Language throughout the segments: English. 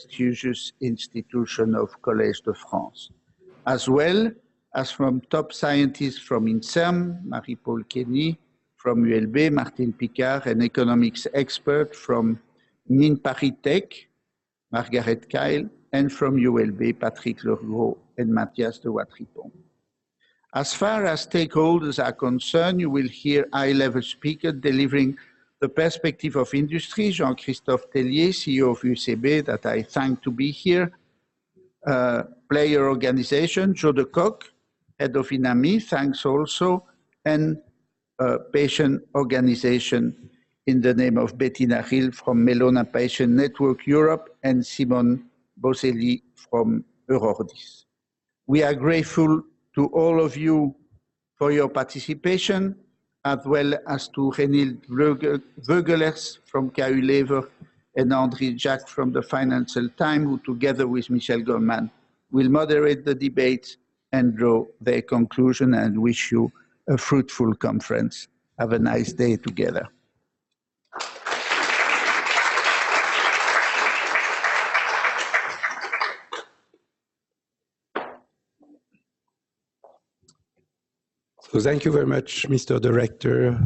prestigious institution of Collège de France, as well as from top scientists from INSERM, Marie-Paul Kenny, from ULB, Martine Picard, and economics expert from Mines Paris Tech, Margaret Kyle, and from ULB, Patrick Legros and Mathias de Watripon. As far as stakeholders are concerned, you will hear high-level speakers delivering the perspective of industry, Jean-Christophe Tellier, CEO of UCB, that I thank to be here, player organization, Joe de Kock, head of INAMI, thanks also, and patient organization in the name of Bettina Hill from Melona Patient Network Europe and Simone Boselli from Eurordis. We are grateful to all of you for your participation, as well as to Renil Vögelers from KU Lever and André Jacques from the Financial Times, who together with Michel Goldman will moderate the debates and draw their conclusion, and wish you a fruitful conference. Have a nice day together. So thank you very much, Mr. Director,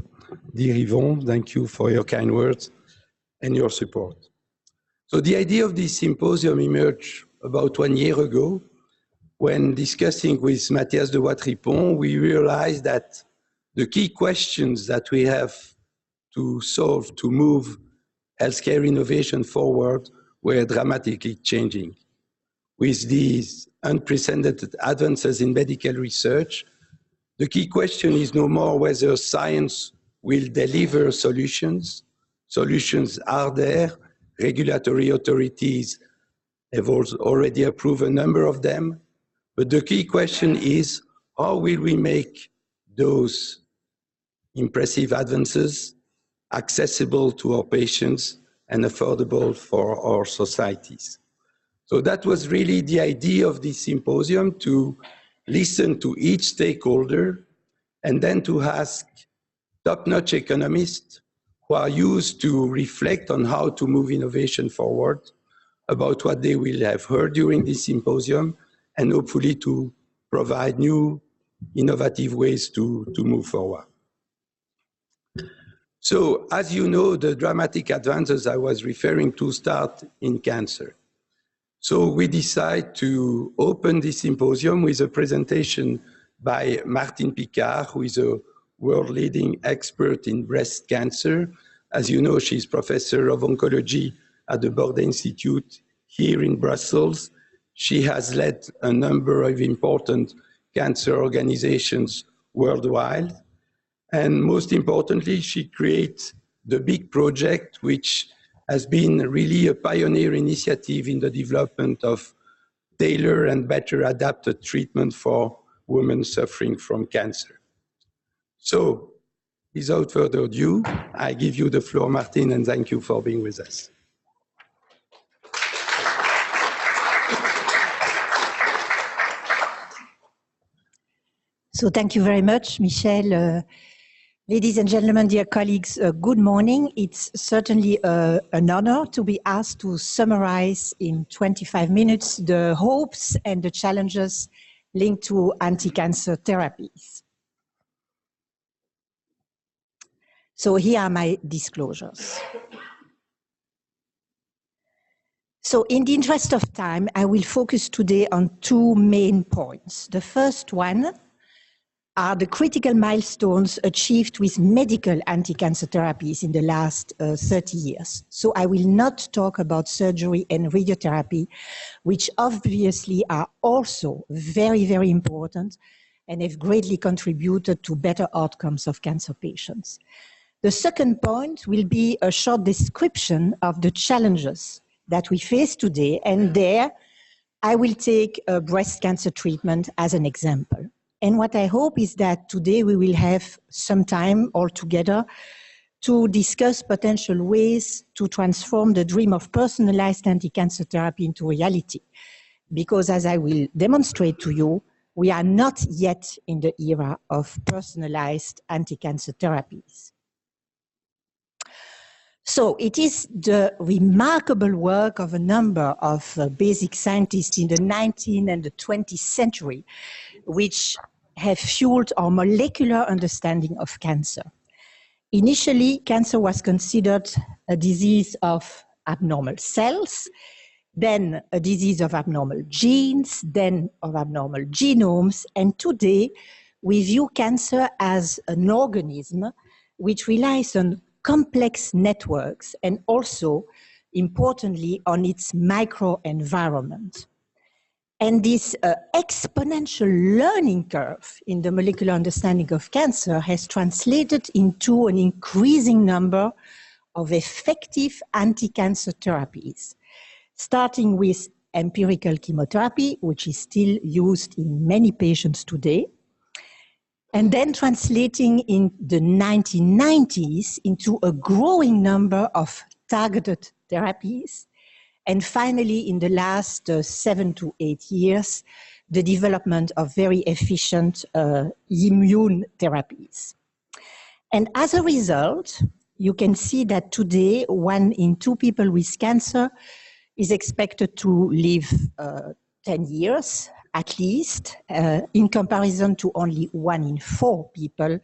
dear Yvon. Thank you for your kind words and your support. So the idea of this symposium emerged about 1 year ago. When discussing with Mathias de Watripon, we realized that the key questions that we have to solve to move healthcare innovation forward were dramatically changing. With these unprecedented advances in medical research, the key question is no more whether science will deliver solutions. Solutions are there. Regulatory authorities have already approved a number of them. But the key question is, how will we make those impressive advances accessible to our patients and affordable for our societies? So that was really the idea of this symposium, to listen to each stakeholder and then to ask top-notch economists who are used to reflect on how to move innovation forward about what they will have heard during this symposium, and hopefully to provide new innovative ways to move forward. So as you know, the dramatic advances I was referring to start in cancer. So we decide to open this symposium with a presentation by Martine Picard, who is a world-leading expert in breast cancer. As you know, she's professor of oncology at the Palais Institute here in Brussels. She has led a number of important cancer organizations worldwide. And most importantly, she creates the big project, which has been really a pioneer initiative in the development of tailored and better adapted treatment for women suffering from cancer. So, without further ado, I give you the floor, Martine, and thank you for being with us. So thank you very much, Michel. Ladies and gentlemen, dear colleagues, good morning. It's certainly an honor to be asked to summarize in 25 minutes the hopes and the challenges linked to anti-cancer therapies. So here are my disclosures. So in the interest of time, I will focus today on two main points. The first one are the critical milestones achieved with medical anti-cancer therapies in the last 30 years. So I will not talk about surgery and radiotherapy, which obviously are also very, very important and have greatly contributed to better outcomes of cancer patients. The second point will be a short description of the challenges that we face today, and there I will take breast cancer treatment as an example. And what I hope is that today we will have some time all together to discuss potential ways to transform the dream of personalized anti-cancer therapy into reality. Because as I will demonstrate to you, we are not yet in the era of personalized anti-cancer therapies. So it is the remarkable work of a number of basic scientists in the 19th and the 20th century which have fueled our molecular understanding of cancer. Initially, cancer was considered a disease of abnormal cells, then a disease of abnormal genes, then of abnormal genomes, and today we view cancer as an organism which relies on complex networks and also, importantly, on its microenvironment. And this exponential learning curve in the molecular understanding of cancer has translated into an increasing number of effective anti-cancer therapies, starting with empirical chemotherapy, which is still used in many patients today, and then translating in the 1990s into a growing number of targeted therapies, and finally, in the last 7 to 8 years, the development of very efficient immune therapies. And as a result, you can see that today 1 in 2 people with cancer is expected to live 10 years at least, in comparison to only 1 in 4 people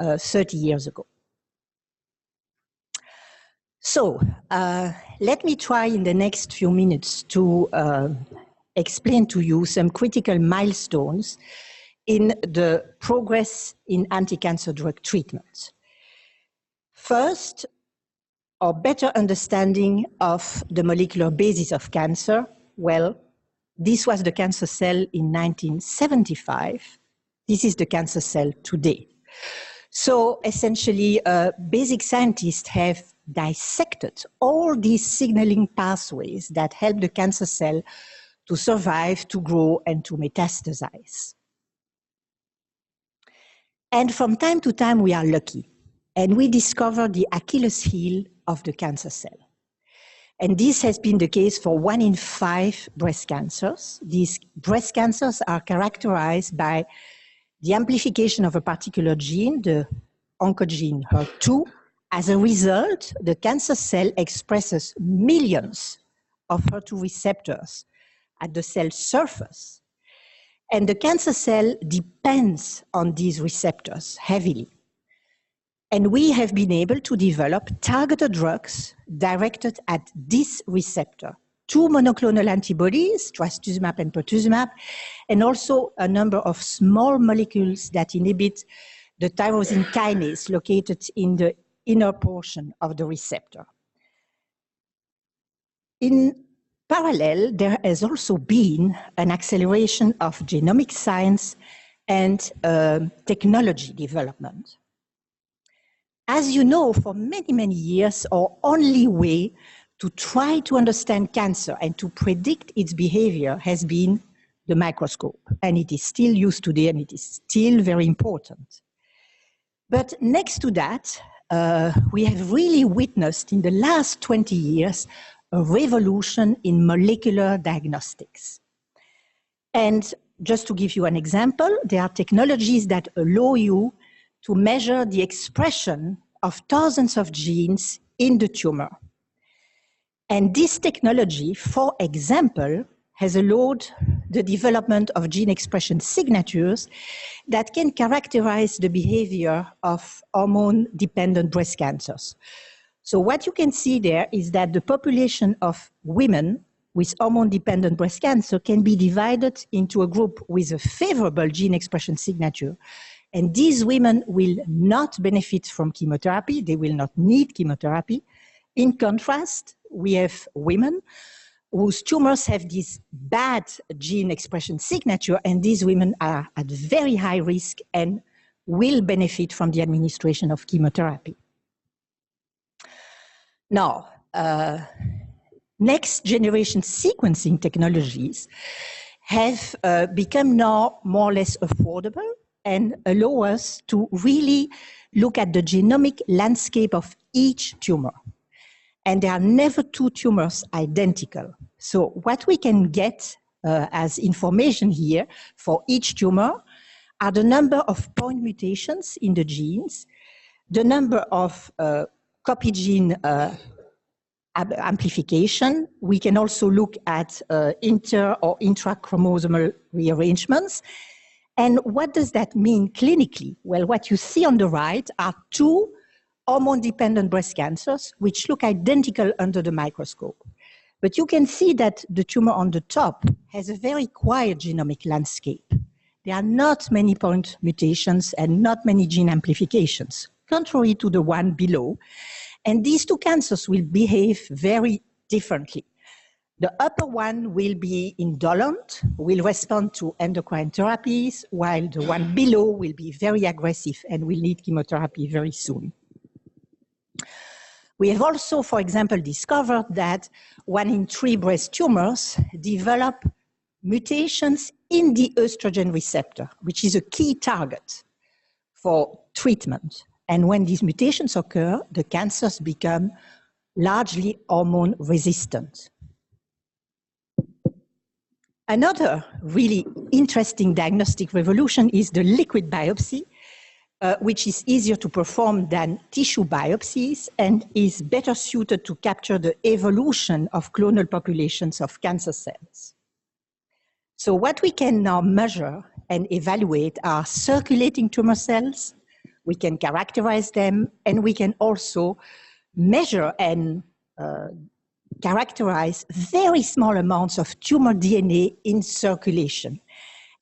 30 years ago. So let me try in the next few minutes to explain to you some critical milestones in the progress in anti-cancer drug treatment. First, our better understanding of the molecular basis of cancer. Well, this was the cancer cell in 1975. This is the cancer cell today. So essentially, basic scientists have dissected all these signaling pathways that help the cancer cell to survive, to grow, and to metastasize. And from time to time, we are lucky, and we discover the Achilles heel of the cancer cell. And this has been the case for 1 in 5 breast cancers. These breast cancers are characterized by the amplification of a particular gene, the oncogene HER2. As a result, the cancer cell expresses millions of HER2 receptors at the cell surface. And the cancer cell depends on these receptors heavily. And we have been able to develop targeted drugs directed at this receptor. 2 monoclonal antibodies, trastuzumab and pertuzumab, and also a number of small molecules that inhibit the tyrosine kinase located in the inner portion of the receptor. In parallel, there has also been an acceleration of genomic science and technology development. As you know, for many, many years, our only way to try to understand cancer and to predict its behavior has been the microscope. And it is still used today, and it is still very important. But next to that, we have really witnessed in the last 20 years a revolution in molecular diagnostics. And just to give you an example, there are technologies that allow you to measure the expression of thousands of genes in the tumor. And this technology, for example, has allowed the development of gene expression signatures that can characterize the behavior of hormone-dependent breast cancers. So what you can see there is that the population of women with hormone-dependent breast cancer can be divided into a group with a favorable gene expression signature. And these women will not benefit from chemotherapy. They will not need chemotherapy. In contrast, we have women whose tumors have this bad gene expression signature, and these women are at very high risk and will benefit from the administration of chemotherapy. Now, next generation sequencing technologies have become now more or less affordable and allow us to really look at the genomic landscape of each tumor. And there are never 2 tumors identical. So what we can get as information here for each tumor are the number of point mutations in the genes, the number of copy gene amplification. We can also look at inter or intrachromosomal rearrangements. And what does that mean clinically? Well, what you see on the right are two hormone-dependent breast cancers, which look identical under the microscope. But you can see that the tumor on the top has a very quiet genomic landscape. There are not many point mutations and not many gene amplifications, contrary to the one below. And these two cancers will behave very differently. The upper one will be indolent, will respond to endocrine therapies, while the one below will be very aggressive and will need chemotherapy very soon. We have also, for example, discovered that 1 in 3 breast tumors develop mutations in the estrogen receptor, which is a key target for treatment. And when these mutations occur, the cancers become largely hormone resistant. Another really interesting diagnostic revolution is the liquid biopsy, which is easier to perform than tissue biopsies and is better suited to capture the evolution of clonal populations of cancer cells. So what we can now measure and evaluate are circulating tumor cells. We can characterize them, and we can also measure and characterize very small amounts of tumor DNA in circulation.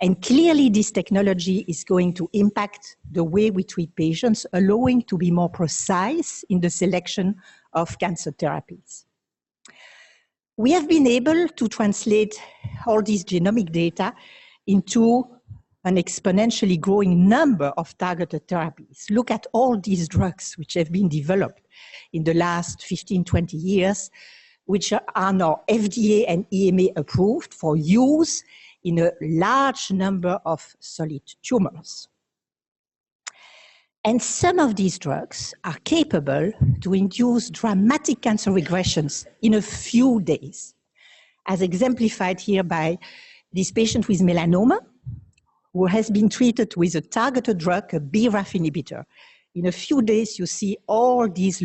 And clearly this technology is going to impact the way we treat patients, allowing to be more precise in the selection of cancer therapies. We have been able to translate all these genomic data into an exponentially growing number of targeted therapies. Look at all these drugs which have been developed in the last 15, 20 years, which are now FDA and EMA approved for use in a large number of solid tumors. And some of these drugs are capable to induce dramatic cancer regressions in a few days, as exemplified here by this patient with melanoma, who has been treated with a targeted drug, a BRAF inhibitor. In a few days, you see all these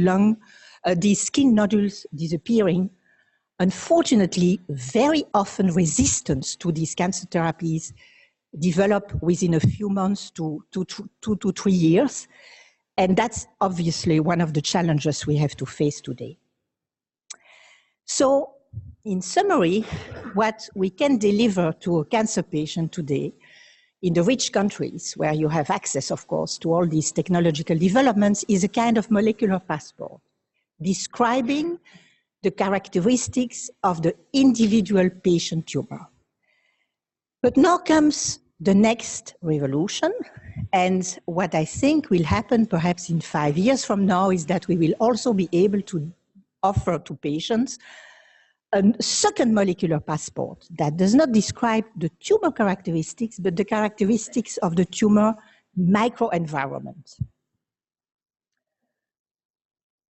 these skin nodules disappearing. Unfortunately, very often resistance to these cancer therapies develop within a few months to 2 to 3 years. And that's obviously one of the challenges we have to face today. So in summary, what we can deliver to a cancer patient today in the rich countries where you have access, of course, to all these technological developments is a kind of molecular passport describing the characteristics of the individual patient tumor. But now comes the next revolution, and what I think will happen perhaps in 5 years from now is that we will also be able to offer to patients a second molecular passport that does not describe the tumor characteristics, but the characteristics of the tumor microenvironment.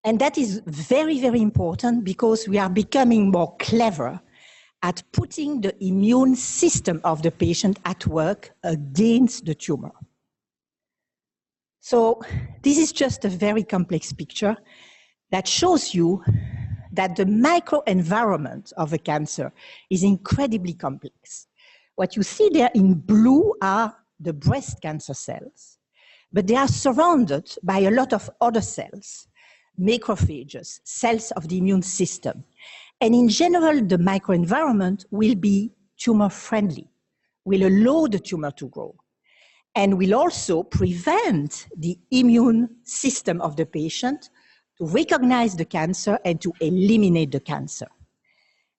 And that is very, very important because we are becoming more clever at putting the immune system of the patient at work against the tumor. So this is just a very complex picture that shows you that the microenvironment of a cancer is incredibly complex. What you see there in blue are the breast cancer cells, but they are surrounded by a lot of other cells, macrophages, cells of the immune system. And in general, the microenvironment will be tumor-friendly, will allow the tumor to grow, and will also prevent the immune system of the patient to recognize the cancer and to eliminate the cancer.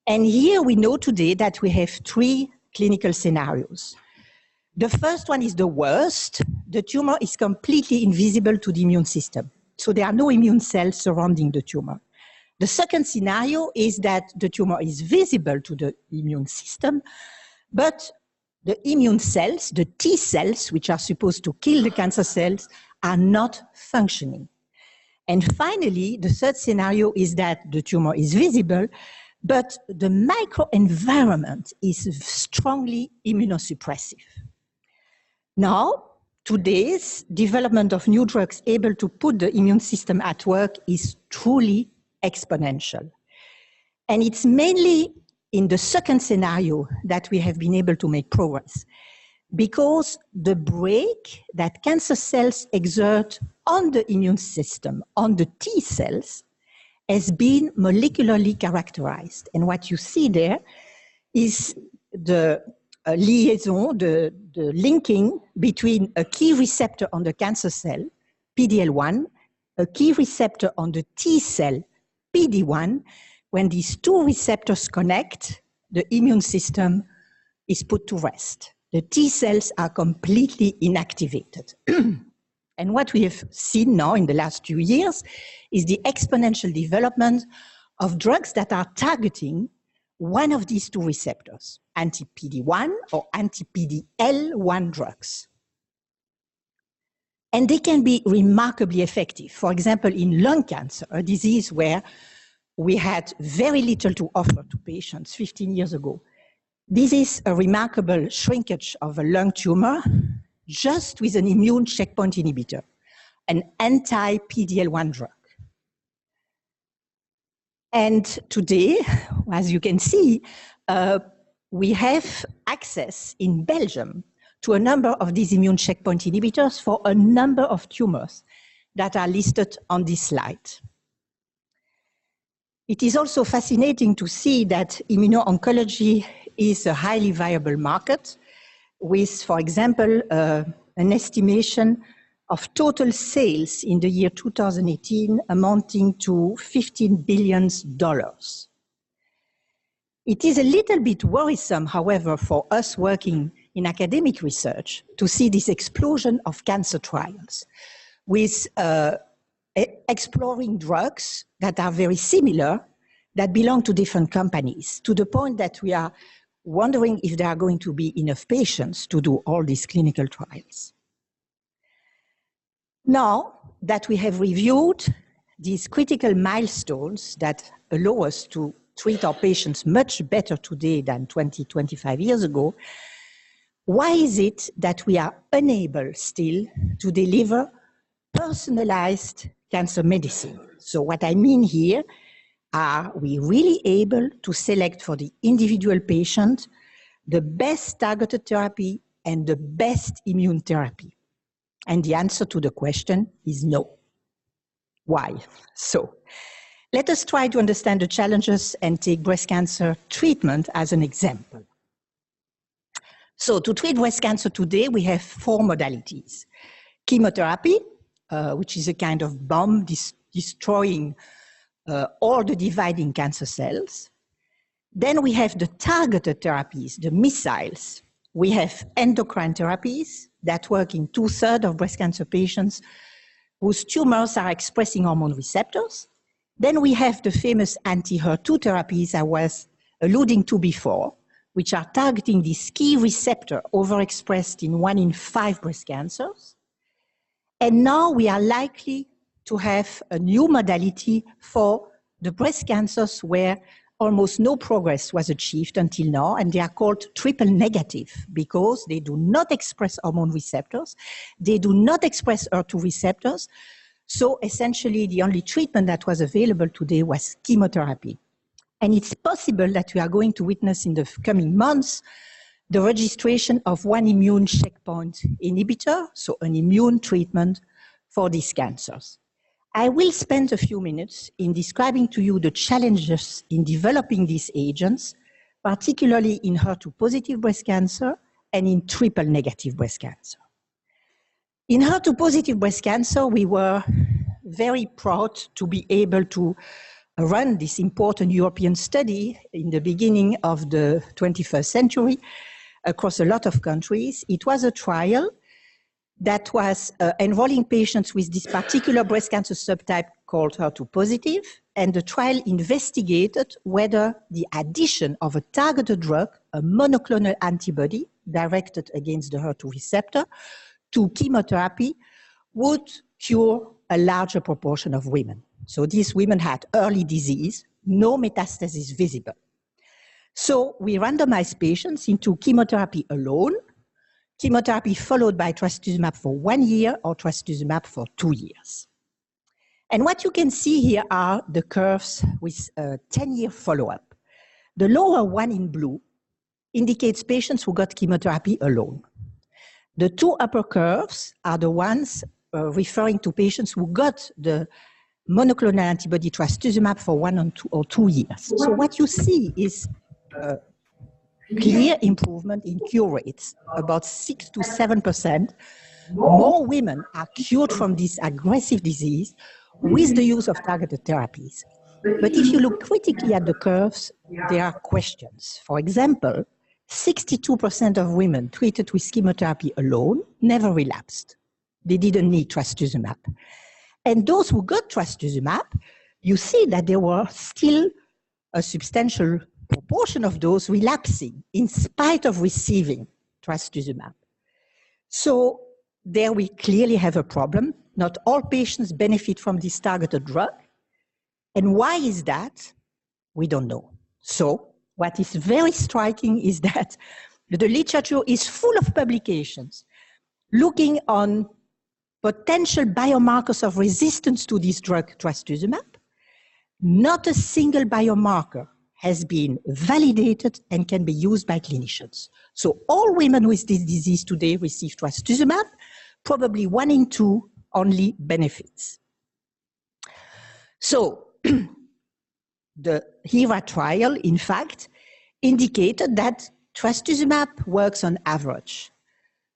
And here we know today that we have 3 clinical scenarios. The first one is the worst. The tumor is completely invisible to the immune system. So there are no immune cells surrounding the tumor. The second scenario is that the tumor is visible to the immune system, but the immune cells, the T cells, which are supposed to kill the cancer cells, are not functioning. And finally, the third scenario is that the tumor is visible, but the microenvironment is strongly immunosuppressive. Now, today's development of new drugs able to put the immune system at work is truly exponential. And it's mainly in the second scenario that we have been able to make progress, because the brake that cancer cells exert on the immune system, on the T cells, has been molecularly characterized. And what you see there is the liaison, the linking between a key receptor on the cancer cell, PD-L1, a key receptor on the T cell, PD-1. When these two receptors connect, the immune system is put to rest. The T cells are completely inactivated. And what we have seen now in the last few years is the exponential development of drugs that are targeting one of these two receptors, anti-PD-1 or anti-PD-L1 drugs. And they can be remarkably effective. For example, in lung cancer, a disease where we had very little to offer to patients 15 years ago. This is a remarkable shrinkage of a lung tumor just with an immune checkpoint inhibitor, an anti-PD-L1 drug. And today, as you can see, we have access in Belgium to a number of these immune checkpoint inhibitors for a number of tumors that are listed on this slide. It is also fascinating to see that immuno-oncology is a highly viable market with, for example, an estimation of total sales in the year 2018 amounting to $15 billion. It is a little bit worrisome, however, for us working in academic research to see this explosion of cancer trials with exploring drugs that are very similar, that belong to different companies, to the point that we are wondering if there are going to be enough patients to do all these clinical trials. Now that we have reviewed these critical milestones that allow us to treat our patients much better today than 20, 25 years ago, why is it that we are unable still to deliver personalized cancer medicine? So what I mean here, are we really able to select for the individual patient the best targeted therapy and the best immune therapy? And the answer to the question is no. Why? So let us try to understand the challenges and take breast cancer treatment as an example. So to treat breast cancer today, we have 4 modalities. Chemotherapy, which is a kind of bomb destroying all the dividing cancer cells. Then we have the targeted therapies, the missiles. We have endocrine therapies that work in 2/3 of breast cancer patients whose tumors are expressing hormone receptors. Then we have the famous anti-HER2 therapies I was alluding to before, which are targeting this key receptor overexpressed in 1 in 5 breast cancers. And now we are likely to have a new modality for the breast cancers where almost no progress was achieved until now, and they are called triple negative because they do not express hormone receptors, they do not express HER2 receptors, so essentially the only treatment that was available today was chemotherapy. And it's possible that we are going to witness in the coming months the registration of one immune checkpoint inhibitor, so an immune treatment for these cancers. I will spend a few minutes in describing to you the challenges in developing these agents, particularly in HER2-positive breast cancer and in triple-negative breast cancer. In HER2-positive breast cancer, we were very proud to be able to run this important European study in the beginning of the 21st century across a lot of countries. It was a trial that was enrolling patients with this particular breast cancer subtype called HER2-positive, and the trial investigated whether the addition of a targeted drug, a monoclonal antibody directed against the HER2 receptor, to chemotherapy would cure a larger proportion of women. So these women had early disease, no metastasis visible. So we randomized patients into chemotherapy alone, chemotherapy followed by trastuzumab for 1 year or trastuzumab for 2 years. And what you can see here are the curves with a 10-year follow-up. The lower one in blue indicates patients who got chemotherapy alone. The two upper curves are the ones referring to patients who got the monoclonal antibody trastuzumab for 1 or 2 years. So what you see is a clear improvement in cure rates, about 6 to 7%. More women are cured from this aggressive disease with the use of targeted therapies. But if you look critically at the curves, there are questions. For example, 62% of women treated with chemotherapy alone never relapsed. They didn't need trastuzumab. And those who got trastuzumab, you see that there were still a substantial proportion of those relapsing in spite of receiving trastuzumab. So there we clearly have a problem. Not all patients benefit from this targeted drug. And why is that? We don't know. So what is very striking is that the literature is full of publications looking on potential biomarkers of resistance to this drug, trastuzumab. Not a single biomarker has been validated and can be used by clinicians. So all women with this disease today receive trastuzumab, probably 1 in 2 only benefits. So the HERA trial, in fact, indicated that trastuzumab works on average.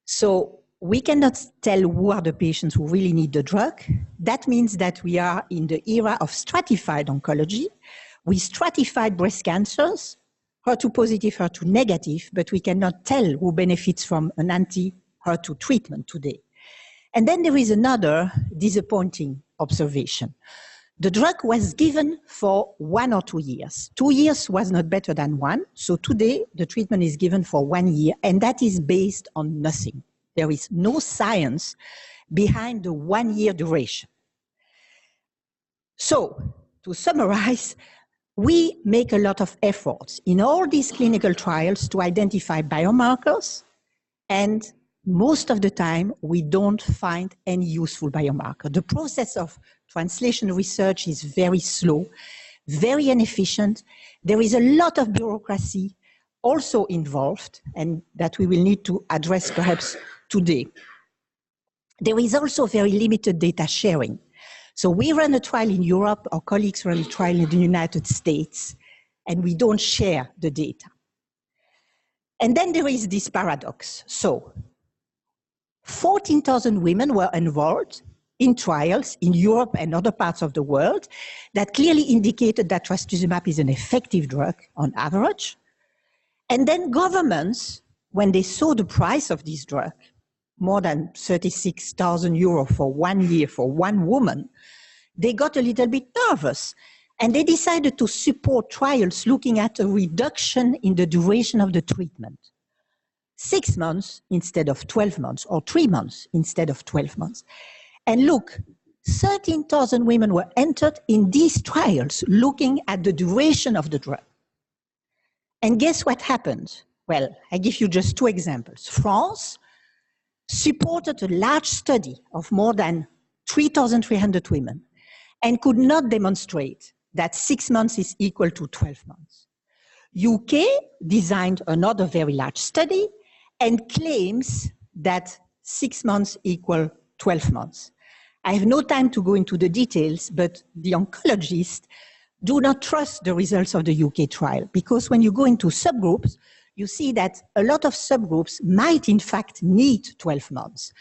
So we cannot tell who are the patients who really need the drug. That means that we are in the era of stratified oncology. We stratified breast cancers, HER2 positive, HER2 negative, but we cannot tell who benefits from an anti-HER2 treatment today. And then there is another disappointing observation. The drug was given for 1 or 2 years. 2 years was not better than 1, so today the treatment is given for 1 year, and that is based on nothing. There is no science behind the 1 year duration. So, to summarize, we make a lot of efforts in all these clinical trials to identify biomarkers, and most of the time we don't find any useful biomarker. The process of translation research is very slow, very inefficient. There is a lot of bureaucracy also involved, and that we will need to address perhaps today. There is also very limited data sharing. So we run a trial in Europe, our colleagues run a trial in the United States, and we don't share the data. And then there is this paradox. So 14,000 women were involved in trials in Europe and other parts of the world that clearly indicated that trastuzumab is an effective drug on average. And then governments, when they saw the price of this drug, more than 36,000 euros for 1 year for 1 woman, they got a little bit nervous. And they decided to support trials looking at a reduction in the duration of the treatment. 6 months instead of 12 months, or 3 months instead of 12 months. And look, 13,000 women were entered in these trials looking at the duration of the drug. And guess what happened? Well, I give you just 2 examples. France supported a large study of more than 3,300 women and could not demonstrate that 6 months is equal to 12 months. UK designed another very large study and claims that 6 months equal 12 months. I have no time to go into the details, but the oncologists do not trust the results of the UK trial, because when you go into subgroups, you see that a lot of subgroups might in fact need 12 months.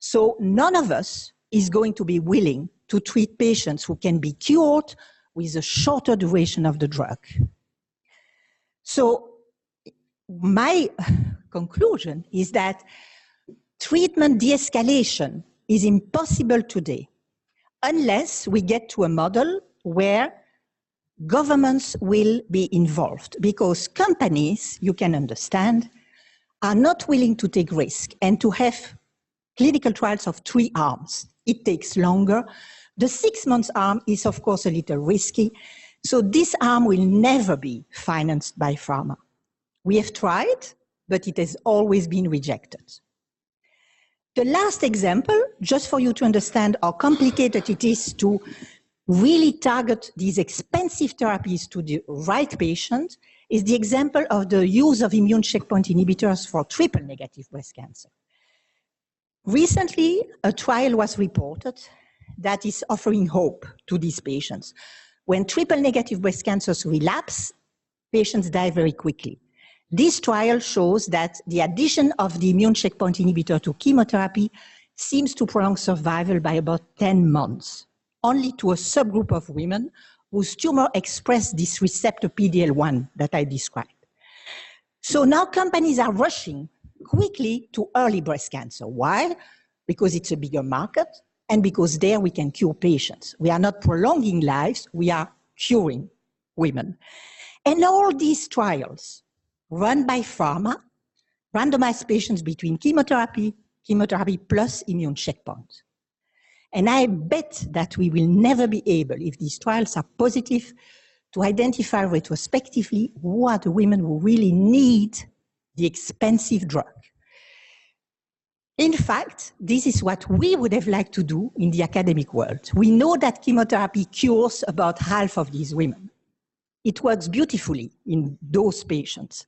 So none of us is going to be willing to treat patients who can be cured with a shorter duration of the drug. So my conclusion is that treatment de-escalation is impossible today unless we get to a model where governments will be involved, because companies, you can understand, are not willing to take risk and to have clinical trials of 3 arms. It takes longer. The 6 months arm is of course a little risky. So this arm will never be financed by pharma. We have tried, but it has always been rejected. The last example, just for you to understand how complicated it is to really target these expensive therapies to the right patient, is the example of the use of immune checkpoint inhibitors for triple-negative breast cancer. Recently, a trial was reported that is offering hope to these patients. When triple-negative breast cancers relapse, patients die very quickly. This trial shows that the addition of the immune checkpoint inhibitor to chemotherapy seems to prolong survival by about 10 months, only to a subgroup of women whose tumor express this receptor PD-L1 that I described. So now companies are rushing quickly to early breast cancer. Why? Because it's a bigger market and because there we can cure patients. We are not prolonging lives, we are curing women. And all these trials run by pharma, randomize patients between chemotherapy plus immune checkpoint. And I bet that we will never be able, if these trials are positive, to identify retrospectively who are the women who really need the expensive drug. In fact, this is what we would have liked to do in the academic world. We know that chemotherapy cures about half of these women. It works beautifully in those patients.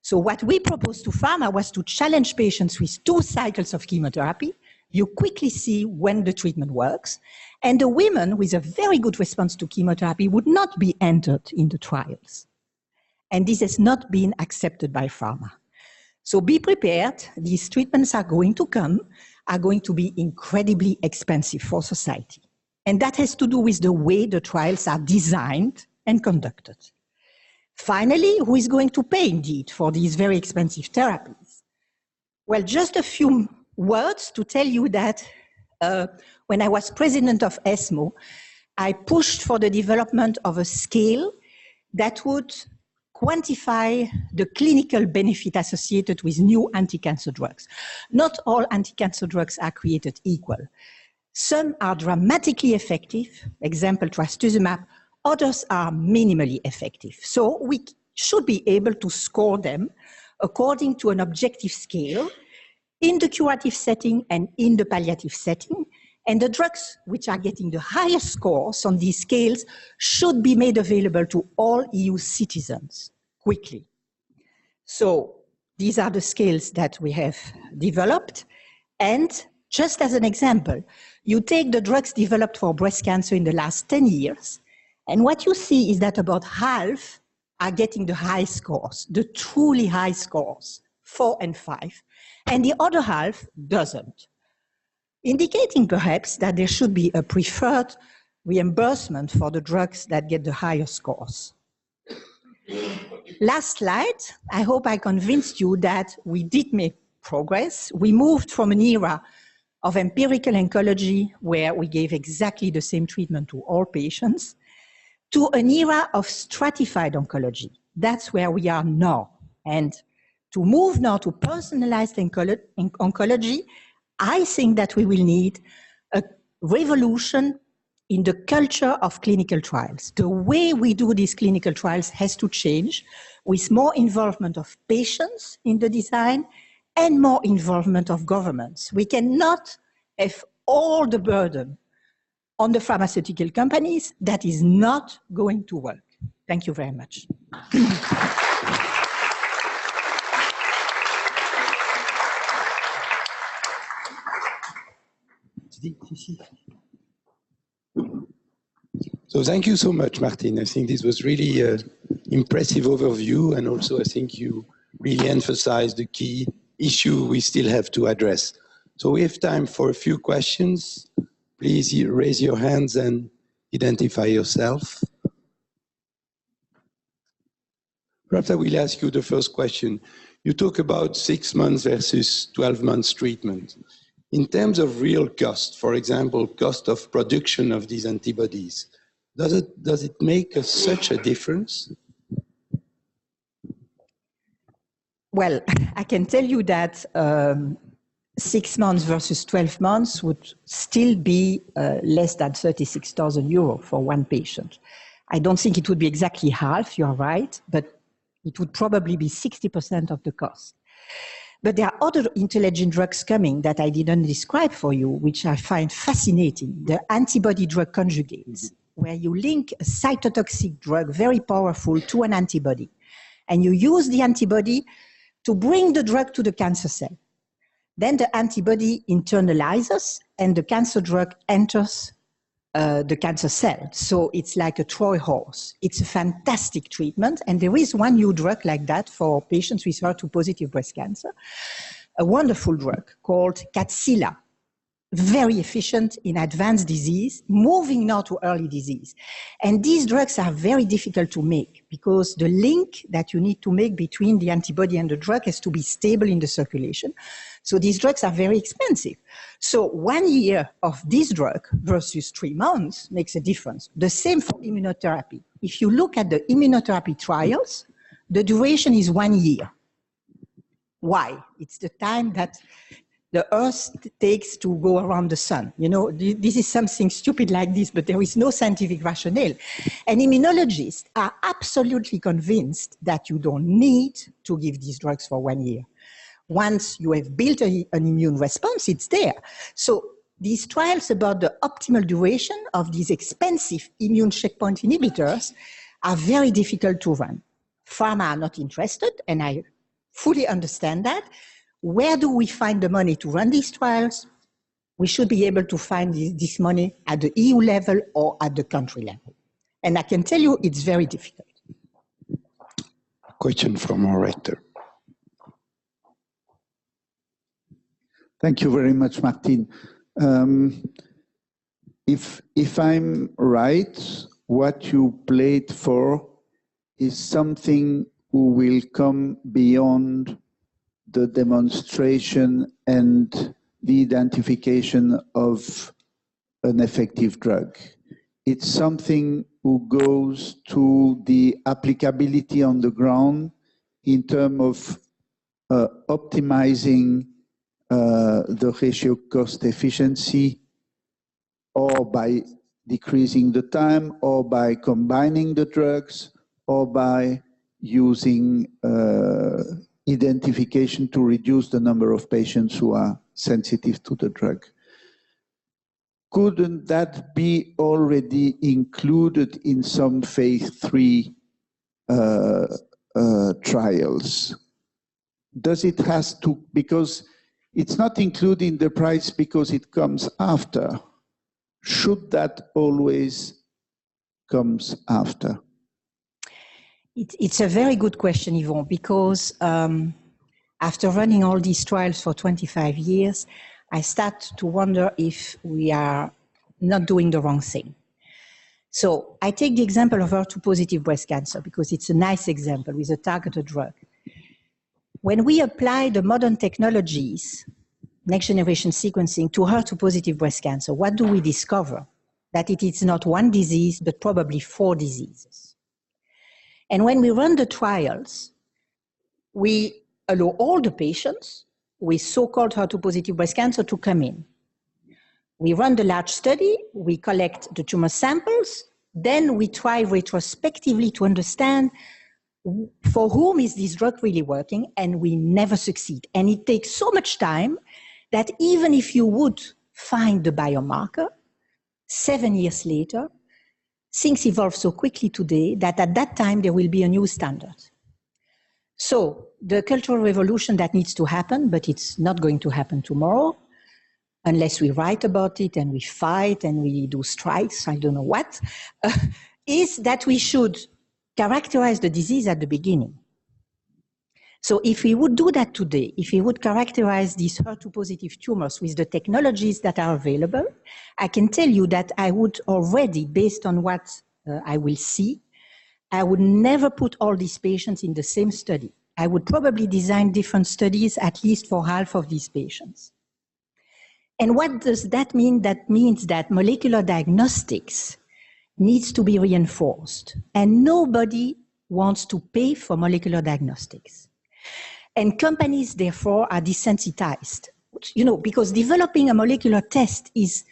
So what we proposed to pharma was to challenge patients with 2 cycles of chemotherapy. You quickly see when the treatment works, and the women with a very good response to chemotherapy would not be entered in the trials. And this has not been accepted by pharma. So be prepared, these treatments are going to come, are going to be incredibly expensive for society. And that has to do with the way the trials are designed and conducted. Finally, who is going to pay indeed for these very expensive therapies? Well, just a few words to tell you that when I was president of ESMO, I pushed for the development of a scale that would quantify the clinical benefit associated with new anti-cancer drugs. Not all anti-cancer drugs are created equal. Some are dramatically effective, example trastuzumab, others are minimally effective. So we should be able to score them according to an objective scale in the curative setting and in the palliative setting. And the drugs which are getting the highest scores on these scales should be made available to all EU citizens quickly. So these are the scales that we have developed. And just as an example, you take the drugs developed for breast cancer in the last 10 years, and what you see is that about half are getting the high scores, the truly high scores, 4 and 5, and the other half doesn't, indicating perhaps that there should be a preferred reimbursement for the drugs that get the higher scores. Last slide, I hope I convinced you that we did make progress. We moved from an era of empirical oncology where we gave exactly the same treatment to all patients to an era of stratified oncology. That's where we are now. And to move now to personalized oncology, I think that we will need a revolution in the culture of clinical trials. The way we do these clinical trials has to change with more involvement of patients in the design and more involvement of governments. We cannot have all the burden on the pharmaceutical companies. That is not going to work. Thank you very much. So thank you so much, Martine. I think this was really an impressive overview, and also I think you really emphasized the key issue we still have to address. So we have time for a few questions. Please raise your hands and identify yourself. Perhaps I will ask you the first question. You talk about 6 months versus 12 months treatment. In terms of real cost, for example, cost of production of these antibodies, does it make such a difference? Well, I can tell you that 6 months versus 12 months would still be less than 36,000 euros for one patient. I don't think it would be exactly half, you're right, but it would probably be 60% of the cost. But there are other intelligent drugs coming that I didn't describe for you, which I find fascinating. The antibody-drug conjugates, where you link a cytotoxic drug, very powerful, to an antibody. And you use the antibody to bring the drug to the cancer cell. Then the antibody internalizes and the cancer drug enters the cancer cell. So it's like a Troy horse. It's a fantastic treatment. And there is one new drug like that for patients with HER2-positive breast cancer, a wonderful drug called Kadcyla. Very efficient in advanced disease, moving now to early disease. And these drugs are very difficult to make because the link that you need to make between the antibody and the drug has to be stable in the circulation. So these drugs are very expensive. So 1 year of this drug versus 3 months makes a difference. The same for immunotherapy. If you look at the immunotherapy trials, the duration is 1 year. Why? It's the time that the Earth takes to go around the sun. You know, this is something stupid like this, but there is no scientific rationale. And immunologists are absolutely convinced that you don't need to give these drugs for 1 year. Once you have built an immune response, it's there. So these trials about the optimal duration of these expensive immune checkpoint inhibitors are very difficult to run. Pharma are not interested, and I fully understand that. Where do we find the money to run these trials? We should be able to find this money at the EU level or at the country level. And I can tell you it's very difficult. A question from our rector. Thank you very much, Martine. If I'm right, what you played for is something who will come beyond the demonstration and the identification of an effective drug. It's something who goes to the applicability on the ground in terms of optimizing the ratio cost efficiency, or by decreasing the time, or by combining the drugs, or by using identification to reduce the number of patients who are sensitive to the drug. Couldn't that be already included in some phase 3 trials? Does it has to, because it's not included in the price because it comes after. Should that always comes after? It's a very good question, Yvon, because after running all these trials for 25 years, I start to wonder if we are not doing the wrong thing. So I take the example of HER2-positive breast cancer because it's a nice example with a targeted drug. When we apply the modern technologies, next-generation sequencing, to HER2-positive breast cancer, what do we discover? That it is not one disease, but probably 4 diseases. And when we run the trials, we allow all the patients with so-called HER2-positive breast cancer to come in. We run the large study, we collect the tumor samples, then we try retrospectively to understand for whom is this drug really working, and we never succeed. And it takes so much time that even if you would find the biomarker, 7 years later, things evolve so quickly today that at that time there will be a new standard. So the cultural revolution that needs to happen, but it's not going to happen tomorrow, unless we write about it and we fight and we do strikes, I don't know what, is that we should characterize the disease at the beginning. So if we would do that today, if we would characterize these HER2-positive tumors with the technologies that are available, I can tell you that I would already, based on what I will see, I would never put all these patients in the same study. I would probably design different studies, at least for half of these patients. And what does that mean? That means that molecular diagnostics needs to be reinforced. And nobody wants to pay for molecular diagnostics. And companies, therefore, are desensitized, you know, because developing a molecular test is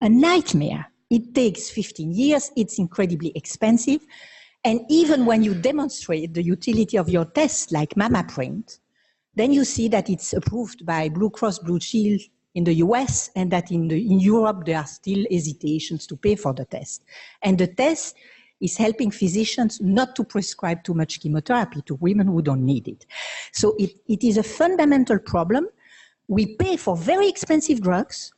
a nightmare. It takes 15 years, it's incredibly expensive. And even when you demonstrate the utility of your test, like MammaPrint, then you see that it's approved by Blue Cross Blue Shield in the US, and that in Europe there are still hesitations to pay for the test. And the test is helping physicians not to prescribe too much chemotherapy to women who don't need it. So it is a fundamental problem. We pay for very expensive drugs,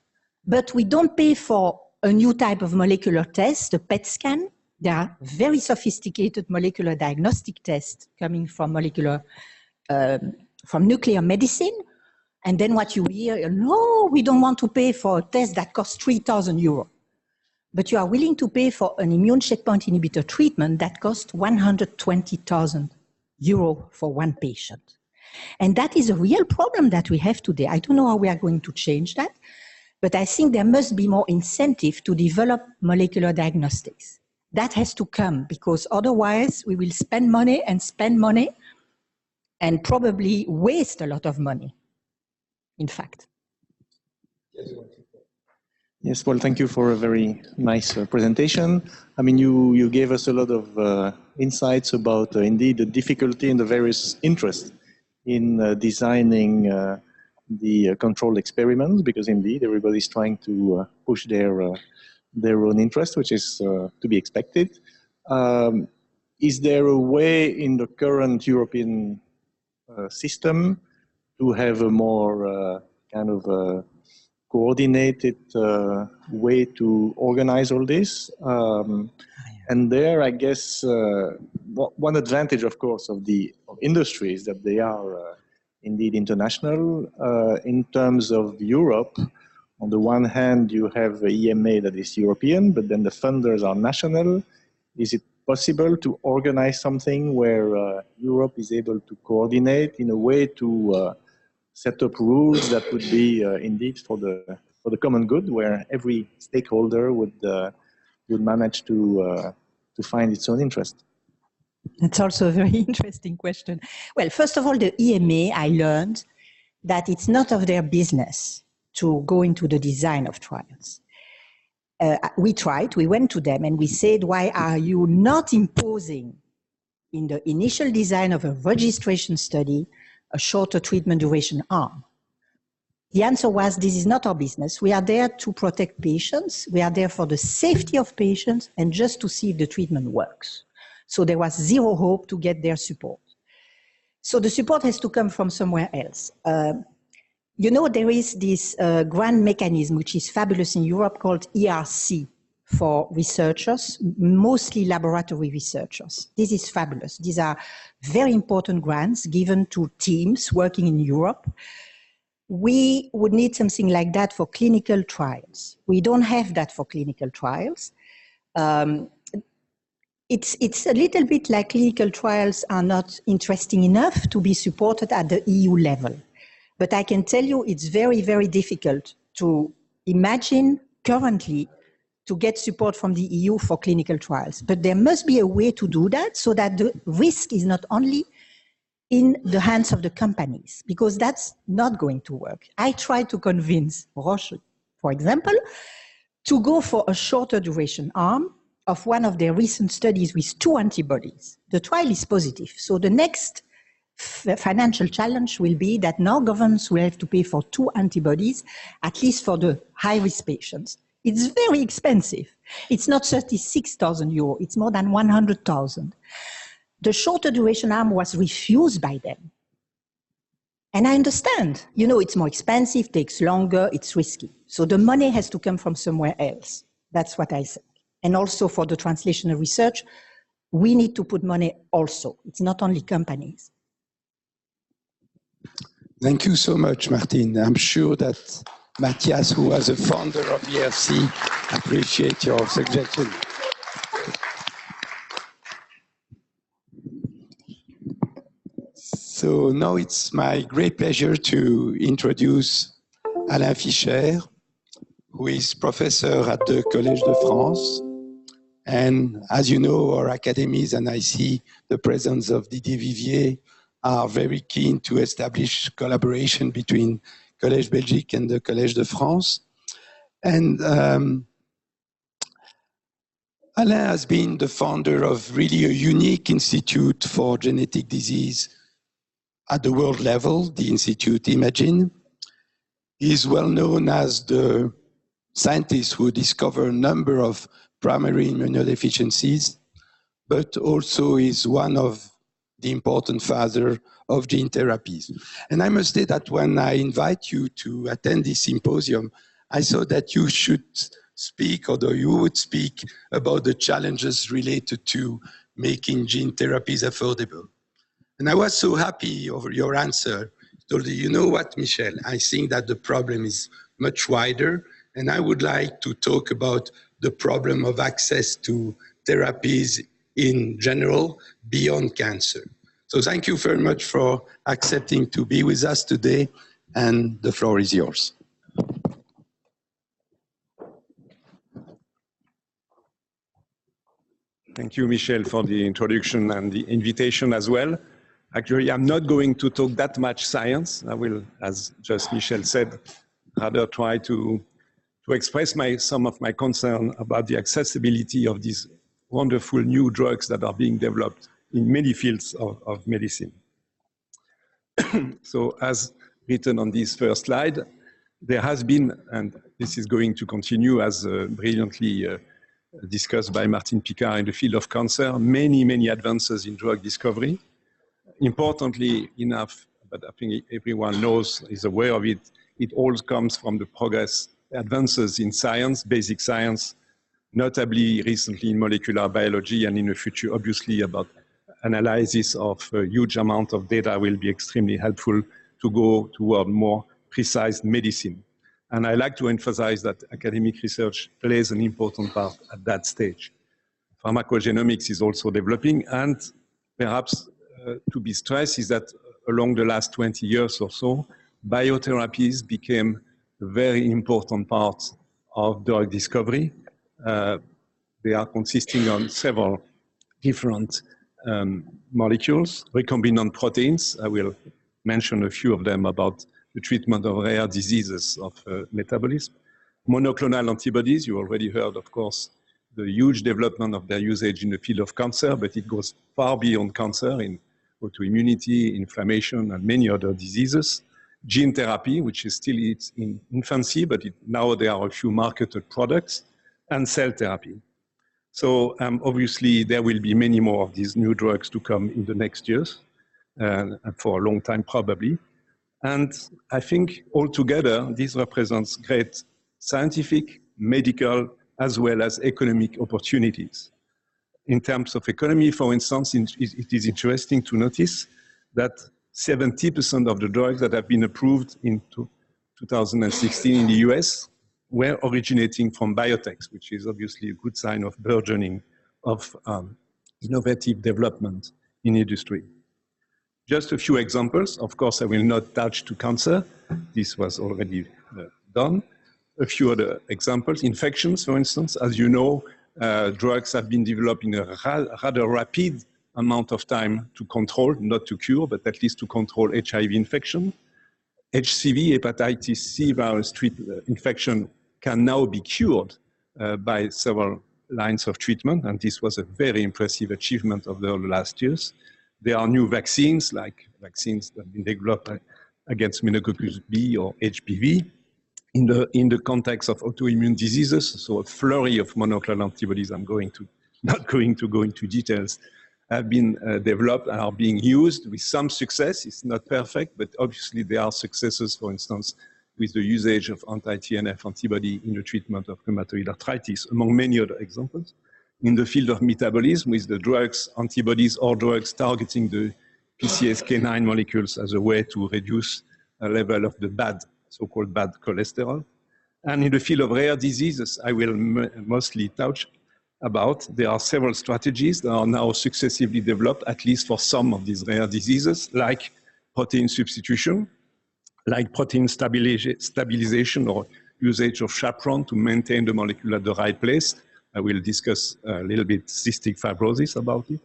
but we don't pay for a new type of molecular test, the PET scan. There are very sophisticated molecular diagnostic tests coming from nuclear medicine. And then what you hear, no, we don't want to pay for a test that costs 3,000 euros. But you are willing to pay for an immune checkpoint inhibitor treatment that costs 120,000 euros for one patient. And that is a real problem that we have today. I don't know how we are going to change that, but I think there must be more incentive to develop molecular diagnostics. That has to come, because otherwise we will spend money and probably waste a lot of money, in fact. Yes, well, thank you for a very nice presentation. I mean, you gave us a lot of insights about, indeed, the difficulty and the various interests in designing the controlled experiments, because indeed everybody's trying to push their own interest, which is to be expected. Is there a way in the current European system to have a more kind of coordinated way to organize all this? And there, I guess, one advantage, of course, of industry is that they are indeed international. In terms of Europe, on the one hand, you have a EMA that is European, but then the funders are national. Is it possible to organize something where Europe is able to coordinate in a way to set up rules that would be indeed for the common good, where every stakeholder would manage to find its own interest? That's also a very interesting question. Well, first of all, the EMA, I learned that it's not of their business to go into the design of trials. We went to them and we said, why are you not imposing in the initial design of a registration study a shorter treatment duration arm? The answer was, this is not our business. We are there to protect patients. We are there for the safety of patients and just to see if the treatment works. So there was zero hope to get their support. So the support has to come from somewhere else. You know, there is this grant mechanism, which is fabulous in Europe, called ERC for researchers, mostly laboratory researchers. This is fabulous. These are very important grants given to teams working in Europe. We would need something like that for clinical trials. We don't have that for clinical trials. It's a little bit like clinical trials are not interesting enough to be supported at the EU level. But I can tell you it's very, very difficult to imagine currently to get support from the EU for clinical trials. But there must be a way to do that so that the risk is not only in the hands of the companies, because that's not going to work. I tried to convince Roche, for example, to go for a shorter duration arm of one of their recent studies with 2 antibodies. The trial is positive. So the next financial challenge will be that now governments will have to pay for 2 antibodies, at least for the high-risk patients. It's very expensive. It's not 36,000 euros, it's more than 100,000. The shorter duration arm was refused by them. And I understand, you know, it's more expensive, takes longer, it's risky. So the money has to come from somewhere else. That's what I think. And also for the translational research, we need to put money also. It's not only companies. Thank you so much, Martine. I'm sure that Matthias, who was a founder of ERC, appreciates your suggestion. So now it's my great pleasure to introduce Alain Fischer, who is professor at the Collège de France. And as you know, our academies, and I see the presence of Didier Vivier, are very keen to establish collaboration between Collège Belgique and the Collège de France. And Alain has been the founder of really a unique institute for genetic disease at the world level, the Institute Imagine. He is well known as the scientist who discovered a number of primary immunodeficiencies, but also is one of the important father of gene therapies. And I must say that when I invite you to attend this symposium, I thought that you should speak, although you would speak about the challenges related to making gene therapies affordable. And I was so happy over your answer. Told you know what, Michel, I think that the problem is much wider, and I would like to talk about the problem of access to therapies in general beyond cancer. So thank you very much for accepting to be with us today, and the floor is yours. Thank you, Michel, for the introduction and the invitation as well. Actually, I'm not going to talk that much science. I will, as just Michel said, rather try to express some of my concern about the accessibility of these wonderful new drugs that are being developed in many fields of medicine. So as written on this first slide, there has been, and this is going to continue as brilliantly discussed by Martin Picard in the field of cancer, many advances in drug discovery. Importantly enough, but I think everyone knows, is aware of it, it all comes from the progress, advances in science, basic science, notably recently in molecular biology, and in the future, obviously, about analysis of a huge amount of data will be extremely helpful to go toward more precise medicine. And I like to emphasize that academic research plays an important part at that stage. Pharmacogenomics is also developing, and perhaps to be stressed is that along the last 20 years or so, biotherapies became a very important part of drug discovery. They are consisting of several different molecules, recombinant proteins. I will mention a few of them about the treatment of rare diseases of metabolism. Monoclonal antibodies, you already heard, of course, the huge development of their usage in the field of cancer, but it goes far beyond cancer in autoimmunity, inflammation, and many other diseases. Gene therapy, which is still in infancy, but now there are a few marketed products, and cell therapy. So obviously there will be many more of these new drugs to come in the next years, and for a long time probably. And I think altogether, this represents great scientific, medical, as well as economic opportunities. In terms of economy, for instance, it is interesting to notice that 70% of the drugs that have been approved in 2016 in the US were originating from biotechs, which is obviously a good sign of burgeoning of innovative development in industry. Just a few examples. Of course, I will not touch to cancer. This was already done. A few other examples. Infections, for instance. As you know, drugs have been developed in a rather rapid amount of time to control, not to cure, but at least to control HIV infection. HCV, hepatitis C virus infection, can now be cured by several lines of treatment, and this was a very impressive achievement of the last years. There are new vaccines, like vaccines that have been developed against meningococcus B or HPV. In the context of autoimmune diseases, so a flurry of monoclonal antibodies, I'm not going to go into details, have been developed and are being used with some success. It's not perfect, but obviously there are successes, for instance, with the usage of anti-TNF antibody in the treatment of rheumatoid arthritis, among many other examples. In the field of metabolism, with the drugs, antibodies, or drugs targeting the PCSK9 molecules as a way to reduce a level of the so-called bad cholesterol. And in the field of rare diseases, I will mostly touch about, there are several strategies that are now successively developed, at least for some of these rare diseases, like protein substitution, like protein stabilization or usage of chaperone to maintain the molecule at the right place. I will discuss a little bit cystic fibrosis about it.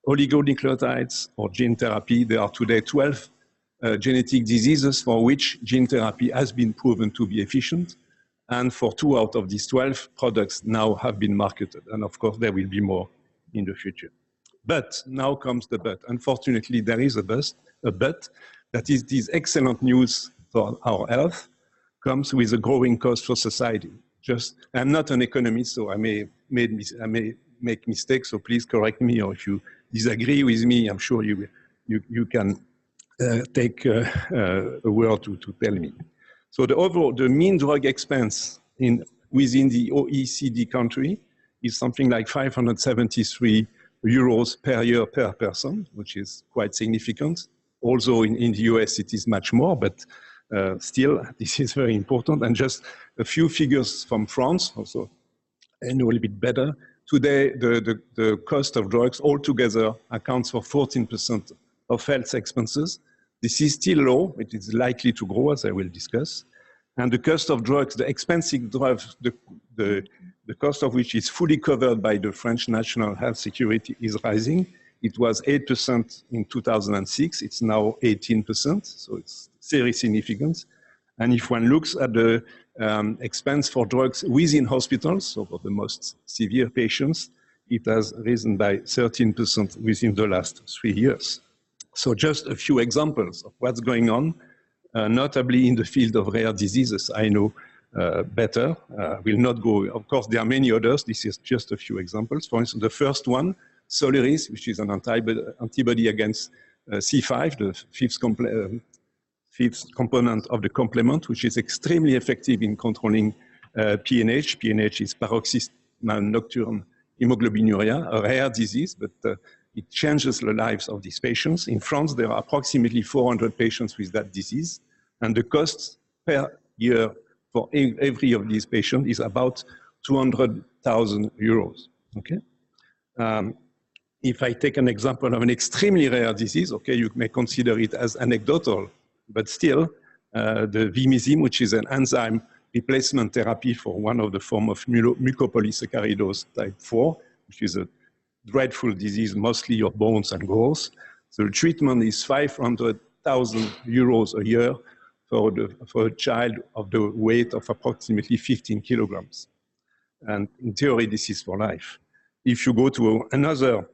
Oligonucleotides or gene therapy, there are today 12 genetic diseases for which gene therapy has been proven to be efficient. And for 2 out of these 12 products now have been marketed. And of course, there will be more in the future. But now comes the but. Unfortunately, there is a but. That is, this excellent news for our health comes with a growing cost for society. I'm not an economist, so I may make mistakes, so please correct me, or if you disagree with me, I'm sure you can take a word to tell me. So the mean drug expense within the OECD country is something like 573 euros per year per person, which is quite significant. Also in the US it is much more, but still this is very important. And just a few figures from France, also I know a little bit better. Today the cost of drugs altogether accounts for 14% of health expenses. This is still low, it is likely to grow, as I will discuss. And the cost of drugs, the expensive drugs, the cost of which is fully covered by the French National Health Security is rising. It was 8% in 2006, it's now 18%, so it's very significant. And if one looks at the expense for drugs within hospitals, so for the most severe patients, it has risen by 13% within the last 3 years. So just a few examples of what's going on, notably in the field of rare diseases. I know better, will not go, of course there are many others, this is just a few examples. For instance, the first one, Soliris, which is an antibody against C5, the fifth component of the complement, which is extremely effective in controlling PNH. PNH is paroxysmal nocturnal hemoglobinuria, a rare disease, but it changes the lives of these patients. In France, there are approximately 400 patients with that disease, and the cost per year for every of these patients is about 200,000 euros, okay? If I take an example of an extremely rare disease, okay, you may consider it as anecdotal, but still, the vimizim, which is an enzyme replacement therapy for one of the form of mucopolysaccharidose type 4, which is a dreadful disease, mostly of bones and growth. So the treatment is 500,000 euros a year for a child of the weight of approximately 15 kilograms. And in theory, this is for life. If you go to another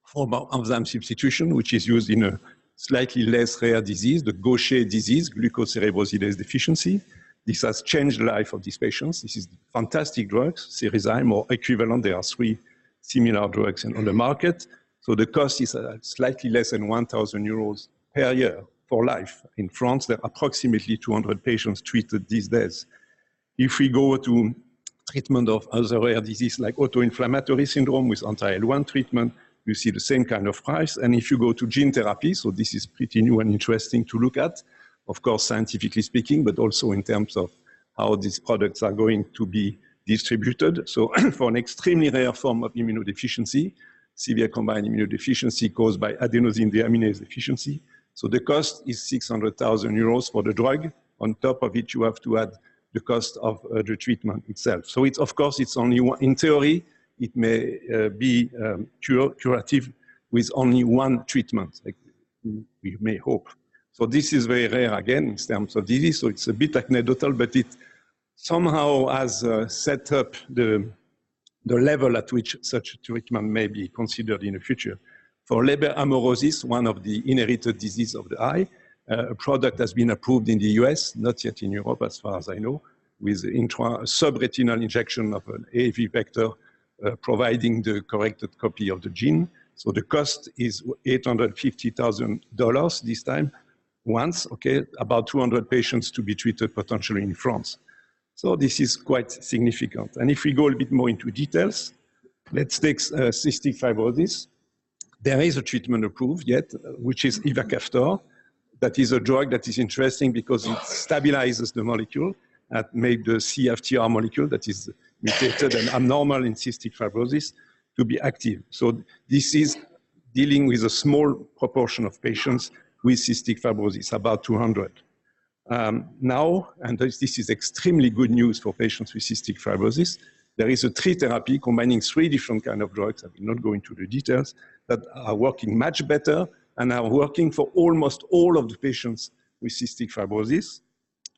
form of enzyme substitution, which is used in a slightly less rare disease, the Gaucher disease, glucocerebrosidase deficiency, this has changed the life of these patients. This is fantastic drugs, Cerezyme or equivalent. There are 3 similar drugs on the market. So the cost is slightly less than 1,000 euros per year for life. In France, there are approximately 200 patients treated these days. If we go to treatment of other rare diseases like autoinflammatory syndrome with anti-L1 treatment, you see the same kind of price. And if you go to gene therapy, so this is pretty new and interesting to look at, of course, scientifically speaking, but also in terms of how these products are going to be distributed. So for an extremely rare form of immunodeficiency, severe combined immunodeficiency caused by adenosine deaminase deficiency, so the cost is 600,000 euros for the drug. On top of it, you have to add the cost of the treatment itself. So it's, of course, it's only one, in theory, it may be curative with only one treatment, like we may hope. So this is very rare again in terms of disease, so it's a bit anecdotal, but it somehow has set up the level at which such treatment may be considered in the future. For Leber amaurosis, one of the inherited diseases of the eye, a product has been approved in the US, not yet in Europe as far as I know, with subretinal injection of an AAV vector providing the corrected copy of the gene. So the cost is $850,000 this time, once, okay, about 200 patients to be treated potentially in France. So this is quite significant. And if we go a bit more into details, let's take cystic fibrosis. There is a treatment approved yet, which is ivacaftor. That is a drug that is interesting because it stabilizes the molecule and makes the CFTR molecule that is mutated and abnormal in cystic fibrosis to be active. So this is dealing with a small proportion of patients with cystic fibrosis, about 200. Now, and this is extremely good news for patients with cystic fibrosis, there is a therapy combining 3 different kinds of drugs, I will not go into the details, that are working much better and are working for almost all of the patients with cystic fibrosis,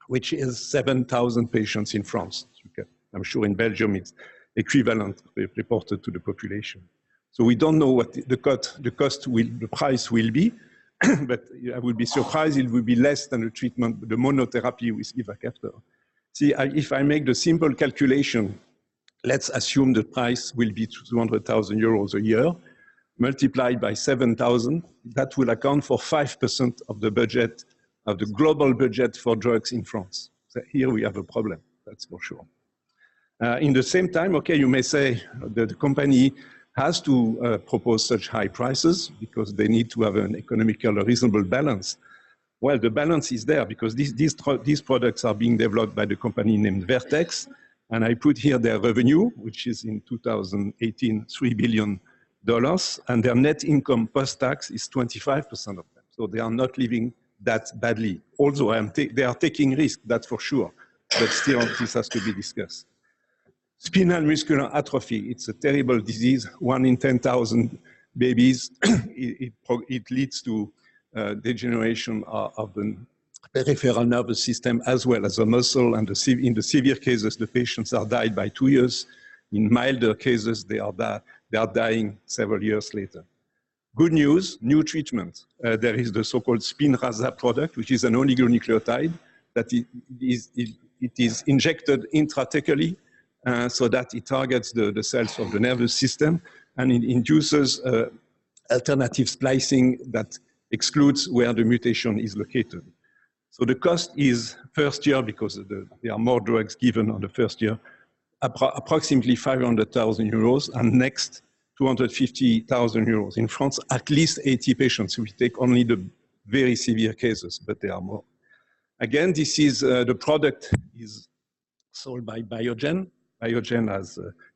which is 7,000 patients in France. I'm sure in Belgium it's equivalent reported to the population. So we don't know what the price will be, but I would be surprised it would be less than the treatment, the monotherapy with ivacaftor. See, if I make the simple calculation, let's assume the price will be 200,000 euros a year, multiplied by 7,000, that will account for 5% of the budget, of the global budget for drugs in France. So here we have a problem, that's for sure. In the same time, okay, you may say that the company has to propose such high prices because they need to have an economical, reasonable balance. Well, the balance is there because these products are being developed by the company named Vertex, and I put here their revenue, which is in 2018, $3 billion, and their net income post-tax is 25% of them. So they are not living that badly. Although they are taking risk, that's for sure, but still this has to be discussed. Spinal muscular atrophy, it's a terrible disease. 1 in 10,000 babies, it leads to degeneration of the peripheral nervous system as well as the muscle, and in the severe cases, the patients are died by 2 years. In milder cases, they are dying several years later. Good news, new treatment. There is the so-called Spinraza product, which is an oligonucleotide that it is injected intrathecally so that it targets the cells of the nervous system, and it induces alternative splicing that excludes where the mutation is located. So the cost is first year, because there are more drugs given on the first year, approximately 500,000 euros, and next 250,000 euros. In France, at least 80 patients. We take only the very severe cases, but there are more. Again, this is the product is sold by Biogen. Biogen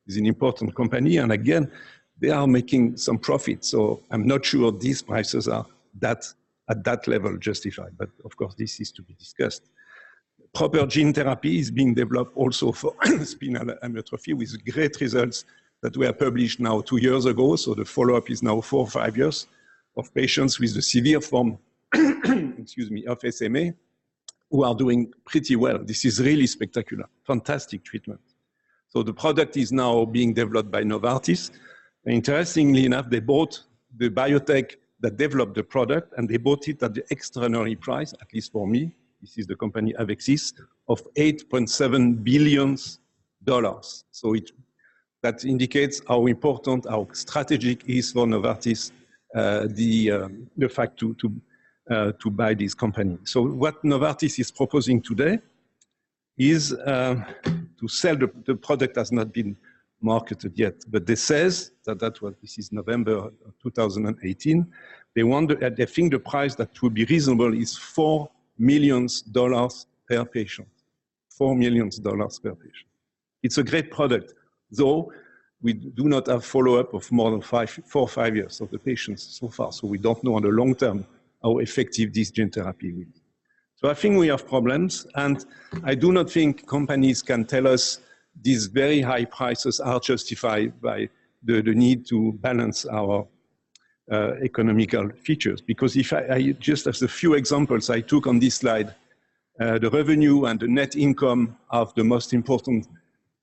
is an important company, and again, they are making some profit. So I'm not sure these prices are at that level justified, but of course this is to be discussed. Proper gene therapy is being developed also for spinal atrophy with great results that were published now 2 years ago. So the follow-up is now 4 or 5 years of patients with the severe form excuse me, of SMA who are doing pretty well. This is really spectacular, fantastic treatment. So the product is now being developed by Novartis. Interestingly enough, they bought the biotech that developed the product, and they bought it at the extraordinary price, at least for me, this is the company Avexis, of $8.7 billion. So that indicates how important, how strategic is for Novartis the fact to buy this company. So what Novartis is proposing today is to sell the product has not been marketed yet, but they says this is November 2018. They think the price that would be reasonable is $4 million per patient. $4 million per patient. It's a great product, though we do not have follow-up of more than 4 or 5 years of the patients so far, so we don't know on the long term how effective this gene therapy will be. So I think we have problems, and I do not think companies can tell us these very high prices are justified by the need to balance our economical features. Because if I just as a few examples I took on this slide, the revenue and the net income of the most important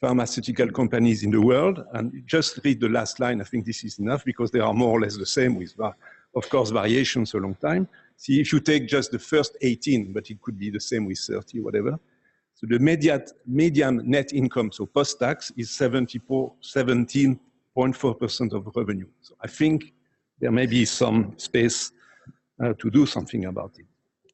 pharmaceutical companies in the world, and just read the last line, I think this is enough because they are more or less the same with, of course, variations a long time. See, if you take just the first 18, but it could be the same with 30, whatever. So the median net income, so post-tax, is 17.4% of revenue. So I think there may be some space to do something about it.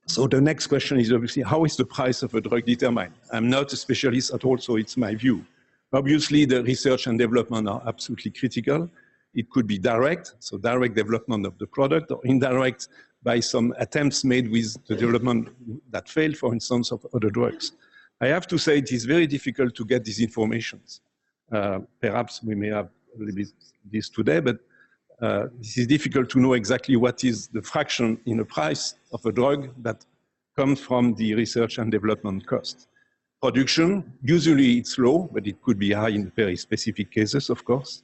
So the next question is obviously, how is the price of a drug determined? I'm not a specialist at all, so it's my view. Obviously, the research and development are absolutely critical. It could be direct, so direct development of the product, or indirect by some attempts made with the development that failed, for instance, of other drugs. I have to say it is very difficult to get these informations. Perhaps we may have a little bit this today, but this is difficult to know exactly what is the fraction in the price of a drug that comes from the research and development cost. Production, usually it's low, but it could be high in very specific cases, of course.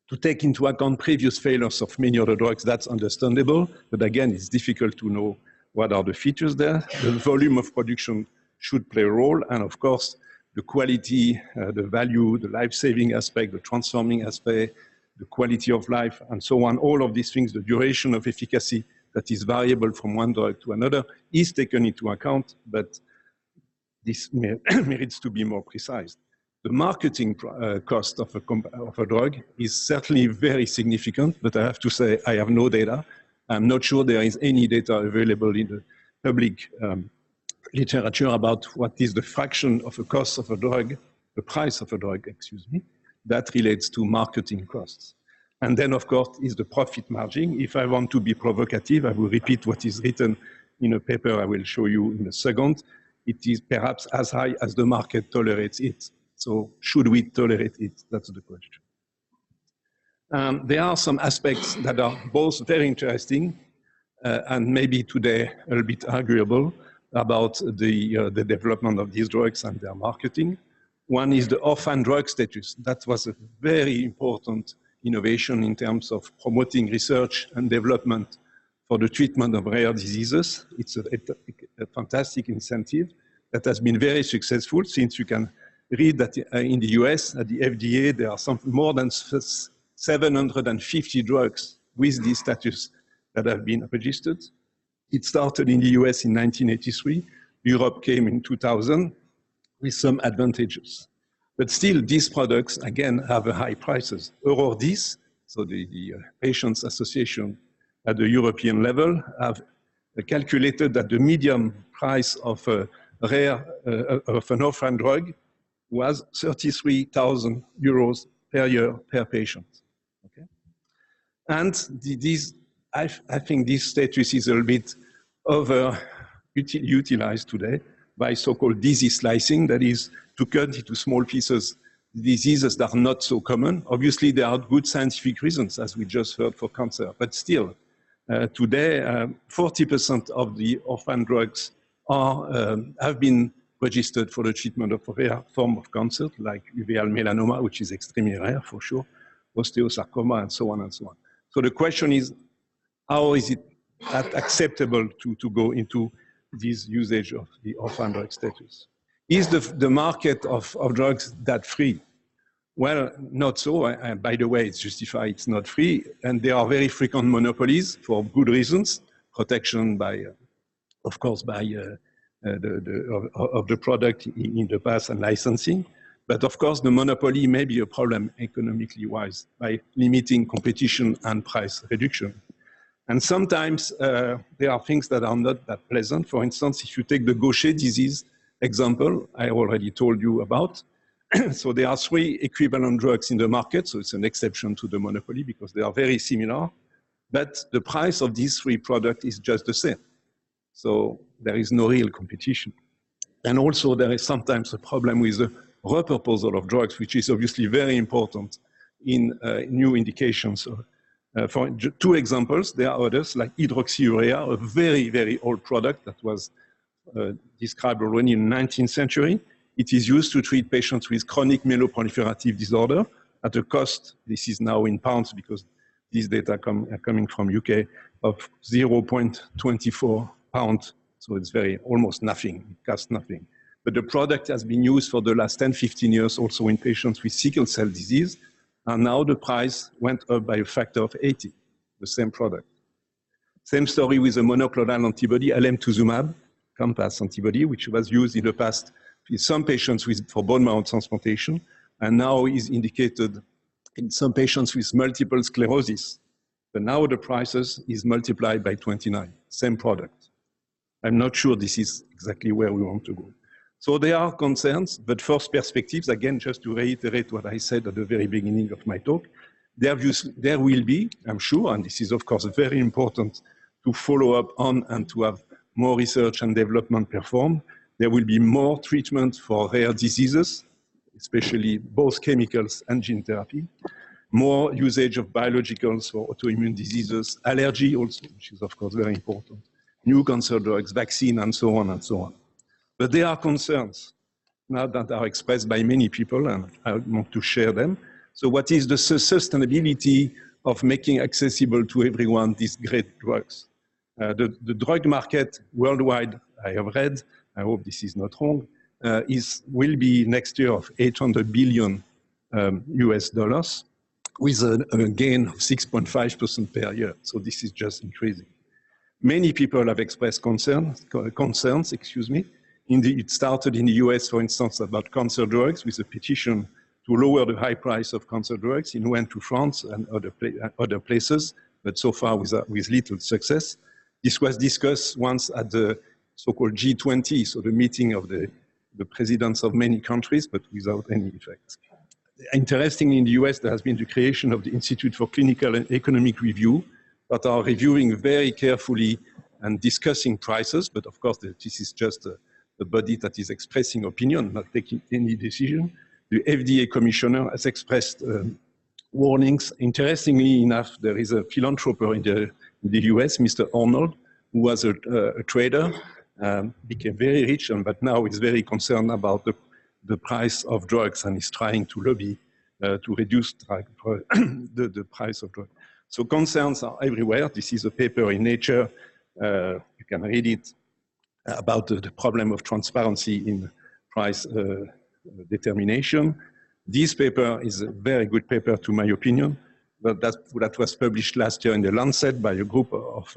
To take into account previous failures of many other drugs, that's understandable, but again, it's difficult to know what are the features there. The volume of production should play a role, and of course, the quality, the value, the life-saving aspect, the transforming aspect, the quality of life, and so on. All of these things, the duration of efficacy that is variable from one drug to another is taken into account, but this merits to be more precise. The marketing cost of a drug is certainly very significant, but I have to say I have no data. I'm not sure there is any data available in the public literature about what is the fraction of the cost of a drug, the price of a drug, excuse me, that relates to marketing costs. And then, of course, is the profit margin. If I want to be provocative, I will repeat what is written in a paper I will show you in a second. It is perhaps as high as the market tolerates it. So should we tolerate it? That's the question. There are some aspects that are both very interesting and maybe today a little bit arguable about the development of these drugs and their marketing. One is the orphan drug status. That was a very important innovation in terms of promoting research and development for the treatment of rare diseases. It's a fantastic incentive that has been very successful, since you can read that in the US, at the FDA, there are more than 750 drugs with this status that have been registered. It started in the US in 1983. Europe came in 2000 with some advantages. But still, these products, again, have high prices. Organised, so the Patients Association at the European level, have calculated that the median price of an orphan drug was 33,000 euros per year per patient. Okay? And I think this status is a little bit utilized today by so-called disease slicing, that is to cut into small pieces diseases that are not so common. Obviously, there are good scientific reasons, as we just heard, for cancer, but still, today, 40% of the orphan drugs have been registered for the treatment of a rare form of cancer, like uveal melanoma, which is extremely rare for sure, osteosarcoma, and so on and so on. So the question is, how is it acceptable to go into this usage of the orphan drug status? Is the market of drugs that free? Well, not so. By the way, it's justified, it's not free. And there are very frequent monopolies for good reasons, protection by, of course, by of the product in the past and licensing. But of course, the monopoly may be a problem economically wise by limiting competition and price reduction. And sometimes there are things that are not that pleasant. For instance, if you take the Gaucher disease example, I already told you about. So there are 3 equivalent drugs in the market. So it's an exception to the monopoly because they are very similar. But the price of these 3 products is just the same. So there is no real competition. And also there is sometimes a problem with the repurposal of drugs, which is obviously very important in new indications. For 2 examples, there are others like hydroxyurea, a very, very old product that was described already in the 19th century. It is used to treat patients with chronic myeloproliferative disorder at a cost, this is now in pounds because these data are coming from UK, of 0.24 pounds. So it's almost nothing, it costs nothing. But the product has been used for the last 10, 15 years also in patients with sickle cell disease. And now the price went up by a factor of 80, the same product. Same story with a monoclonal antibody, alemtuzumab, Compass antibody, which was used in the past in some patients for bone marrow transplantation, and now is indicated in some patients with multiple sclerosis. But now the prices is multiplied by 29, same product. I'm not sure this is exactly where we want to go. So there are concerns, but first perspectives, again, just to reiterate what I said at the very beginning of my talk, there will be, I'm sure, and this is of course very important to follow up on and to have more research and development performed. There will be more treatment for rare diseases, especially both chemicals and gene therapy, more usage of biologicals for autoimmune diseases, allergy also, which is of course very important, new cancer drugs, vaccine, and so on and so on. But there are concerns now that are expressed by many people, and I want to share them. So what is the sustainability of making accessible to everyone these great drugs? The drug market worldwide, I have read, I hope this is not wrong, will be next year of 800 billion US dollars, with a gain of 6.5% per year. So this is just increasing. Many people have expressed concerns. It started in the US, for instance, about cancer drugs with a petition to lower the high price of cancer drugs. It went to France and other places, but so far with little success. This was discussed once at the so-called G20, so the meeting of the presidents of many countries, but without any effect. Interestingly, in the US, there has been the creation of the Institute for Clinical and Economic Review, that are reviewing very carefully and discussing prices, but of course, this is just a body that is expressing opinion, not taking any decision. The FDA commissioner has expressed warnings. Interestingly enough, there is a philanthropist in the US, Mr. Arnold, who was a trader, became very rich, but now is very concerned about the price of drugs and is trying to lobby to reduce the price of drugs. So concerns are everywhere. This is a paper in Nature. You can read it about the problem of transparency in price determination. This paper is a very good paper, to my opinion, but that was published last year in The Lancet by a group of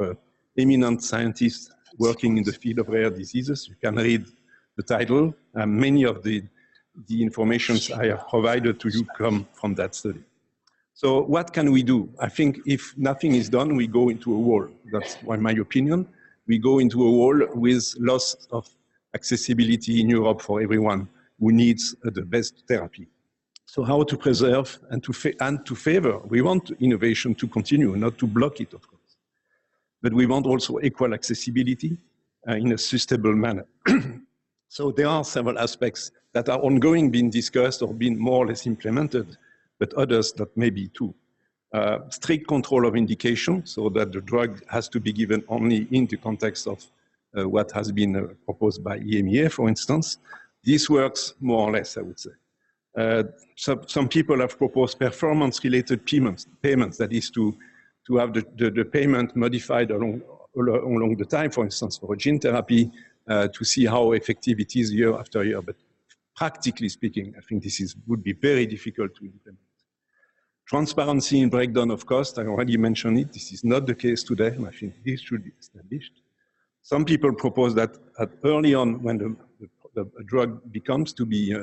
eminent scientists working in the field of rare diseases. You can read the title. Many of the information I have provided to you come from that study. So what can we do? I think if nothing is done, we go into a wall. That's my opinion. We go into a wall with loss of accessibility in Europe for everyone who needs the best therapy. So how to preserve and to favor? We want innovation to continue, not to block it, of course. But we want also equal accessibility in a sustainable manner. So there are several aspects that are ongoing, being discussed or being more or less implemented, but others that may be too. Strict control of indication, so that the drug has to be given only in the context of what has been proposed by EMEA, for instance. This works more or less, I would say. Some people have proposed performance-related payments, that is to have the payment modified along the time, for instance, for a gene therapy, to see how effective it is year after year. But practically speaking, I think this would be very difficult to implement. Transparency in breakdown of cost, I already mentioned it. This is not the case today, and I think this should be established. Some people propose that early on, when the drug becomes to be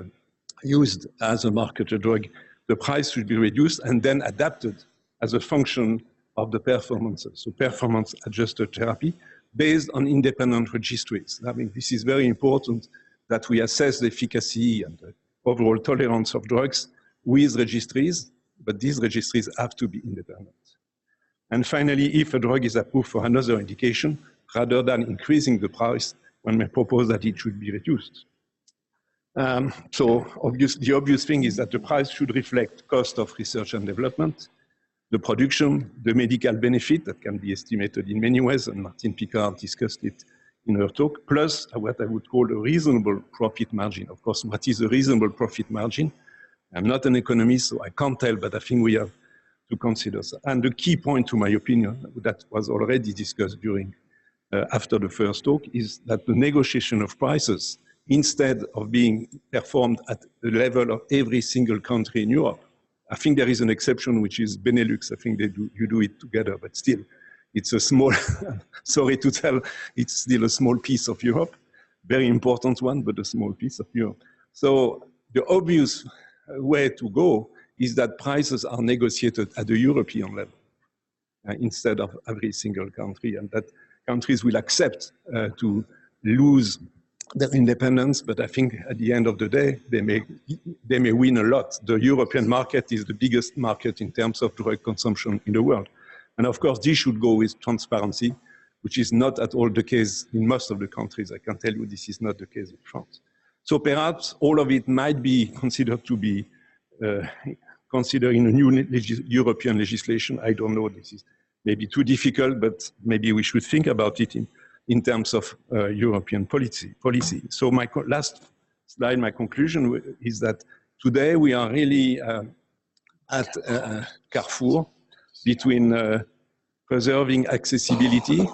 used as a marketed drug, the price should be reduced and then adapted as a function of the performances. So performance-adjusted therapy based on independent registries. I mean, this is very important that we assess the efficacy and the overall tolerance of drugs with registries, but these registries have to be independent. And finally, if a drug is approved for another indication, rather than increasing the price, one may propose that it should be reduced. So the obvious thing is that the price should reflect cost of research and development, the production, the medical benefit that can be estimated in many ways, and Martine Picard discussed it in her talk, plus what I would call a reasonable profit margin. Of course, what is a reasonable profit margin? I'm not an economist, so I can't tell, but I think we have to consider that. And the key point, to my opinion, that was already discussed during, after the first talk, is that the negotiation of prices, instead of being performed at the level of every single country in Europe, I think there is an exception, which is Benelux. I think you do it together, but still, it's a small, sorry to tell, it's still a small piece of Europe, very important one, but a small piece of Europe. So the obvious way to go is that prices are negotiated at the European level instead of every single country, and that countries will accept to lose their independence, but I think at the end of the day, they may win a lot. The European market is the biggest market in terms of drug consumption in the world. And of course, this should go with transparency, which is not at all the case in most of the countries. I can tell you this is not the case in France. So perhaps all of it might be considered to be considered in a new European legislation. I don't know, this is maybe too difficult, but maybe we should think about it in terms of European policy. So my last slide, my conclusion is that today we are really at a carrefour between preserving accessibility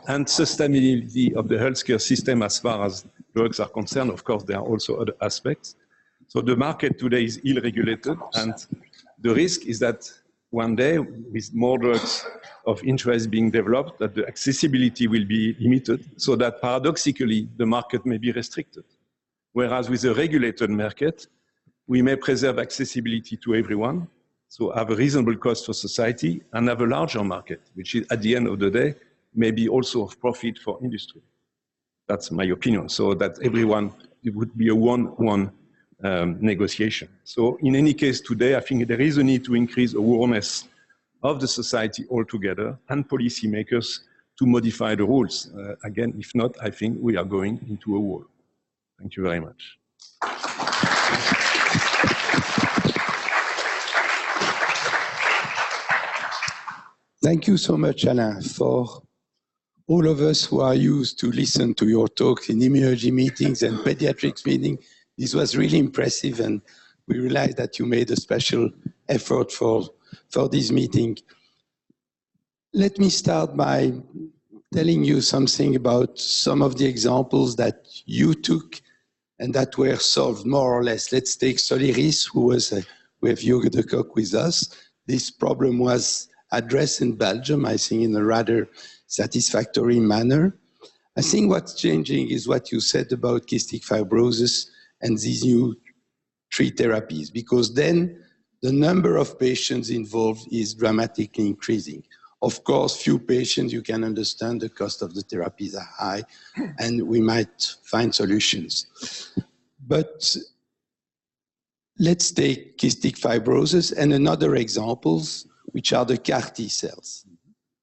and sustainability of the healthcare system as far as drugs are concerned. Of course, there are also other aspects. So the market today is ill-regulated, and the risk is that one day, with more drugs of interest being developed, that the accessibility will be limited, so that paradoxically, the market may be restricted. Whereas with a regulated market, we may preserve accessibility to everyone, so have a reasonable cost for society, and have a larger market, which is, at the end of the day, may be also of profit for industry. That's my opinion. So that everyone, it would be a one-one negotiation. So in any case today, I think there is a need to increase awareness of the society altogether and policymakers to modify the rules. Again, if not, I think we are going into a war. Thank you very much. Thank you so much, Alain. For all of us who are used to listen to your talks in immunology meetings and pediatrics meetings, this was really impressive, and we realized that you made a special effort for this meeting. Let me start by telling you something about some of the examples that you took and that were solved more or less. Let's take Soliris, who was with Jürgen de Kock with us. This problem was addressed in Belgium, I think in a rather satisfactory manner. I think what's changing is what you said about cystic fibrosis and these new 3 therapies, because then the number of patients involved is dramatically increasing. Of course, few patients, you can understand the cost of the therapies are high, and we might find solutions. But let's take cystic fibrosis and another examples, which are the CAR T cells.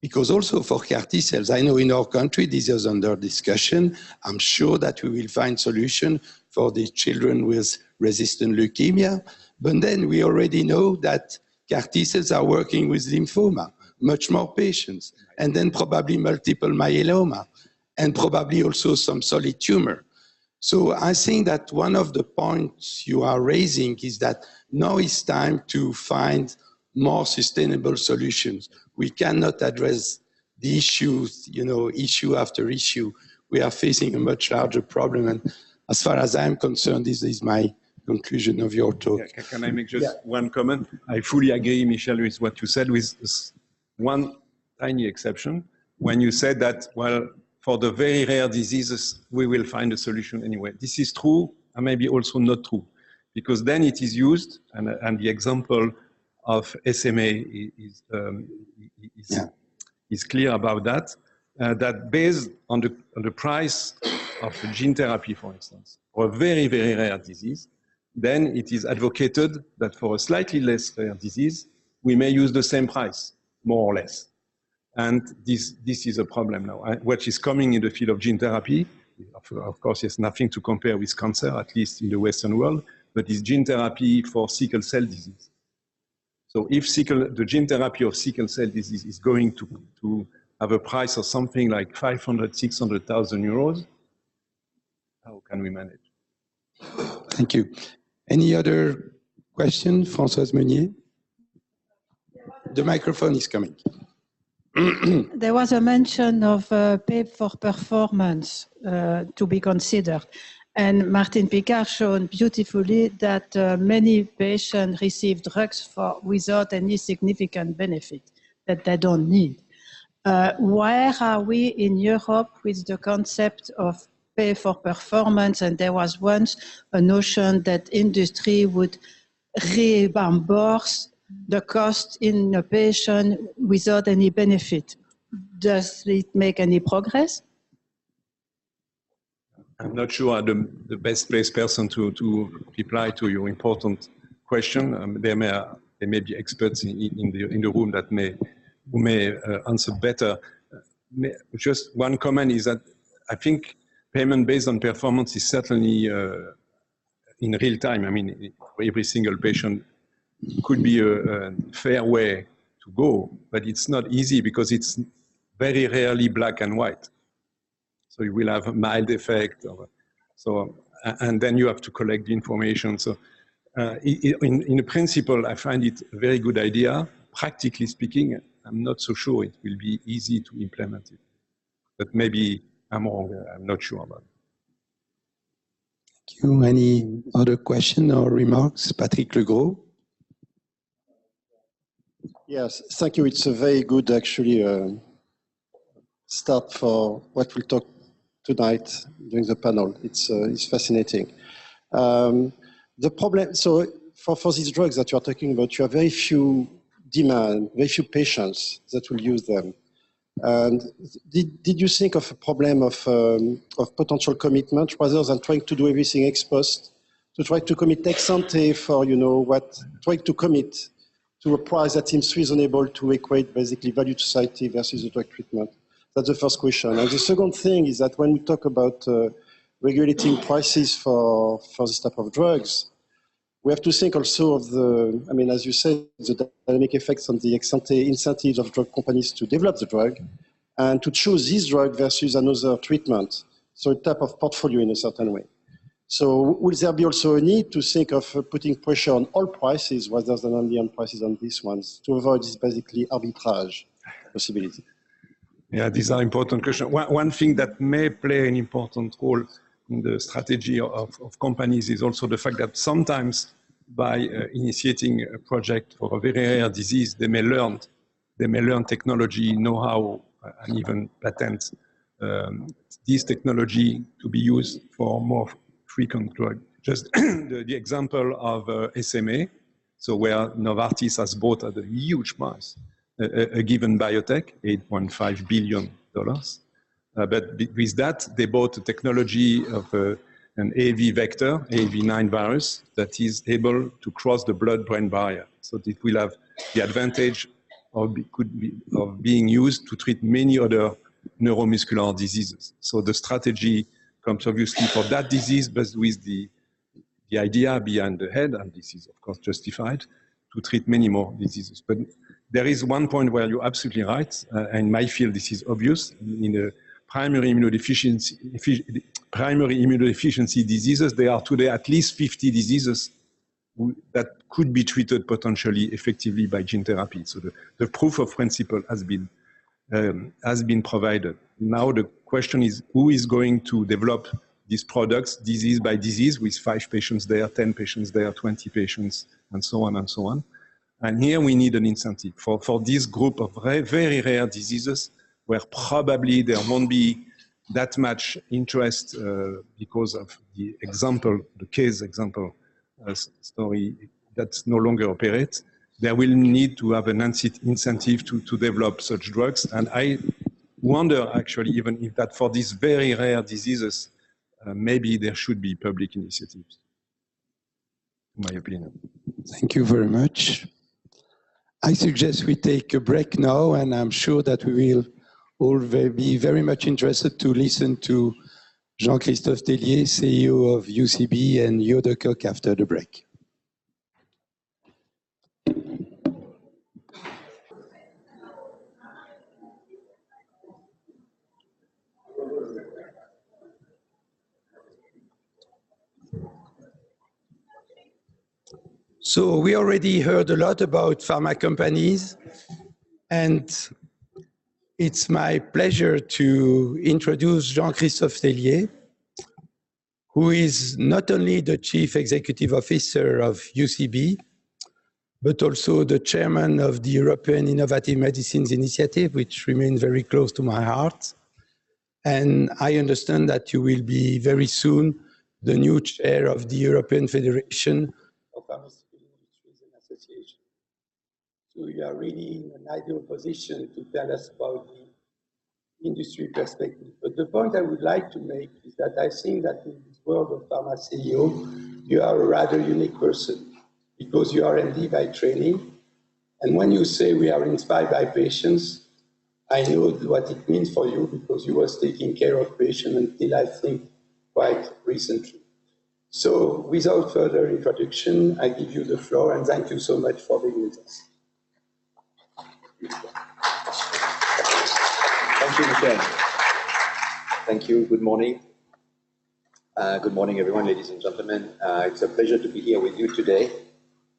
Because also for CAR T cells, I know in our country this is under discussion. I'm sure that we will find solution for the children with resistant leukemia. But then we already know that CAR T cells are working with lymphoma, much more patients, and then probably multiple myeloma, and probably also some solid tumor. So I think that one of the points you are raising is that now it's time to find more sustainable solutions. We cannot address the issues, issue after issue. We are facing a much larger problem. And as far as I'm concerned, this is my conclusion of your talk. Can I make just one comment? I fully agree, Michel, with what you said, with one tiny exception. When you said that, well, for the very rare diseases, we will find a solution anyway. This is true, and maybe also not true, because then it is used, and the example of SMA is clear about that, that based on the price of gene therapy, for instance, for a very, very rare disease, then it is advocated that for a slightly less rare disease, we may use the same price, more or less. And this is a problem now. What is coming in the field of gene therapy, of course, there's nothing to compare with cancer, at least in the Western world, but is gene therapy for sickle cell disease. So if the gene therapy of sickle cell disease is going to have a price of something like 500,000, 600,000 euros, how can we manage? Thank you. Any other question, Françoise Meunier? The microphone is coming. There was a mention of pay for performance to be considered. And Martin Picard showed beautifully that many patients receive drugs without any significant benefit that they don't need. Where are we in Europe with the concept of pay for performance? And there was once a notion that industry would reimburse the cost in a patient without any benefit. Does it make any progress? I'm not sure the best placed person to reply to your important question. There may be experts in the room that who may answer better. Just one comment is that I think payment based on performance is certainly in real time. I mean, every single patient could be a fair way to go, but it's not easy because it's very rarely black and white. So you will have a mild effect. And then you have to collect the information. So in principle, I find it a very good idea. Practically speaking, I'm not so sure it will be easy to implement it. But maybe I'm wrong. I'm not sure about it. Thank you. Any other question or remarks? Patrick Legros. Yes, thank you. It's a very good, actually, start for what we'll talk tonight during the panel. It's fascinating. The problem, so for these drugs that you're talking about, you have very few demand, very few patients that will use them. And did you think of a problem of potential commitment rather than trying to do everything ex post, to try to commit ex ante for, trying to commit to a price that seems reasonable to equate basically value to society versus the drug treatment? That's the first question. And the second thing is that when we talk about regulating prices for this type of drugs, we have to think also of the, I mean, as you said, the dynamic effects on the ex-ante incentives of drug companies to develop the drug and to choose this drug versus another treatment. So a type of portfolio in a certain way. So will there be also a need to think of putting pressure on all prices rather than only on prices on these ones to avoid this basically arbitrage possibility? Yeah, these are important questions. One thing that may play an important role in the strategy of companies is also the fact that sometimes by initiating a project for a very rare disease, they may learn technology, know-how, and even patent this technology to be used for more frequent drug. Just the example of SMA, so where Novartis has bought at a huge price a given biotech, $8.5 billion. But with that, they bought a technology of an AAV vector, AAV9 virus, that is able to cross the blood-brain barrier. So it will have the advantage of being used to treat many other neuromuscular diseases. So the strategy comes obviously for that disease, but with the idea behind the head, and this is of course justified, to treat many more diseases. But there is one point where you're absolutely right, and in my field this is obvious. In the primary immunodeficiency diseases, there are today at least 50 diseases that could be treated potentially effectively by gene therapy. So the proof of principle has been provided. Now the question is, who is going to develop these products disease by disease with 5 patients there, 10 patients there, 20 patients, and so on and so on. And here we need an incentive for this group of very rare diseases where probably there won't be that much interest because of the example, the case example story that's no longer operates. There will need to have an incentive to develop such drugs. And I wonder actually even if that for these very rare diseases, maybe there should be public initiatives, in my opinion. Thank you very much. I suggest we take a break now, and I'm sure that we will all be very much interested to listen to Jean-Christophe Tellier, CEO of UCB, and Jo de Kock after the break. So we already heard a lot about pharma companies, and it's my pleasure to introduce Jean-Christophe Tellier, who is not only the Chief Executive Officer of UCB, but also the Chairman of the European Innovative Medicines Initiative, which remains very close to my heart. And I understand that you will be very soon the new Chair of the European Federation of Pharmaceutical Industries and Associations. So you are really in an ideal position to tell us about the industry perspective. But the point I would like to make is that I think that in this world of pharma CEO, you are a rather unique person because you are MD by training. And when you say we are inspired by patients, I know what it means for you because you was taking care of patients until I think quite recently. So without further introduction, I give you the floor and thank you so much for being with us. Thank you, Michel. Thank you. Good morning. Good morning, everyone, ladies and gentlemen. It's a pleasure to be here with you today.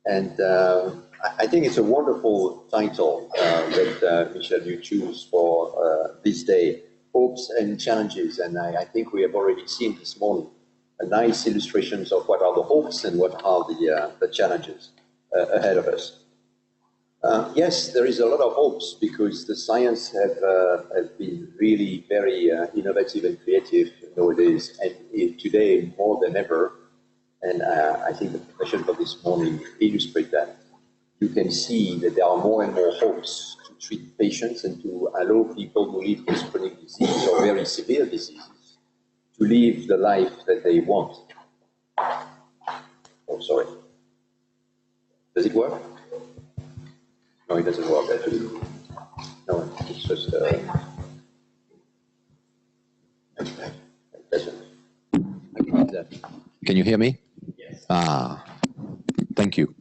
And I think it's a wonderful title that, Michel, you choose for this day, Hopes and Challenges. And I think we have already seen this morning nice illustrations of what are the hopes and what are the challenges ahead of us. Yes, there is a lot of hopes because the science have been really very innovative and creative nowadays, and today more than ever. And I think the question for this morning illustrates that. You can see that there are more and more hopes to treat patients and to allow people who live with chronic diseases or very severe diseases to live the life that they want. Oh, sorry. Does it work? No, it doesn't work actually. No, it's just. It doesn't. I can do that. Can you hear me? Yes. Thank you.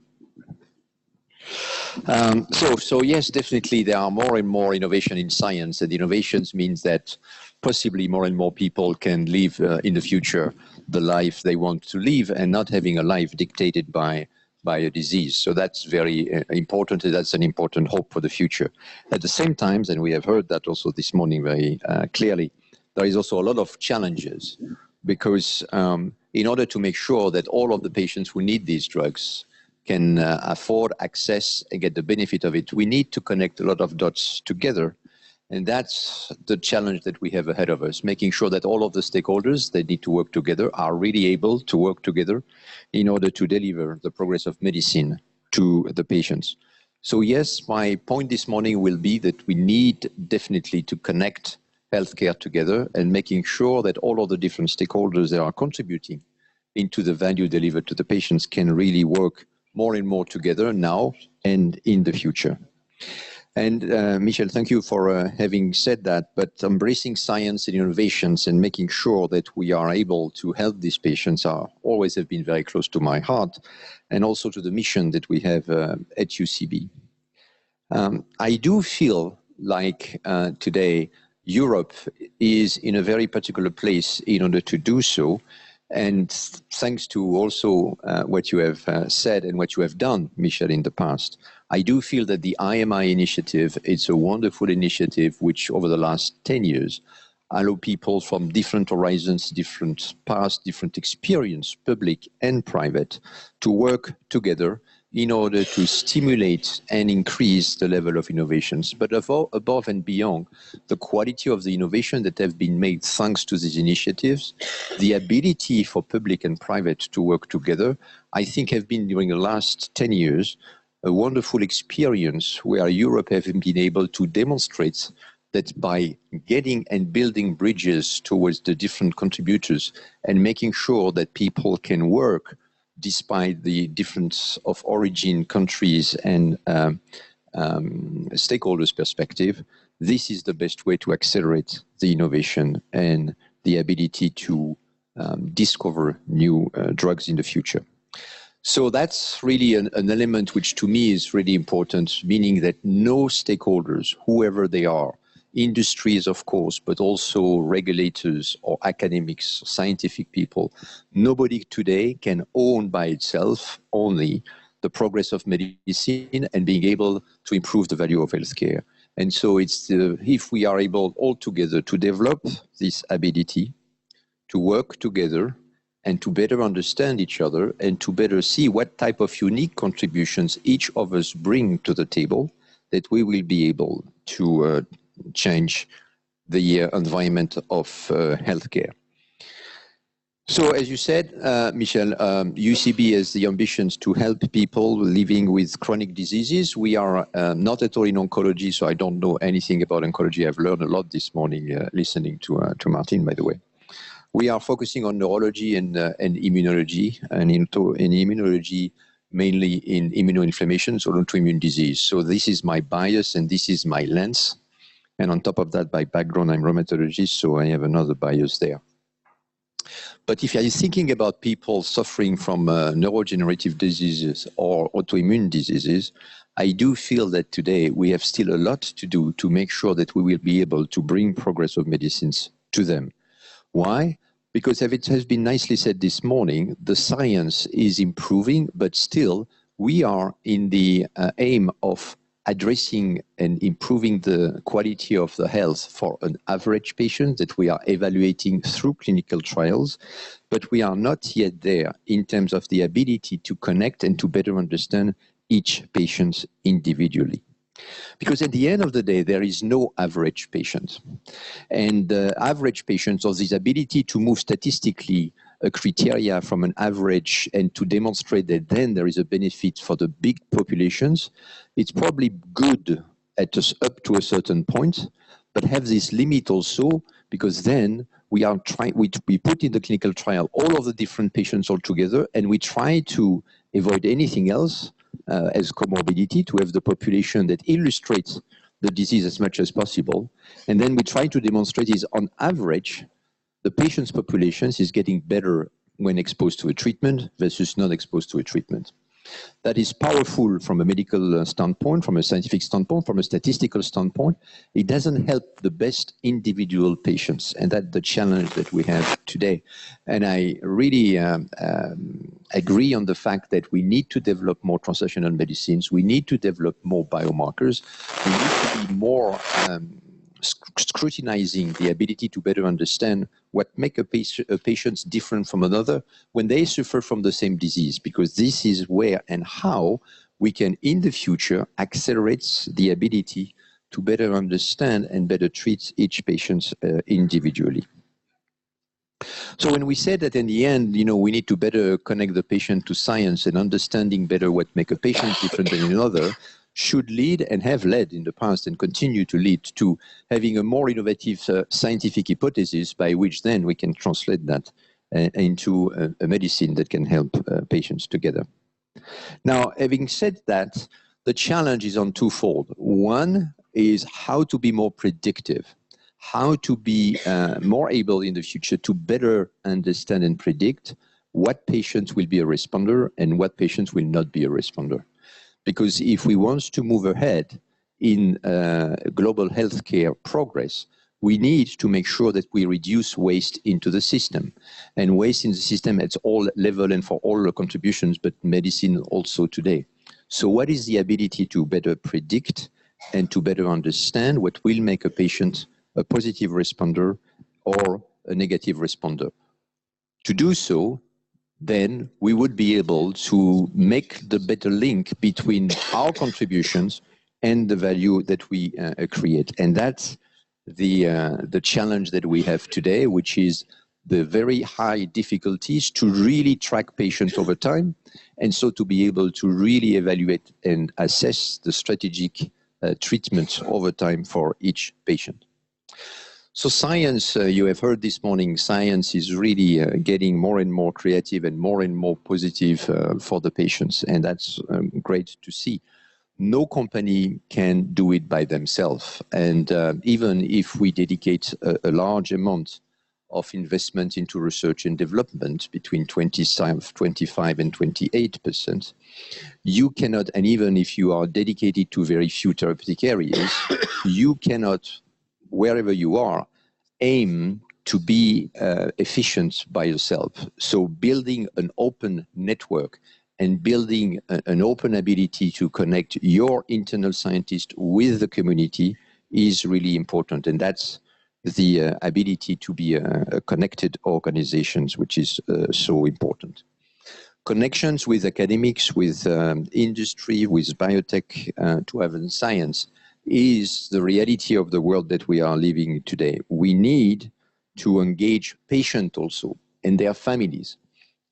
So yes, definitely there are more and more innovation in science, and innovations means that possibly more and more people can live in the future the life they want to live and not having a life dictated by a disease. So that's very important, and that's an important hope for the future. At the same time, and we have heard that also this morning very clearly, there is also a lot of challenges because in order to make sure that all of the patients who need these drugs can afford, access, and get the benefit of it, we need to connect a lot of dots together. And that's the challenge that we have ahead of us, making sure that all of the stakeholders that need to work together are really able to work together in order to deliver the progress of medicine to the patients. So yes, my point this morning will be that we need definitely to connect healthcare together and making sure that all of the different stakeholders that are contributing into the value delivered to the patients can really work more and more together now and in the future. And Michel, thank you for having said that, but embracing science and innovations and making sure that we are able to help these patients always have been very close to my heart, and also to the mission that we have at UCB. I do feel like today Europe is in a very particular place in order to do so. And thanks to also what you have said and what you have done, Michel, in the past, I do feel that the IMI initiative, it's a wonderful initiative which over the last 10 years allow people from different horizons, different past, different experience, public and private, to work together in order to stimulate and increase the level of innovations, but above and beyond the quality of the innovation that have been made thanks to these initiatives, the ability for public and private to work together, I think have been during the last 10 years, a wonderful experience where Europe have been able to demonstrate that by getting and building bridges towards the different contributors and making sure that people can work despite the difference of origin, countries, and stakeholders' perspective, this is the best way to accelerate the innovation and the ability to discover new drugs in the future. So that's really an element which to me is really important, meaning that no stakeholders, whoever they are, industries, of course, but also regulators or academics, scientific people. Nobody today can own by itself only the progress of medicine and being able to improve the value of healthcare. And so it's if we are able all together to develop this ability to work together and to better understand each other and to better see what type of unique contributions each of us bring to the table, that we will be able to change the environment of healthcare. So as you said, Michel, UCB has the ambitions to help people living with chronic diseases. We are not at all in oncology, so I don't know anything about oncology. I've learned a lot this morning listening to Martin, by the way. We are focusing on neurology and immunology, and in immunology, mainly in immunoinflammation, so autoimmune disease. So this is my bias and this is my lens. And on top of that, by background, I'm rheumatologist, so I have another bias there. But if you're thinking about people suffering from neurodegenerative diseases or autoimmune diseases, I do feel that today we have still a lot to do to make sure that we will be able to bring progress of medicines to them. Why? Because as it has been nicely said this morning, the science is improving, but still we are in the aim of addressing and improving the quality of the health for an average patient that we are evaluating through clinical trials, but we are not yet there in terms of the ability to connect and to better understand each patient individually. Because at the end of the day, there is no average patient. And average patients, or this ability to move statistically a criteria from an average and to demonstrate that then there is a benefit for the big populations, it's probably good at up to a certain point, but have this limit also, because then we put in the clinical trial all of the different patients all together, and we try to avoid anything else as comorbidity, to have the population that illustrates the disease as much as possible. And then we try to demonstrate is on average, the patient's populations is getting better when exposed to a treatment versus not exposed to a treatment. That is powerful from a medical standpoint, from a scientific standpoint, from a statistical standpoint. It doesn't help the best individual patients, and that's the challenge that we have today. And I really agree on the fact that we need to develop more translational medicines. We need to develop more biomarkers. We need to be more scrutinizing the ability to better understand what makes a patient different from another when they suffer from the same disease, because this is where and how we can in the future accelerate the ability to better understand and better treat each patient individually. So when we said that in the end, we need to better connect the patient to science and understanding better what makes a patient different than another, should lead and have led in the past and continue to lead to having a more innovative scientific hypothesis by which then we can translate that into a medicine that can help patients together. Now, having said that, the challenge is on twofold. One is how to be more predictive, how to be more able in the future to better understand and predict what patients will be a responder and what patients will not be a responder. Because if we want to move ahead in global healthcare progress, we need to make sure that we reduce waste into the system. And waste in the system at all levels and for all the contributions, but medicine also today. So what is the ability to better predict and to better understand what will make a patient a positive responder or a negative responder? To do so, then we would be able to make the better link between our contributions and the value that we create. And that's the challenge that we have today, which is the very high difficulties to really track patients over time, and so to be able to really evaluate and assess the strategic treatment over time for each patient. So science, you have heard this morning, science is really getting more and more creative and more positive for the patients, and that's great to see. No company can do it by themselves, and even if we dedicate a large amount of investment into research and development between 25 and 28%, you cannot, and even if you are dedicated to very few therapeutic areas, you cannot, wherever you are, aim to be efficient by yourself. So building an open network and building an open ability to connect your internal scientists with the community is really important. And that's the ability to be connected organizations, which is so important. Connections with academics, with industry, with biotech, to have science is the reality of the world that we are living today. We need to engage patients also and their families.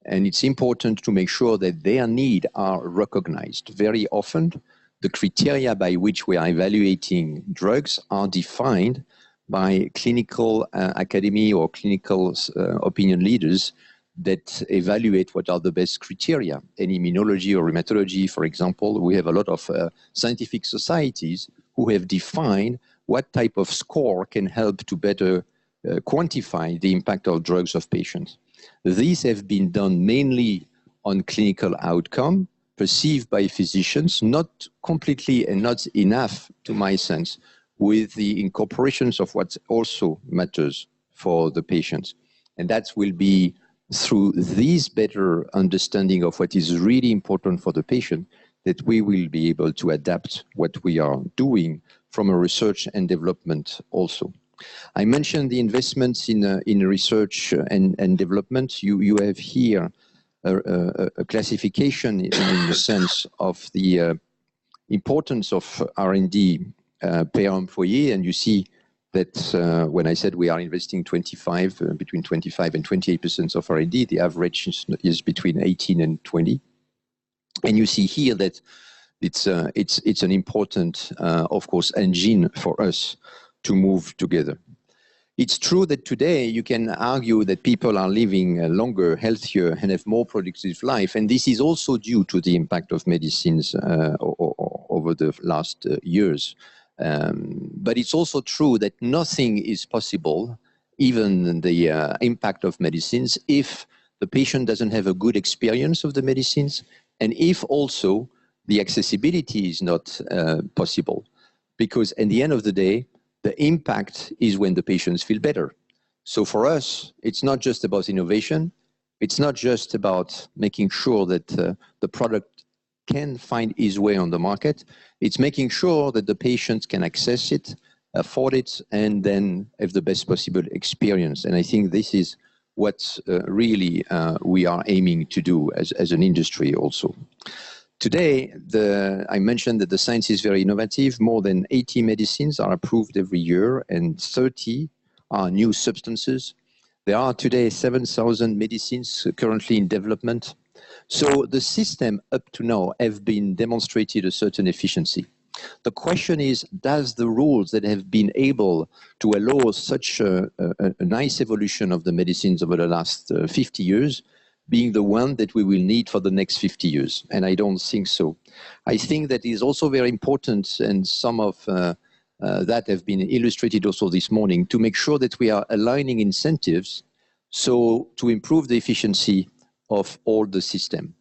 And it's important to make sure that their needs are recognized. Very often, the criteria by which we are evaluating drugs are defined by clinical academy or clinical opinion leaders that evaluate what are the best criteria. In immunology or rheumatology, for example, we have a lot of scientific societies who have defined what type of score can help to better quantify the impact of drugs of patients. These have been done mainly on clinical outcome perceived by physicians, not completely and not enough, to my sense, with the incorporations of what also matters for the patients. And that will be through this better understanding of what is really important for the patient that we will be able to adapt what we are doing from a research and development also. I mentioned the investments in research and development. You have here a classification in the sense of the importance of R&D per employee, and you see that when I said we are investing between 25 and 28% of R&D, the average is between 18 and 20. And you see here that it's an important, of course, engine for us to move together. It's true that today you can argue that people are living longer, healthier, and have more productive life, and this is also due to the impact of medicines over the last years. But it's also true that nothing is possible, even the impact of medicines, if the patient doesn't have a good experience of the medicines, and if also the accessibility is not possible. Because at the end of the day, the impact is when the patients feel better. So for us, it's not just about innovation. It's not just about making sure that the product can find its way on the market. It's making sure that the patients can access it, afford it, and then have the best possible experience. And I think this is what really we are aiming to do as an industry also. Today, I mentioned that the science is very innovative. More than 80 medicines are approved every year, and 30 are new substances. There are today 7,000 medicines currently in development. So the system up to now have been demonstrated a certain efficiency. The question is, does the rules that have been able to allow such a nice evolution of the medicines over the last 50 years being the one that we will need for the next 50 years? And I don't think so. I think that is also very important, and some of that have been illustrated also this morning, to make sure that we are aligning incentives so to improve the efficiency of all the system.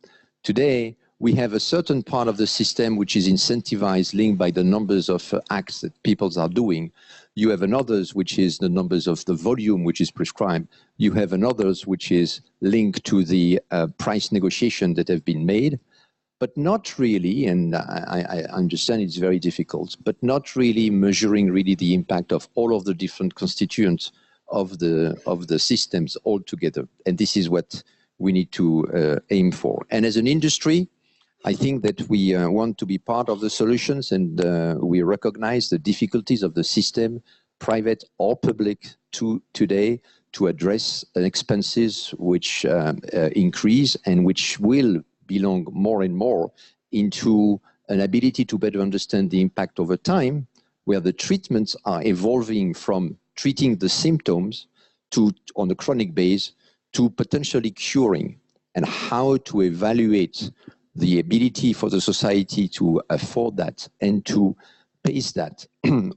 Today, we have a certain part of the system which is incentivized, linked by the numbers of acts that people are doing. You have another which is the numbers of the volume which is prescribed. You have another which is linked to the price negotiation that have been made, but not really, and I understand it's very difficult, but not really measuring really the impact of all of the different constituents of the systems all together. And this is what we need to aim for. And as an industry, I think that we want to be part of the solutions, and we recognize the difficulties of the system, private or public, today to address expenses which increase and which will belong more and more into an ability to better understand the impact over time, where the treatments are evolving from treating the symptoms to, on a chronic base, to potentially curing, and how to evaluate the ability for the society to afford that and to pace that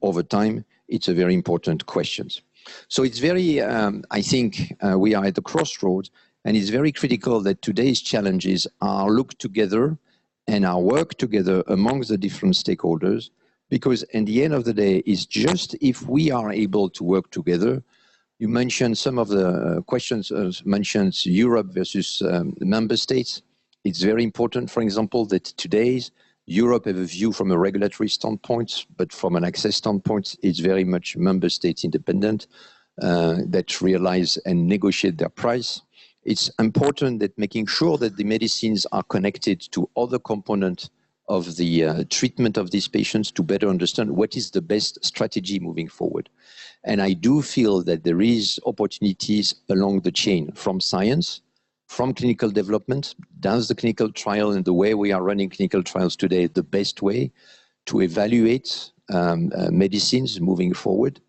over time. It's a very important question. So it's very, I think we are at the crossroads, and it's very critical that today's challenges are looked together and are worked together amongst the different stakeholders, because at the end of the day, it's just if we are able to work together. You mentioned some of the questions, mentioned Europe versus the member states. It's very important, for example, that today's Europe have a view from a regulatory standpoint, but from an access standpoint, it's very much member states independent that realize and negotiate their price. It's important that making sure that the medicines are connected to other components of the treatment of these patients to better understand what is the best strategy moving forward. And I do feel that there is opportunities along the chain, from science, from clinical development. Does the clinical trial and the way we are running clinical trials today the best way to evaluate medicines moving forward?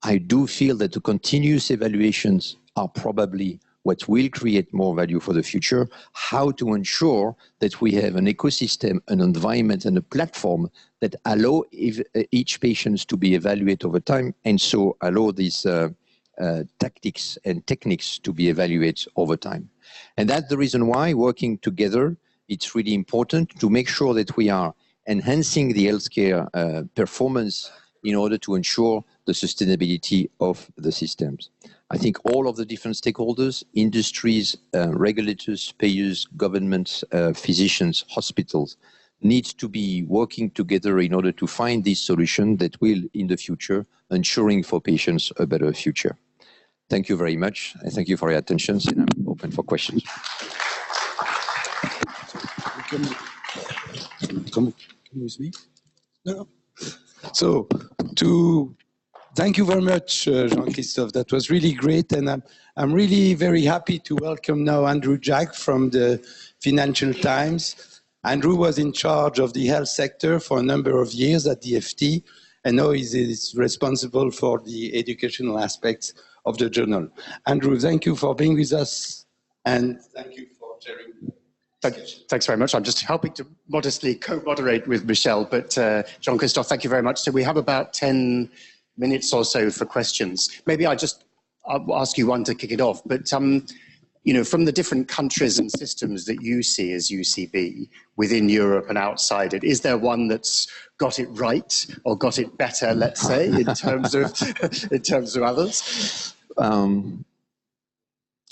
I do feel that the continuous evaluations are probably what will create more value for the future. How to ensure that we have an ecosystem, an environment, and a platform that allow each patient to be evaluated over time, and so allow these tactics and techniques to be evaluated over time. And that's the reason why working together, it's really important to make sure that we are enhancing the healthcare performance in order to ensure the sustainability of the systems. I think all of the different stakeholders, industries, regulators, payers, governments, physicians, hospitals, needs to be working together in order to find this solution that will, in the future, ensuring for patients a better future. Thank you very much, and thank you for your attention, and I'm open for questions. Come with me? No. So, thank you very much, Jean-Christophe. That was really great, and I'm really very happy to welcome now Andrew Jack from the Financial Times. Andrew was in charge of the health sector for a number of years at the FT, and now he's responsible for the educational aspects of the journal. Andrew, thank you for being with us, and thank you for sharing. Thanks very much. I'm just helping to modestly co-moderate with Michel, but Jean-Christophe, thank you very much. So we have about 10 minutes or so for questions. Maybe I'll ask you one to kick it off, but you know, from the different countries and systems that you see as UCB within Europe and outside it, is there one that's got it right or got it better, let's say, in terms of others?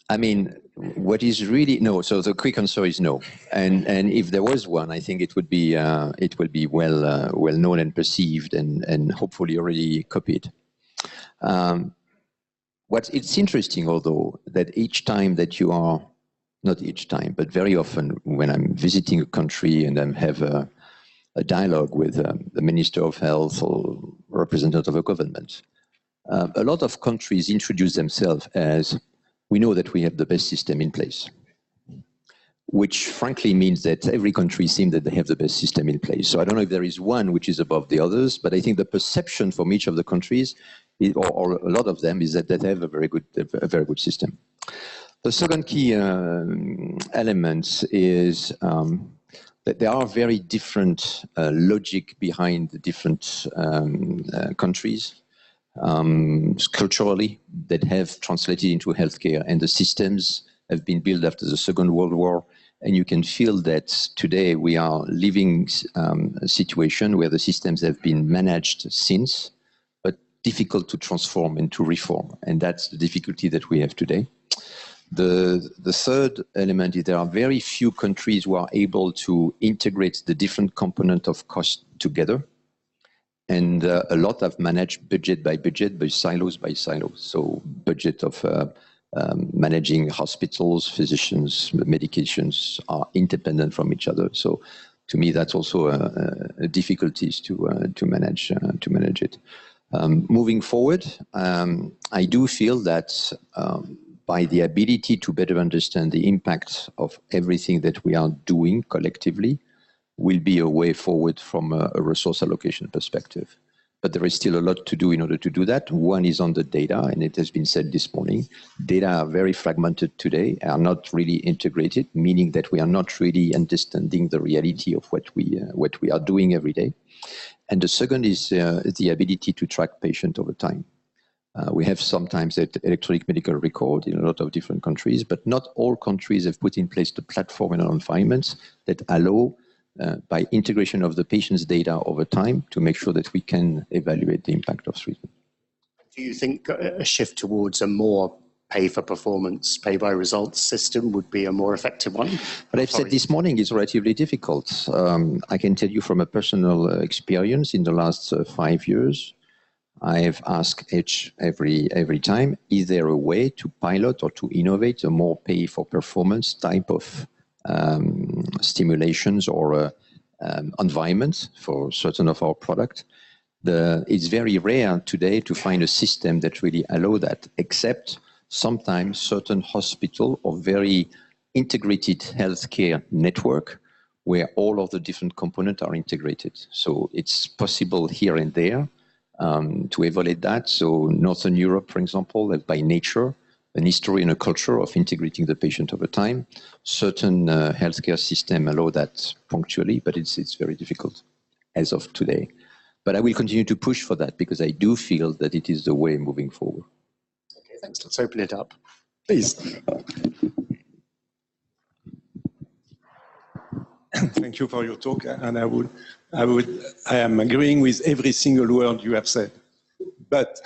I mean, what is really no. So the quick answer is no. And if there was one, I think it would be well known and perceived, and hopefully already copied. It's interesting, although, that each time that you are, not each time, but very often when I'm visiting a country and I have a dialogue with the Minister of Health or representative of a government, a lot of countries introduce themselves as, we know that we have the best system in place, which frankly means that every country seems that they have the best system in place. So I don't know if there is one which is above the others, but I think the perception from each of the countries, or a lot of them, is that they have a very good system. The second key element is that there are very different logic behind the different countries. Culturally, that have translated into healthcare, and the systems have been built after the Second World War, and you can feel that today we are living a situation where the systems have been managed since, but difficult to transform and to reform, and that's the difficulty that we have today. The third element is there are very few countries who are able to integrate the different components of cost together. And a lot have managed budget by silos by silos. So budget of managing hospitals, physicians, medications are independent from each other. So to me, that's also a difficulties to manage it. Moving forward, I do feel that by the ability to better understand the impact of everything that we are doing collectively, will be a way forward from a resource allocation perspective. But there is still a lot to do in order to do that. One is on the data, and it has been said this morning. Data are very fragmented today, are not really integrated, meaning that we are not really understanding the reality of what we are doing every day. And the second is the ability to track patient over time. We have sometimes an electronic medical record in a lot of different countries, but not all countries have put in place the platform and environments that allow by integration of the patient's data over time to make sure that we can evaluate the impact of treatment. Do you think a shift towards a more pay-for-performance, pay-by-results system would be a more effective one? What I've said this morning is relatively difficult. I can tell you from a personal experience in the last 5 years, I've asked every time, is there a way to pilot or to innovate a more pay-for-performance type of stimulations or environment for certain of our product? It's very rare today to find a system that really allow that, except sometimes certain hospital or very integrated healthcare network where all of the different components are integrated. So it's possible here and there to evaluate that. So Northern Europe, for example, has by nature an history and a culture of integrating the patient over time. Certain healthcare systems allow that punctually, but it's very difficult as of today. But I will continue to push for that because I do feel that it is the way moving forward. Okay, thanks. Let's open it up. Please. Thank you for your talk, and I am agreeing with every single word you have said. But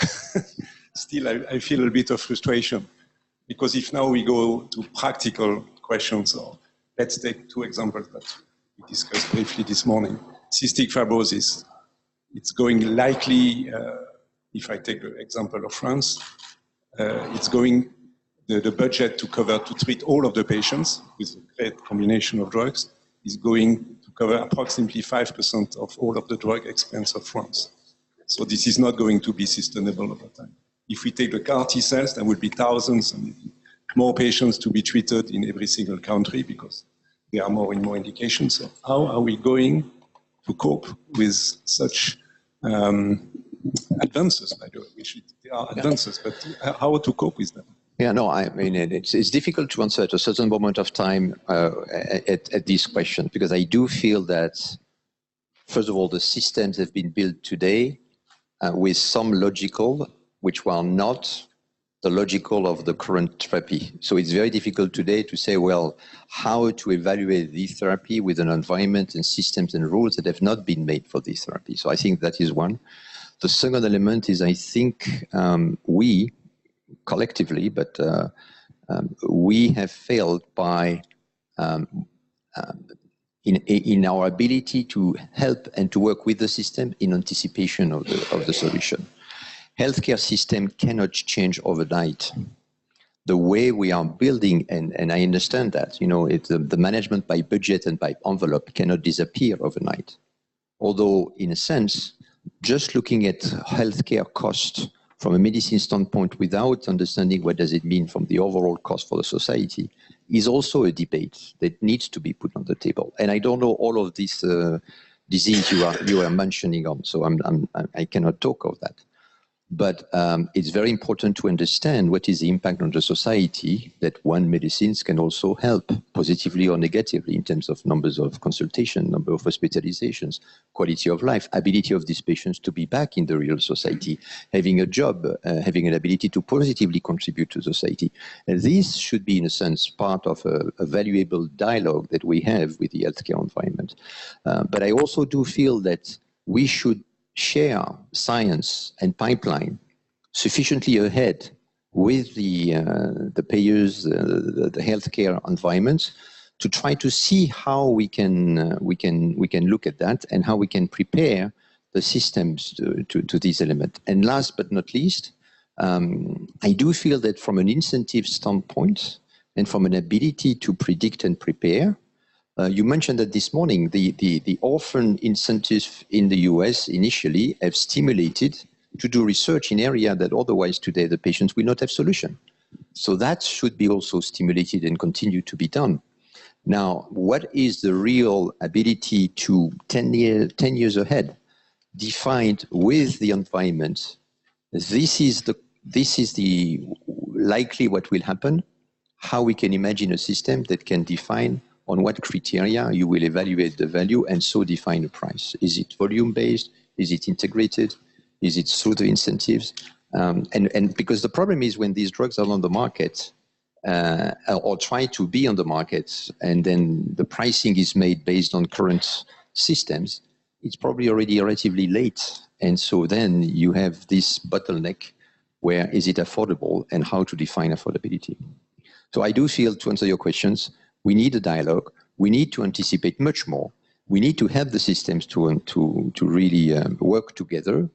still, I feel a bit of frustration. Because if now we go to practical questions, or let's take 2 examples that we discussed briefly this morning. Cystic fibrosis, it's going likely, if I take the example of France, it's going, the budget to treat all of the patients with a great combination of drugs is going to cover approximately 5% of all of the drug expense of France. So this is not going to be sustainable over time. If we take the CAR T cells, there will be thousands and more patients to be treated in every single country because there are more and more indications. So how are we going to cope with such advances? By the way, there are advances, but how to cope with them? Yeah, no, I mean, it's difficult to answer at a certain moment of time at this question, because I do feel that, first of all, the systems have been built today with some logical, which were not the logical of the current therapy. So it's very difficult today to say, well, how to evaluate this therapy with an environment and systems and rules that have not been made for this therapy. So I think that is one. The second element is, I think we, collectively, but we have failed by in our ability to help and to work with the system in anticipation of the solution. Healthcare system cannot change overnight. The way we are building, and I understand that, you know, the management by budget and by envelope cannot disappear overnight. Although, in a sense, just looking at healthcare costs from a medicine standpoint without understanding what does it mean from the overall cost for the society is also a debate that needs to be put on the table. And I don't know all of this disease you are mentioning on, so I cannot talk of that. But it's very important to understand what is the impact on the society that one medicines can also help positively or negatively in terms of numbers of consultation, number of hospitalizations, quality of life, ability of these patients to be back in the real society, having a job, having an ability to positively contribute to society. And this should be, in a sense, part of a valuable dialogue that we have with the healthcare environment. But I also do feel that we should share science and pipeline sufficiently ahead with the payers, the healthcare environments, to try to see how we can look at that and how we can prepare the systems to this element. And last but not least, I do feel that from an incentive standpoint and from an ability to predict and prepare, you mentioned that this morning, the orphan incentives in the US initially have stimulated to do research in area that otherwise today the patients will not have solution. So that should be also stimulated and continue to be done. Now, what is the real ability to 10 years ahead, defined with the environment? This is the likely what will happen, how we can imagine a system that can define on what criteria you will evaluate the value and so define a price. Is it volume-based? Is it integrated? Is it through the incentives? And because the problem is when these drugs are on the market or try to be on the market and then the pricing is made based on current systems, it's probably already relatively late. And so then you have this bottleneck where is it affordable and how to define affordability. So I do feel, to answer your questions, we need a dialogue. We need to anticipate much more. We need to help the systems to really work together.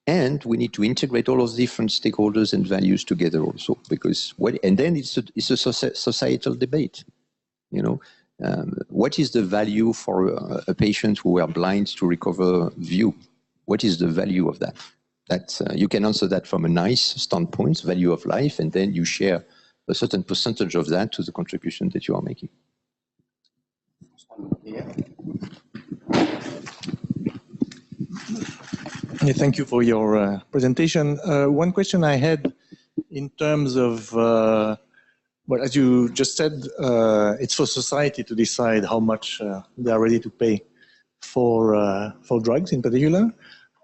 And we need to integrate all of the different stakeholders and values together also. Because and then it's a societal debate. You know, what is the value for a patient who are blind to recover view? What is the value of that? You can answer that from a nice standpoint, value of life, and then you share a certain percentage of that to the contribution that you are making. Yeah, thank you for your presentation. One question I had in terms of, well, as you just said, it's for society to decide how much they are ready to pay for drugs in particular.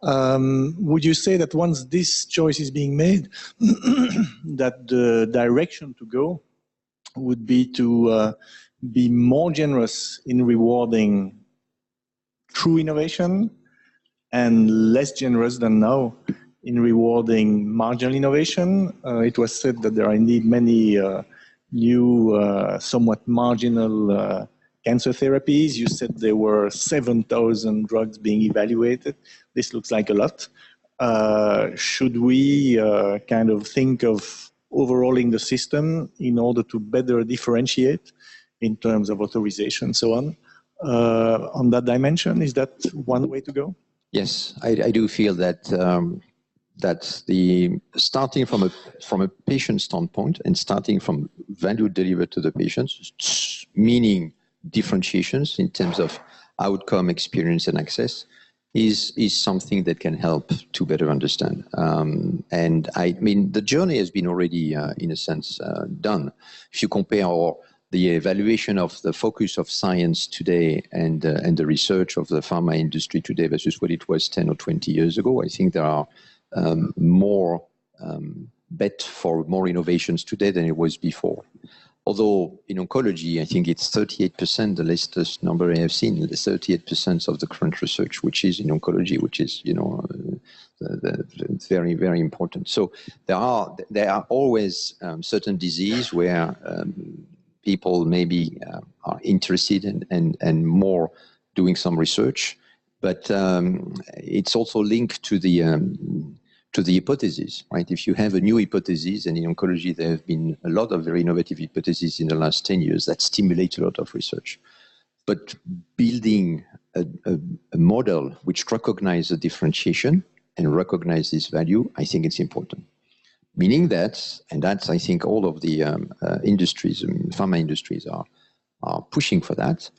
Would you say that once this choice is being made, that the direction to go would be to be more generous in rewarding true innovation and less generous than now in rewarding marginal innovation? It was said that there are indeed many new, somewhat marginal cancer therapies. You said there were 7,000 drugs being evaluated. This looks like a lot. Should we kind of think of overhauling the system in order to better differentiate in terms of authorization and so on that dimension? Is that one way to go? Yes, I do feel that that the starting from a patient standpoint and starting from value delivered to the patients, meaning differentiations in terms of outcome, experience, and access, is something that can help to better understand. And I mean, the journey has been already, in a sense, done. If you compare the evaluation of the focus of science today and the research of the pharma industry today versus what it was 10 or 20 years ago, I think there are more bet for more innovations today than it was before. Although in oncology, I think it's 38%, the latest number I have seen, 38% of the current research, which is in oncology, which is, you know, very, very important. So there are always certain diseases where people maybe are interested and more doing some research, but it's also linked to the hypothesis, right? If you have a new hypothesis, and in oncology there have been a lot of very innovative hypotheses in the last 10 years that stimulate a lot of research. But building a model which recognizes the differentiation and recognizes this value, I think it's important. Meaning that, and that's, I think, all of the industries, pharma industries are pushing for that.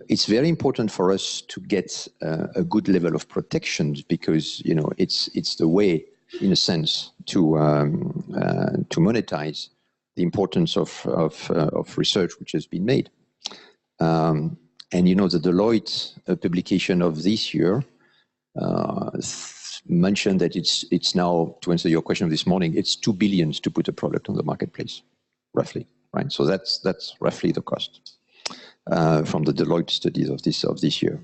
It's very important for us to get a good level of protections because, you know, it's the way, in a sense, to monetize the importance of research which has been made. And you know, the Deloitte publication of this year mentioned that it's now, to answer your question this morning, it's 2 billion to put a product on the marketplace, roughly, right? So that's roughly the cost. From the Deloitte studies of this year.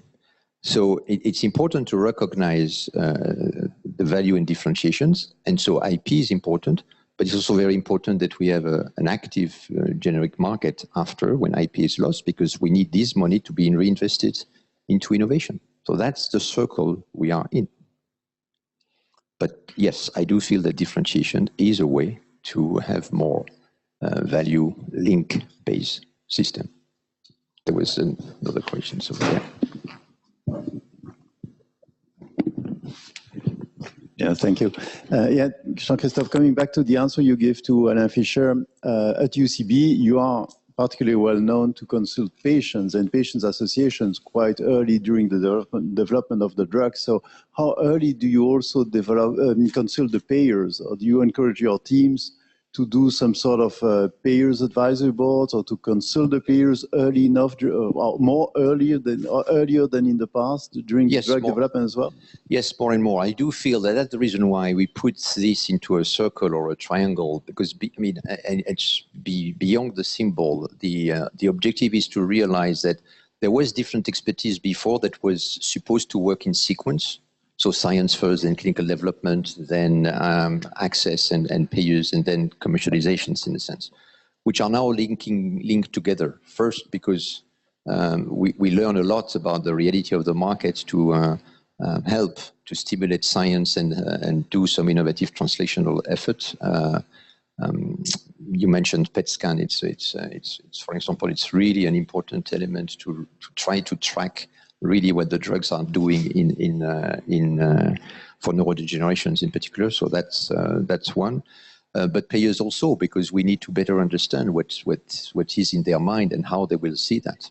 So it's important to recognize the value in differentiations. And so IP is important, but it's also very important that we have an active generic market after when IP is lost, because we need this money to be reinvested into innovation. So that's the circle we are in. But yes, I do feel that differentiation is a way to have more value link-based system. There was another question, so yeah. Yeah, thank you. Yeah, Jean-Christophe, coming back to the answer you gave to Alain Fischer, at UCB, you are particularly well known to consult patients and patients associations quite early during the development of the drug. So how early do you also consult the payers, or do you encourage your teams to do some sort of payers advisory boards or to consult the payers early enough, or earlier than in the past during the drug development as well? Yes, more and more. I do feel that that's the reason why we put this into a circle or a triangle, because I mean, it's beyond the symbol. The objective is to realize that there was different expertise before that was supposed to work in sequence. So science first, then clinical development, then access and payers, and then commercializations in a sense, which are now linked together. First, because we learn a lot about the reality of the market to help to stimulate science and do some innovative translational effort. You mentioned PET scan. It's for example, it's really an important element to try to track really what the drugs are doing for neurodegenerations in particular. So that's one. But payers also, because we need to better understand what is in their mind and how they will see that.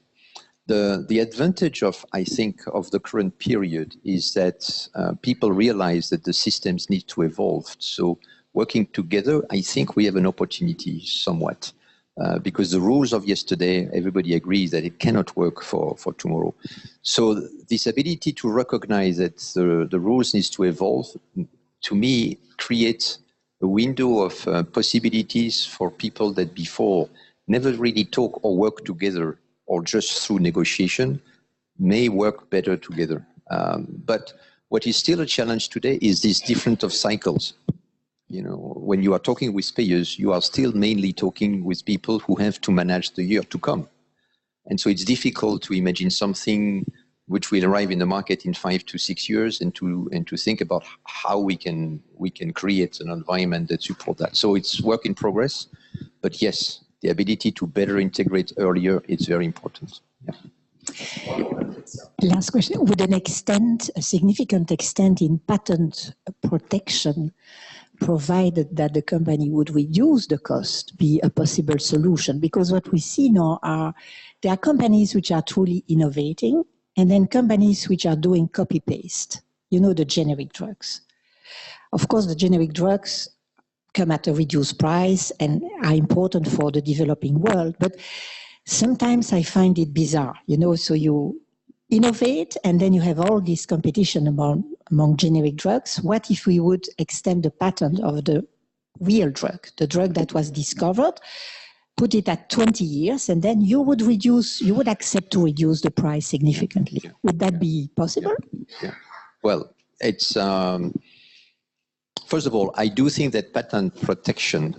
The advantage of, I think, of the current period is that people realize that the systems need to evolve. So working together, I think we have an opportunity somewhat. Because the rules of yesterday, everybody agrees that it cannot work for tomorrow. So this ability to recognize that the rules needs to evolve, to me, creates a window of possibilities for people that before never really talk or work together, or just through negotiation, may work better together. But what is still a challenge today is this difference of cycles. You know, when you are talking with payers, you are still mainly talking with people who have to manage the year to come. And so it's difficult to imagine something which will arrive in the market in 5 to 6 years, and to think about how we can create an environment that support that. So it's work in progress, but yes, the ability to better integrate earlier is very important. Yeah. Last question: would a significant extent in patent protection, provided that the company would reduce the cost, be a possible solution? Because what we see now there are companies which are truly innovating, and then companies which are doing copy-paste, the generic drugs. Of course, the generic drugs come at a reduced price and are important for the developing world, but sometimes I find it bizarre, so you innovate and then you have all this competition among generic drugs. What if we would extend the patent of the real drug, the drug that was discovered, put it at 20 years, and then you would accept to reduce the price significantly? Yeah. Would that be possible? Yeah. Well, it's, first of all, I do think that patent protection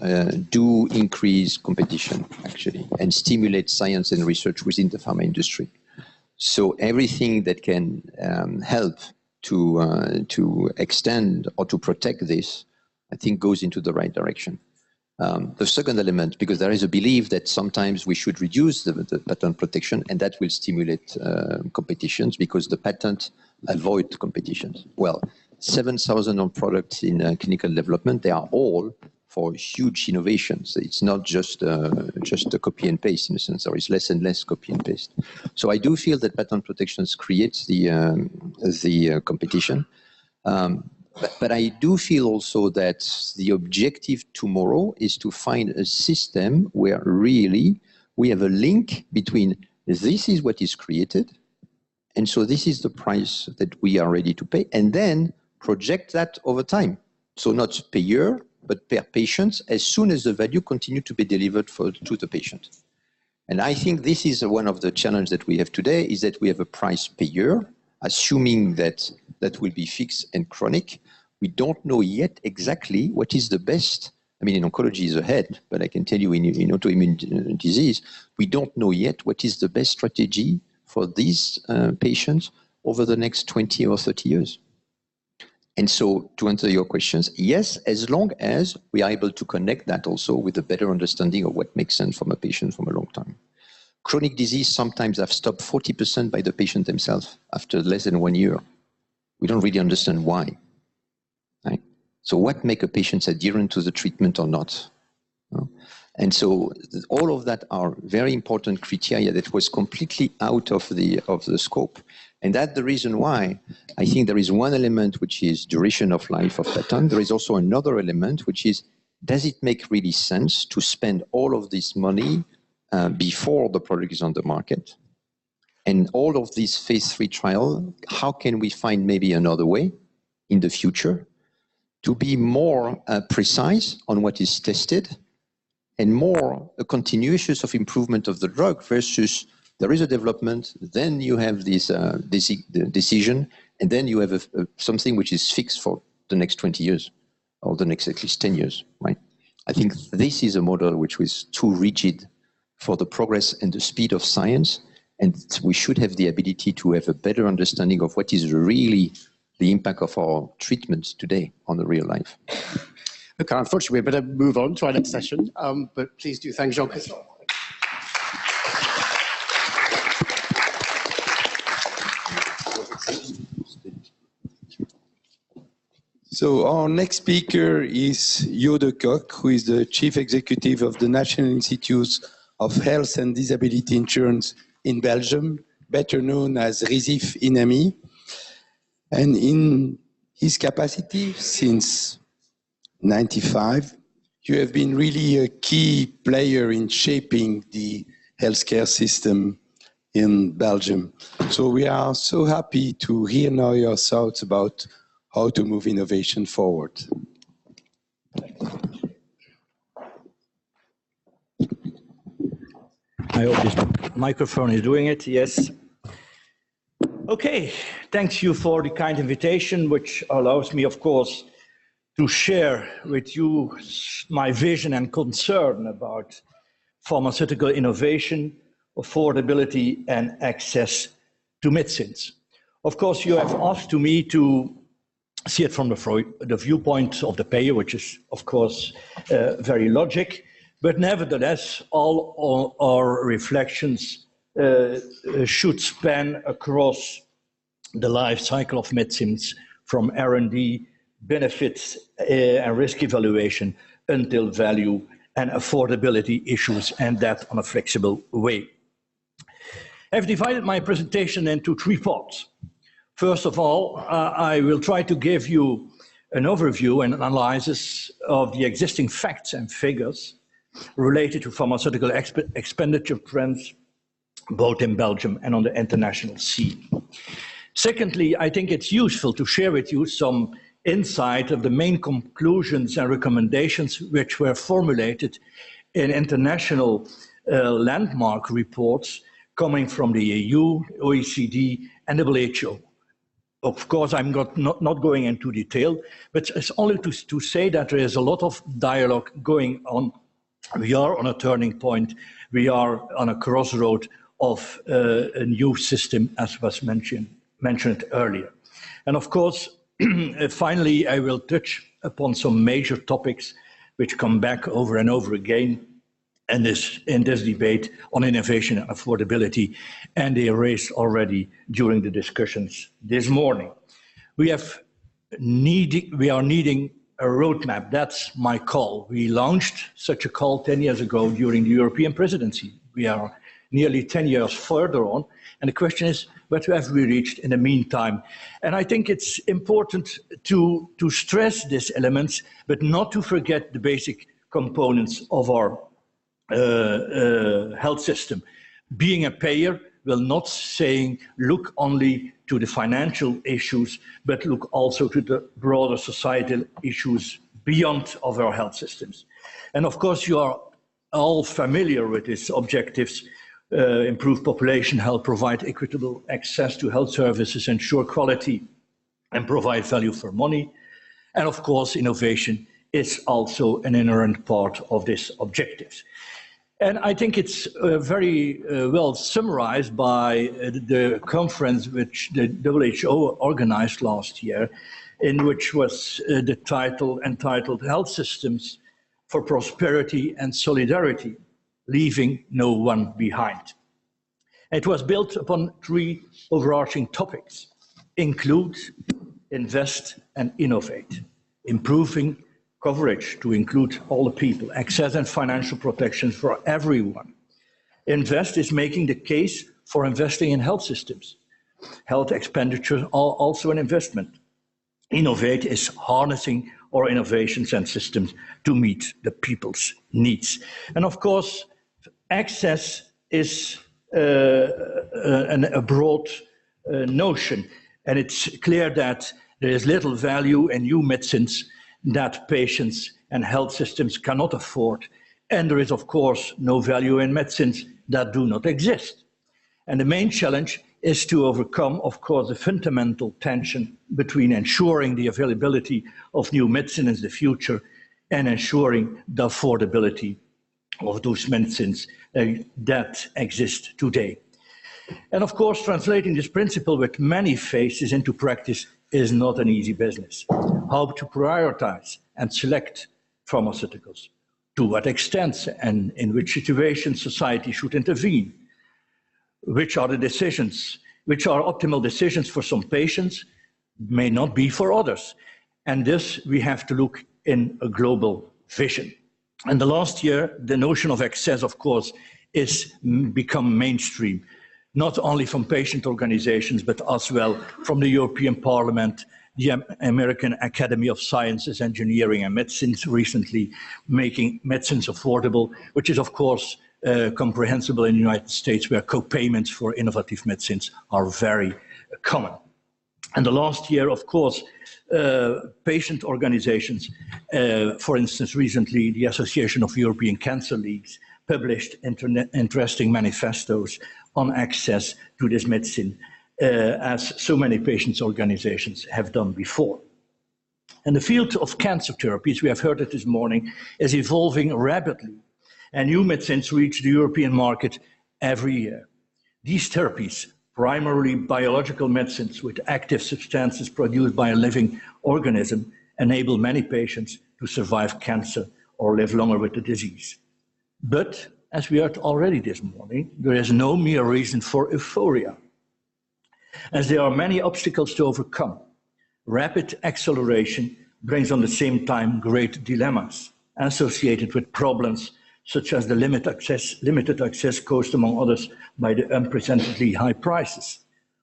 do increase competition, actually, and stimulate science and research within the pharma industry. So everything that can help to extend or to protect this, I think goes into the right direction. The second element, because there is a belief that sometimes we should reduce the patent protection, and that will stimulate competitions, because the patent avoid competitions. Well, 7,000 products in clinical development, they are all for huge innovations. It's not just a copy and paste, in a sense. There is less and less copy and paste. So I do feel that patent protections creates the competition. But I do feel also that the objective tomorrow is to find a system where really we have a link between this is what is created, and so this is the price that we are ready to pay, and then project that over time. So not per year, but per patient, as soon as the value continue to be delivered to the patient. And I think this is one of the challenges that we have today, is that we have a price per year, assuming that that will be fixed and chronic. We don't know yet exactly what is the best. I mean, in oncology is ahead, but I can tell you in autoimmune disease, we don't know yet what is the best strategy for these patients over the next 20 or 30 years. And so to answer your questions, yes, as long as we are able to connect that also with a better understanding of what makes sense from a patient from a long time. Chronic disease sometimes have stopped 40% by the patient themselves after less than 1 year. We don't really understand why. Right? So what makes a patient adherent to the treatment or not? And so all of that are very important criteria that was completely out of the scope. And that's the reason why I think there is one element which is duration of life of patent. There is also another element which is, does it make really sense to spend all of this money before the product is on the market? And all of these phase 3 trials, how can we find maybe another way in the future to be more precise on what is tested, and more a continuation of improvement of the drug versus there is a development, then you have this decision, and then you have something which is fixed for the next 20 years, or the next at least 10 years, right? I think this is a model which was too rigid for the progress and the speed of science, and we should have the ability to have a better understanding of what is really the impact of our treatments today on the real life. Okay, unfortunately, we better move on to our next session, but please do thank Jean-Christophe. So our next speaker is Jo de Kock, who is the Chief Executive of the National Institute of Health and Disability Insurance in Belgium, better known as I3h INAMI. And in his capacity since 1995, you have been really a key player in shaping the healthcare system in Belgium. So we are so happy to hear now your thoughts about how to move innovation forward. I hope this microphone is doing it, yes. Okay, thanks you for the kind invitation, which allows me, of course, to share with you my vision and concern about pharmaceutical innovation affordability and access to medicines. Of course, you have asked me to see it from the viewpoint of the payer, which is, of course, very logic. But nevertheless, all our reflections should span across the life cycle of medicines, from R&D, benefits and risk evaluation, until value and affordability issues, and that on a flexible way. I've divided my presentation into 3 parts. First of all, I will try to give you an overview and analysis of the existing facts and figures related to pharmaceutical expenditure trends, both in Belgium and on the international scene. Secondly, I think it's useful to share with you some insight of the main conclusions and recommendations which were formulated in international landmark reports coming from the EU, OECD, and WHO. Of course, I'm not going into detail, but it's only to say that there is a lot of dialogue going on. We are on a turning point. We are on a crossroad of a new system, as was mentioned earlier. And of course, finally, I will touch upon some major topics which come back over and over again in this debate on innovation and affordability, and they are raised already during the discussions this morning. We are needing a roadmap. That's my call. We launched such a call 10 years ago during the European presidency. We are nearly 10 years further on, and the question is, what have we reached in the meantime? And I think it's important to stress these elements, but not to forget the basic components of our health system. Being a payer will not saying look only to the financial issues, but look also to the broader societal issues beyond of our health systems. And of course, you are all familiar with these objectives: improve population health, provide equitable access to health services, ensure quality, and provide value for money. And of course, innovation is also an inherent part of these objectives. And I think it's very well summarized by the conference which the WHO organized last year, in which was the title entitled Health Systems for Prosperity and Solidarity, Leaving No One Behind. It was built upon 3 overarching topics: include, invest, and innovate. Improving coverage to include all the people, access and financial protection for everyone. Invest is making the case for investing in health systems. Health expenditures are also an investment. Innovate is harnessing our innovations and systems to meet the people's needs. And of course, access is a broad notion, and it's clear that there is little value in new medicines that patients and health systems cannot afford. And there is, of course, no value in medicines that do not exist. And the main challenge is to overcome, of course, the fundamental tension between ensuring the availability of new medicines in the future and ensuring the affordability of those medicines that exist today. And of course, translating this principle with many faces into practice is not an easy business. How to prioritize and select pharmaceuticals, to what extent and in which situations society should intervene, which are the decisions, which are optimal decisions for some patients, may not be for others. And this we have to look in a global vision. And the last year, the notion of access, of course, is become mainstream, not only from patient organizations, but as well from the European Parliament, the American Academy of Sciences, Engineering and Medicines recently making medicines affordable, which is of course comprehensible in the United States, where co-payments for innovative medicines are very common. And the last year, of course, patient organizations, for instance, recently the Association of European Cancer Leagues published interesting manifestos on access to this medicine, as so many patients' organizations have done before. And the field of cancer therapies, we have heard it this morning, is evolving rapidly. And new medicines reach the European market every year. These therapies, primarily biological medicines with active substances produced by a living organism, enable many patients to survive cancer or live longer with the disease. But, as we heard already this morning, there is no mere reason for euphoria, as there are many obstacles to overcome. Rapid acceleration brings on the same time great dilemmas associated with problems such as the limited access caused, among others, by the unprecedentedly high prices.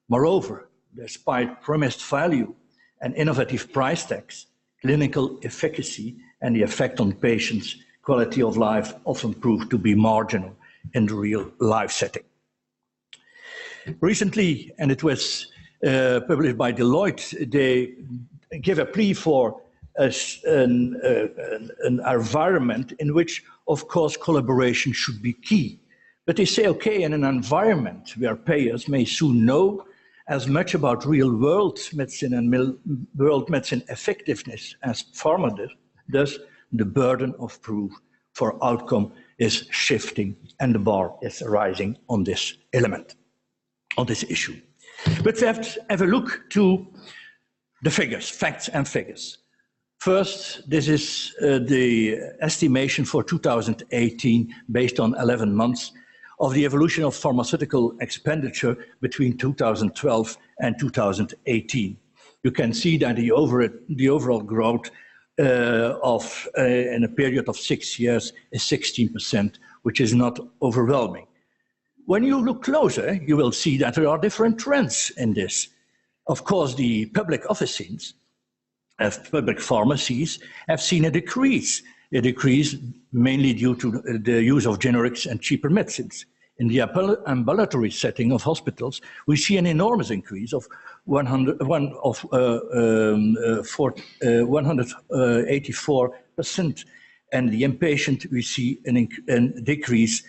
Moreover, despite promised value and innovative price tags, clinical efficacy and the effect on patients' quality of life often prove to be marginal in the real life setting. Recently, and it was published by Deloitte, they give a plea for an environment in which, of course, collaboration should be key. But they say, okay, in an environment where payers may soon know as much about real-world medicine and world medicine effectiveness as pharma does, the burden of proof for outcome is shifting and the bar is rising on this element, on this issue. But let's have a look to the figures, facts and figures. First, this is the estimation for 2018 based on 11 months of the evolution of pharmaceutical expenditure between 2012 and 2018. You can see that the overall growth in a period of 6 years is 16%, which is not overwhelming. When you look closer, you will see that there are different trends in this. Of course, the public offices, public pharmacies, have seen a decrease mainly due to the use of generics and cheaper medicines. In the ambulatory setting of hospitals, we see an enormous increase of 184%, and the inpatient we see a decrease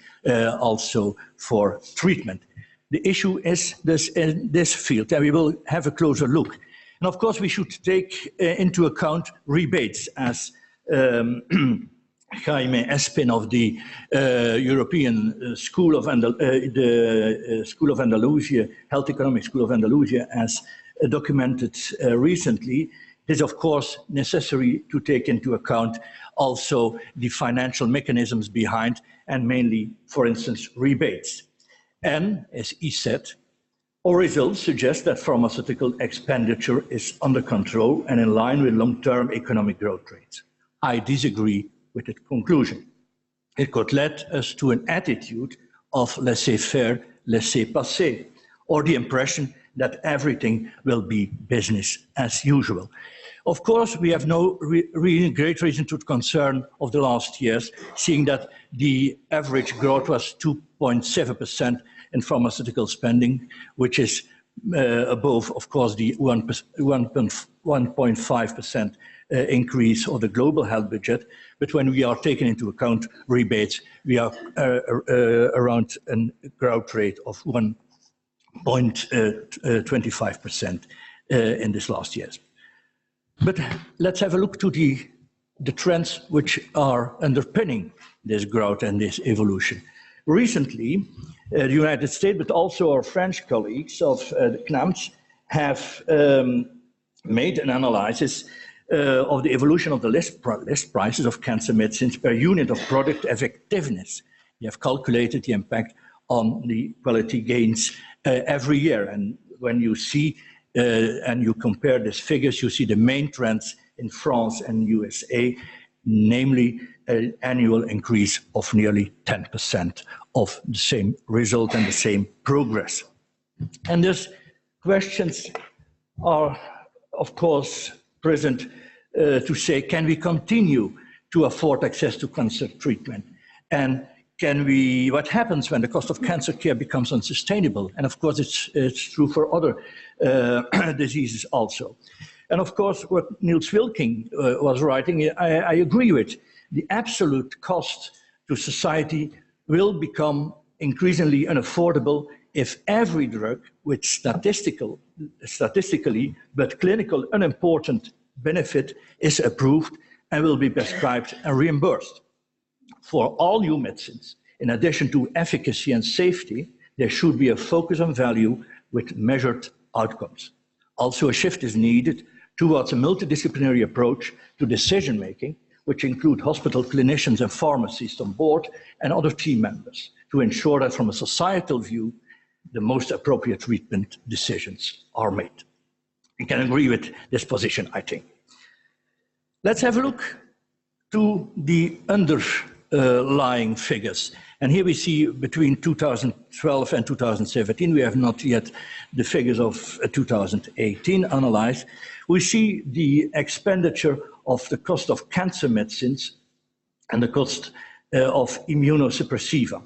also for treatment. The issue is this in this field, and we will have a closer look. And of course, we should take into account rebates, as Jaime Espin of the European School of School of Andalusia, Health Economics School of Andalusia, has documented recently. It is, of course, necessary to take into account also the financial mechanisms behind, and mainly, for instance, rebates. And, as he said, our results suggest that pharmaceutical expenditure is under control and in line with long-term economic growth rates. I disagree with that conclusion. It could lead us to an attitude of laissez-faire, laissez-passer, or the impression that everything will be business as usual. Of course, we have no great reason to concern of the last years, seeing that the average growth was 2.7% in pharmaceutical spending, which is above, of course, the 1.5% increase of the global health budget. But when we are taking into account rebates, we are around a growth rate of 1.25% in this last years. But let's have a look to the trends which are underpinning this growth and this evolution. Recently, the United States, but also our French colleagues of the CNAMS, have made an analysis of the evolution of the list prices of cancer medicines per unit of product effectiveness. They have calculated the impact on the quality gains every year. And when you see and you compare these figures, you see the main trends in France and USA, namely an annual increase of nearly 10% of the same result and the same progress. And these questions are, of course, present to say, can we continue to afford access to cancer treatment? And what happens when the cost of cancer care becomes unsustainable? And of course, it's true for other diseases also. And of course, what Niels Wilking was writing, I agree with. The absolute cost to society will become increasingly unaffordable if every drug with statistically but clinical unimportant benefit is approved and will be prescribed and reimbursed. For all new medicines, In addition to efficacy and safety, there should be a focus on value with measured outcomes. Also, a shift is needed towards a multidisciplinary approach to decision-making, which include hospital clinicians and pharmacists on board and other team members, to ensure that from a societal view, the most appropriate treatment decisions are made. You can agree with this position, I think. Let's have a look to the underlying figures. And here we see between 2012 and 2017, we have not yet the figures of 2018 analyzed. We see the expenditure of the cost of cancer medicines and the cost of immunosuppressiva.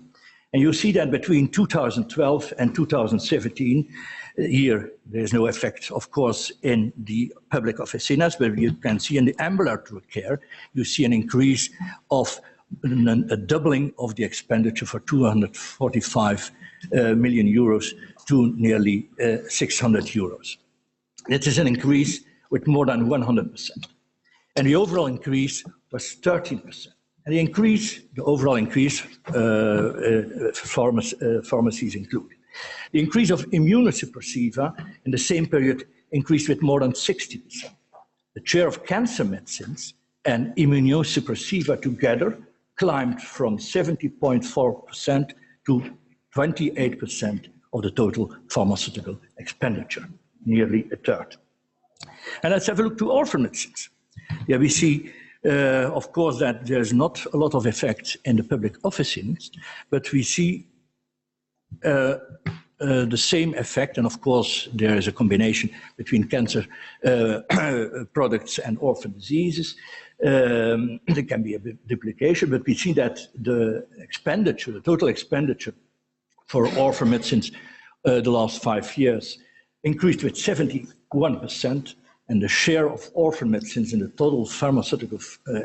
And you see that between 2012 and 2017, here there is no effect, of course, in the public officiness, but you can see in the ambulatory care, you see an increase of a doubling of the expenditure for 245 million euros to nearly 600 euros. It is an increase with more than 100%. And the overall increase was 13%. And the overall increase, pharmacies included. The increase of immunosuppressiva in the same period increased with more than 60%. The share of cancer medicines and immunosuppressiva together climbed from 70.4% to 28% of the total pharmaceutical expenditure, nearly a third. And let's have a look to orphan medicines. Here we see, of course, that there's not a lot of effect in the public offices, but we see the same effect, and of course there is a combination between cancer products and orphan diseases. There can be a duplication, but we see that the expenditure, the total expenditure for orphan medicines the last 5 years increased with 71%, and the share of orphan medicines in the total pharmaceutical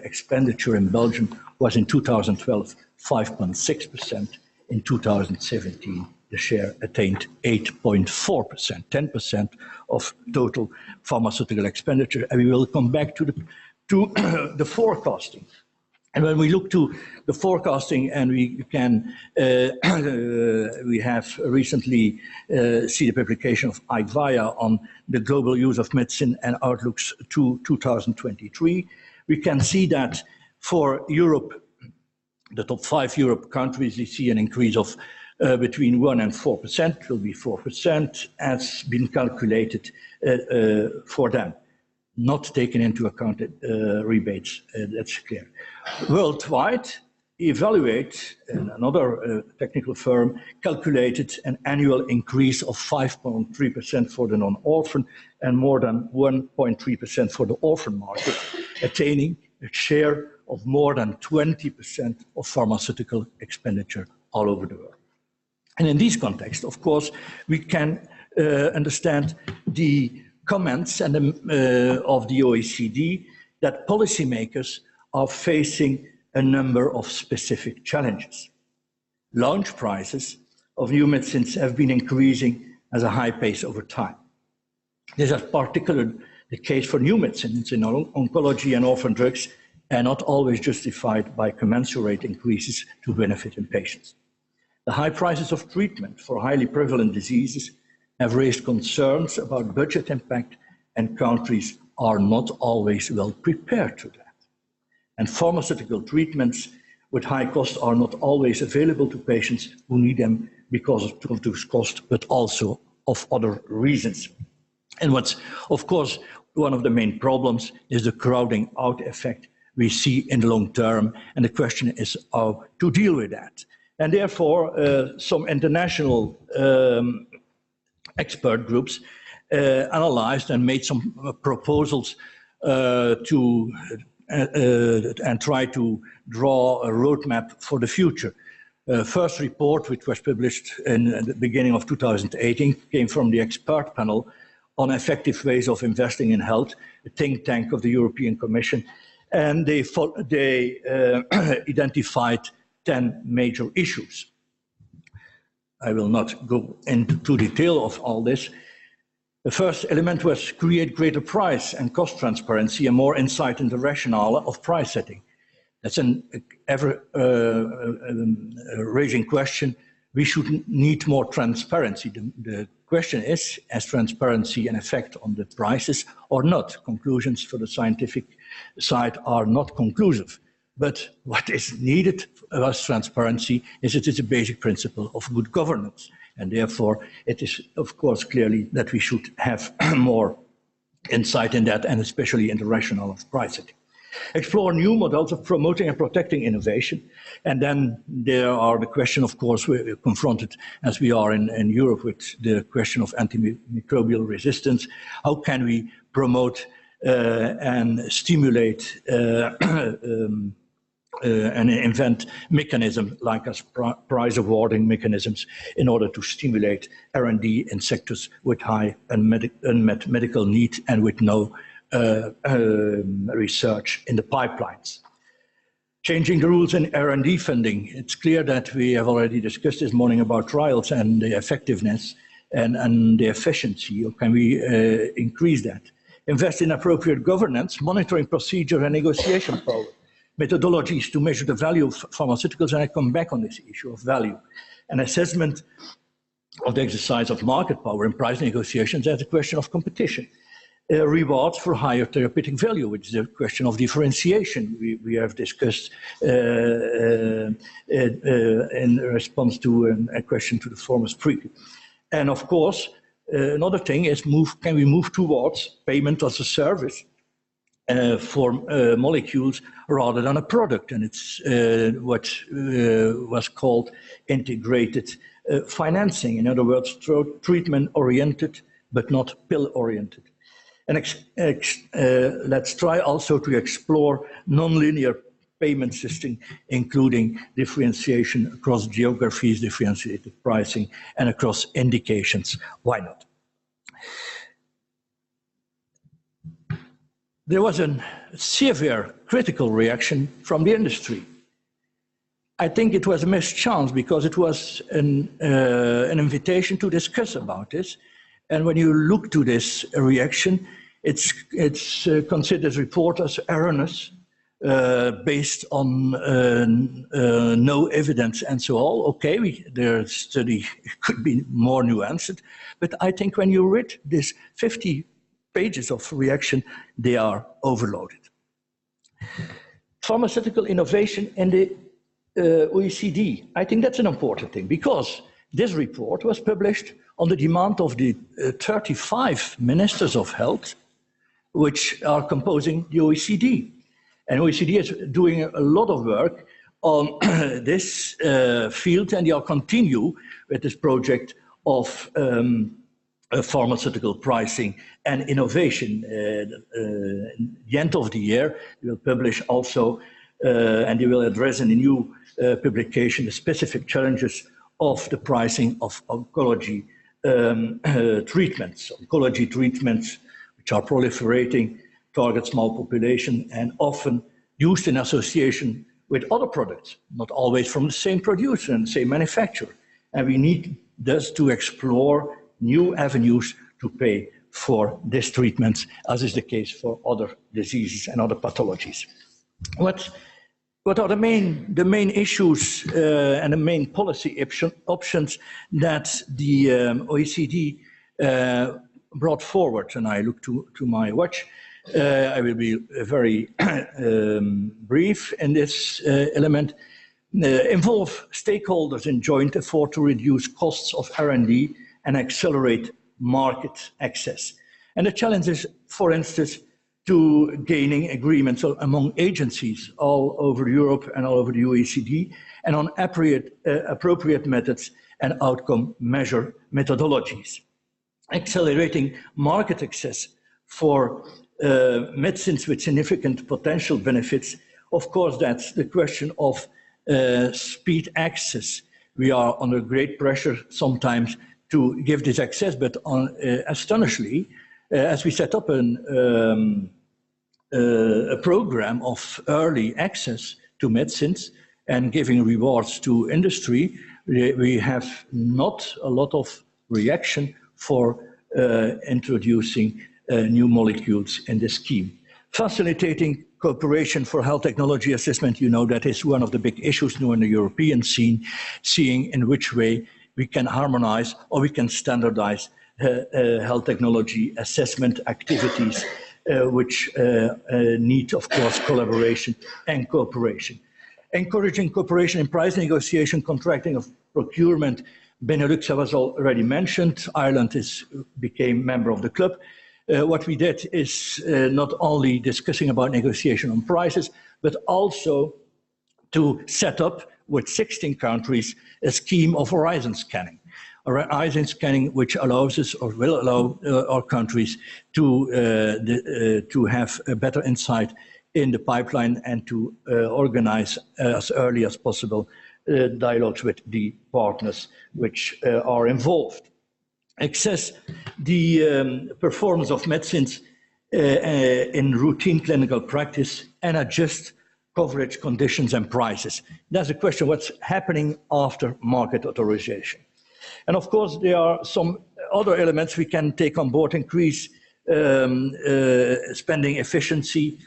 expenditure in Belgium was in 2012 5.6%. In 2017, the share attained 8.4%, 10% of total pharmaceutical expenditure. And we will come back to the forecasting. And when we look to the forecasting, and we have recently see the publication of I3h on the global use of medicine and outlooks to 2023, we can see that for Europe, the top 5 Europe countries, we see an increase of between 1% and 4%. It will be 4% has been calculated for them, not taken into account rebates, that's clear. Worldwide, Evaluate, another technical firm, calculated an annual increase of 5.3% for the non-orphan and more than 1.3% for the orphan market, attaining a share of more than 20% of pharmaceutical expenditure all over the world. And in this context, of course, we can understand the comments and of the OECD that policymakers are facing a number of specific challenges. Launch prices of new medicines have been increasing at a high pace over time. This is particularly the case for new medicines in oncology and orphan drugs, and not always justified by commensurate increases to benefit in patients. The high prices of treatment for highly prevalent diseases have raised concerns about budget impact, and countries are not always well prepared to that. And pharmaceutical treatments with high cost are not always available to patients who need them because of this cost, but also of other reasons. And what's, of course, one of the main problems is the crowding out effect we see in the long term, and the question is how to deal with that. And therefore, some international expert groups analyzed and made some proposals and try to draw a roadmap for the future. First report, which was published in the beginning of 2018, came from the expert panel on effective ways of investing in health, a think tank of the European Commission, and they identified 10 major issues. I will not go into detail of all this. The first element was create greater price and cost transparency and more insight into the rationale of price setting. That's an ever raising question. We should need more transparency. The question is, has transparency an effect on the prices or not? Conclusions for the scientific side are not conclusive. But what is needed as transparency is it is a basic principle of good governance. And therefore, it is, of course, clearly that we should have more insight in that, and especially in the rationale of pricing. Explore new models of promoting and protecting innovation. And then there are the question, of course, we're confronted as we are in Europe with the question of antimicrobial resistance. How can we promote and stimulate and invent mechanisms like as prize awarding mechanisms in order to stimulate R&D in sectors with high unmet medical need and with no research in the pipelines. Changing the rules in R&D funding. It's clear that we have already discussed this morning about trials and the effectiveness and the efficiency. Or can we increase that? Invest in appropriate governance, monitoring procedure and negotiation power. Methodologies to measure the value of pharmaceuticals, and I come back on this issue of value. An assessment of the exercise of market power in price negotiations as a question of competition. Rewards for higher therapeutic value, which is a question of differentiation. We have discussed in response to a question to the former speaker. And of course, another thing is can we move towards payment as a service for molecules rather than a product, and it's what was called integrated financing. In other words, treatment-oriented but not pill-oriented. And let's try also to explore non-linear payment system, including differentiation across geographies, differentiated pricing, and across indications. Why not? There was a severe critical reaction from the industry. I think it was a mischance because it was an invitation to discuss about this. And when you look to this reaction, it's considered report as erroneous, based on no evidence and so on. Okay, their study could be more nuanced, but I think when you read this 50 pages of reaction, they are overloaded. Pharmaceutical innovation in the OECD. I think that's an important thing because this report was published on the demand of the 35 ministers of health, which are composing the OECD. And OECD is doing a lot of work on this field, and they'll continue with this project of pharmaceutical pricing and innovation. At the end of the year, they will publish also, and they will address in a new publication the specific challenges of the pricing of oncology treatments. Oncology treatments, which are proliferating, target small population, and often used in association with other products, not always from the same producer and the same manufacturer. And we need thus to explore new avenues to pay for these treatments, as is the case for other diseases and other pathologies. What are the main issues and the main policy options that the OECD brought forward? And I look to my watch. I will be very brief in this element. Involve stakeholders in joint effort to reduce costs of R&D and accelerate market access. And the challenge is, for instance, to gaining agreements among agencies all over Europe and all over the OECD, and on appropriate methods and outcome measure methodologies. Accelerating market access for medicines with significant potential benefits. Of course, that's the question of speed access. We are under great pressure sometimes to give this access, but astonishingly, as we set up a program of early access to medicines and giving rewards to industry, we have not a lot of reaction for introducing new molecules in this scheme. Facilitating cooperation for health technology assessment, you know, that is one of the big issues now in the European scene, seeing in which way we can harmonize or we can standardize health technology assessment activities, which need, of course, collaboration and cooperation. Encouraging cooperation in price negotiation, contracting of procurement. Benelux was already mentioned. Ireland became member of the club. What we did is not only discussing about negotiation on prices, but also to set up with 16 countries a scheme of horizon scanning. Horizon scanning, which allows us or will allow our countries to have a better insight in the pipeline and to organize as early as possible dialogues with the partners which are involved. Assess the performance of medicines in routine clinical practice and adjust coverage conditions and prices. That's a question, what's happening after market authorization? And of course, there are some other elements we can take on board: increase spending efficiency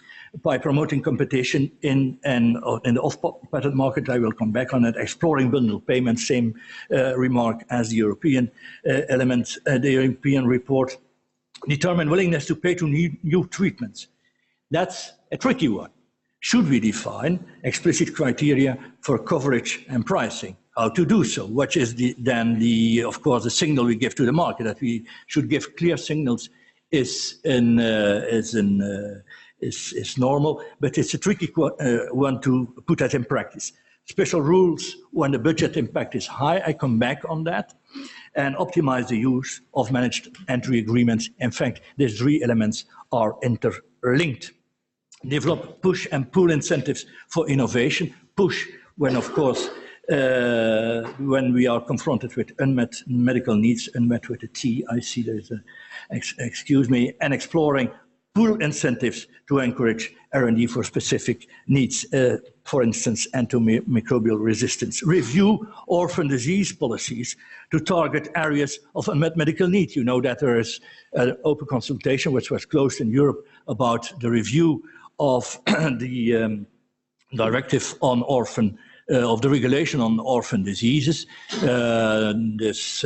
by promoting competition in the off-patent market. I will come back on it. Exploring bundle payments, same remark as the European element, the European report. Determine willingness to pay to new treatments. That's a tricky one. Should we define explicit criteria for coverage and pricing? How to do so? What is of course, the signal we give to the market? That we should give clear signals is normal, but it's a tricky one to put that in practice. Special rules when the budget impact is high, I come back on that, and optimize the use of managed entry agreements. In fact, these three elements are interlinked. Develop push and pull incentives for innovation. Push when, of course, when we are confronted with unmet medical needs, unmet with a T, I see there's a, excuse me, and exploring pull incentives to encourage R&D for specific needs, for instance, antimicrobial resistance. Review orphan disease policies to target areas of unmet medical need. You know that there is an open consultation which was closed in Europe about the review of the directive on orphan of the regulation on orphan diseases. This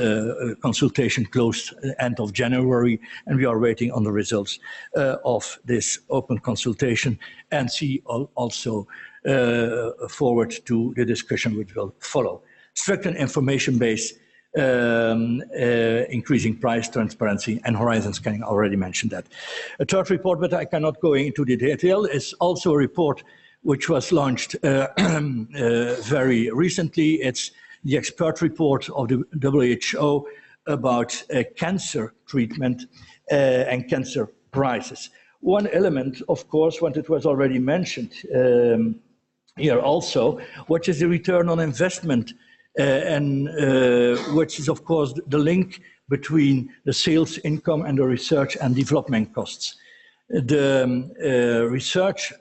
consultation closed end of January, and we are waiting on the results of this open consultation, and see also forward to the discussion which will follow. Strengthen information-based, increasing price transparency, and horizon scanning. I already mentioned that. A third report, but I cannot go into the detail, is also a report which was launched very recently. It's the expert report of the WHO about cancer treatment and cancer prices. One element, of course, what it was already mentioned here also, which is the return on investment, and which is, of course, the link between the sales income and the research and development costs. The research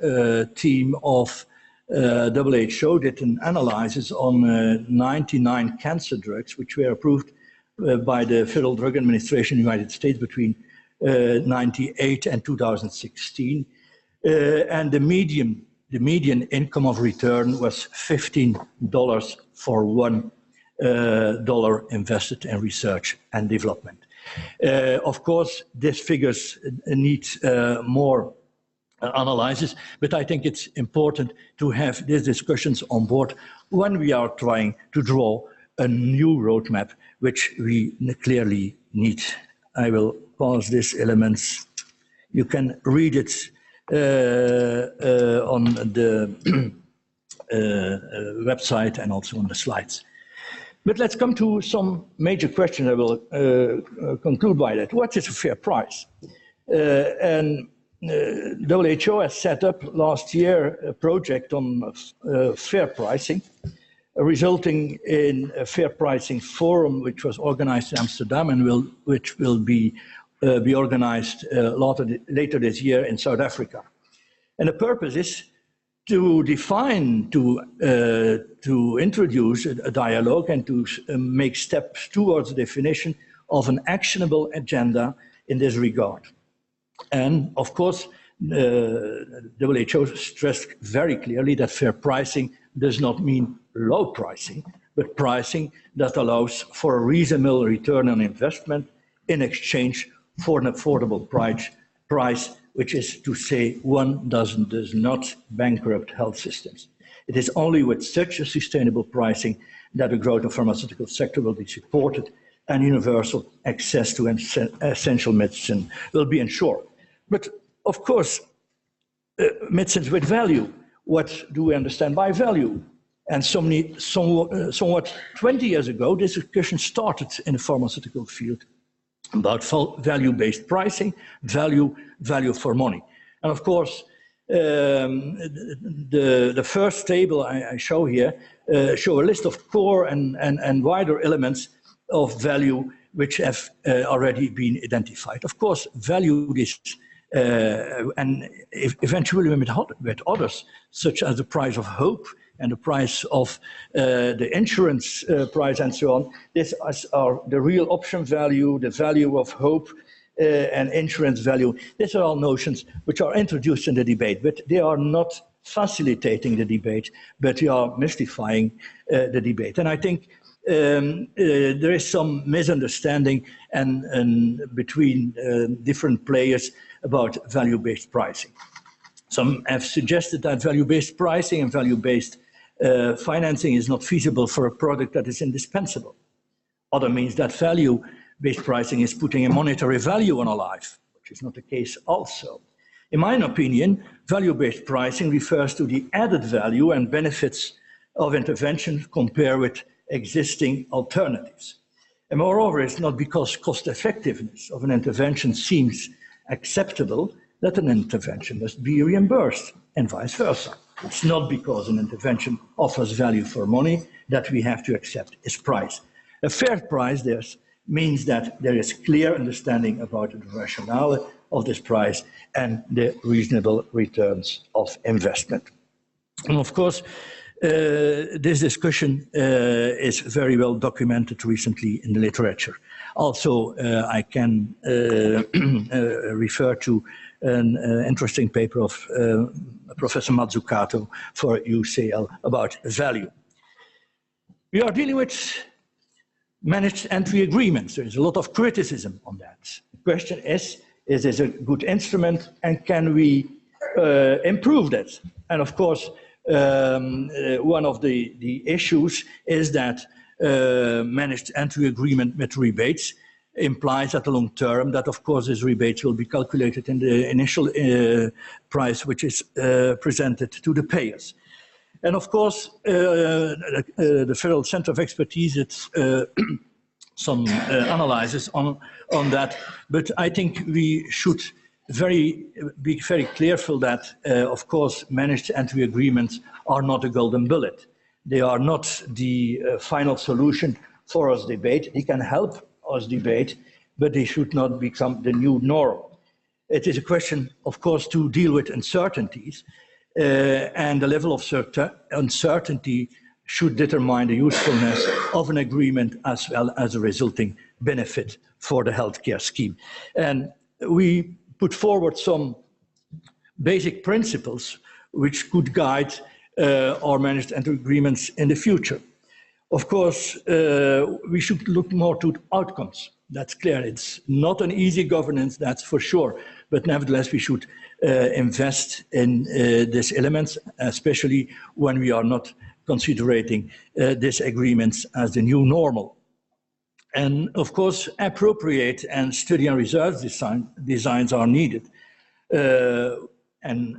team of WHO did an analysis on 99 cancer drugs which were approved by the Federal Drug Administration in the United States between 1998 and 2016, and the median income of return was $15 for $1 invested in research and development. Of course, these figures need more analysis, but I think it's important to have these discussions on board when we are trying to draw a new roadmap, which we clearly need. I will pause these elements. You can read it on the website and also on the slides. But let's come to some major questions. I will conclude by that. What is a fair price? And WHO has set up last year a project on fair pricing, resulting in a fair pricing forum, which was organized in Amsterdam and which will be organized later this year in South Africa. And the purpose is to define, to introduce a dialogue and to make steps towards the definition of an actionable agenda in this regard. And of course, WHO stressed very clearly that fair pricing does not mean low pricing, but pricing that allows for a reasonable return on investment in exchange for an affordable price, which is to say one does not bankrupt health systems. It is only with such a sustainable pricing that the growth of the pharmaceutical sector will be supported and universal access to essential medicine will be ensured. But of course, medicines with value, what do we understand by value? And somewhat 20 years ago, this discussion started in the pharmaceutical field about value-based pricing, value for money. And of course, the first table I show here show a list of core and wider elements of value which have already been identified. Of course, value is and eventually with others, such as the price of hope and the price of the insurance price and so on. These are the real option value, the value of hope, and insurance value. These are all notions which are introduced in the debate, but they are not facilitating the debate, but they are mystifying the debate. And I think there is some misunderstanding between different players about value-based pricing. Some have suggested that value-based pricing and value-based financing is not feasible for a product that is indispensable. Other means that value-based pricing is putting a monetary value on a life, which is not the case also. In my opinion, value-based pricing refers to the added value and benefits of intervention compared with existing alternatives. And moreover, it's not because cost effectiveness of an intervention seems acceptable that an intervention must be reimbursed, and vice versa. It's not because an intervention offers value for money that we have to accept its price. A fair price means that there is clear understanding about the rationale of this price and the reasonable returns of investment. And of course, this discussion is very well documented recently in the literature. Also, I can refer to an interesting paper of Professor Mazzucato for UCL about value. We are dealing with managed entry agreements. There is a lot of criticism on that. The question is this a good instrument and can we improve that? And of course, one of the issues is that managed entry agreement with rebates implies at the long term that, of course, these rebates will be calculated in the initial price which is presented to the payers. And of course, the Federal Center of Expertise, it's some analysis on that, but I think we should be very careful that, of course, managed entry agreements are not a golden bullet. They are not the final solution for us debate. They can help us debate, but they should not become the new norm. It is a question, of course, to deal with uncertainties, and the level of uncertainty should determine the usefulness of an agreement as well as a resulting benefit for the healthcare scheme. And we put forward some basic principles which could guide our managed entry agreements in the future. Of course, we should look more to outcomes. That's clear. It's not an easy governance, that's for sure. But nevertheless, we should invest in these elements, especially when we are not considering these agreements as the new normal. And of course, appropriate and study and research designs are needed, and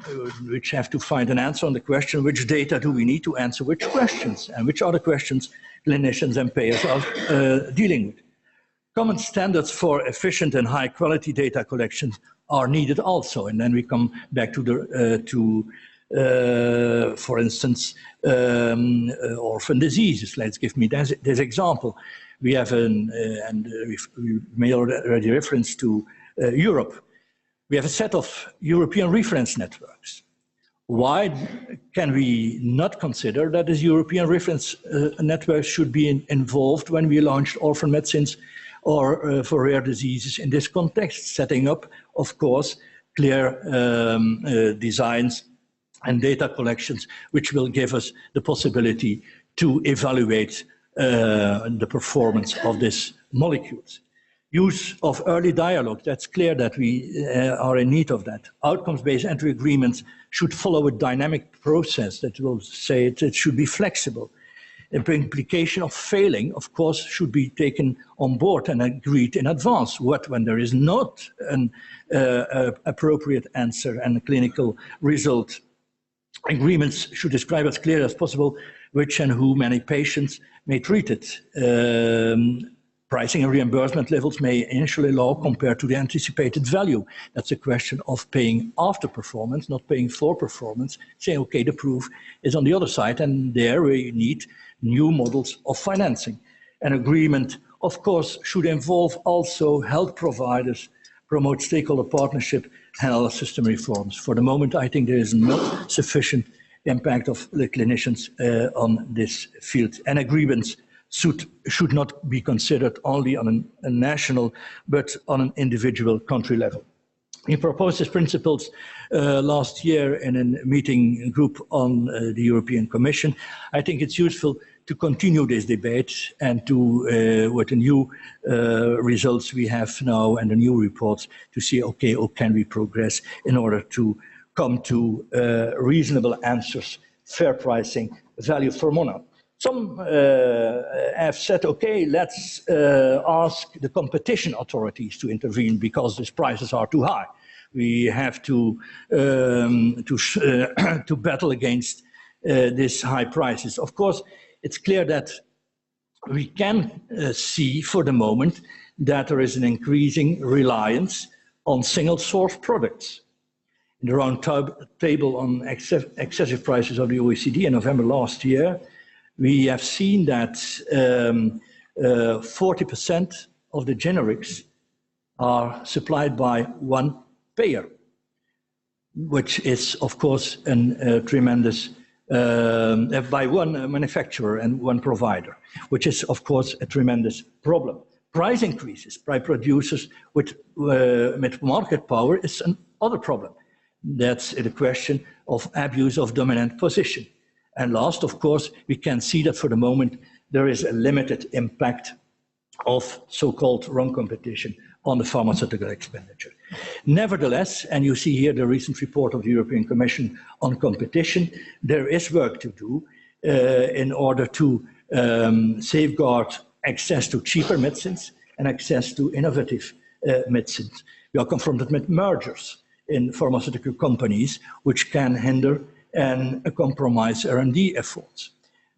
which have to find an answer on the question, which data do we need to answer which questions, and which are the questions clinicians and payers are dealing with. Common standards for efficient and high quality data collection are needed also. And then we come back to for instance, orphan diseases. Let's give me this example. We have and we made already reference to Europe. We have a set of European reference networks. Why can we not consider that this European reference network should be involved when we launched orphan medicines or for rare diseases in this context, setting up, of course, clear designs and data collections, which will give us the possibility to evaluate the performance of these molecules. Use of early dialogue, that's clear that we are in need of that. Outcomes-based entry agreements should follow a dynamic process that will say it should be flexible. The implication of failing, of course, should be taken on board and agreed in advance. What when there is not an appropriate answer and a clinical result? Agreements should describe as clear as possible which and who many patients may treat it. Pricing and reimbursement levels may initially low compared to the anticipated value. That's a question of paying after performance, not paying for performance. Saying, okay, the proof is on the other side, and there we need new models of financing. An agreement, of course, should involve also health providers, promote stakeholder partnership, and health system reforms. For the moment, I think there is not sufficient impact of the clinicians on this field. And agreements should not be considered only on a national, but on an individual country level. We proposed these principles last year in a meeting group on the European Commission. I think it's useful to continue this debate and to, with the new results we have now and the new reports, to see, okay, how can we progress in order to come to reasonable answers, fair pricing, value for money. Some have said, okay, let's ask the competition authorities to intervene because these prices are too high. We have to battle against these high prices. Of course, it's clear that we can see for the moment that there is an increasing reliance on single source products. In the round table on excessive prices of the OECD in November last year, we have seen that 40% of the generics are supplied by one payer, which is, of course, a tremendous, by one manufacturer and one provider, which is, of course, a tremendous problem. Price increases by producers with market power is another problem. That's the question of abuse of dominant position. And last, of course, we can see that for the moment, there is a limited impact of so-called wrong competition on the pharmaceutical expenditure. Nevertheless, and you see here the recent report of the European Commission on competition, there is work to do in order to safeguard access to cheaper medicines and access to innovative medicines. We are confronted with mergers in pharmaceutical companies, which can hinder and compromise R&D efforts.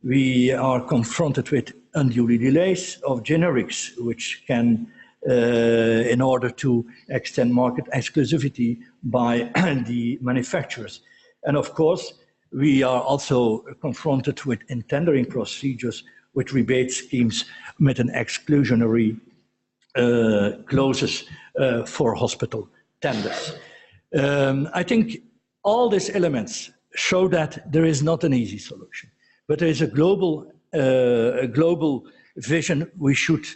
We are confronted with unduly delays of generics, which can, in order to extend market exclusivity by the manufacturers. And of course, we are also confronted with in tendering procedures with rebate schemes with an exclusionary clauses for hospital tenders. I think all these elements show that there is not an easy solution, but there is a global vision we should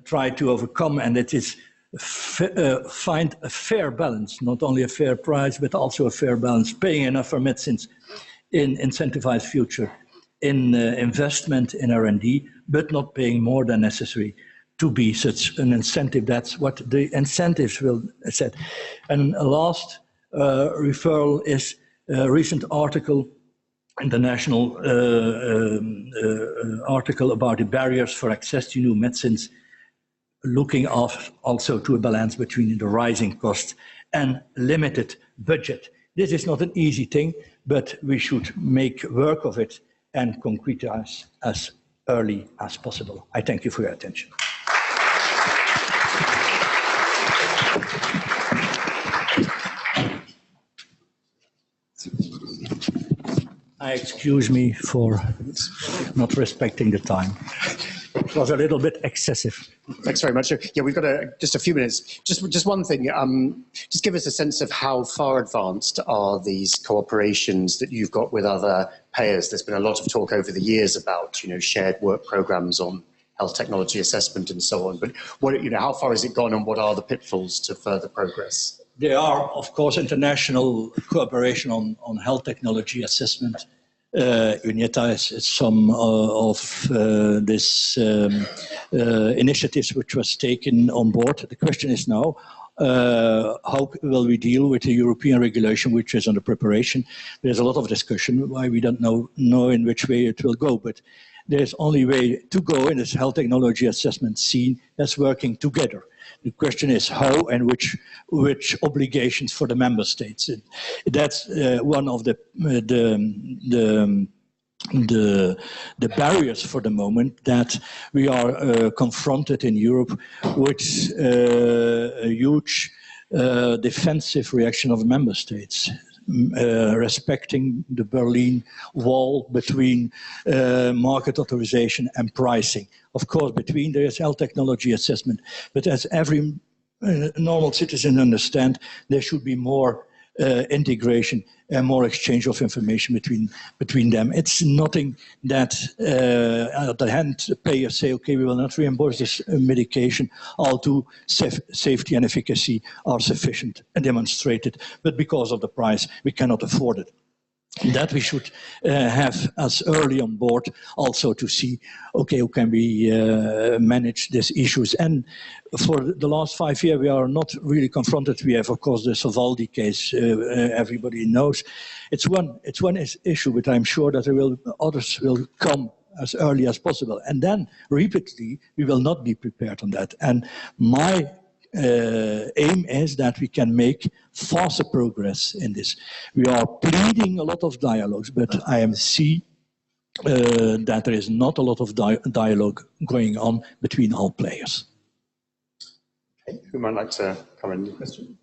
try to overcome, and it is find a fair balance, not only a fair price, but also a fair balance, paying enough for medicines in incentivized future, in investment in R&D, but not paying more than necessary to be such an incentive. That's what the incentives will set. And a last referral is a recent article, international article about the barriers for access to new medicines, looking also to a balance between the rising costs and limited budget. This is not an easy thing, but we should make work of it and concretize as early as possible. I thank you for your attention. I excuse me for not respecting the time. It was a little bit excessive. Thanks very much. Yeah, we've got just a few minutes. Just one thing. Just give us a sense of how far advanced are these cooperations that you've got with other payers. There's been a lot of talk over the years about, shared work programs on health technology assessment and so on. But how far has it gone, and what are the pitfalls to further progress? there are, of course, international cooperation on health technology assessment. UNETA is some of this initiatives which was taken on board. The question is now, how will we deal with the European regulation which is under preparation? There's a lot of discussion why we don't know in which way it will go, but there's only way to go in this health technology assessment scene that's working together. The question is how and which obligations for the member states. That's one of the barriers for the moment, that we are confronted in Europe with a huge defensive reaction of member states. Respecting the Berlin Wall between market authorization and pricing. Of course, between there is health technology assessment, but as every normal citizen understands, there should be more integration and more exchange of information between them. It's nothing that at the end payers say, okay, we will not reimburse this medication, although safety and efficacy are sufficient and demonstrated, but because of the price, we cannot afford it. That we should have as early on board also to see, okay, how can we manage these issues? And for the last 5 years, we are not really confronted. We have, of course, the Sovaldi case, everybody knows. It's one issue, but I'm sure that others will come as early as possible. And then, repeatedly, we will not be prepared on that. And my aim is that we can make faster progress in this. We are pleading a lot of dialogues, but I see that there is not a lot of dialogue going on between all players. Okay. Who might like to come in with a question?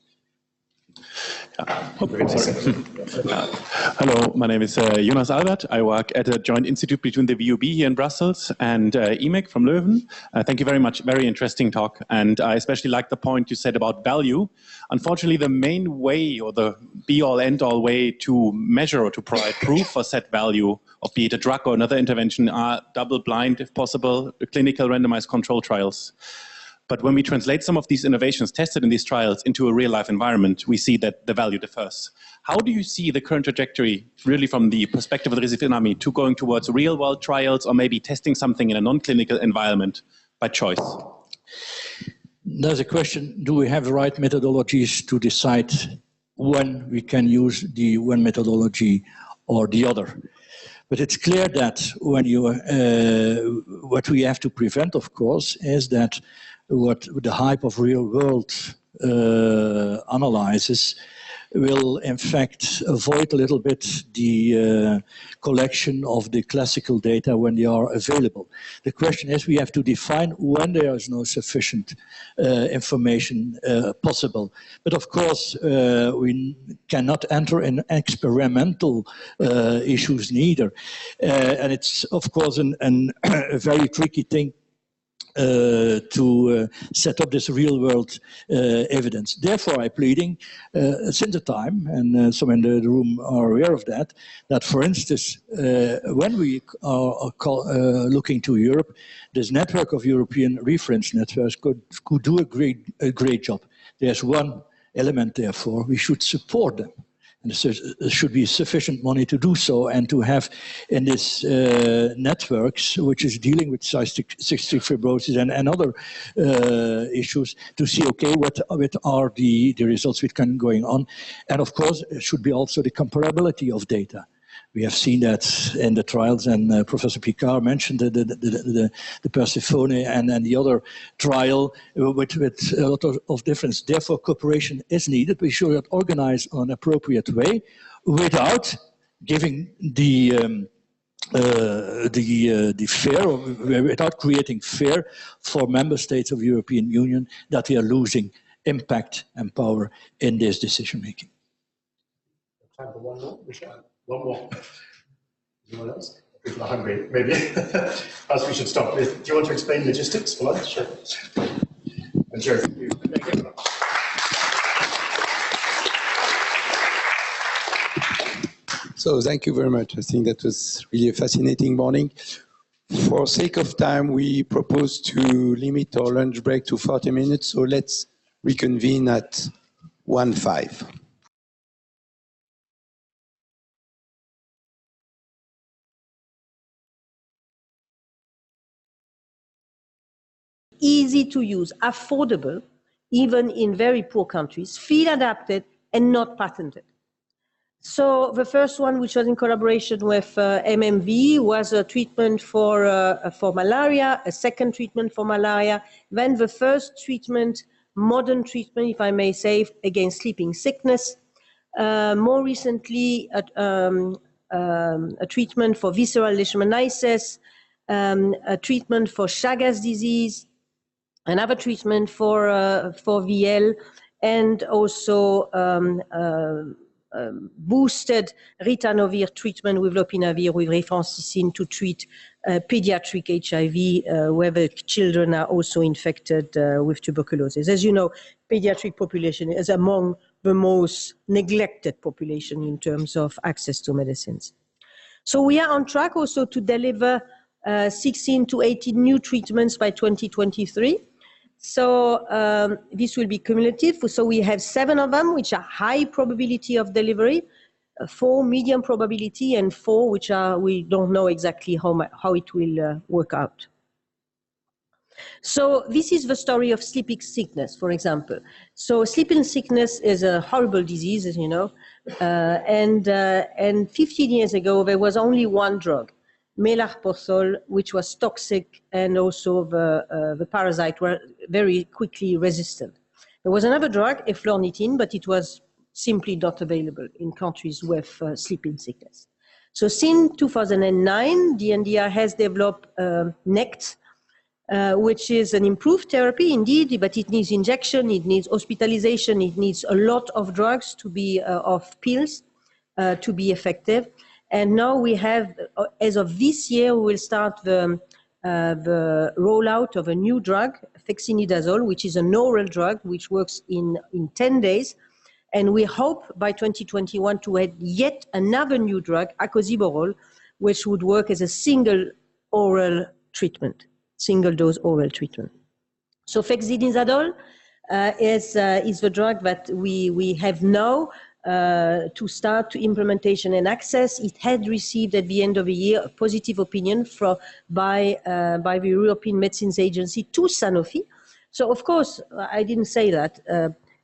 Hello, my name is Jonas Albert. I work at a joint institute between the VUB here in Brussels and EMEC from Leuven. Thank you very much. Very interesting talk. And I especially like the point you said about value. Unfortunately, the main way or the be-all, end-all way to measure or to provide proof for set value of be it a drug or another intervention are double-blind, if possible, clinical randomized control trials. But when we translate some of these innovations tested in these trials into a real-life environment, we see that the value differs. How do you see the current trajectory, really from the perspective of the Resiliency to going towards real-world trials or maybe testing something in a non-clinical environment by choice? There's a question, do we have the right methodologies to decide when we can use the one methodology or the other? But it's clear that when what we have to prevent, of course, is that what the hype of real-world analysis will in fact avoid a little bit the collection of the classical data when they are available. The question is, we have to define when there is no sufficient information possible. But of course, we cannot enter in experimental issues neither. And it's of course a very tricky thing to set up this real-world evidence. Therefore, I'm pleading since the time, and some in the room are aware of that, that for instance, when we are looking to Europe, this network of European reference networks could do a great job. There's one element, therefore, we should support them. And there should be sufficient money to do so, and to have in this networks, which is dealing with cystic fibrosis and other issues, to see, okay, what are the results which can going on. And of course, it should be also the comparability of data. We have seen that in the trials, and Professor Picard mentioned the Persephone and the other trial with a lot of difference. Therefore, cooperation is needed. We should organize on an appropriate way without giving the fear, or without creating fear for member states of the European Union that we are losing impact and power in this decision making. Time for one more, Michelle. One more. Anyone else? People are hungry, maybe. Perhaps we should stop. Do you want to explain logistics for lunch? Sure. And Joe, thank you. So thank you very much. I think that was really a fascinating morning. For sake of time, we propose to limit our lunch break to 40 minutes. So let's reconvene at 15. Easy to use, affordable, even in very poor countries, field adapted and not patented. So the first one, which was in collaboration with MMV, was a treatment for malaria, a second treatment for malaria, then the first treatment, modern treatment, if I may say, against sleeping sickness. More recently, a treatment for visceral leishmaniasis, a treatment for Chagas disease, another treatment for VL, and also boosted ritonavir treatment with lopinavir with rifampicin to treat pediatric HIV, where the children are also infected with tuberculosis. As you know, pediatric population is among the most neglected population in terms of access to medicines. So we are on track also to deliver 16 to 18 new treatments by 2023. So this will be cumulative. So we have 7 of them, which are high probability of delivery, 4 medium probability, and 4 which are, we don't know exactly how it will work out. So this is the story of sleeping sickness, for example. So sleeping sickness is a horrible disease, as you know, and 15 years ago, there was only one drug, melarposol, which was toxic, and also the parasite were very quickly resistant. There was another drug, eflornithine, but it was simply not available in countries with sleeping sickness. So since 2009, the NDR has developed NECT, which is an improved therapy indeed, but it needs injection, it needs hospitalization, it needs a lot of drugs to be, of pills to be effective. And now we have, as of this year, we will start the rollout of a new drug, fexinidazole, which is an oral drug, which works in 10 days. And we hope by 2021 to add yet another new drug, acosiborole, which would work as a single oral treatment, single dose oral treatment. So fexinidazole is the drug that we have now to start to implementation and access. It had received at the end of the year a positive opinion by the European Medicines Agency to Sanofi. So of course, I didn't say that.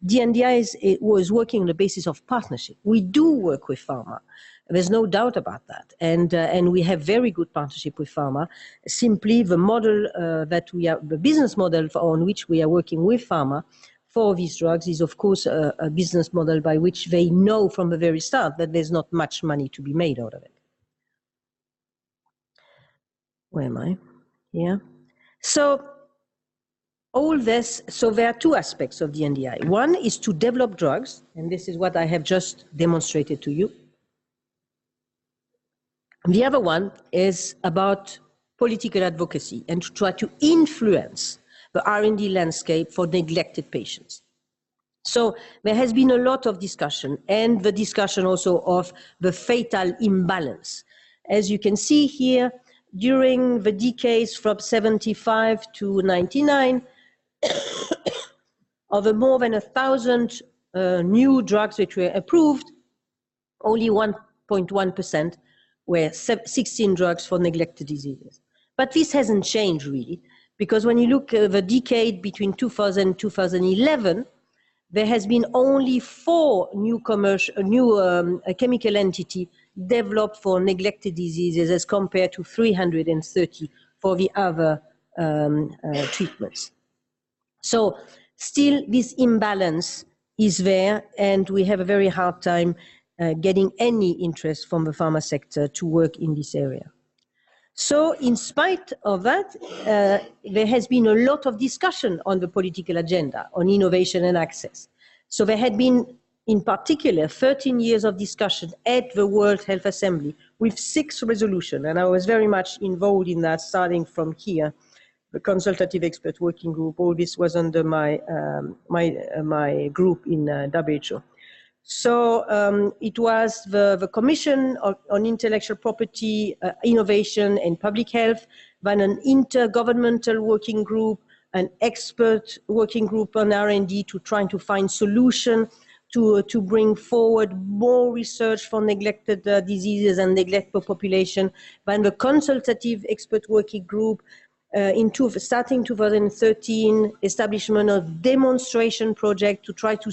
DNDi was working on the basis of partnership. We do work with pharma. There's no doubt about that. And we have very good partnership with pharma. Simply the model the business model on which we are working with pharma for these drugs is, of course, a business model by which they know from the very start that there's not much money to be made out of it. Where am I? Yeah. So all this, so there are 2 aspects of the NDI. One is to develop drugs, and this is what I have just demonstrated to you. The other one is about political advocacy and to try to influence the R&D landscape for neglected patients. So there has been a lot of discussion, and the discussion also of the fatal imbalance. As you can see here, during the decades from 75 to 99, of the more than 1,000 new drugs which were approved, only 1.1% were 16 drugs for neglected diseases. But this hasn't changed really, because when you look at the decade between 2000 and 2011, there has been only 4 new chemical entity developed for neglected diseases as compared to 330 for the other treatments. So still this imbalance is there, and we have a very hard time getting any interest from the pharma sector to work in this area. So in spite of that, there has been a lot of discussion on the political agenda on innovation and access. So there had been, in particular, 13 years of discussion at the World Health Assembly with 6 resolutions, and I was very much involved in that, starting from here, the consultative expert working group. All this was under my group in WHO. So it was the Commission on Intellectual Property, Innovation and Public Health, then an intergovernmental working group, an expert working group on R&D to try to find solution to bring forward more research for neglected diseases and neglected population. By the consultative expert working group, starting 2013, establishment of demonstration project to try to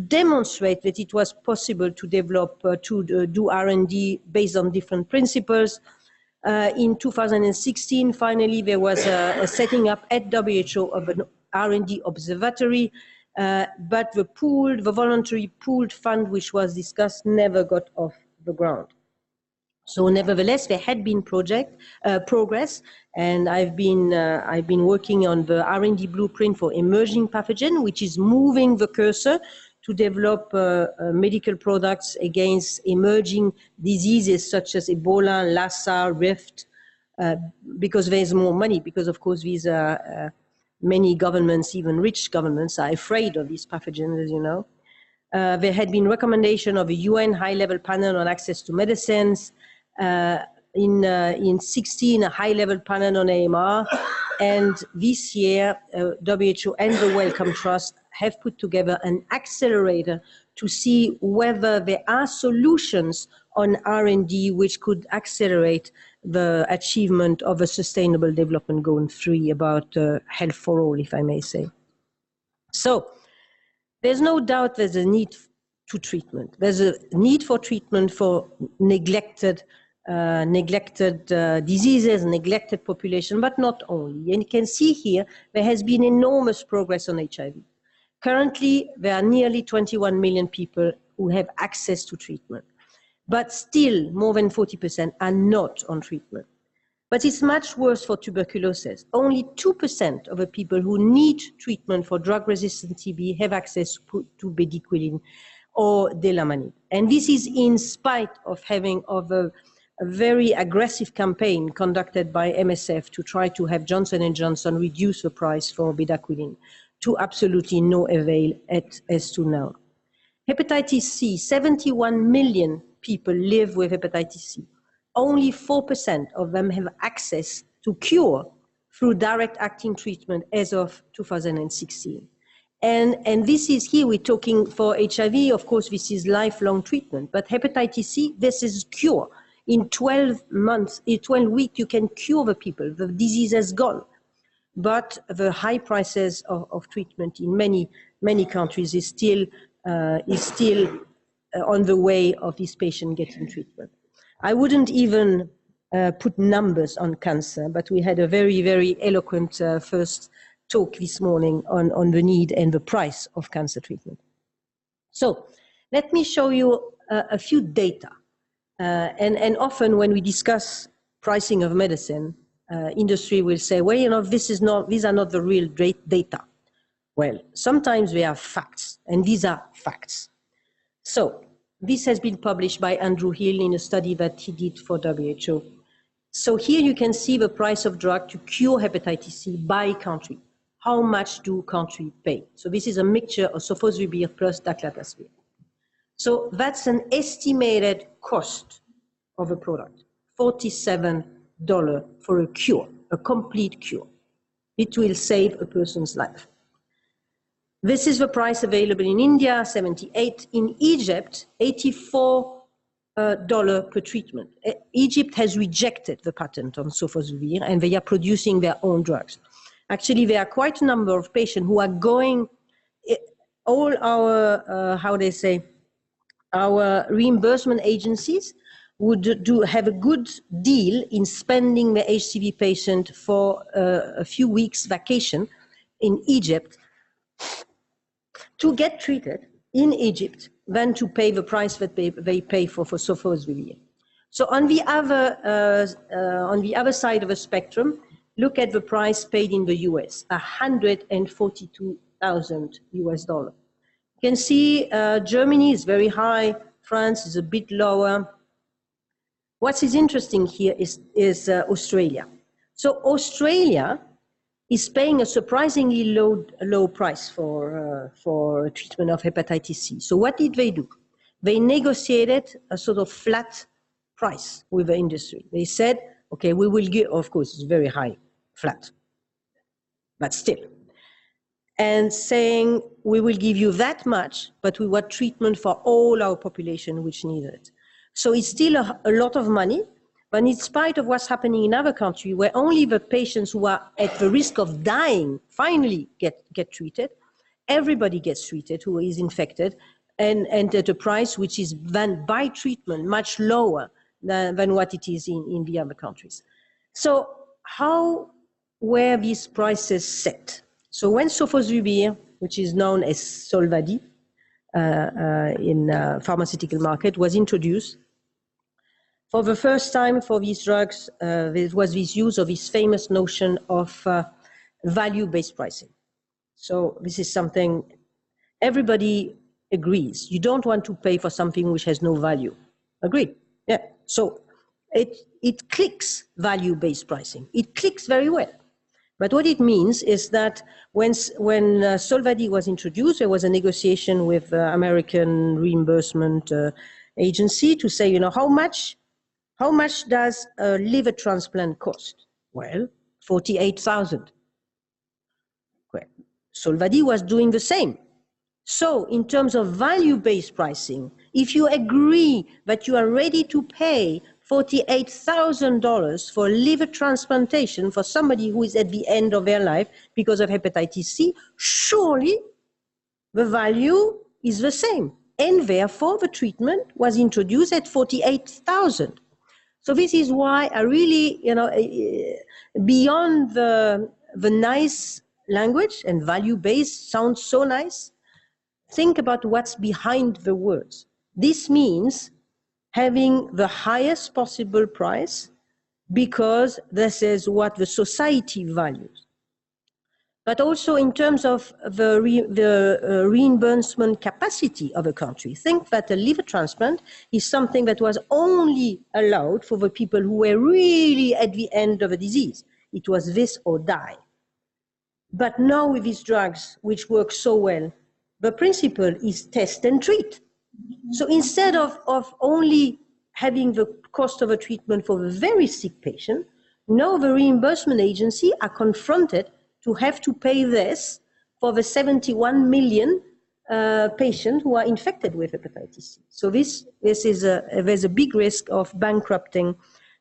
demonstrate that it was possible to develop, do R&D based on different principles. In 2016, finally, there was a setting up at WHO of an R&D observatory, but the voluntary pooled fund, which was discussed, never got off the ground. So nevertheless, there had been progress, and I've been working on the R&D blueprint for emerging pathogen, which is moving the cursor to develop medical products against emerging diseases such as Ebola, Lassa, Rift, because there's more money, because of course these are many governments, even rich governments, are afraid of these pathogens, as you know. There had been recommendation of a UN high-level panel on access to medicines. In 16, a high-level panel on AMR, and this year, WHO and the Wellcome Trust have put together an accelerator to see whether there are solutions on R&D which could accelerate the achievement of a Sustainable Development Goal 3 about health for all, if I may say. So, there's no doubt there's a need to treatment. There's a need for treatment for neglected diseases, neglected population, but not only. And you can see here, there has been enormous progress on HIV. Currently, there are nearly 21 million people who have access to treatment, but still more than 40% are not on treatment. But it's much worse for tuberculosis. Only 2% of the people who need treatment for drug-resistant TB have access to bedaquiline or delamanid. And this is in spite of having a very aggressive campaign conducted by MSF to try to have Johnson & Johnson reduce the price for bedaquiline, to absolutely no avail as to now. Hepatitis C, 71 million people live with hepatitis C. Only 4% of them have access to cure through direct acting treatment as of 2016. And this is here, we're talking for HIV, of course, this is lifelong treatment, but hepatitis C, this is cure. In 12 months, in 12 weeks, you can cure the people. The disease has gone. But the high prices of treatment in many countries is still on the way of this patient getting treatment. I wouldn't even put numbers on cancer, but we had a very, very eloquent first talk this morning on the need and the price of cancer treatment. So let me show you a few data. And often when we discuss pricing of medicine, industry will say, well, you know, these are not the real data. Well, sometimes they are facts, and these are facts. So this has been published by Andrew Hill in a study that he did for WHO. So here you can see the price of drug to cure hepatitis C by country. How much do countries pay? So this is a mixture of sofosbuvir plus daclatasphere. So that's an estimated cost of a product, $47 for a cure, a complete cure. It will save a person's life. This is the price available in India, 78. In Egypt, $84 per treatment. Egypt has rejected the patent on sofosbuvir, and they are producing their own drugs. Actually, there are quite a number of patients who are going, all our, how they say, our reimbursement agencies would have a good deal in spending the HCV patient for a few weeks vacation in Egypt to get treated in Egypt than to pay the price that they pay for sofosbuvir. So on the other side of the spectrum, look at the price paid in the US, $142,000 US. You can see Germany is very high, France is a bit lower. What is interesting here is Australia. So Australia is paying a surprisingly low price for treatment of hepatitis C. So what did they do? They negotiated a sort of flat price with the industry. They said, okay, we will give, of course, it's very high, flat, but still. and saying, we will give you that much, but we want treatment for all our population which need it. So it's still a lot of money, but in spite of what's happening in other countries, where only the patients who are at the risk of dying finally get treated, everybody gets treated who is infected, and at a price which is then by treatment much lower than what it is in the other countries. So how were these prices set? So when sofosbuvir, which is known as Solvadi in pharmaceutical market, was introduced, for the first time for these drugs, there was this use of this famous notion of value-based pricing. So this is something everybody agrees. You don't want to pay for something which has no value. Agreed? Yeah. So it clicks value-based pricing. It clicks very well. But what it means is that when Solvadi was introduced, there was a negotiation with the American reimbursement agency to say, you know, how much does a liver transplant cost? Well, $48,000. Well, Solvadi was doing the same. So in terms of value-based pricing, if you agree that you are ready to pay $48,000 for liver transplantation for somebody who is at the end of their life because of hepatitis C, surely the value is the same. And therefore, the treatment was introduced at $48,000. So this is why I really, you know, beyond the nice language, and value-based sounds so nice, think about what's behind the words. This means having the highest possible price because this is what the society values. But also in terms of the reimbursement capacity of a country. Think that a liver transplant is something that was only allowed for the people who were really at the end of a disease. It was this or die. But now with these drugs, which work so well, the principle is test and treat. So instead of only having the cost of a treatment for a very sick patient, now the reimbursement agency are confronted to have to pay this for the 71 million patients who are infected with hepatitis C. So there's a big risk of bankrupting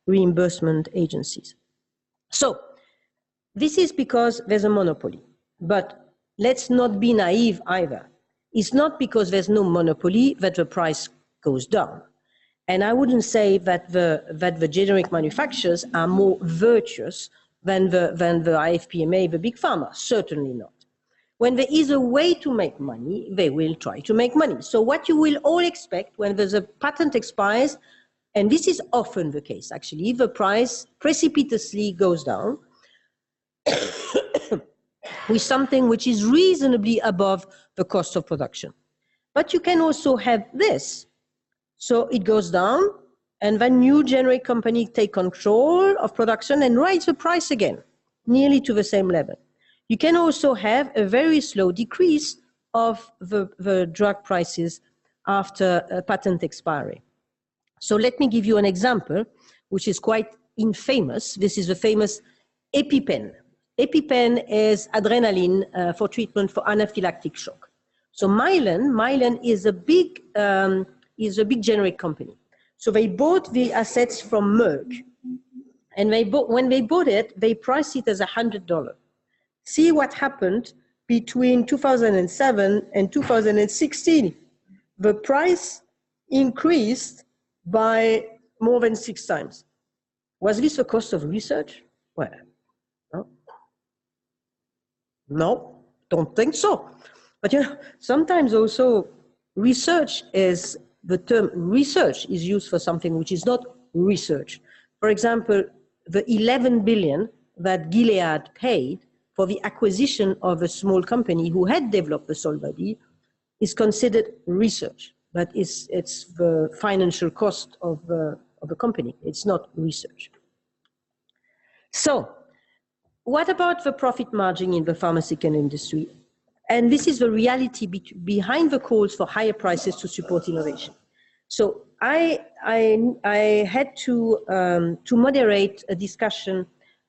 reimbursement agencies. So this is because there's a monopoly, but let's not be naive either. It's not because there's no monopoly that the price goes down. And I wouldn't say that the generic manufacturers are more virtuous than the IFPMA, the big pharma. Certainly not. When there is a way to make money, they will try to make money. So what you will all expect when there's a patent expires, and this is often the case actually, the price precipitously goes down with something which is reasonably above the cost of production. But you can also have this. So it goes down, and then new generic company take control of production and raise the price again, nearly to the same level. You can also have a very slow decrease of the drug prices after a patent expiry. So let me give you an example, which is quite infamous. This is the famous EpiPen. EpiPen is adrenaline for treatment for anaphylactic shock. So Mylan is a big generic company. So they bought the assets from Merck, and when they bought it, they priced it as $100. See what happened between 2007 and 2016. The price increased by more than 6 times. Was this the cost of research? Well, no, don't think so. But you know, sometimes also research is, the term research is used for something which is not research. For example, the 11 billion that Gilead paid for the acquisition of a small company who had developed the Solvadi is considered research, but it's the financial cost of the company. It's not research. So what about the profit margin in the pharmaceutical industry? And this is the reality behind the calls for higher prices to support innovation. So I had to moderate a discussion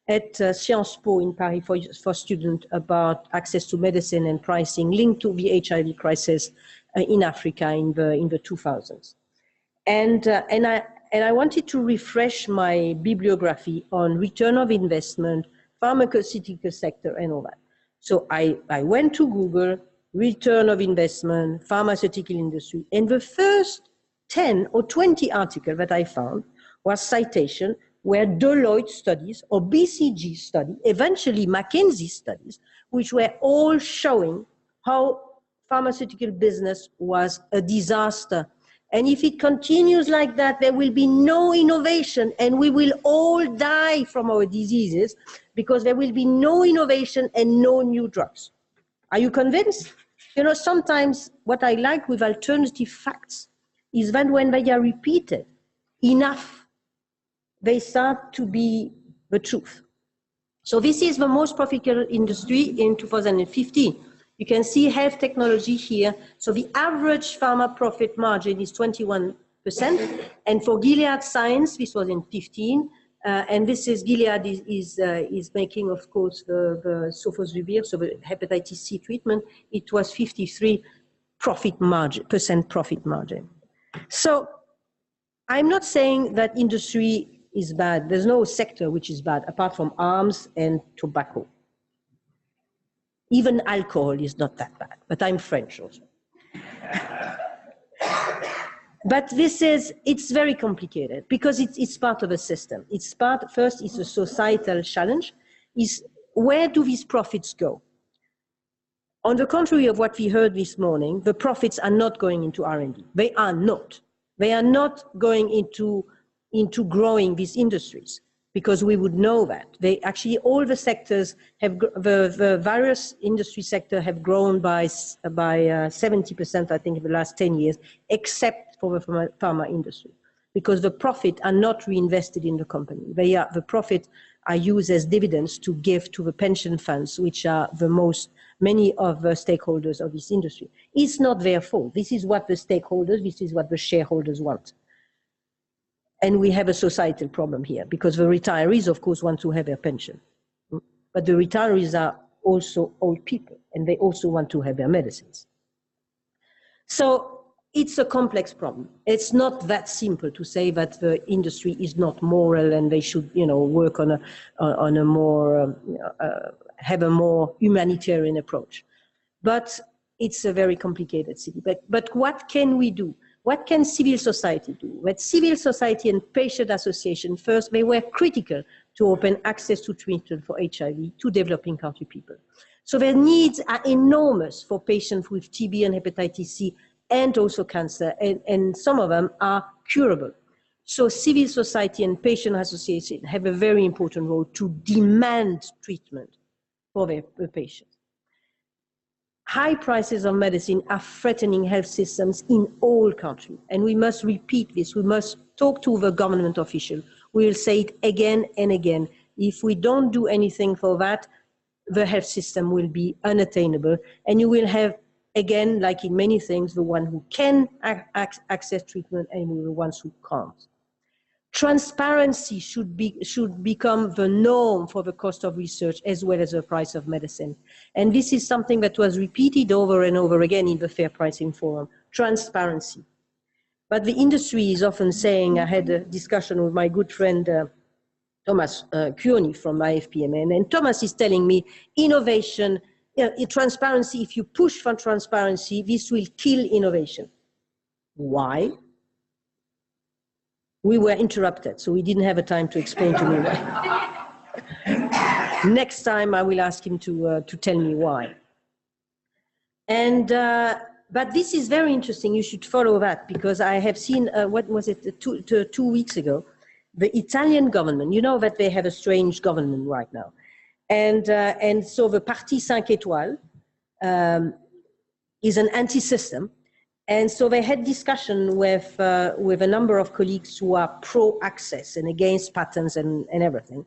at Sciences Po in Paris for students about access to medicine and pricing linked to the HIV crisis in Africa in the 2000s. And I wanted to refresh my bibliography on return of investment, pharmaceutical sector, and all that. So I went to Google, return of investment, pharmaceutical industry, and the first 10 or 20 articles that I found was citation were Deloitte studies or BCG study, eventually McKinsey studies, which were all showing how pharmaceutical business was a disaster. And if it continues like that, there will be no innovation and we will all die from our diseases because there will be no innovation and no new drugs. Are you convinced? You know, sometimes what I like with alternative facts is that when they are repeated enough, they start to be the truth. So this is the most profitable industry in 2015. You can see health technology here. So the average pharma profit margin is 21%. And for Gilead Science, this was in 15. And this is Gilead is making, of course, the sofosbuvir, so the hepatitis C treatment. It was 53% profit margin. So I'm not saying that industry is bad. There's no sector which is bad, apart from arms and tobacco. Even alcohol is not that bad, but I'm French also. But it's very complicated because it's part of a system. First, it's a societal challenge, is where do these profits go? On the contrary of what we heard this morning, the profits are not going into R&D. They are not. They are not going into growing these industries, because we would know that. Actually, all the sectors have, the various industry sectors have grown by 70%, I think, in the last 10 years, except for the pharma industry, because the profit are not reinvested in the company. The profit are used as dividends to give to the pension funds, which are many of the stakeholders of this industry. It's not their fault. This is what the stakeholders, this is what the shareholders want. And we have a societal problem here because the retirees, of course, want to have their pension. But the retirees are also old people and they also want to have their medicines. So it's a complex problem. It's not that simple to say that the industry is not moral and they should, work on a more, have a more humanitarian approach. But it's a very complicated city. But what can we do? What can civil society do? What civil society and patient association, first, they were critical to open access to treatment for HIV to developing country people. So their needs are enormous for patients with TB and hepatitis C and also cancer, and some of them are curable. So civil society and patient association have a very important role to demand treatment for their patients. High prices of medicine are threatening health systems in all countries. And we must repeat this. We must talk to the government official. We will say it again and again. If we don't do anything for that, the health system will be unattainable. And you will have, again, like in many things, the one who can access treatment and the ones who can't. Transparency should become the norm for the cost of research as well as the price of medicine. And this is something that was repeated over and over again in the Fair Pricing Forum, transparency. But the industry is often saying, I had a discussion with my good friend Thomas Kearney from IFPMN, and Thomas is telling me innovation, transparency, if you push for transparency, this will kill innovation. Why? We were interrupted, so we didn't have a time to explain to me why. Next time, I will ask him to tell me why. And but this is very interesting. You should follow that because I have seen what was it 2 weeks ago, the Italian government. You know that they have a strange government right now, and so the Parti 5 Étoiles is an anti-system. And so they had discussion with a number of colleagues who are pro-access and against patents and everything.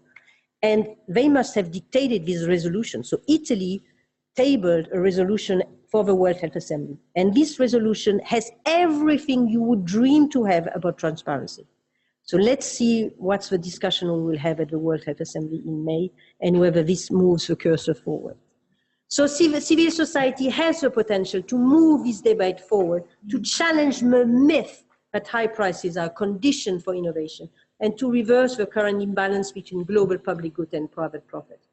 And they must have dictated this resolution. So Italy tabled a resolution for the World Health Assembly. And this resolution has everything you would dream to have about transparency. So let's see what's the discussion we will have at the World Health Assembly in May and whether this moves the cursor forward. So civil society has the potential to move this debate forward, to challenge the myth that high prices are a condition for innovation, and to reverse the current imbalance between global public good and private profit.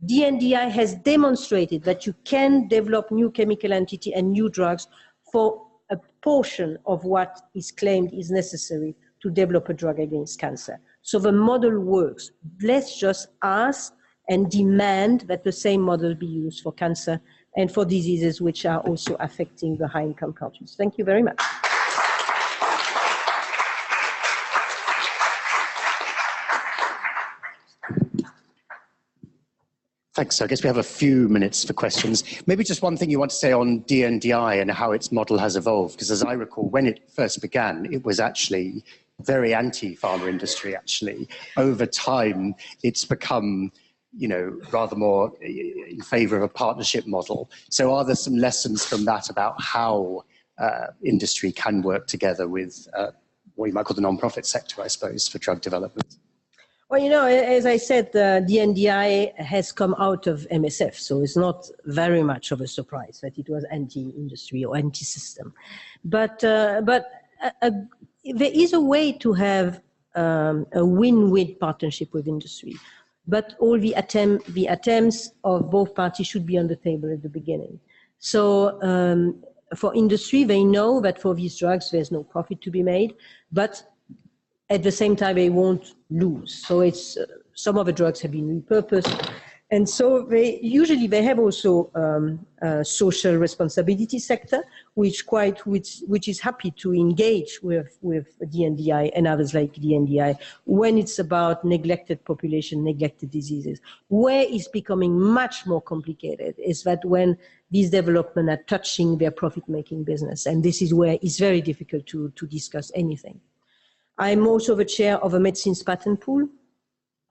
DNDi has demonstrated that you can develop new chemical entity and new drugs for a portion of what is claimed is necessary to develop a drug against cancer. So the model works. Let's just ask and demand that the same model be used for cancer and for diseases which are also affecting the high-income countries. Thank you very much. Thanks. I guess we have a few minutes for questions. Maybe just one thing you want to say on DNDi and how its model has evolved, because as I recall, when it first began, it was actually very anti-pharma industry, actually. Over time, it's become, you know, rather more in favor of a partnership model. So are there some lessons from that about how industry can work together with what you might call the non-profit sector, I suppose, for drug development? Well, you know, as I said, DNDi has come out of MSF, so it's not very much of a surprise that it was anti-industry or anti-system. But there is a way to have a win-win partnership with industry. But all the attempts of both parties should be on the table at the beginning. So for industry, they know that for these drugs, there's no profit to be made, but at the same time, they won't lose. So it's some of the drugs have been repurposed. And so they have also a social responsibility sector, which is happy to engage with DNDi and others like DNDi when it's about neglected population, neglected diseases. Where it's becoming much more complicated is that when these developments are touching their profit-making business, and this is where it's very difficult to discuss anything. I'm also the chair of a medicines patent pool.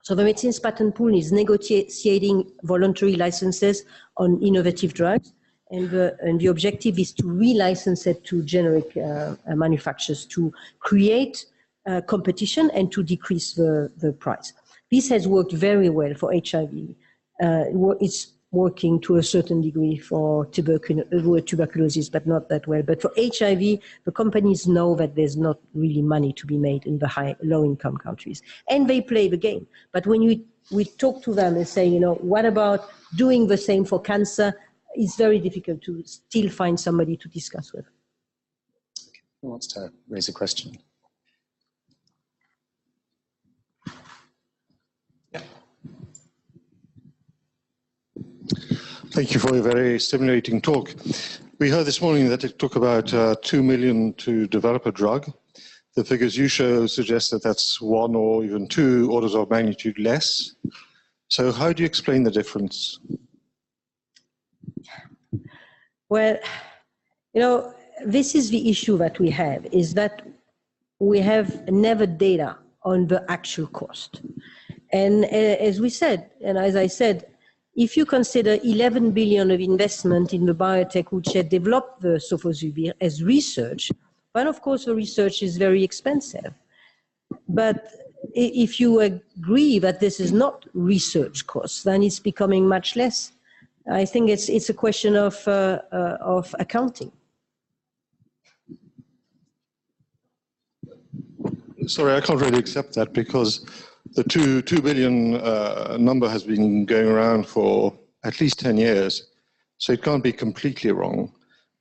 So the medicines patent pool is negotiating voluntary licenses on innovative drugs, and the objective is to relicense it to generic manufacturers to create competition and to decrease the price. This has worked very well for HIV. It's working to a certain degree for tuberculosis, but not that well. But for HIV, the companies know that there's not really money to be made in the low-income countries. And they play the game. But when we talk to them and say, you know, what about doing the same for cancer? It's very difficult to still find somebody to discuss with. Who wants to raise a question? Thank you for a very stimulating talk. We heard this morning that it took about 2 million to develop a drug. The figures you show suggest that that's 1 or even 2 orders of magnitude less. So how do you explain the difference? Well, you know, this is the issue that we have, is that we have never data on the actual cost. And as we said, and as I said, if you consider 11 billion of investment in the biotech which had developed the sofosbuvir as research, then of course the research is very expensive. But if you agree that this is not research costs, then it's becoming much less. I think it's a question of accounting. Sorry, I can't really accept that because the 2 billion number has been going around for at least 10 years, so it can't be completely wrong.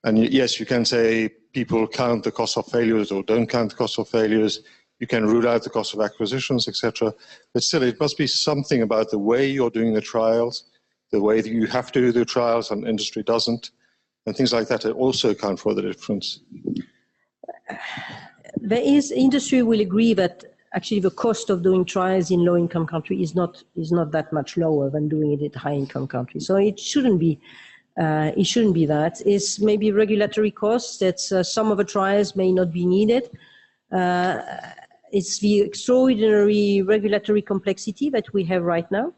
And yes, you can say people count the cost of failures or don't count the cost of failures. You can rule out the cost of acquisitions, etc. But still, it must be something about the way you're doing the trials, the way that you have to do the trials and industry doesn't, and things like that also account for the difference. Industry will agree that actually the cost of doing trials in low-income countries is not that much lower than doing it in high-income countries. So it shouldn't be that. It's maybe regulatory costs that some of the trials may not be needed. It's the extraordinary regulatory complexity that we have right now,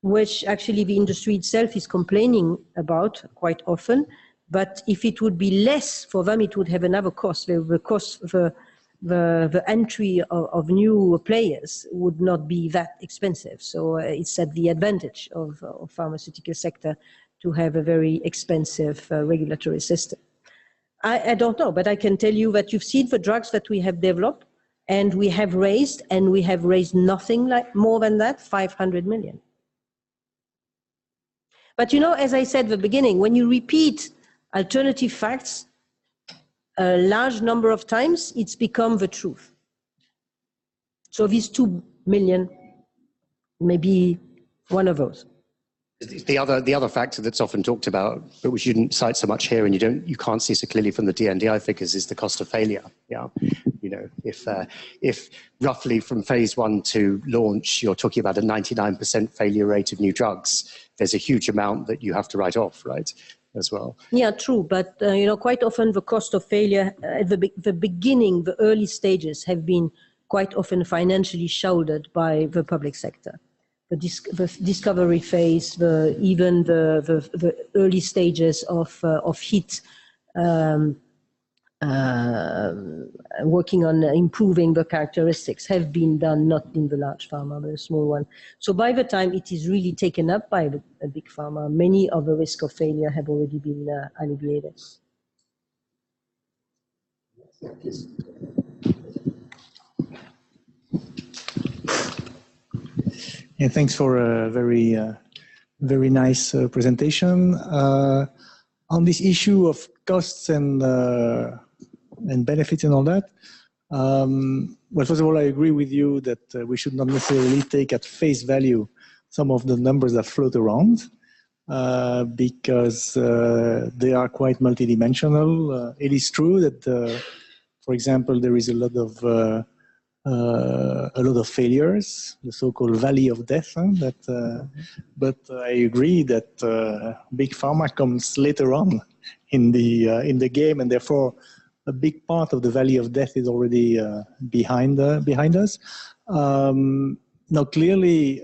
which actually the industry itself is complaining about quite often. But if it would be less for them, it would have another cost. The cost of the entry of new players would not be that expensive. So it's at the advantage of pharmaceutical sector to have a very expensive regulatory system. I don't know, but I can tell you that you've seen the drugs that we have developed and we have raised nothing like more than that, 500 million. But you know, as I said at the beginning, when you repeat alternative facts a large number of times, it's become the truth. So these 2 million, maybe one of those. The other factor that's often talked about, but which you didn't cite so much here, and you can't see so clearly from the DNDi figures, is the cost of failure. Yeah, you know, if roughly from phase 1 to launch, you're talking about a 99% failure rate of new drugs, there's a huge amount that you have to write off, right? As well. Yeah, true. But you know, quite often the cost of failure at the beginning, the early stages have been quite often financially shouldered by the public sector. The discovery phase, even the early stages of HIT, working on improving the characteristics have been done not in the large pharma, but a small one. So by the time it is really taken up by a big pharma, many of the risk of failure have already been alleviated. Yeah, thanks for a very, very nice presentation. On this issue of costs and benefits and all that, well, first of all, I agree with you that we should not necessarily take at face value some of the numbers that float around because they are quite multidimensional. It is true that, for example, there is a lot of failures, the so-called valley of death. But I agree that big pharma comes later on in the game, and therefore a big part of the valley of death is already behind us. Now, clearly,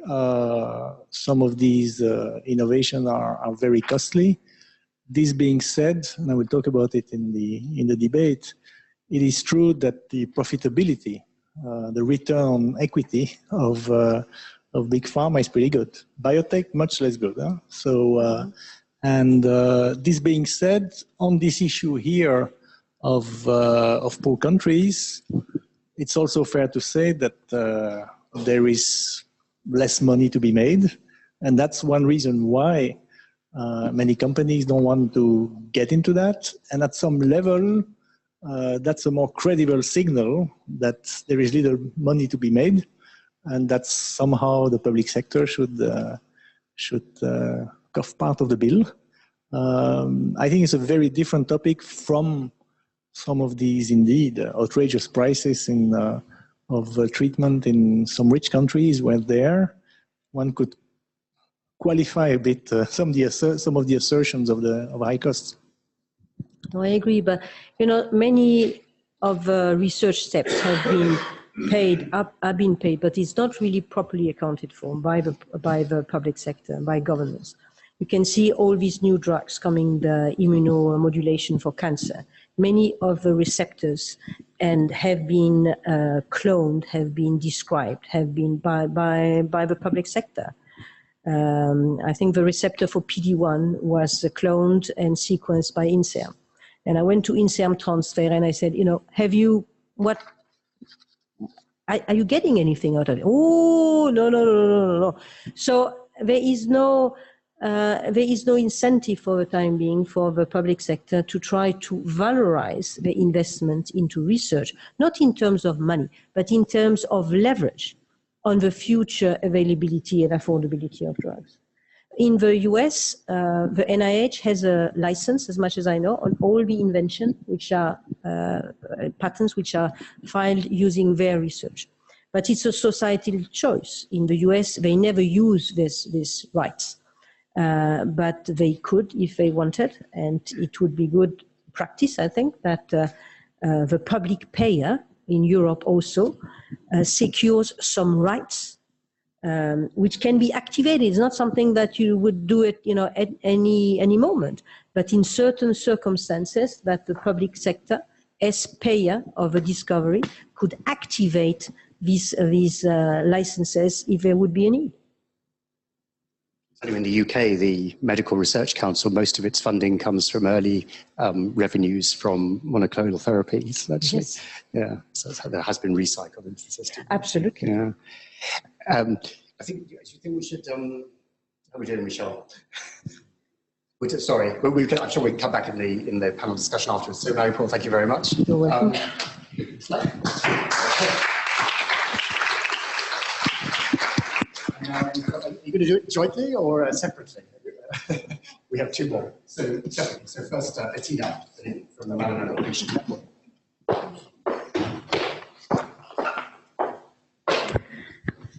some of these innovations are very costly. This being said, and I will talk about it in the debate, it is true that the profitability, the return on equity of big pharma is pretty good. Biotech, much less good. Huh? So, and this being said, on this issue here of poor countries, it's also fair to say that there is less money to be made, and that's one reason why many companies don't want to get into that. And at some level, that's a more credible signal that there is little money to be made, and that somehow the public sector should cough part of the bill. I think it's a very different topic from some of these indeed outrageous prices of treatment in some rich countries, where one could qualify a bit some of the assertions of high costs. No, I agree, but you know, many of the research steps have been paid, but it's not really properly accounted for by the public sector, by governments. You can see all these new drugs coming, the immunomodulation for cancer. Many of the receptors and have been cloned, have been described, have been by the public sector. I think the receptor for PD-1 was cloned and sequenced by INSERM. And I went to INSERM transfer and I said, you know, are you getting anything out of it? Oh, no. So there is no incentive for the time being for the public sector to try to valorize the investment into research, not in terms of money, but in terms of leverage on the future availability and affordability of drugs. In the US, the NIH has a license, as much as I know, on all the invention, which are patents which are filed using their research. But it's a societal choice. In the US, they never use this rights. But they could if they wanted, and it would be good practice, I think, that the public payer in Europe also secures some rights which can be activated. It's not something that you would do it, you know, at any moment, but in certain circumstances that the public sector as payer of a discovery, could activate these licenses if there would be a need. In the UK, the Medical Research Council, most of its funding comes from early revenues from monoclonal therapies, actually. Yes. Yeah, so that has been recycled into the system. Absolutely. Yeah. I think, do you think we should, how are we doing, Michelle? Sorry, but I'm sure we can come back in the panel discussion afterwards. So, Marie-Paul, thank you very much. You're welcome. Are you going to do it jointly or separately? We have two more. So first, Bettina from the Melanoma Patient Network.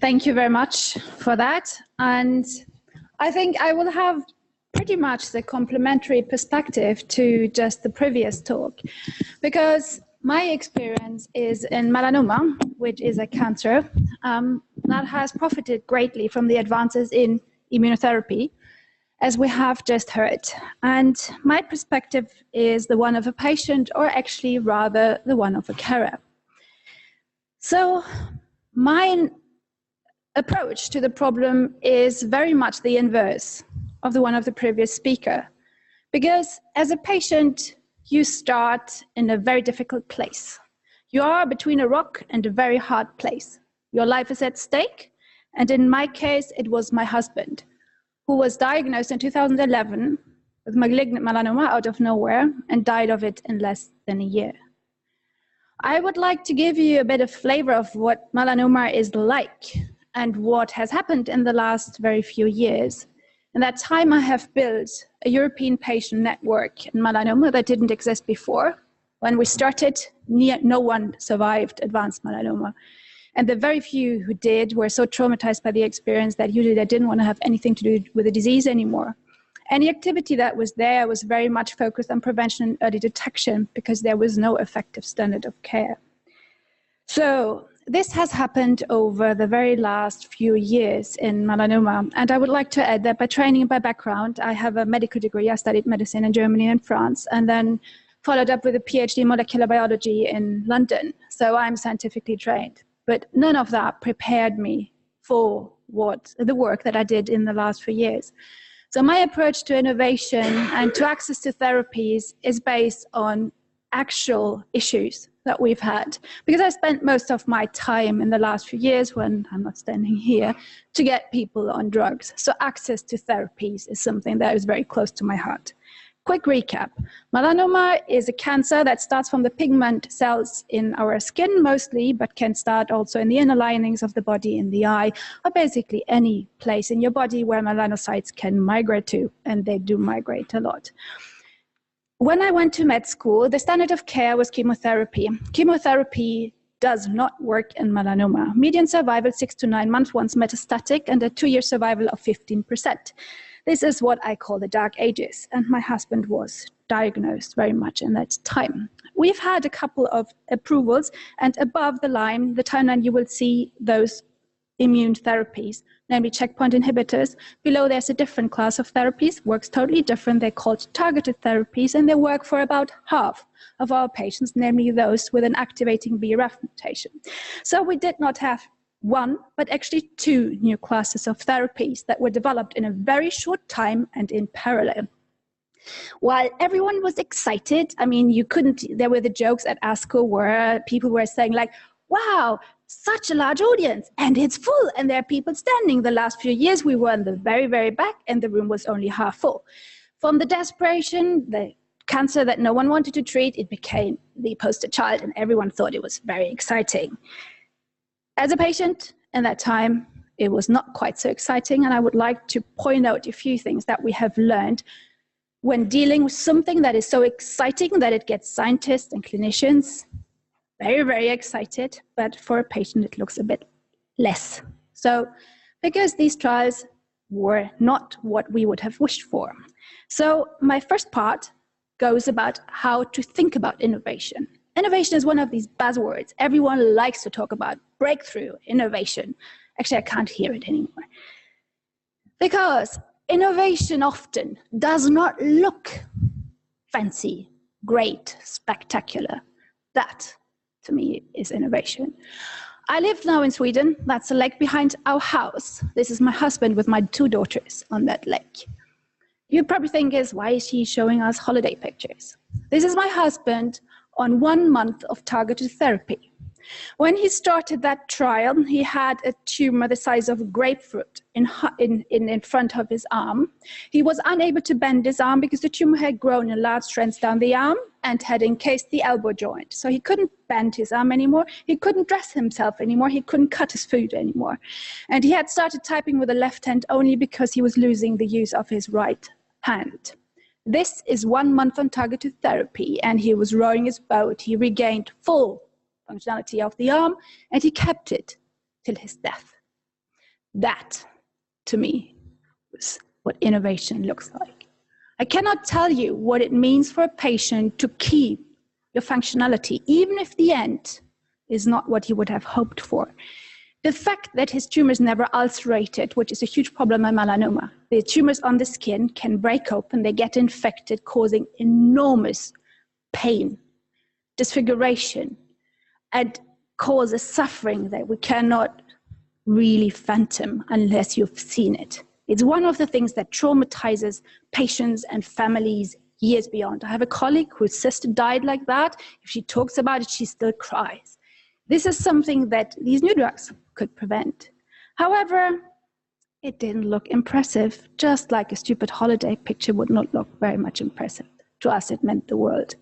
Thank you very much for that. And I think I will have pretty much the complementary perspective to just the previous talk, because my experience is in melanoma, which is a cancer that has profited greatly from the advances in immunotherapy, as we have just heard. And my perspective is the one of a patient, or actually rather the one of a carer. So my approach to the problem is very much the inverse of the one of the previous speaker, because as a patient, you start in a very difficult place. You are between a rock and a very hard place. Your life is at stake, and in my case, it was my husband, who was diagnosed in 2011 with malignant melanoma out of nowhere and died of it in less than a year. I would like to give you a bit of flavor of what melanoma is like and what has happened in the last very few years. In that time, I have built a European patient network in melanoma that didn't exist before. When we started, no one survived advanced melanoma. And the very few who did were so traumatized by the experience that usually they didn't want to have anything to do with the disease anymore. Any activity that was there was very much focused on prevention and early detection because there was no effective standard of care. So this has happened over the very last few years in melanoma. And I would like to add that by training and by background, I have a medical degree. I studied medicine in Germany and France, and then followed up with a PhD in molecular biology in London. So I'm scientifically trained. But none of that prepared me for the work that I did in the last few years. So my approach to innovation and to access to therapies is based on actual issues that we've had. Because I spent most of my time in the last few years, when I'm not standing here, to get people on drugs. So access to therapies is something that is very close to my heart. Quick recap. Melanoma is a cancer that starts from the pigment cells in our skin mostly, but can start also in the inner linings of the body, in the eye, or basically any place in your body where melanocytes can migrate to, and they do migrate a lot. When I went to med school, the standard of care was chemotherapy. Chemotherapy does not work in melanoma. Median survival 6 to 9 months once metastatic, and a 2-year survival of 15%. This is what I call the dark ages, and my husband was diagnosed very much in that time. We've had a couple of approvals, and above the line, the timeline, you will see those immune therapies, namely checkpoint inhibitors. Below, there's a different class of therapies, works totally different. They're called targeted therapies, and they work for about half of our patients, namely those with an activating BRAF mutation. So we did not have one, but actually 2 new classes of therapies that were developed in a very short time and in parallel. While everyone was excited, I mean, there were the jokes at ASCO where people were saying like, wow, such a large audience, and it's full, and there are people standing. The last few years, we were in the very, very back, and the room was only half full. From the desperation, the cancer that no one wanted to treat, it became the poster child, and everyone thought it was very exciting. As a patient, in that time, it was not quite so exciting, and I would like to point out a few things that we have learned when dealing with something that is so exciting that it gets scientists and clinicians very, very excited, but for a patient, it looks a bit less. So, because these trials were not what we would have wished for. So, my first part goes about how to think about innovation. Innovation is one of these buzzwords. Everyone likes to talk about breakthrough, innovation. Actually, I can't hear it anymore. Because innovation often does not look fancy, great, spectacular. That, to me, is innovation. I live now in Sweden. That's a lake behind our house. This is my husband with my 2 daughters on that lake. You probably think why is he showing us holiday pictures? This is my husband on 1 month of targeted therapy. When he started that trial, he had a tumor the size of a grapefruit in front of his arm. He was unable to bend his arm because the tumor had grown in large strands down the arm and had encased the elbow joint. So he couldn't bend his arm anymore. He couldn't dress himself anymore. He couldn't cut his food anymore. And he had started typing with the left hand only because he was losing the use of his right hand. This is 1 month on targeted therapy, and he was rowing his boat. He regained full functionality of the arm, and he kept it till his death. That, to me, was what innovation looks like. I cannot tell you what it means for a patient to keep your functionality, even if the end is not what you would have hoped for. The fact that his tumor is never ulcerated, which is a huge problem in melanoma. The tumors on the skin can break open, they get infected, causing enormous pain, disfiguration, and causes suffering that we cannot really fathom unless you've seen it. It's one of the things that traumatizes patients and families years beyond. I have a colleague whose sister died like that. If she talks about it, she still cries. This is something that these new drugs could prevent. However, it didn't look impressive, just like a stupid holiday picture would not look very much impressive. To us, it meant the world.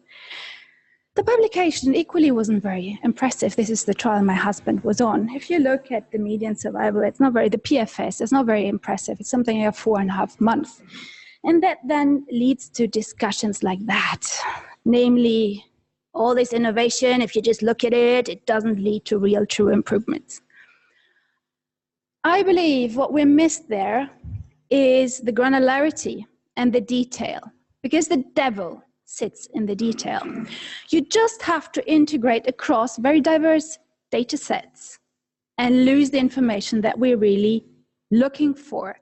The publication equally wasn't very impressive. This is the trial my husband was on. If you look at the median survival, it's not very, the PFS is not very impressive. It's something like 4.5 months. And that then leads to discussions like that, namely, all this innovation, if you just look at it, it doesn't lead to real true improvements. I believe what we missed there is the granularity and the detail, because the devil sits in the detail. You just have to integrate across very diverse data sets and lose the information that we're really looking for.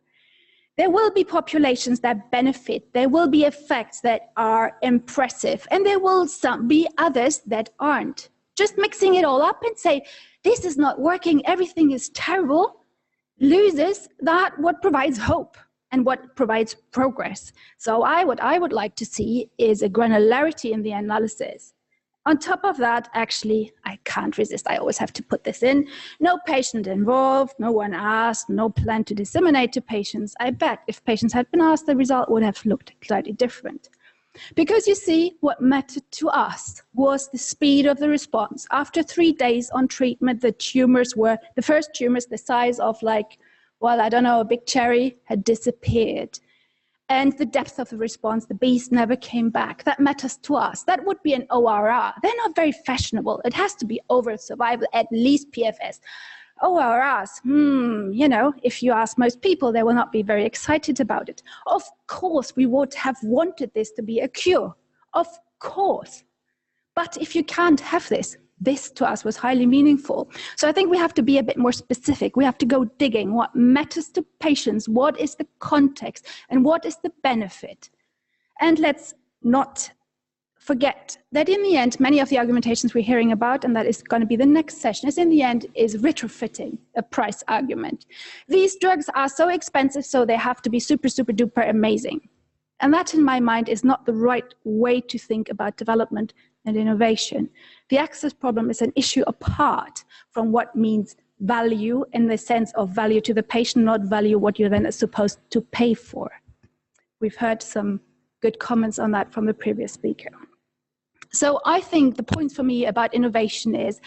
There will be populations that benefit, there will be effects that are impressive, and there will be others that aren't. Just mixing it all up and say, this is not working, everything is terrible, loses that what provides hope and what provides progress. So what I would like to see is a granularity in the analysis. On top of that, actually, I can't resist. I always have to put this in. No patient involved, no one asked, no plan to disseminate to patients. I bet if patients had been asked, the result would have looked slightly different. Because you see, what mattered to us was the speed of the response. After 3 days on treatment, the first tumors the size of like, well, I don't know, a big cherry had disappeared. And the depth of the response, the beast never came back. That matters to us. That would be an ORR. They're not very fashionable. It has to be overall survival, at least PFS. ORRs, you know, if you ask most people, they will not be very excited about it. Of course, we would have wanted this to be a cure. Of course. But if you can't have this to us was highly meaningful. So I think we have to be a bit more specific. We have to go digging what matters to patients, what is the context, and what is the benefit. And let's not forget that in the end, many of the argumentations we're hearing about, and that is going to be the next session, is in the end is retrofitting a price argument. These drugs are so expensive, so they have to be super, super duper amazing. And that, in my mind, is not the right way to think about development and innovation. The access problem is an issue apart from what means value in the sense of value to the patient, not value what you're then supposed to pay for. We've heard some good comments on that from the previous speaker. So I think the point for me about innovation is,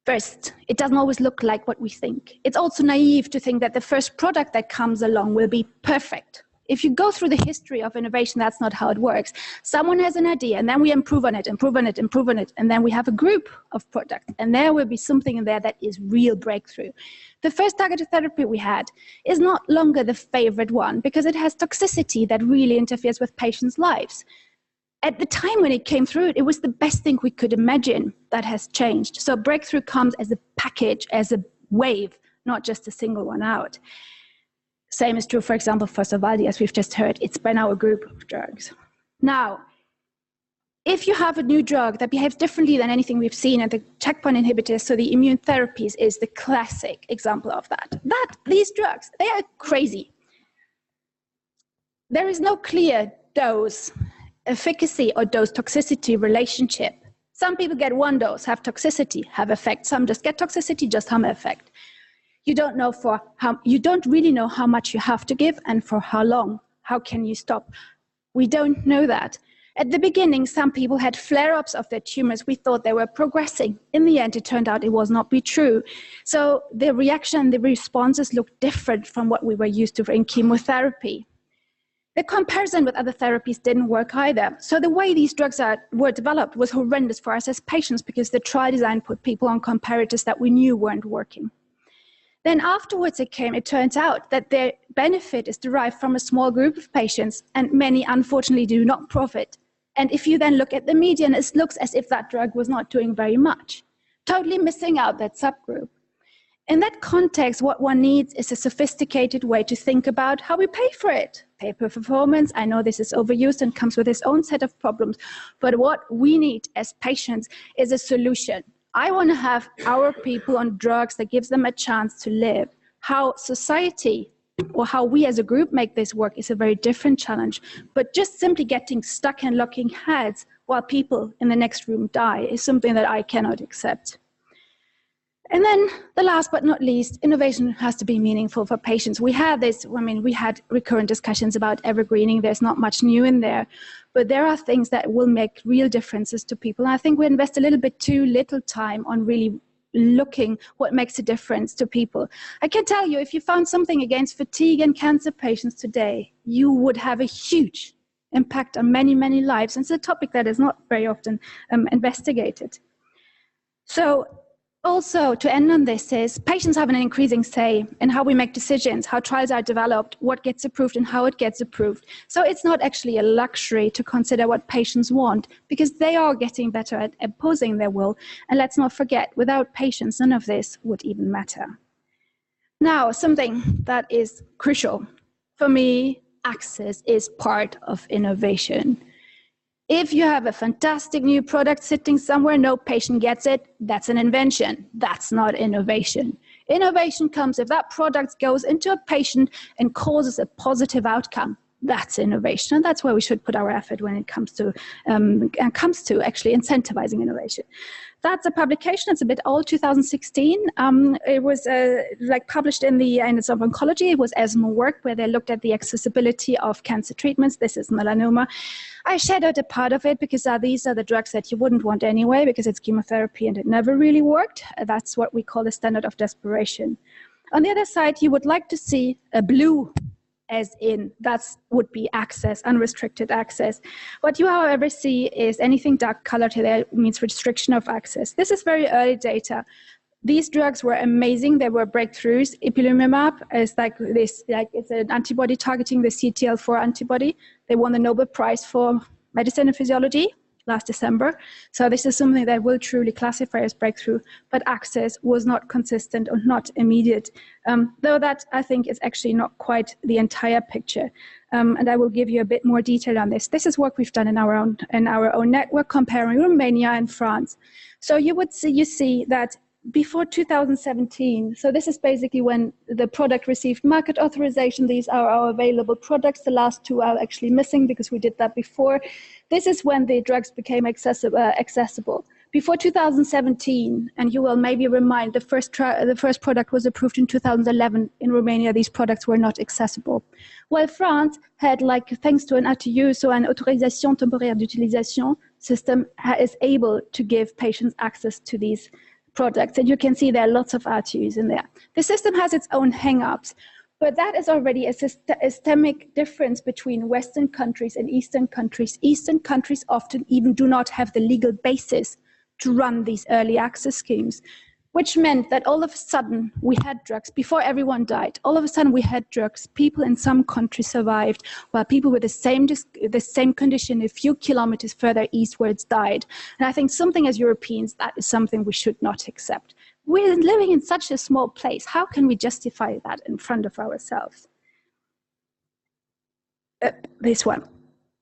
first, it doesn't always look like what we think. It's also naive to think that the first product that comes along will be perfect. If you go through the history of innovation, that's not how it works. Someone has an idea, and then we improve on it, improve on it, improve on it, and then we have a group of products, and there will be something in there that is real breakthrough. The first targeted therapy we had is not longer the favorite one because it has toxicity that really interferes with patients' lives. At the time when it came through, it was the best thing we could imagine. That has changed. So breakthrough comes as a package, as a wave, not just a single one out. Same is true, for example, for Sovaldi, as we've just heard. It's been our group of drugs. Now, if you have a new drug that behaves differently than anything we've seen, and the checkpoint inhibitors, so the immune therapies is the classic example of that. These drugs, they are crazy. There is no clear dose efficacy or dose toxicity relationship. Some people get one dose, have toxicity, have effect. Some just get toxicity, just have effect. You don't know you don't really know how much you have to give and for how long. How can you stop? We don't know that. At the beginning, some people had flare-ups of their tumors. We thought they were progressing. In the end, it turned out it was not be true. So the reaction, the responses looked different from what we were used to in chemotherapy. The comparison with other therapies didn't work either. So the way these drugs were developed was horrendous for us as patients because the trial design put people on comparators that we knew weren't working. Then afterwards it turns out that their benefit is derived from a small group of patients, and many unfortunately do not profit. And if you then look at the median, it looks as if that drug was not doing very much, totally missing out that subgroup. In that context, what one needs is a sophisticated way to think about how we pay for it. Pay per performance, I know this is overused and comes with its own set of problems, but what we need as patients is a solution. I want to have our people on drugs that gives them a chance to live. How society or how we as a group make this work is a very different challenge. But just simply getting stuck and locking heads while people in the next room die is something that I cannot accept. And then the last but not least, innovation has to be meaningful for patients. We had we had recurrent discussions about evergreening. There's not much new in there, but there are things that will make real differences to people. And I think we invest a little bit too little time on really looking what makes a difference to people. I can tell you, if you found something against fatigue in cancer patients today, you would have a huge impact on many, many lives. And it's a topic that is not very often investigated. So also, to end on this is patients have an increasing say in how we make decisions, how trials are developed, what gets approved and how it gets approved. So it's not actually a luxury to consider what patients want because they are getting better at imposing their will. And let's not forget, without patients, none of this would even matter. Now, something that is crucial. For me, access is part of innovation. If you have a fantastic new product sitting somewhere, no patient gets it, that's an invention. That's not innovation. Innovation comes if that product goes into a patient and causes a positive outcome. That's innovation, and that's where we should put our effort when it comes to actually incentivizing innovation. That's a publication. It's a bit old, 2016. It was published in the Annals of Oncology. It was ESMO work where they looked at the accessibility of cancer treatments. This is melanoma. I shadowed a part of it because these are the drugs that you wouldn't want anyway because it's chemotherapy and it never really worked. That's what we call the standard of desperation. On the other side, you would like to see a blue, as in that would be access, unrestricted access. What you, however, see is anything dark colored here means restriction of access. This is very early data. These drugs were amazing. They were breakthroughs. Ipilimumab is it's an antibody targeting the CTLA-4 antibody. They won the Nobel Prize for Medicine and Physiology last December. So this is something that will truly classify as breakthrough, but access was not consistent or not immediate, though that I think is actually not quite the entire picture. And I will give you a bit more detail on this. This is work we've done in our own network comparing Romania and France. So you see that before 2017, so this is basically when the product received market authorization. These are our available products. The last two are actually missing because we did that before. This is when the drugs became accessible. Before 2017, and you will maybe remind, the first product was approved in 2011. In Romania, these products were not accessible. While France had, thanks to an ATU, so an autorisation temporaire d'utilisation system, is able to give patients access to these products. And you can see there are lots of ATUs in there. The system has its own hang-ups, but that is already a systemic difference between Western countries and Eastern countries. Eastern countries often even do not have the legal basis to run these early access schemes, which meant that all of a sudden we had drugs before everyone died. All of a sudden we had drugs. People in some countries survived, while people with the same condition a few kilometers further eastwards died. And I think something as Europeans, that is something we should not accept. We're living in such a small place. How can we justify that in front of ourselves? This one.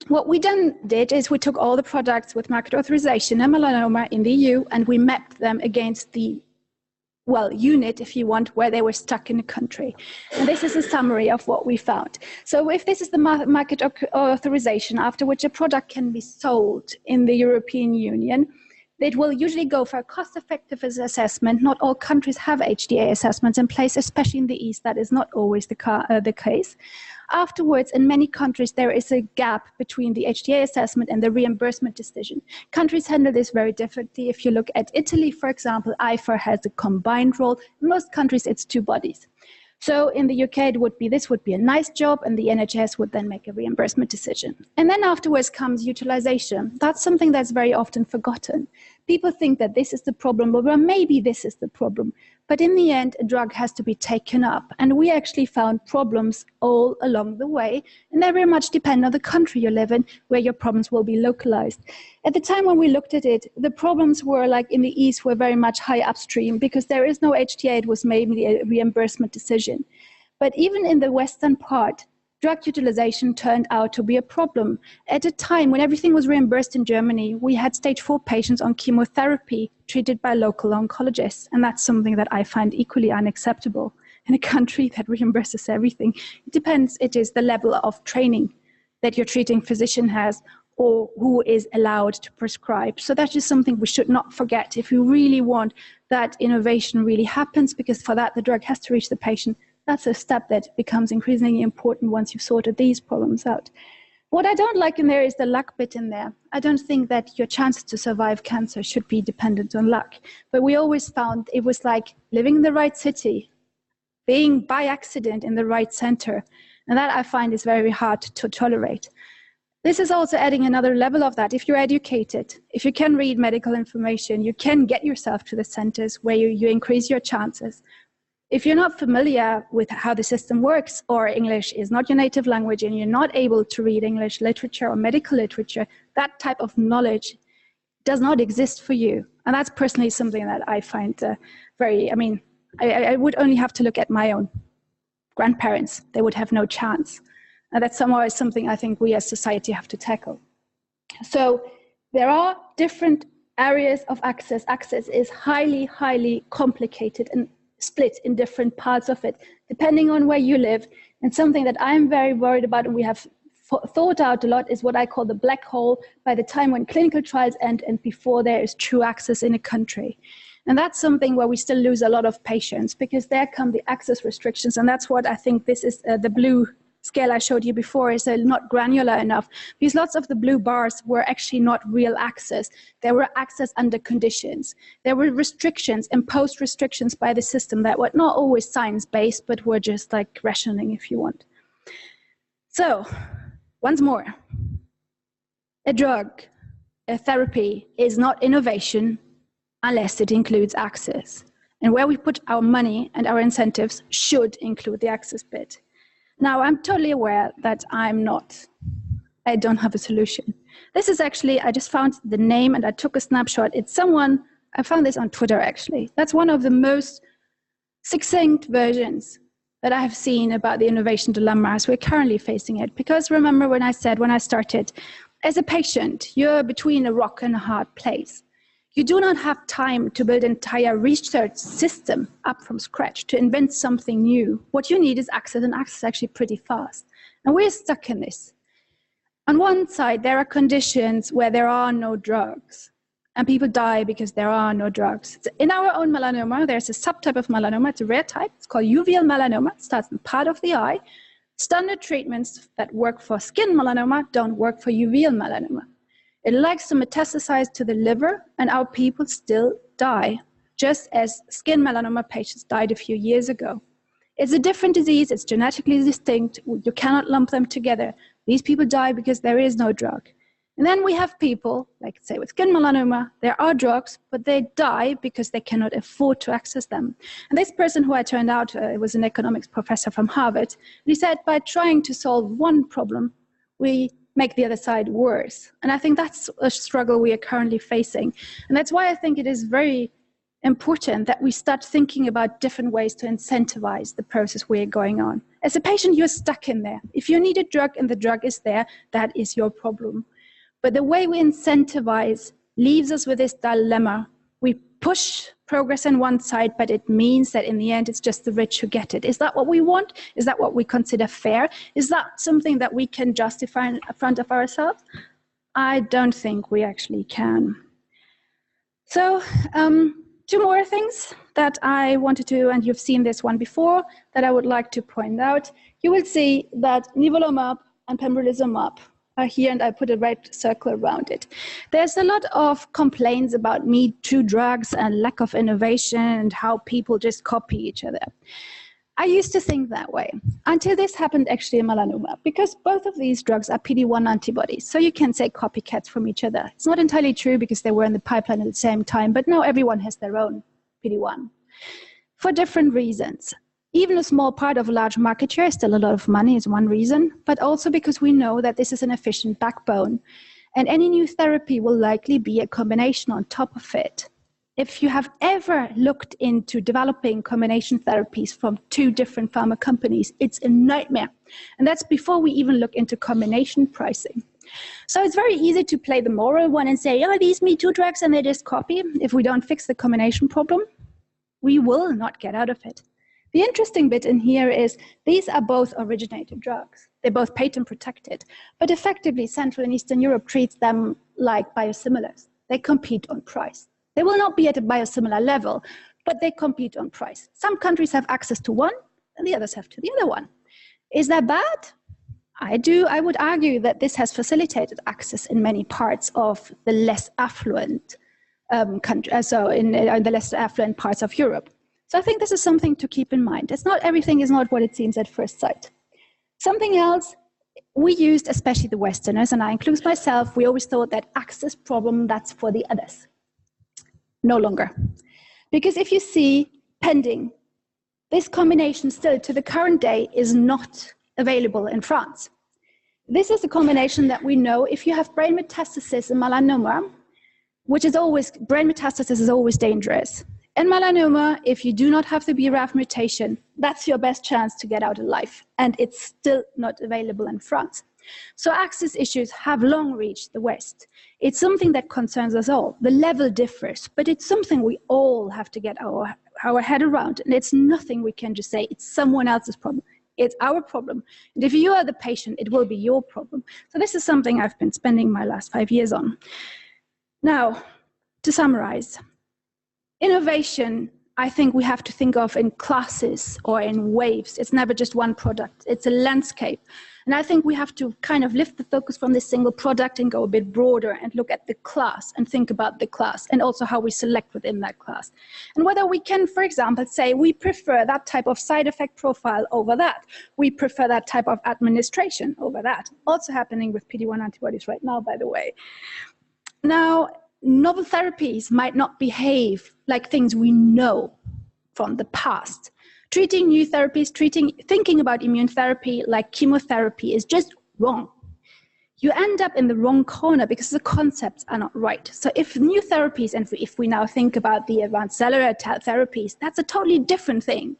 What we then did is we took all the products with market authorization and melanoma in the EU, and we mapped them against the, well, unit, if you want, where they were stuck in the country. And this is a summary of what we found. So if this is the market authorization after which a product can be sold in the European Union, it will usually go for a cost-effective assessment. Not all countries have HTA assessments in place, especially in the East. That is not always the case. Afterwards, in many countries, there is a gap between the HTA assessment and the reimbursement decision. Countries handle this very differently. If you look at Italy, for example, I3h has a combined role. In most countries, it's two bodies. So in the UK, this would be a nice job, and the NHS would then make a reimbursement decision. And then afterwards comes utilization. That's something that's very often forgotten. People think that this is the problem, or well, maybe this is the problem. But in the end, a drug has to be taken up. And we actually found problems all along the way. And they very much depend on the country you live in, where your problems will be localized. At the time when we looked at it, the problems were like in the East were very much high upstream because there is no HTA, it was mainly a reimbursement decision. But even in the Western part, drug utilization turned out to be a problem. At a time when everything was reimbursed in Germany, we had stage 4 patients on chemotherapy treated by local oncologists. And that's something that I find equally unacceptable in a country that reimburses everything. It depends, it is the level of training that your treating physician has or who is allowed to prescribe. So that is something we should not forget if we really want that innovation really happens, because for that the drug has to reach the patient. That's a step that becomes increasingly important once you've sorted these problems out. What I don't like in there is the luck bit in there. I don't think that your chances to survive cancer should be dependent on luck. But we always found it was like living in the right city, being by accident in the right center. And that I find is very hard to tolerate. This is also adding another level of that. If you're educated, if you can read medical information, you can get yourself to the centers where you increase your chances. If you're not familiar with how the system works, or English is not your native language and you're not able to read English literature or medical literature, that type of knowledge does not exist for you. And that's personally something that I find I would only have to look at my own grandparents. They would have no chance. And that's somehow something I think we as society have to tackle. So there are different areas of access. Access is highly, highly complicated and split in different parts of it, depending on where you live. And something that I'm very worried about, and we have thought out a lot, is what I call the black hole by the time when clinical trials end and before there is true access in a country. And that's something where we still lose a lot of patients, because there come the access restrictions. And that's what I think this is the blue scale I showed you before is not granular enough, because lots of the blue bars were actually not real access. There were access under conditions. There were restrictions, imposed restrictions by the system that were not always science-based, but were just like rationing, if you want. So, once more, a drug, a therapy is not innovation unless it includes access. And where we put our money and our incentives should include the access bit. Now, I'm totally aware that I don't have a solution. This is actually, I just found the name and I took a snapshot. It's someone, I found this on Twitter actually. That's one of the most succinct versions that I have seen about the innovation dilemma as we're currently facing it. Because remember when I started, as a patient, you're between a rock and a hard place. You do not have time to build an entire research system up from scratch to invent something new. What you need is access, and access actually pretty fast. And we're stuck in this. On one side, there are conditions where there are no drugs, and people die because there are no drugs. In our own melanoma, there's a subtype of melanoma. It's a rare type. It's called uveal melanoma. It starts in part of the eye. Standard treatments that work for skin melanoma don't work for uveal melanoma. It likes to metastasize to the liver, and our people still die, just as skin melanoma patients died a few years ago. It's a different disease. It's genetically distinct. You cannot lump them together. These people die because there is no drug. And then we have people, like say with skin melanoma, there are drugs, but they die because they cannot afford to access them. And this person who I turned out was an economics professor from Harvard. And he said, by trying to solve one problem, we make the other side worse. And I think that's a struggle we are currently facing. And that's why I think it is very important that we start thinking about different ways to incentivize the process we're going on. As a patient, you're stuck in there. If you need a drug and the drug is there, that is your problem. But the way we incentivize leaves us with this dilemma. We push progress on one side, but it means that in the end, it's just the rich who get it. Is that what we want? Is that what we consider fair? Is that something that we can justify in front of ourselves? I don't think we actually can. So, two more things that I wanted to, and you've seen this one before, that I would like to point out. You will see that nivolumab and pembrolizumab are here, and I put a red circle around it. There's a lot of complaints about Me Too drugs and lack of innovation and how people just copy each other. I used to think that way until this happened actually in melanoma, because both of these drugs are PD-1 antibodies. So you can say copycats from each other. It's not entirely true because they were in the pipeline at the same time, but now everyone has their own PD-1 for different reasons. Even a small part of a large market share, still a lot of money, is one reason, but also because we know that this is an efficient backbone. And any new therapy will likely be a combination on top of it. If you have ever looked into developing combination therapies from two different pharma companies, it's a nightmare. And that's before we even look into combination pricing. So it's very easy to play the moral one and say, oh, these Me Too drugs, and they just copy. If we don't fix the combination problem, we will not get out of it. The interesting bit in here is these are both originator drugs. They're both patent protected, but effectively Central and Eastern Europe treats them like biosimilars. They compete on price. They will not be at a biosimilar level, but they compete on price. Some countries have access to one and the others have to the other one. Is that bad? I would argue that this has facilitated access in many parts of the less affluent in the less affluent parts of Europe. So I think this is something to keep in mind. Everything is not what it seems at first sight. Something else we used, especially the Westerners, and I include myself, we always thought that access problem, that's for the others. No longer. Because if you see pending, this combination still to the current day is not available in France. This is a combination that we know if you have brain metastasis in melanoma, brain metastasis is always dangerous. In melanoma, if you do not have the BRAF mutation, that's your best chance to get out alive, and it's still not available in France. So access issues have long reached the West. It's something that concerns us all. The level differs, but it's something we all have to get our head around, and it's nothing we can just say, it's someone else's problem. It's our problem. And if you are the patient, it will be your problem. So this is something I've been spending my last 5 years on. Now, to summarize, innovation, I think we have to think of in classes or in waves. It's never just one product. It's a landscape. And I think we have to kind of lift the focus from this single product and go a bit broader and look at the class and think about the class and also how we select within that class. And whether we can, for example, say we prefer that type of side effect profile over that. We prefer that type of administration over that. Also happening with PD-1 antibodies right now, by the way. Now, novel therapies might not behave like things we know from the past. Treating new therapies, thinking about immune therapy like chemotherapy is just wrong. You end up in the wrong corner because the concepts are not right. So if new therapies, and if we now think about the advanced cellular therapies, that's a totally different thing.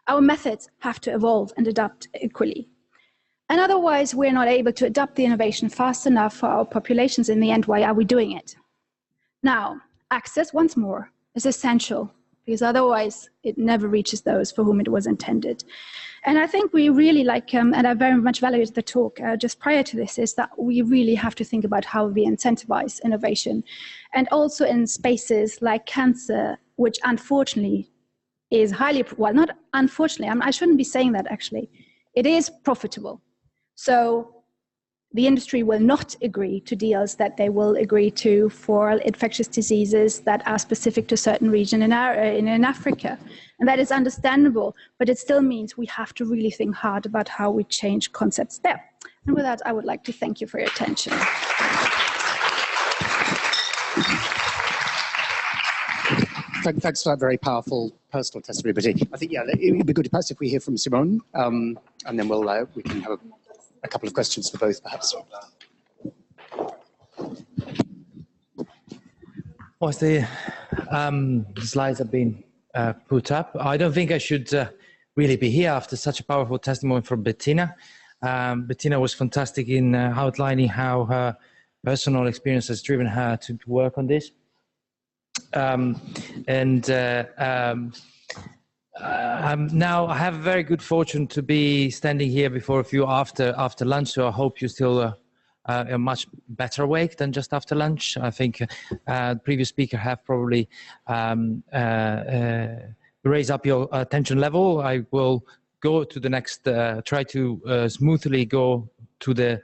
Our methods have to evolve and adapt equally. And otherwise, we're not able to adapt the innovation fast enough for our populations in the end. Why are we doing it? Now, access, once more, is essential, because otherwise it never reaches those for whom it was intended. And I think we really and I very much valued the talk just prior to this, is that we really have to think about how we incentivize innovation. And also in spaces like cancer, which unfortunately is highly, well, not unfortunately, I shouldn't be saying that actually. It is profitable. So the industry will not agree to deals that they will agree to for infectious diseases that are specific to a certain region in Africa. And that is understandable, but it still means we have to really think hard about how we change concepts there. And with that, I would like to thank you for your attention. Thanks for that very powerful personal testimony, Betty. I think, yeah, it would be good perhaps if we hear from Simone, and then we can have a couple of questions for both, perhaps. Well, The slides have been put up. I don't think I should really be here after such a powerful testimony from Bettina. Bettina was fantastic in outlining how her personal experience has driven her to work on this. Now I have a very good fortune to be standing here before you after lunch, so I hope you still are much better awake than just after lunch. I think the previous speaker have probably raised up your attention level. I will go to the next, try to smoothly go to the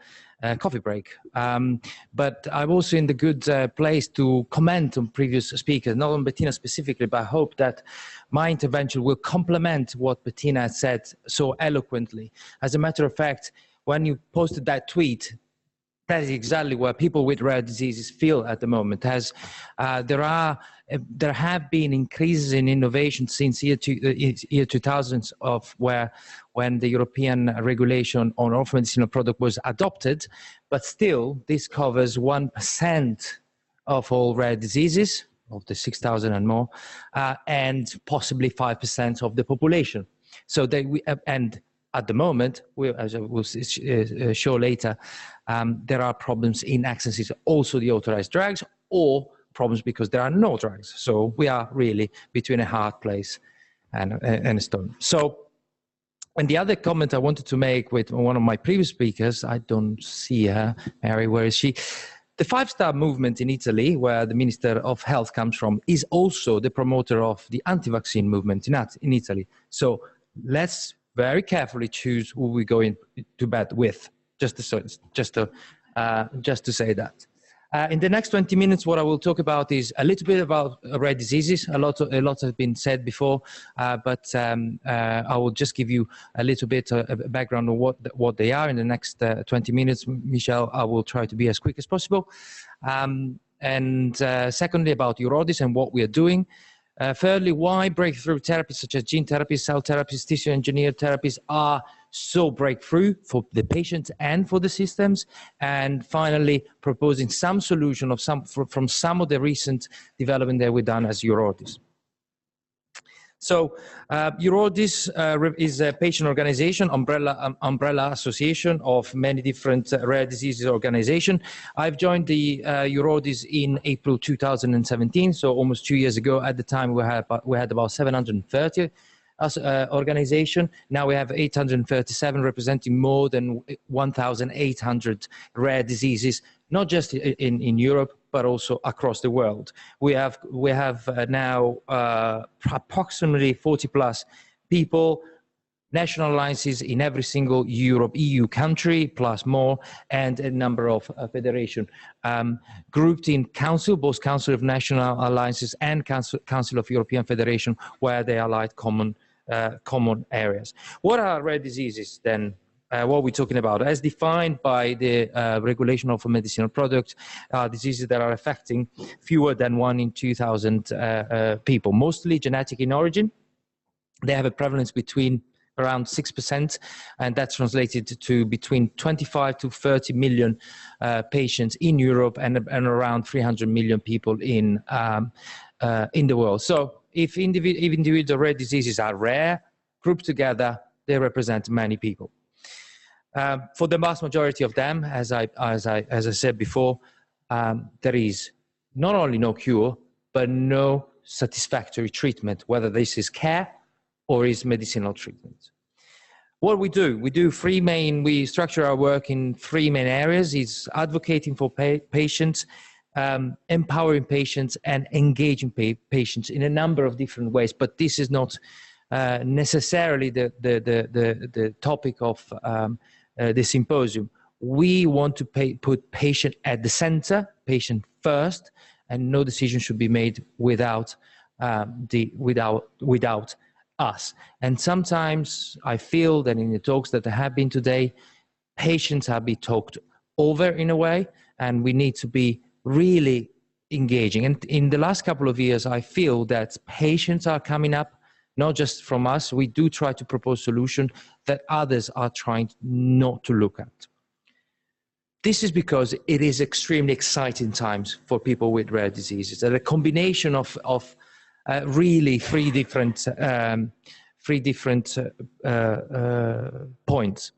coffee break. But I'm also in the good place to comment on previous speakers, not on Bettina specifically, but I hope that my intervention will complement what Bettina said so eloquently. As a matter of fact, when you posted that tweet, that is exactly what people with rare diseases feel at the moment. As there have been increases in innovation since year 2000 of when the European regulation on orphan medicinal product was adopted, but still this covers 1% of all rare diseases, of the 6,000 and more, and possibly 5% of the population. So and at the moment, as I will show later, there are problems in accessing also the authorized drugs, or problems because there are no drugs. So we are really between a hard place and a stone. So, and the other comment I wanted to make with one of my previous speakers, I don't see her, Mary, where is she? The 5-star movement in Italy, where the Minister of Health comes from, is also the promoter of the anti-vaccine movement in Italy. So let's very carefully choose who we go into bed with, just to say that. In the next 20 minutes, what I will talk about is a little bit about rare diseases. A lot has been said before, but I will just give you a little bit of background on what they are in the next 20 minutes. Michelle, I will try to be as quick as possible. Secondly, about Organised and what we are doing. Thirdly, why breakthrough therapies such as gene therapies, cell therapies, tissue engineered therapies are so breakthrough for the patients and for the systems. And finally, proposing some solution of from some of the recent development that we've done as Organised. So Organised is a patient organization, umbrella association of many different rare diseases organization. I've joined the Organised in April 2017, so almost 2 years ago. At the time, we had about 730 organization. Now we have 837 representing more than 1,800 rare diseases, not just in Europe, but also across the world. We have now approximately 40 plus people, national alliances in every single EU country, plus more, and a number of federation grouped in council, both Council of National Alliances and Council of European Federation, where they allied common areas. What are rare diseases then? What we're talking about, as defined by the regulation of medicinal products, diseases that are affecting fewer than 1 in 2,000 people, mostly genetic in origin. They have a prevalence between around 6%, and that's translated to between 25 to 30 million patients in Europe and around 300 million people in the world. So if individual rare diseases are rare, grouped together, they represent many people. For the vast majority of them, as I said before, there is not only no cure, but no satisfactory treatment, whether this is care or is medicinal treatment. What we do we structure our work in 3 main areas: is advocating for patients, empowering patients, and engaging patients in a number of different ways. But this is not necessarily the topic of the symposium. We want to put patient at the center, patient first, and no decision should be made without us. And sometimes I feel that in the talks that there have been today, patients have been talked over in a way, and we need to be really engaging. And in the last couple of years, I feel that patients are coming up, not just from us. We do try to propose solutions that others are trying not to look at. This is because it is extremely exciting times for people with rare diseases. And a combination of really three different points.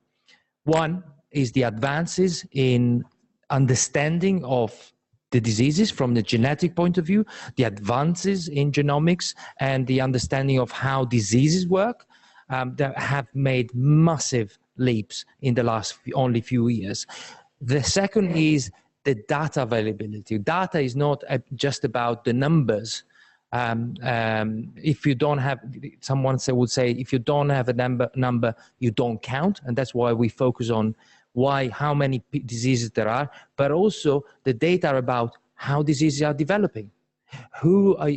One is the advances in understanding of the diseases from the genetic point of view, the advances in genomics, and the understanding of how diseases work that have made massive leaps in the last only few years. The second is the data availability. Data is not just about the numbers. If you don't have, someone would say, if you don't have a number, you don't count, and that's why we focus on how many diseases there are, but also the data about how diseases are developing. Who are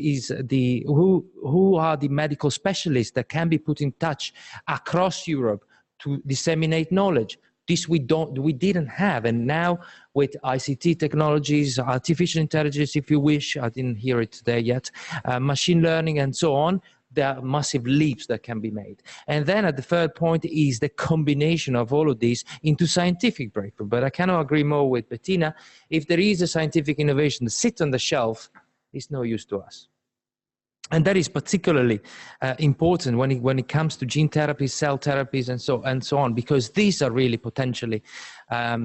the medical specialists that can be put in touch across Europe to disseminate knowledge? This we didn't have, and now with ICT technologies, artificial intelligence, if you wish, I didn't hear it today yet, machine learning and so on, there are massive leaps that can be made. And then at the third point is the combination of all of these into scientific breakthrough. But I cannot agree more with Bettina. If there is a scientific innovation that sits on the shelf, it's no use to us. And that is particularly important when it comes to gene therapies, cell therapies, and so on, because these are really potentially a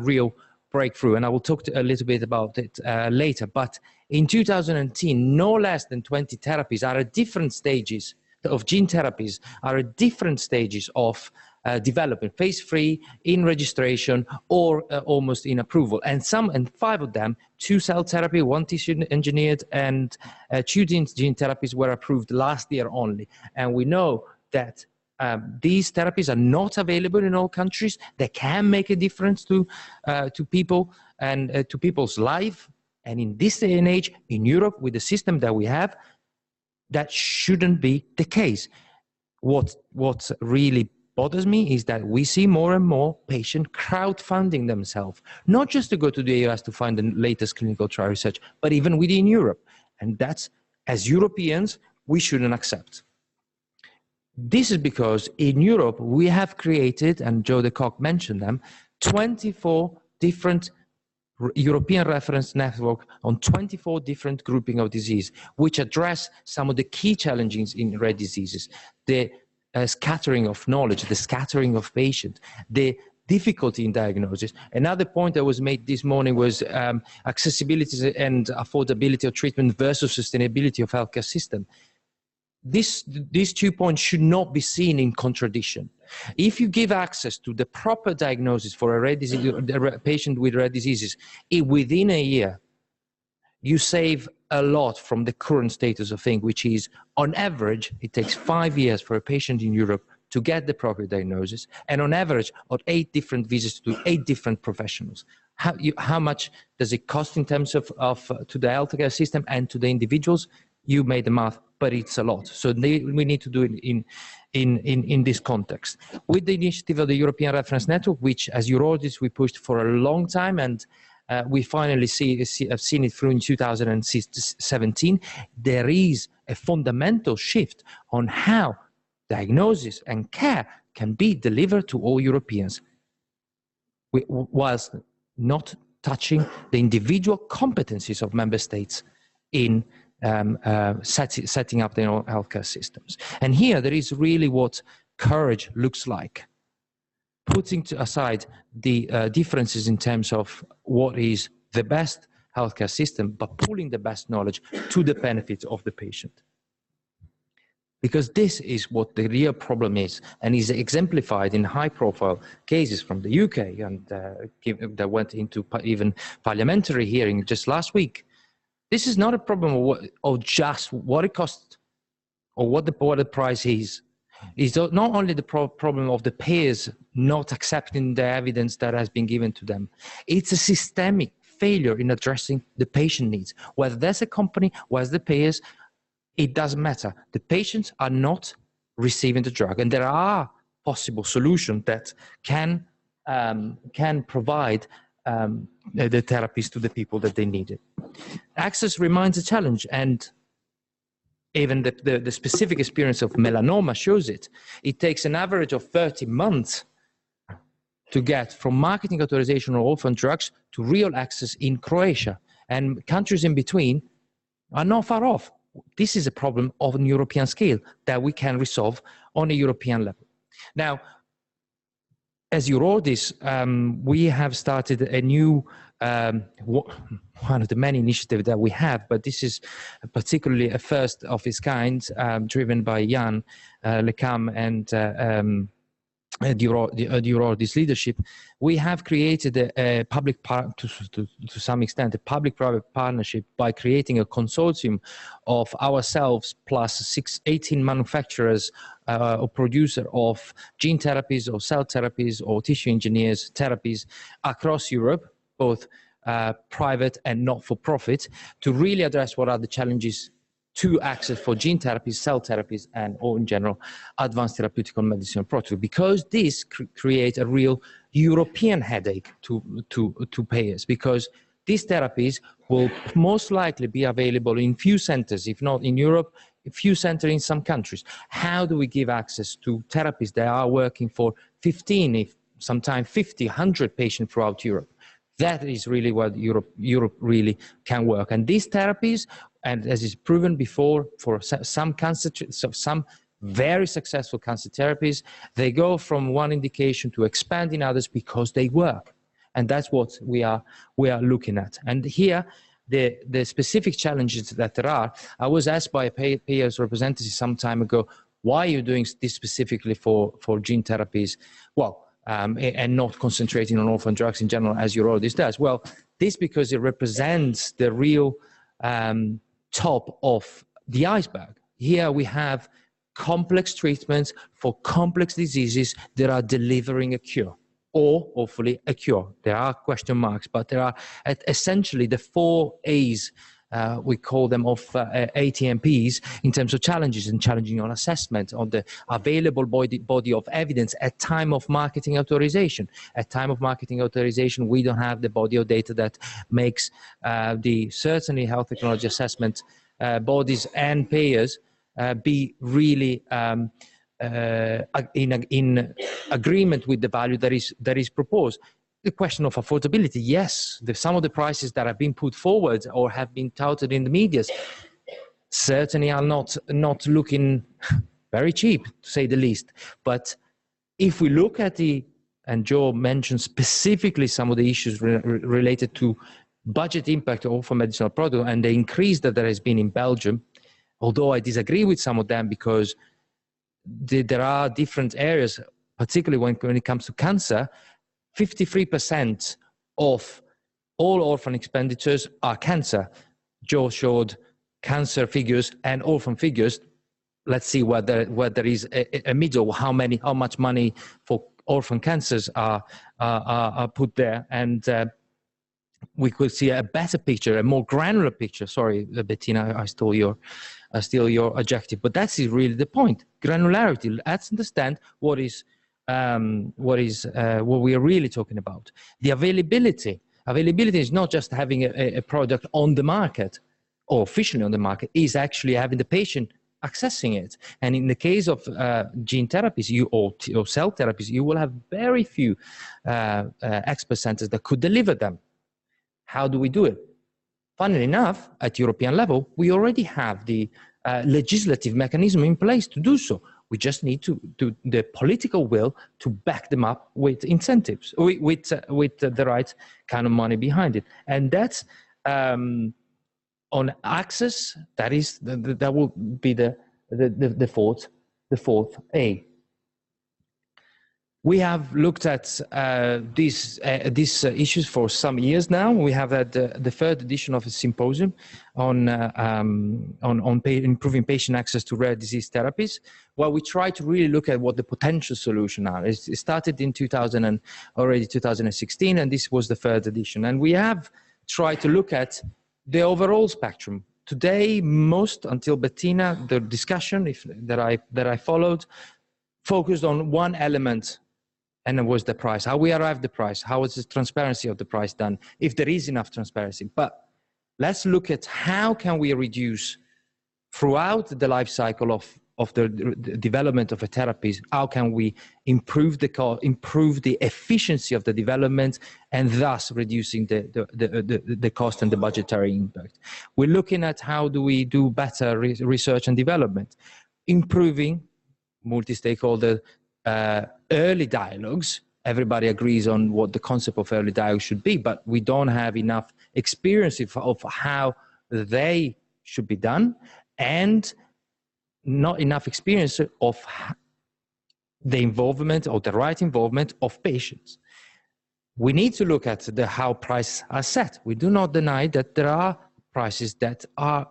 real breakthrough. And I will talk a little bit about it later. But in 2010, no less than 20 therapies are at different stages of gene therapies are at different stages of development, phase 3, in registration, or almost in approval. And 5 of them, 2 cell therapy, 1 tissue engineered, and 2 gene therapies were approved last year only. And we know that these therapies are not available in all countries. They can make a difference to people and to people's life. And in this day and age, in Europe, with the system that we have, that shouldn't be the case. What really bothers me is that we see more and more patients crowdfunding themselves, not just to go to the US to find the latest clinical trial research, but even within Europe. And that's, as Europeans, we shouldn't accept. This is because in Europe, we have created, and Joe DeCock mentioned them, 24 different European reference network on 24 different grouping of disease, which address some of the key challenges in rare diseases. The scattering of knowledge, the scattering of patients, the difficulty in diagnosis. Another point that was made this morning was accessibility and affordability of treatment versus sustainability of healthcare system. These 2 points should not be seen in contradiction. If you give access to the proper diagnosis for a rare disease, a patient with rare diseases, within a year, you save a lot from the current status of things, which is, on average, it takes 5 years for a patient in Europe to get the proper diagnosis, and on average, of 8 different visits to 8 different professionals. How much does it cost in terms of to the healthcare system and to the individuals? You made the math, but it's a lot. So we need to do it in this context. With the initiative of the European Reference Network, which, as Eurordis, we pushed for a long time, and we finally have seen it through in 2017, there is a fundamental shift on how diagnosis and care can be delivered to all Europeans, whilst not touching the individual competencies of member states in setting up their own healthcare systems. And here there is really what courage looks like. Putting aside the differences in terms of what is the best healthcare system, but pulling the best knowledge to the benefit of the patient. Because this is what the real problem is, and is exemplified in high-profile cases from the UK, and that went into even parliamentary hearing just last week. This is not a problem of just what it costs or what the price is. It's not only the problem of the payers not accepting the evidence that has been given to them. It's a systemic failure in addressing the patient needs. Whether that's a company, whether the payers, it doesn't matter. The patients are not receiving the drug, and there are possible solutions that can provide the therapies to the people that they need it. Access remains a challenge, and even the specific experience of melanoma shows it. It takes an average of 30 months to get from marketing authorization of orphan drugs to real access in Croatia. And countries in between are not far off. This is a problem of a European scale that we can resolve on a European level. Now, as you wrote this, we have started a new, one of the many initiatives that we have, but this is particularly a first of its kind, driven by Jan Lecam and Eurordis leadership. We have created a public, to some extent, a public-private partnership by creating a consortium of ourselves plus 18 manufacturers or producer of gene therapies or cell therapies or tissue engineers therapies across Europe, both private and not-for-profit, to really address what are the challenges to access for gene therapies, cell therapies, and or in general, advanced therapeutic medicinal products, because this creates a real European headache to payers, because these therapies will most likely be available in few centers, if not in Europe, a few centers in some countries. How do we give access to therapies that are working for 15, if sometimes 50, 100 patients throughout Europe? That is really what Europe really can work. And these therapies, and as is proven before, for some cancer, some very successful cancer therapies, they go from one indication to expand in others because they work. And that's what we are looking at. And here, the specific challenges that there are, I was asked by a payer's representative some time ago, why are you doing this specifically for gene therapies? Well, and not concentrating on orphan drugs in general, as Eurordis does. Well, this because it represents the real top of the iceberg. Here we have complex treatments for complex diseases that are delivering a cure, or hopefully a cure. There are question marks, but there are essentially the 4 A's, we call them, of ATMPs in terms of challenges and challenging on assessment on the available body of evidence at time of marketing authorization. At time of marketing authorization, we don't have the body of data that makes the certainly health technology assessment bodies and payers be really in agreement with the value that is proposed. The question of affordability, yes, some of the prices that have been put forward or have been touted in the media certainly are not looking very cheap, to say the least. But if we look at and Joe mentioned specifically some of the issues related to budget impact of orphan medicinal product and the increase that there has been in Belgium, although I disagree with some of them because there are different areas, particularly when it comes to cancer. 53% of all orphan expenditures are cancer. Joe showed cancer figures and orphan figures. Let's see whether there is a middle, how much money for orphan cancers are put there, and we could see a better picture, a more granular picture. Sorry, Bettina, I stole your adjective, but that's really the point. Granularity. Let's understand what we are really talking about. The availability. Availability is not just having a product on the market or officially on the market, is actually having the patient accessing it. And in the case of gene therapies or cell therapies, you will have very few expert centers that could deliver them. How do we do it? Funnily enough, at European level, we already have the legislative mechanism in place to do so. We just need the political will to back them up with incentives, with the right kind of money behind it. And that's on access. That will be the fourth A. We have looked at these issues for some years now. We have had the third edition of a symposium on improving patient access to rare disease therapies, where we try to really look at what the potential solution are. It started in 2016, and this was the third edition. And we have tried to look at the overall spectrum. Today, until Bettina, the discussion that I followed, focused on one element, and it was the price. How we arrived at the price. How is the transparency of the price done? If there is enough transparency. But let's look at how can we reduce throughout the life cycle of the development of a therapy, how can we improve the efficiency of the development, and thus reducing the cost and the budgetary impact. We're looking at how do we do better research and development, improving multi-stakeholder early dialogues. Everybody agrees on what the concept of early dialogue should be, but we don't have enough experience of how they should be done, and not enough experience of the involvement or the right involvement of patients. We need to look at how prices are set. We do not deny that there are prices that are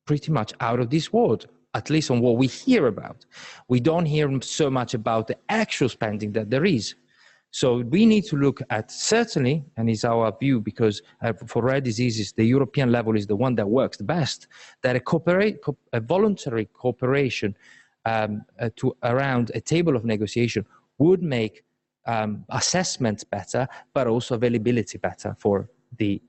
pretty much out of this world, at least on what we hear about. We don't hear so much about the actual spending that there is. So we need to look at, certainly, and it's our view, because for rare diseases, the European level is the one that works the best, that a voluntary cooperation around a table of negotiation would make assessment better, but also availability better for the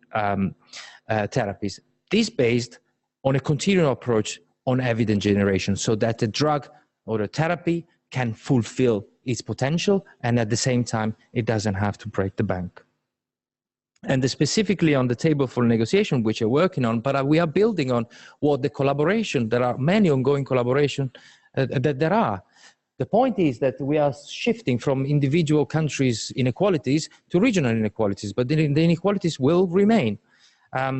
therapies. This based on a continual approach on evidence generation, so that the drug or the therapy can fulfill its potential, and at the same time, it doesn't have to break the bank. And specifically on the table for negotiation, which we're working on, but we are building on what the collaboration, there are many ongoing collaboration that there are. The point is that we are shifting from individual countries' inequalities to regional inequalities, but the inequalities will remain.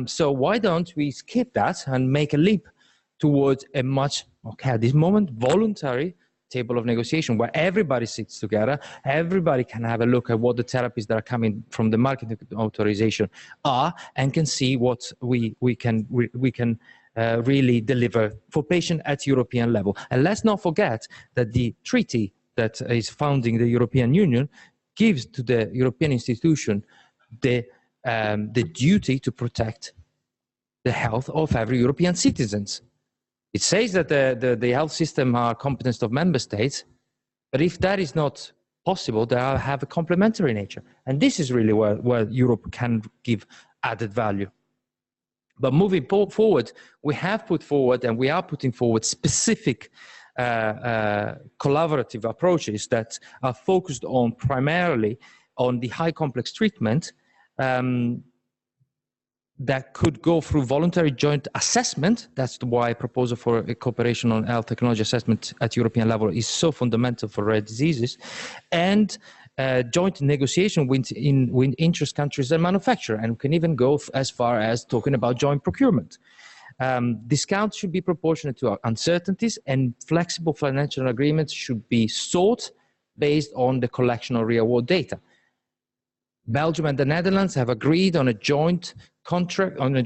So why don't we skip that and make a leap towards a much, at this moment, voluntary table of negotiation where everybody sits together, everybody can have a look at what the therapies that are coming from the market authorization are, and can see what we can really deliver for patients at European level. And let's not forget that the treaty that is founding the European Union gives to the European institution the duty to protect the health of every European citizens. It says that the health system are competence of member states, but if that is not possible, they have a complementary nature. And this is really where Europe can give added value. But moving forward, we have put forward, and we are putting forward, specific collaborative approaches that are focused on primarily on the high complex treatment that could go through voluntary joint assessment. That's why a proposal for a cooperation on health technology assessment at European level is so fundamental for rare diseases, and joint negotiation with interest countries and manufacturer, and can even go as far as talking about joint procurement. Discounts should be proportionate to our uncertainties, and flexible financial agreements should be sought based on the collection of real-world data. Belgium and the Netherlands have agreed on a joint contract, on a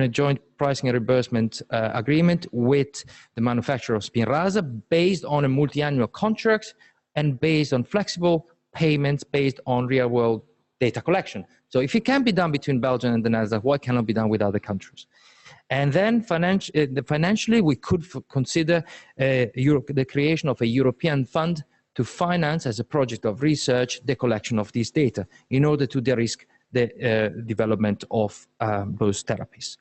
joint pricing and reimbursement agreement with the manufacturer of Spinraza, based on a multi-annual contract and based on flexible payments based on real-world data collection. So if it can be done between Belgium and the Netherlands, why cannot be done with other countries? And then financially, we could consider the creation of a European fund to finance, as a project of research, the collection of this data in order to de-risk the development of those therapies.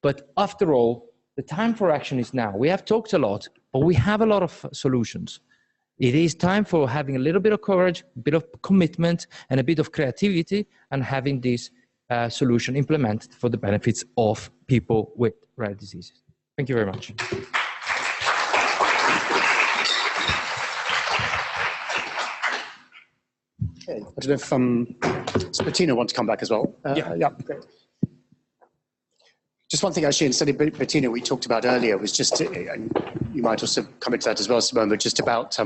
But after all, the time for action is now. We have talked a lot, but we have a lot of solutions. It is time for having a little bit of courage, a bit of commitment, and a bit of creativity, and having this solution implemented for the benefits of people with rare diseases. Thank you very much. Okay. I don't know if Bettina wants to come back as well. Yeah, great. Just one thing actually, instead of Bettina, we talked about earlier was just, and you might also come into that as well, Simone, but just about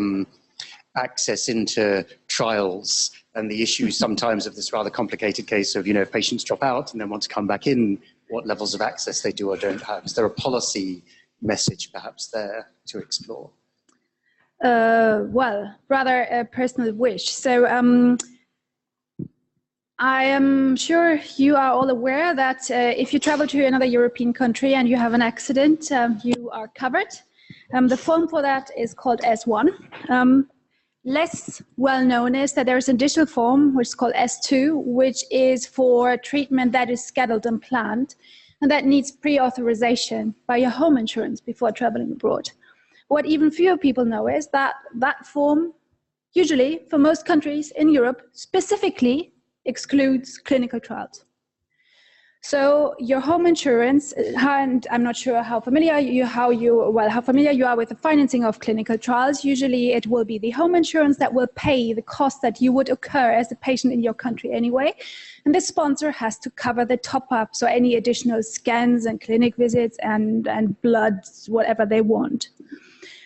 access into trials and the issues sometimes of this rather complicated case of, if patients drop out and then want to come back in, what levels of access they do or don't have. Is there a policy message perhaps there to explore? Well, rather a personal wish. So I am sure you are all aware that if you travel to another European country and you have an accident, you are covered. The form for that is called S1. Less well known is that there is an additional form which is called S2, which is for treatment that is scheduled and planned, and that needs pre-authorization by your home insurance before traveling abroad. What even fewer people know is that that form, usually for most countries in Europe, specifically excludes clinical trials. So your home insurance, and I'm not sure how familiar you are with the financing of clinical trials. Usually it will be the home insurance that will pay the cost that you would occur as a patient in your country anyway. And the sponsor has to cover the top up, so any additional scans and clinic visits and bloods, whatever they want.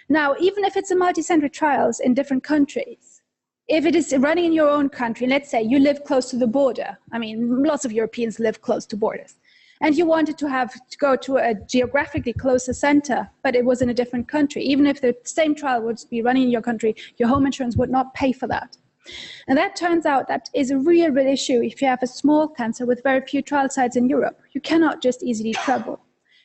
Now, even if it's a multi-center trials in different countries, if it is running in your own country, let's say you live close to the border. I mean, lots of Europeans live close to borders. And you wanted to go to a geographically closer center, but it was in a different country. Even if the same trial would be running in your country, your home insurance would not pay for that. And that turns out that is a real issue if you have a small cancer with very few trial sites in Europe. You cannot just easily travel.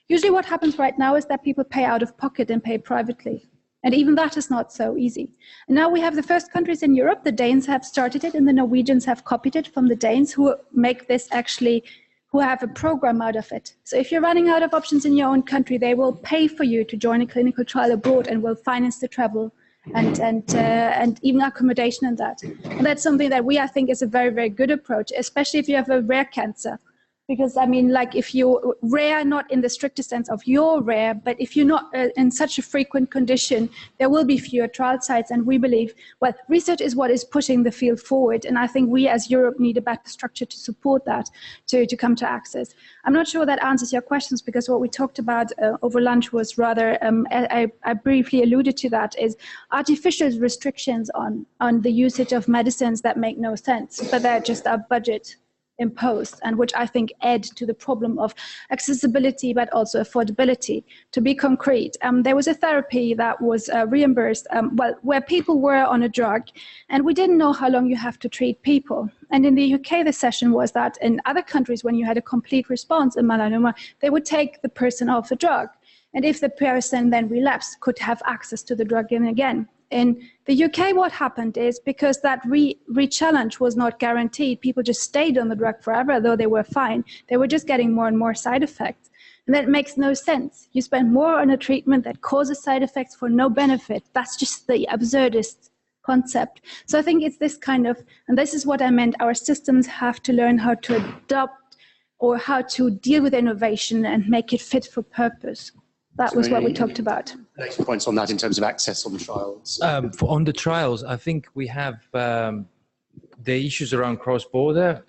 Usually what happens right now is that people pay out of pocket and pay privately. And even that is not so easy. And now we have the first countries in Europe. The Danes have started it and the Norwegians have copied it from the Danes, who make this actually, who have a program out of it. So if you're running out of options in your own country, they will pay for you to join a clinical trial abroad and will finance the travel and even accommodation and that. And that's something that I think is a very, very good approach, especially if you have a rare cancer. Because, I mean, like if you rare, not in the strictest sense of you're rare, but if you're not in such a frequent condition, there will be fewer trial sites. And we believe, well, research is what is pushing the field forward. And I think we as Europe need a better structure to support that, to come to access. I'm not sure that answers your questions, because what we talked about over lunch was rather, I briefly alluded to that, is artificial restrictions on the usage of medicines that make no sense, but they're just our budget imposed, and which I think add to the problem of accessibility but also affordability. To be concrete, there was a therapy that was reimbursed, where people were on a drug and we didn't know how long you have to treat people. And in the UK, the session was that in other countries, when you had a complete response in melanoma, they would take the person off the drug. And if the person then relapsed, could have access to the drug again. In the UK, what happened is, because that re-challenge was not guaranteed, people just stayed on the drug forever, though they were fine. They were just getting more and more side effects. And that makes no sense. You spend more on a treatment that causes side effects for no benefit. That's just the absurdist concept. So I think it's this kind of, and this is what I meant, our systems have to learn how to adopt or how to deal with innovation and make it fit for purpose. That was what we talked about. Next points on that in terms of access on the trials. On the trials, I think we have the issues around cross-border.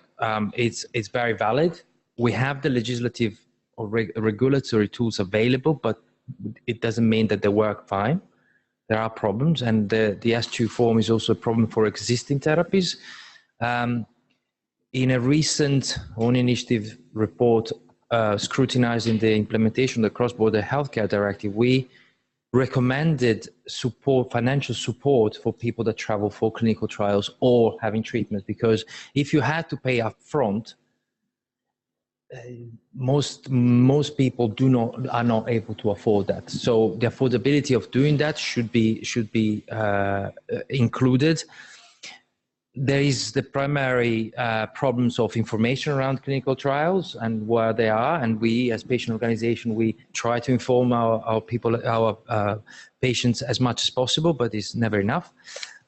It's very valid. We have the legislative or regulatory tools available, but it doesn't mean that they work fine. There are problems, and the S2 form is also a problem for existing therapies. In a recent own initiative report scrutinizing the implementation of the cross-border healthcare directive, we recommended financial support for people that travel for clinical trials or having treatment, because if you had to pay up front, most people are not able to afford that. So the affordability of doing that should be included. There is the primary problems of information around clinical trials and where they are, and we, as patient organization, we try to inform our patients as much as possible, but it's never enough.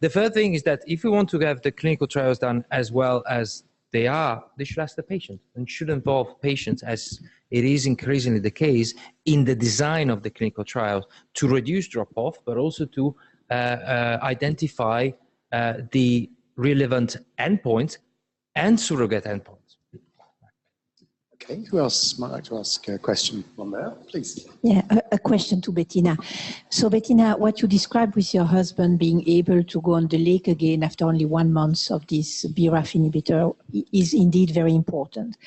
The third thing is that if we want to have the clinical trials done as well as they should ask the patient and should involve patients, as it is increasingly the case in the design of the clinical trials, to reduce drop-off, but also to identify the relevant endpoints and surrogate endpoints. Okay, who else might like to ask a question on there, please? Yeah, a question to Bettina. So Bettina, what you described with your husband being able to go on the lake again after only 1 month of this BRAF inhibitor is indeed very important.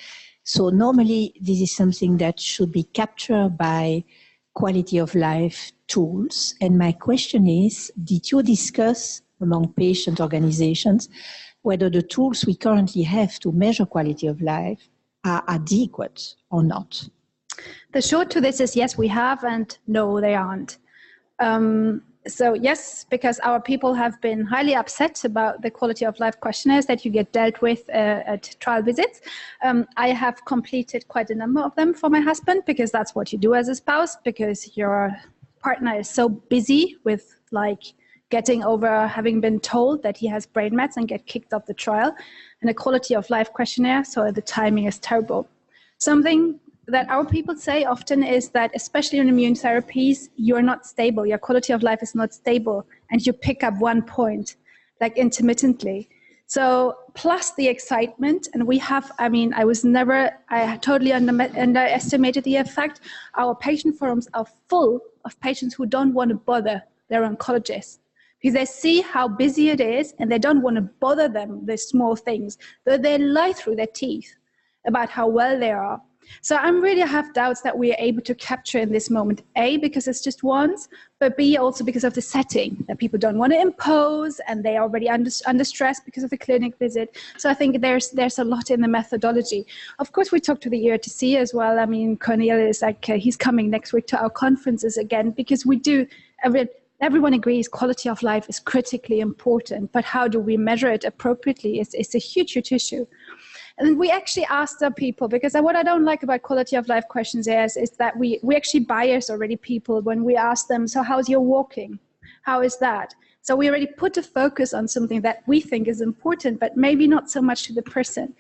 So normally this is something that should be captured by quality of life tools. And my question is, did you discuss among patient organizations whether the tools we currently have to measure quality of life are adequate or not? The short to this is yes, we have, and no, they aren't. So yes, because our people have been highly upset about the quality of life questionnaires that you get dealt with at trial visits. I have completed quite a number of them for my husband, because that's what you do as a spouse, because you're partner is so busy with like getting over having been told that he has brain mets and get kicked off the trial, and a quality of life questionnaire, so the timing is terrible. Something that our people say often is that, especially in immune therapies, you're not stable, your quality of life is not stable, and you pick up 1 point, like intermittently. So plus the excitement, and we have, I totally underestimated the effect. Our patient forums are full of patients who don't want to bother their oncologists because they see how busy it is and they don't want to bother them, the small things, though they lie through their teeth about how well they are. So I really have doubts that we are able to capture in this moment, A, because it's just once, but B, also because of the setting, that people don't want to impose and they are already under stress because of the clinic visit. So I think there's a lot in the methodology. Of course, we talked to the ERTC as well. I mean, Cornelia is like, he's coming next week to our conferences again, because we do, everyone agrees quality of life is critically important, but how do we measure it appropriately is a huge issue. And we actually asked our people, because what I don't like about quality of life questions is that we actually bias already people when we ask them, so how's your walking? How is that? So we already put a focus on something that we think is important, but maybe not so much to the person.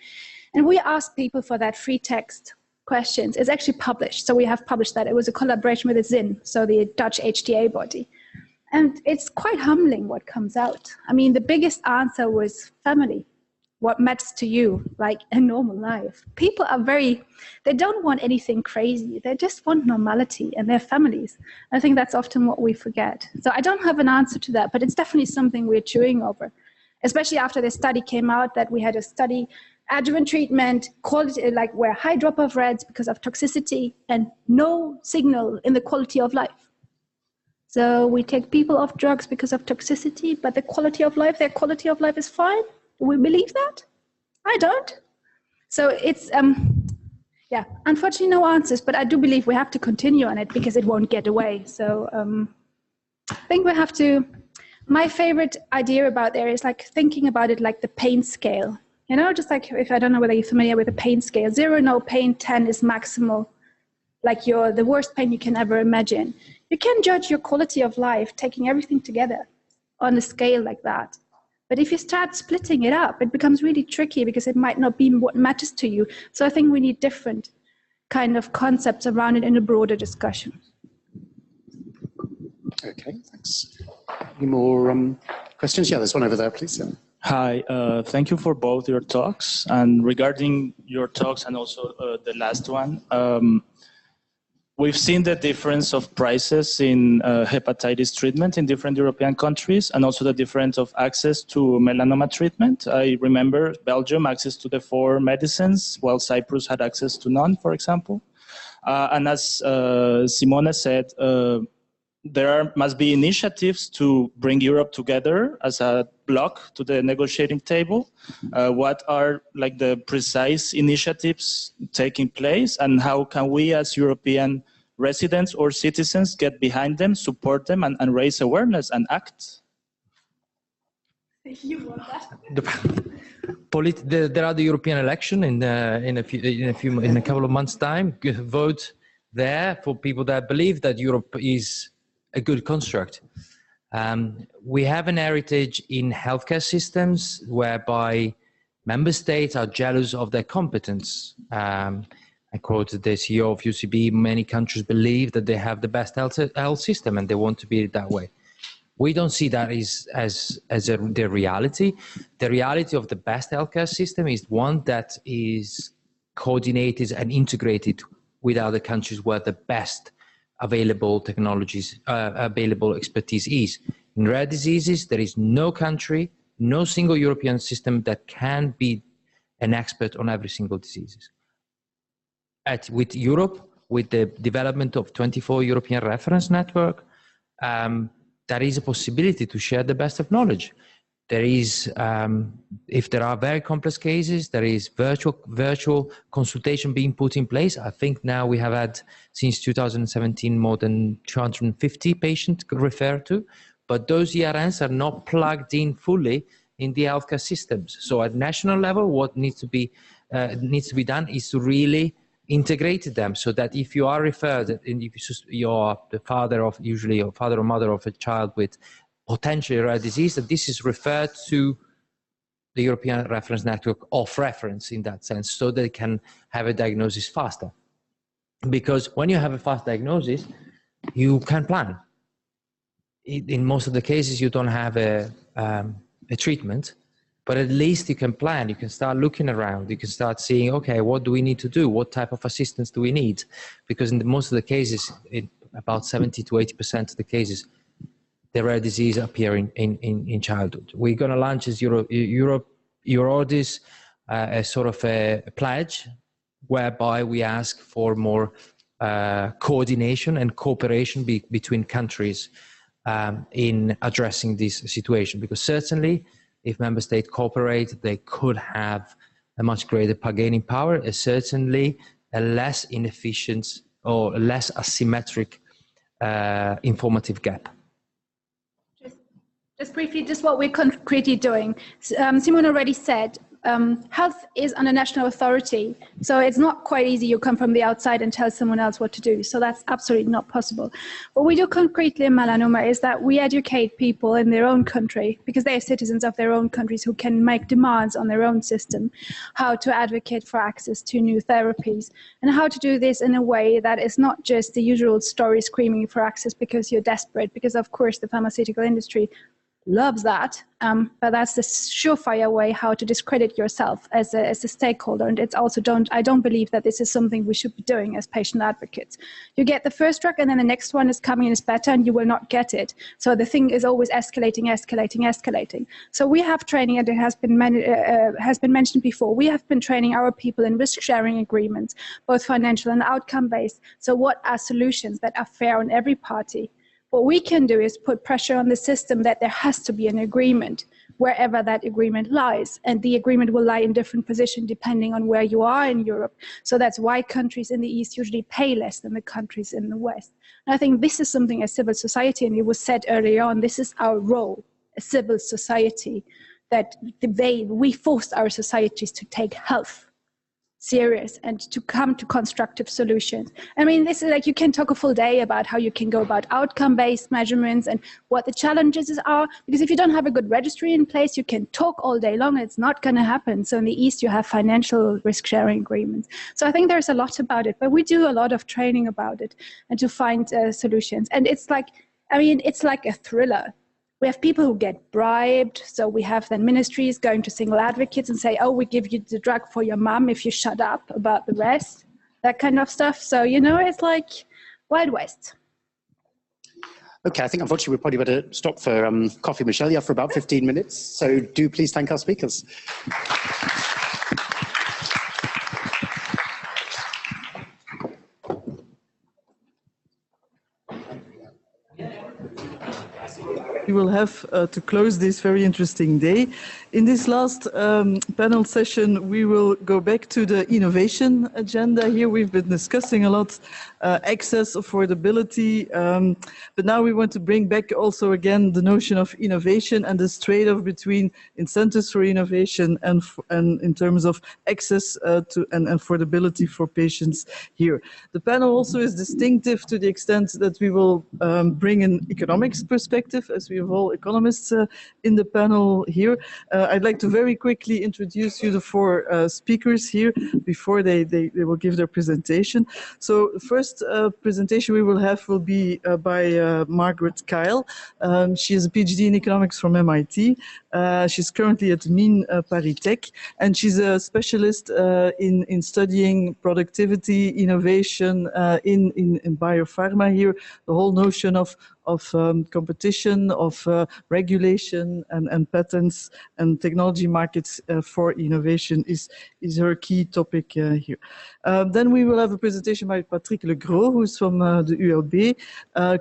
And we asked people for that free text questions. It's actually published. So we have published that. It was a collaboration with the ZIN, so the Dutch HTA body. And it's quite humbling what comes out. I mean, the biggest answer was family. What matters to you, like a normal life. People are they don't want anything crazy. They just want normality and their families. I think that's often what we forget. So I don't have an answer to that, but it's definitely something we're chewing over, especially after the study came out that we had a study, adjuvant treatment, quality, like where high drop-off rates because of toxicity and no signal in the quality of life. So we take people off drugs because of toxicity, but the quality of life, their quality of life is fine. Do we believe that? I don't. So it's, unfortunately no answers, but I do believe we have to continue on it because it won't get away. So I think we have to, my favorite idea about there is like thinking about it like the pain scale. You know, just like, if I don't know whether you're familiar with the pain scale, 0, no pain, 10 is maximal, like the worst pain you can ever imagine. You can judge your quality of life taking everything together on a scale like that. But if you start splitting it up, it becomes really tricky because it might not be what matters to you. So I think we need different kind of concepts around it in a broader discussion. Okay, thanks. Any more questions? Yeah, there's one over there, please. Yeah. Hi, thank you for both your talks. And regarding your talks and also the last one, we've seen the difference of prices in hepatitis treatment in different European countries, and also the difference of access to melanoma treatment. I remember Belgium access to the 4 medicines, while Cyprus had access to none, for example. And as Simona said, there must be initiatives to bring Europe together as a bloc to the negotiating table. What are like the precise initiatives taking place, and how can we as European residents or citizens get behind them, support them, and raise awareness and act? You want that? There are the European election in a couple of months' time. Vote there for people that believe that Europe is a good construct. We have an heritage in healthcare systems whereby member states are jealous of their competence. I quoted the CEO of UCB, many countries believe that they have the best health system and they want to be that way. We don't see that as the reality. The reality of the best healthcare system is one that is coordinated and integrated with other countries where the best available technologies, available expertise is. In rare diseases, there is no country, no single European system that can be an expert on every single disease. With Europe, with the development of 24 European reference network, there is a possibility to share the best of knowledge. There is, if there are very complex cases, there is virtual consultation being put in place. I think now we have had, since 2017, more than 250 patients referred to, but those ERNs are not plugged in fully in the healthcare systems. So at national level, what needs to be done is to really integrated them so that if you are referred, and if you're the father of, usually your father or mother of a child with potentially rare disease, that this is referred to the European Reference Network of reference in that sense, so they can have a diagnosis faster. Because when you have a fast diagnosis, you can plan. In most of the cases, you don't have a treatment, but at least you can plan. You can start looking around. You can start seeing, okay, what do we need to do? What type of assistance do we need? Because in most of the cases, in about 70 to 80% of the cases, the rare disease appear in childhood. We're going to launch as Eurodis a sort of a pledge whereby we ask for more coordination and cooperation between countries in addressing this situation. Because certainly, if member states cooperate, they could have a much greater bargaining power, and certainly a less inefficient or less asymmetric informative gap. Just briefly, just what we're concretely doing. Simon already said, health is under national authority, so it's not quite easy. You come from the outside and tell someone else what to do, so that's absolutely not possible. What we do concretely in melanoma is that we educate people in their own country, because they are citizens of their own countries who can make demands on their own system, how to advocate for access to new therapies, and how to do this in a way that is not just the usual story screaming for access because you're desperate, because of course the pharmaceutical industry loves that, but that's the surefire way how to discredit yourself as a stakeholder. And it's also I don't believe that this is something we should be doing as patient advocates. You get the first drug and then the next one is coming and is better and you will not get it. So the thing is always escalating, escalating, escalating. So we have training, and it has been mentioned before, we have been training our people in risk sharing agreements, both financial and outcome based. So what are solutions that are fair on every party? What we can do is put pressure on the system that there has to be an agreement wherever that agreement lies. And the agreement will lie in different positions depending on where you are in Europe. So that's why countries in the East usually pay less than the countries in the West. And I think this is something as civil society, and it was said earlier on, this is our role as civil society, that we forced our societies to take health serious and to come to constructive solutions. I mean, this is like, you can talk a full day about how you can go about outcome-based measurements and what the challenges are, because if you don't have a good registry in place, you can talk all day long and it's not going to happen. So in the East, you have financial risk-sharing agreements. So I think there's a lot about it, but we do a lot of training about it and to find solutions. And it's like, I mean, it's like a thriller. We have people who get bribed. So we have then ministries going to single advocates and say, oh, we give you the drug for your mom if you shut up about the rest, that kind of stuff. So, you know, it's like Wild West. Okay, I think unfortunately we're probably better stop for coffee. Michelle, you have for about 15 minutes. So do please thank our speakers. We will have to close this very interesting day. In this last panel session, we will go back to the innovation agenda. Here we've been discussing a lot access, affordability, but now we want to bring back also again the notion of innovation and this trade-off between incentives for innovation and in terms of access to and affordability for patients here. The panel also is distinctive to the extent that we will bring an economics perspective, as we have all economists in the panel here. I'd like to very quickly introduce you the four speakers here before they will give their presentation. So the first presentation we will have will be by Margaret Kyle. She is a PhD in economics from MIT. She's currently at Mines Paris Tech, and she's a specialist in studying productivity, innovation in biopharma here. The whole notion of competition, of regulation and patents and technology markets for innovation is her key topic here. Then we will have a presentation by Patrick Legros, who's from the ULB.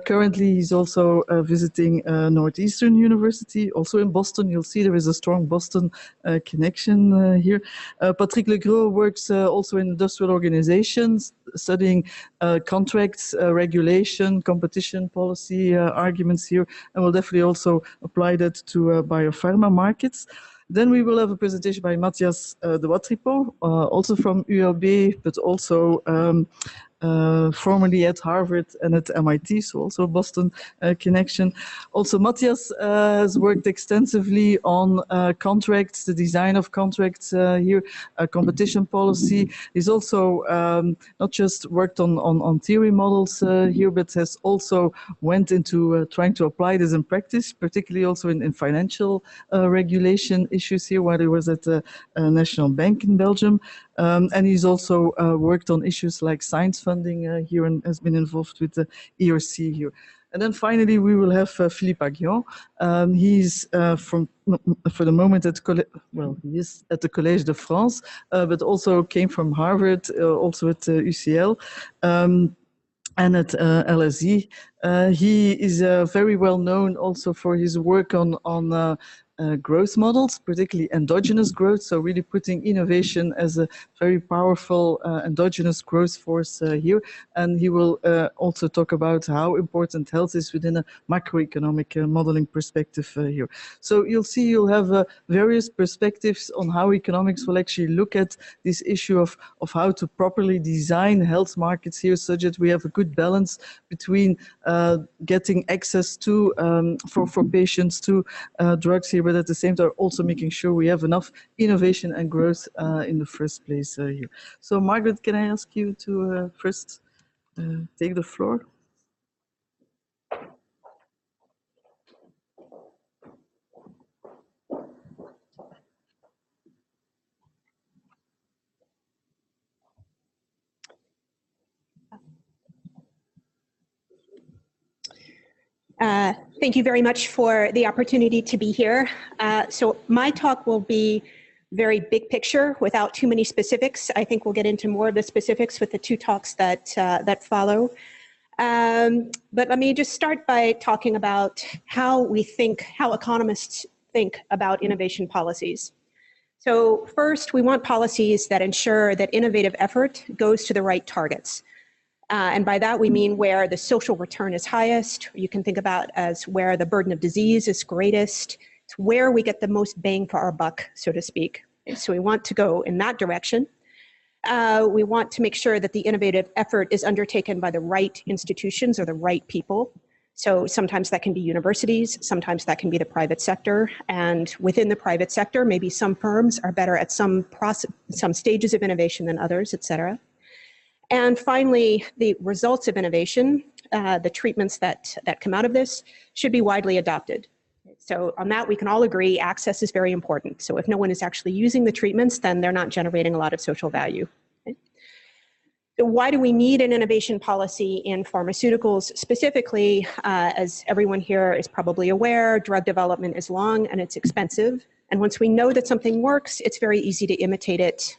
Currently, he's also visiting Northeastern University, also in Boston. You'll see there is a strong Boston connection here. Patrick Legros works also in industrial organizations, studying contracts, regulation, competition policy arguments here, and will definitely also apply that to biopharma markets. Then we will have a presentation by Matthias de Watripo, also from ULB, but also formerly at Harvard and at MIT, so also Boston connection. Also, Matthias has worked extensively on contracts, the design of contracts here, competition policy. He's also not just worked on theory models here, but has also went into trying to apply this in practice, particularly also in financial regulation issues here while he was at the National Bank in Belgium. And he's also worked on issues like science funding here and has been involved with the ERC here. And then finally, we will have Philippe Aguillon. He's for the moment he is at the Collège de France, but also came from Harvard, also at UCL. And at LSE. He is very well known also for his work on growth models, particularly endogenous growth, so really putting innovation as a very powerful endogenous growth force here. And he will also talk about how important health is within a macroeconomic modeling perspective here. So you'll see you'll have various perspectives on how economics will actually look at this issue of how to properly design health markets here so that we have a good balance between getting access to, for patients to drugs here, but at the same time also making sure we have enough innovation and growth in the first place here. So Margaret, can I ask you to first take the floor? Thank you very much for the opportunity to be here. So my talk will be very big picture without too many specifics. I think we'll get into more of the specifics with the two talks that follow. But let me just start by talking about how economists think about innovation policies. So first, we want policies that ensure that innovative effort goes to the right targets. And by that, we mean where the social return is highest. You can think about as where the burden of disease is greatest. It's where we get the most bang for our buck, so to speak. So we want to go in that direction. We want to make sure that the innovative effort is undertaken by the right institutions or the right people. So sometimes that can be universities, sometimes that can be the private sector. And within the private sector, maybe some firms are better at some stages of innovation than others, et cetera. And finally, the results of innovation, the treatments that come out of this, should be widely adopted. So on that, we can all agree access is very important. So if no one is actually using the treatments, then they're not generating a lot of social value. Okay? So why do we need an innovation policy in pharmaceuticals specifically? As everyone here is probably aware, drug development is long and it's expensive. And once we know that something works, it's very easy to imitate it,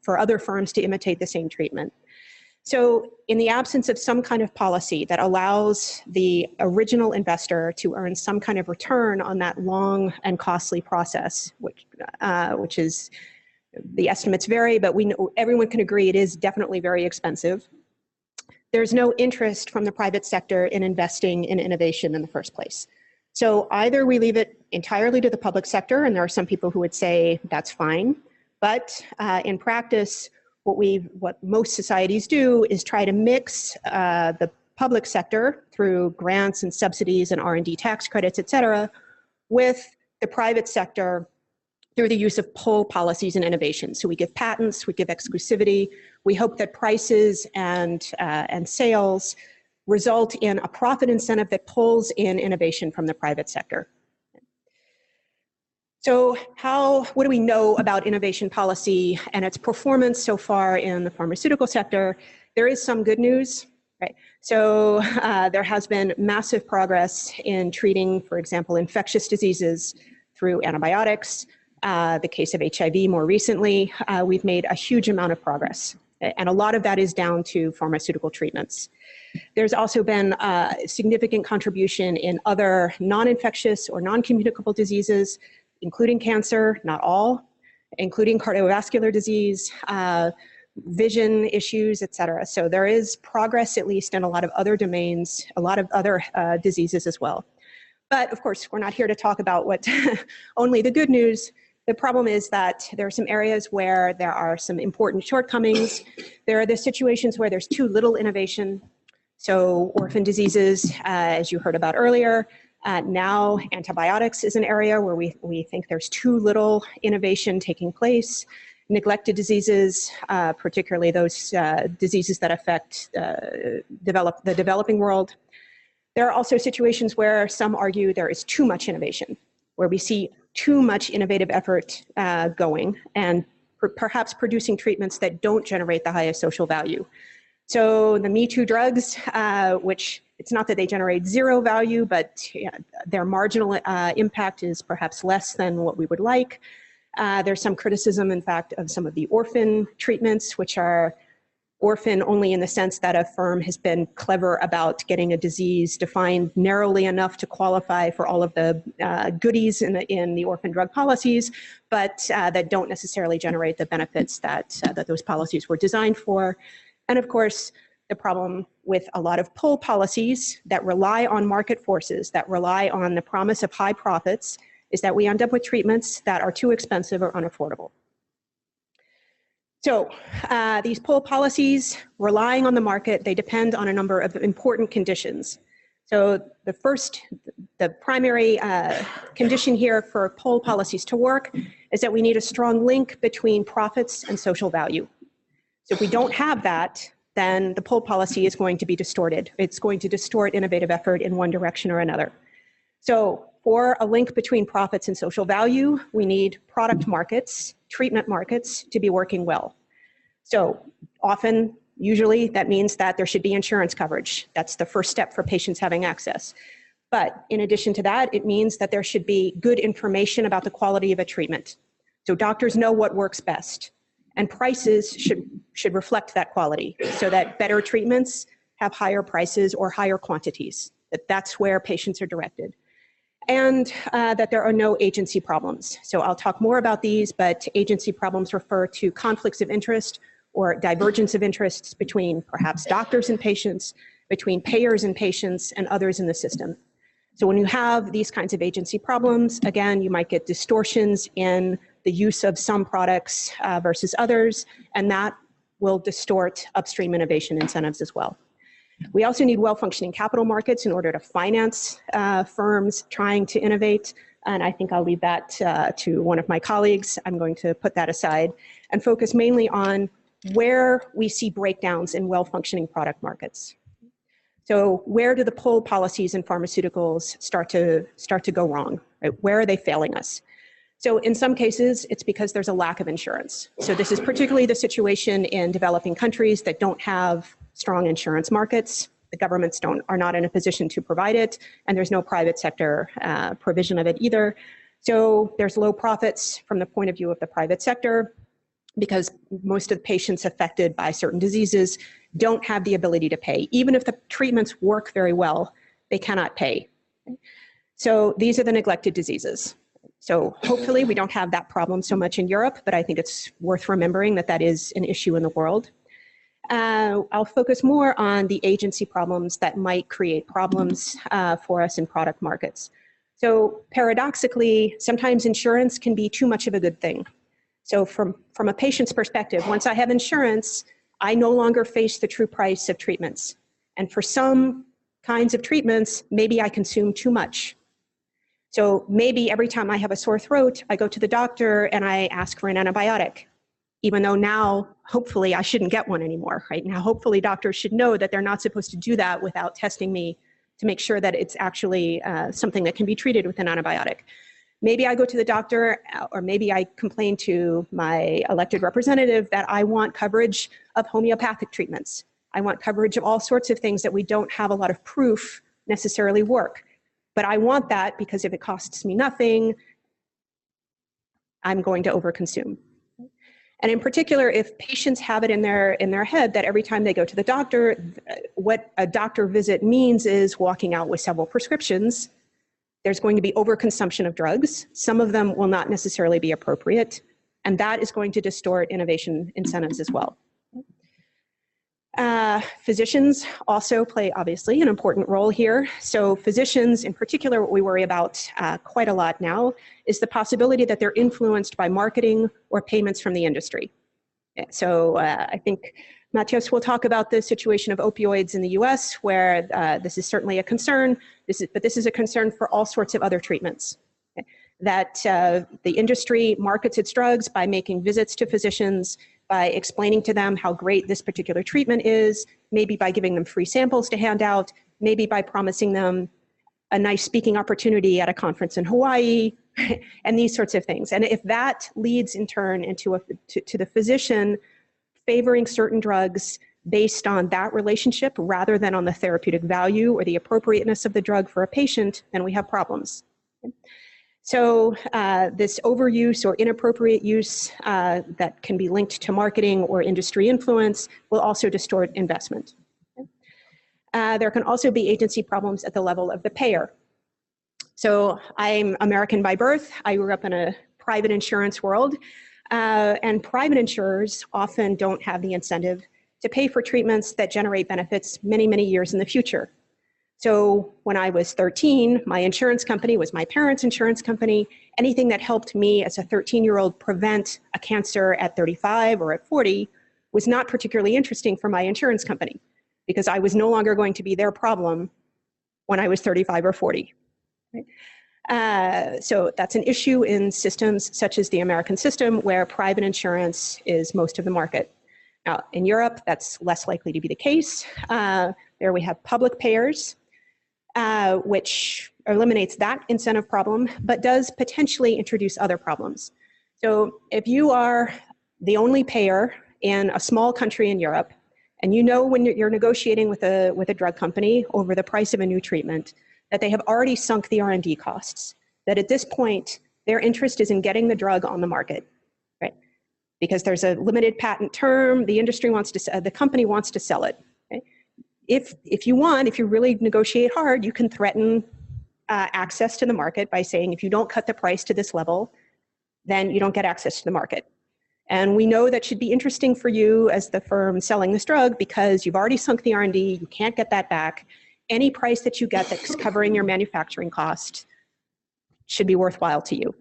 for other firms to imitate the same treatment. So in the absence of some kind of policy that allows the original investor to earn some kind of return on that long and costly process, which is, the estimates vary, but we know, everyone can agree it is definitely very expensive. There's no interest from the private sector in investing in innovation in the first place. So either we leave it entirely to the public sector, and there are some people who would say that's fine, but in practice, what most societies do is try to mix the public sector through grants and subsidies and R&D tax credits, et cetera, with the private sector through the use of pull policies and innovation. So we give patents, we give exclusivity. We hope that prices and sales result in a profit incentive that pulls in innovation from the private sector. So what do we know about innovation policy and its performance so far in the pharmaceutical sector? There is some good news, right? So there has been massive progress in treating, for example, infectious diseases through antibiotics. The case of HIV more recently, we've made a huge amount of progress. And a lot of that is down to pharmaceutical treatments. There's also been a significant contribution in other non-infectious or non-communicable diseases, including cancer, not all, including cardiovascular disease, vision issues, et cetera. So there is progress, at least in a lot of other domains, a lot of other diseases as well. But of course, we're not here to talk about what only the good news. The problem is that there are some areas where there are some important shortcomings. There are the situations where there's too little innovation. So orphan diseases, as you heard about earlier, now antibiotics is an area where we think there's too little innovation taking place. Neglected diseases, particularly those diseases that affect the developing world. There are also situations where some argue there is too much innovation, where we see too much innovative effort going and perhaps producing treatments that don't generate the highest social value. So the Me Too drugs, which it's not that they generate zero value, but their marginal impact is perhaps less than what we would like. There's some criticism, in fact, of some of the orphan treatments, which are orphan only in the sense that a firm has been clever about getting a disease defined narrowly enough to qualify for all of the goodies in the orphan drug policies, but that don't necessarily generate the benefits that those policies were designed for. And of course, the problem with a lot of pull policies that rely on market forces, that rely on the promise of high profits, is that we end up with treatments that are too expensive or unaffordable. So these pull policies, relying on the market, they depend on a number of important conditions. So the primary condition here for pull policies to work is that we need a strong link between profits and social value. So if we don't have that, then the pull policy is going to be distorted. It's going to distort innovative effort in one direction or another. So for a link between profits and social value, we need product markets, treatment markets to be working well. So often, usually, that means that there should be insurance coverage. That's the first step for patients having access. But in addition to that, it means that there should be good information about the quality of a treatment. So doctors know what works best. And prices should reflect that quality so that better treatments have higher prices or higher quantities. That's where patients are directed. And that there are no agency problems. So I'll talk more about these, but agency problems refer to conflicts of interest or divergence of interests between perhaps doctors and patients, between payers and patients, and others in the system. So when you have these kinds of agency problems, again, you might get distortions in the use of some products versus others, and that will distort upstream innovation incentives as well. We also need well-functioning capital markets in order to finance firms trying to innovate, and I think I'll leave that to one of my colleagues. I'm going to put that aside and focus mainly on where we see breakdowns in well-functioning product markets. So where do the pull policies in pharmaceuticals start to go wrong? Right? Where are they failing us? So in some cases, it's because there's a lack of insurance. So this is particularly the situation in developing countries that don't have strong insurance markets. The governments are not in a position to provide it, and there's no private sector provision of it either. So there's low profits from the point of view of the private sector, because most of the patients affected by certain diseases don't have the ability to pay. Even if the treatments work very well, they cannot pay. So these are the neglected diseases. So hopefully we don't have that problem so much in Europe, but I think it's worth remembering that that is an issue in the world. I'll focus more on the agency problems that might create problems for us in product markets. So paradoxically, sometimes insurance can be too much of a good thing. So from a patient's perspective, once I have insurance, I no longer face the true price of treatments. And for some kinds of treatments, maybe I consume too much. So maybe every time I have a sore throat, I go to the doctor and I ask for an antibiotic, even though now, hopefully, I shouldn't get one anymore, right? Now, hopefully, doctors should know that they're not supposed to do that without testing me to make sure that it's actually something that can be treated with an antibiotic. Maybe I go to the doctor, or maybe I complain to my elected representative that I want coverage of homeopathic treatments. I want coverage of all sorts of things that we don't have a lot of proof necessarily work. But I want that because if it costs me nothing, I'm going to overconsume. And in particular, if patients have it in their head that every time they go to the doctor, what a doctor visit means is walking out with several prescriptions, there's going to be overconsumption of drugs. Some of them will not necessarily be appropriate, and that is going to distort innovation incentives as well. Physicians also play, obviously, an important role here. So physicians, in particular, what we worry about quite a lot now is the possibility that they're influenced by marketing or payments from the industry. So I think Matthias will talk about the situation of opioids in the US, where this is certainly a concern, but this is a concern for all sorts of other treatments. That the industry markets its drugs by making visits to physicians, by explaining to them how great this particular treatment is, maybe by giving them free samples to hand out, maybe by promising them a nice speaking opportunity at a conference in Hawaii, and these sorts of things. And if that leads in turn into to the physician favoring certain drugs based on that relationship rather than on the therapeutic value or the appropriateness of the drug for a patient, then we have problems. So this overuse or inappropriate use that can be linked to marketing or industry influence will also distort investment. There can also be agency problems at the level of the payer. So I'm American by birth. I grew up in a private insurance world, and private insurers often don't have the incentive to pay for treatments that generate benefits many, many years in the future. So when I was 13, my insurance company was my parents' insurance company. Anything that helped me as a 13-year-old prevent a cancer at 35 or at 40 was not particularly interesting for my insurance company because I was no longer going to be their problem when I was 35 or 40. Right? So that's an issue in systems such as the American system where private insurance is most of the market. Now, in Europe, that's less likely to be the case. There we have public payers, which eliminates that incentive problem, but does potentially introduce other problems. So if you are the only payer in a small country in Europe, and you know when you're negotiating with a drug company over the price of a new treatment, that they have already sunk the R&D costs, that at this point, their interest is in getting the drug on the market, right? Because there's a limited patent term, the industry wants to, the company wants to sell it. Okay? If you really negotiate hard, you can threaten access to the market by saying, if you don't cut the price to this level, then you don't get access to the market. And we know that should be interesting for you as the firm selling this drug because you've already sunk the R&D, you can't get that back. Any price that you get that's covering your manufacturing cost should be worthwhile to you.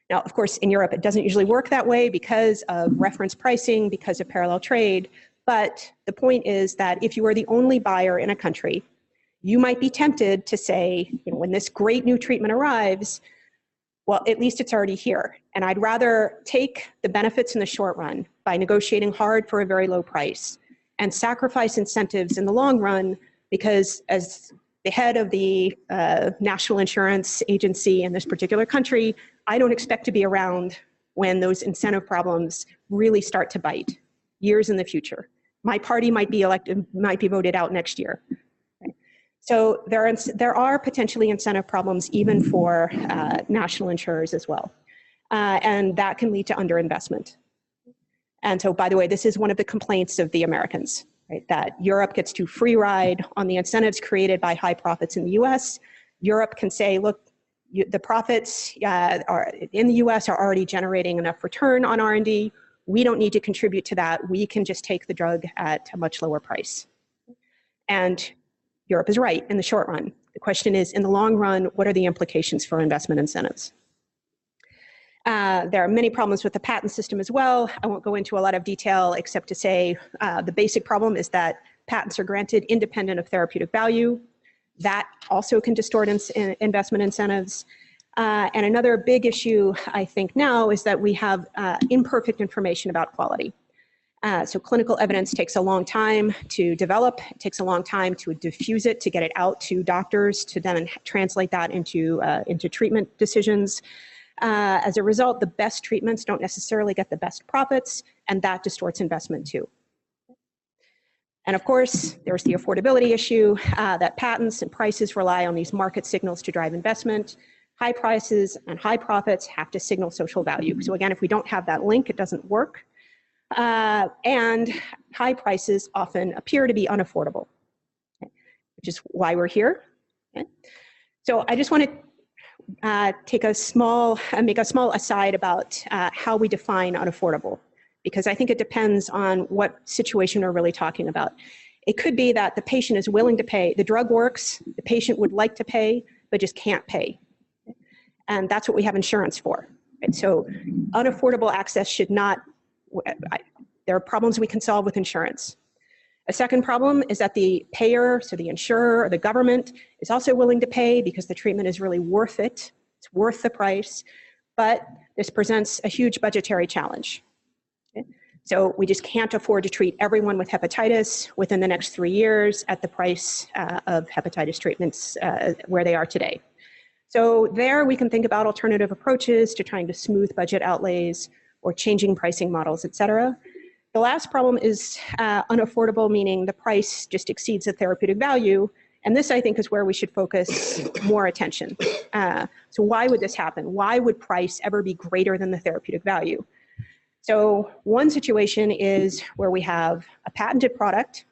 Now, of course, in Europe, it doesn't usually work that way because of reference pricing, because of parallel trade. But the point is that if you are the only buyer in a country, you might be tempted to say, when this great new treatment arrives, well, at least it's already here. And I'd rather take the benefits in the short run by negotiating hard for a very low price and sacrifice incentives in the long run because as the head of the national insurance agency in this particular country, I don't expect to be around when those incentive problems really start to bite years in the future. My party might be elected, might be voted out next year. So there are potentially incentive problems even for national insurers as well. And that can lead to underinvestment. And so, by the way, this is one of the complaints of the Americans, right? That Europe gets to free ride on the incentives created by high profits in the US. Europe can say, look, the profits in the US are already generating enough return on R&D. We don't need to contribute to that. We can just take the drug at a much lower price. And Europe is right in the short run. The question is, in the long run, what are the implications for investment incentives? There are many problems with the patent system as well. I won't go into a lot of detail except to say the basic problem is that patents are granted independent of therapeutic value. That also can distort investment incentives. And another big issue, I think now, is that we have imperfect information about quality. So clinical evidence takes a long time to develop. It takes a long time to diffuse it, to get it out to doctors, to then translate that into treatment decisions. As a result, the best treatments don't necessarily get the best profits, and that distorts investment too. And of course, there's the affordability issue that patents and prices rely on these market signals to drive investment. High prices and high profits have to signal social value. So again, if we don't have that link, it doesn't work. And high prices often appear to be unaffordable, which is why we're here. So I just want to make a small aside about how we define unaffordable, because I think it depends on what situation we're really talking about. It could be that the patient is willing to pay, the drug works, the patient would like to pay, but just can't pay. And that's what we have insurance for. Right? So unaffordable access should not, there are problems we can solve with insurance. A second problem is that the payer, so the insurer or the government, is also willing to pay because the treatment is really worth it. It's worth the price, but this presents a huge budgetary challenge. Okay? So we just can't afford to treat everyone with hepatitis within the next 3 years at the price of hepatitis treatments where they are today. So there we can think about alternative approaches to trying to smooth budget outlays or changing pricing models, et cetera. The last problem is unaffordable, meaning the price just exceeds the therapeutic value. And this, I think, is where we should focus more attention. So why would this happen? Why would price ever be greater than the therapeutic value? So one situation is where we have a patented product,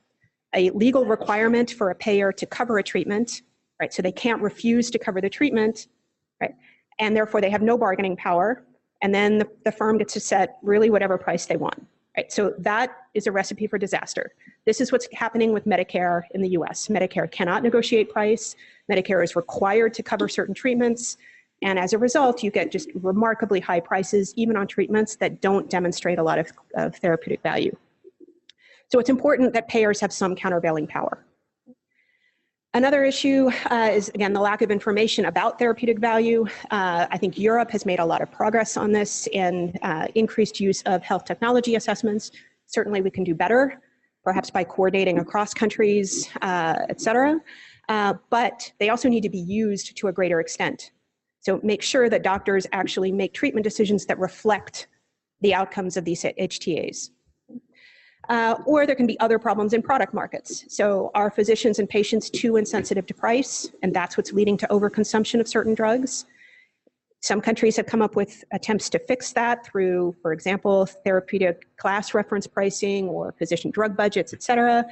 a legal requirement for a payer to cover a treatment, right? So they can't refuse to cover the treatment, right? And therefore they have no bargaining power. And then the firm gets to set really whatever price they want. Right, so that is a recipe for disaster. This is what's happening with Medicare in the US. Medicare cannot negotiate price. Medicare is required to cover certain treatments. And as a result, you get just remarkably high prices, even on treatments that don't demonstrate a lot of therapeutic value. So it's important that payers have some countervailing power. Another issue is, again, the lack of information about therapeutic value. I think Europe has made a lot of progress on this in increased use of health technology assessments. Certainly we can do better, perhaps by coordinating across countries, et cetera. But they also need to be used to a greater extent. So make sure that doctors actually make treatment decisions that reflect the outcomes of these HTAs. Or there can be other problems in product markets. So are physicians and patients too insensitive to price? And that's what's leading to overconsumption of certain drugs. Some countries have come up with attempts to fix that through, for example, therapeutic class reference pricing or physician drug budgets, et cetera.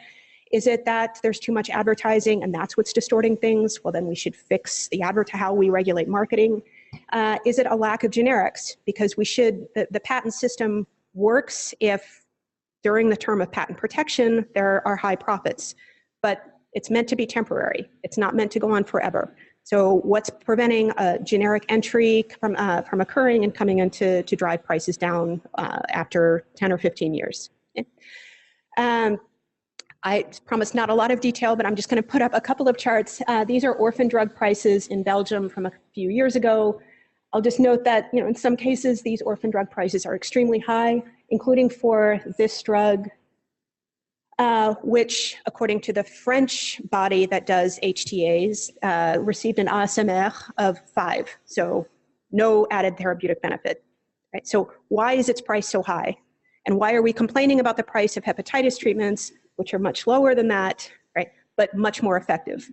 Is it that there's too much advertising and that's what's distorting things? Well, then we should fix the how we regulate marketing. Is it a lack of generics? Because we should, the patent system works if during the term of patent protection, there are high profits, but it's meant to be temporary. It's not meant to go on forever. So what's preventing a generic entry from occurring and coming in to drive prices down after 10 or 15 years? Okay. I promise not a lot of detail, but I'm just going to put up a couple of charts. These are orphan drug prices in Belgium from a few years ago. I'll just note that, you know, in some cases, these orphan drug prices are extremely high, including for this drug, which, according to the French body that does HTAs, received an ASMR of 5, so no added therapeutic benefit. Right? So why is its price so high? And why are we complaining about the price of hepatitis treatments, which are much lower than that, right, but much more effective?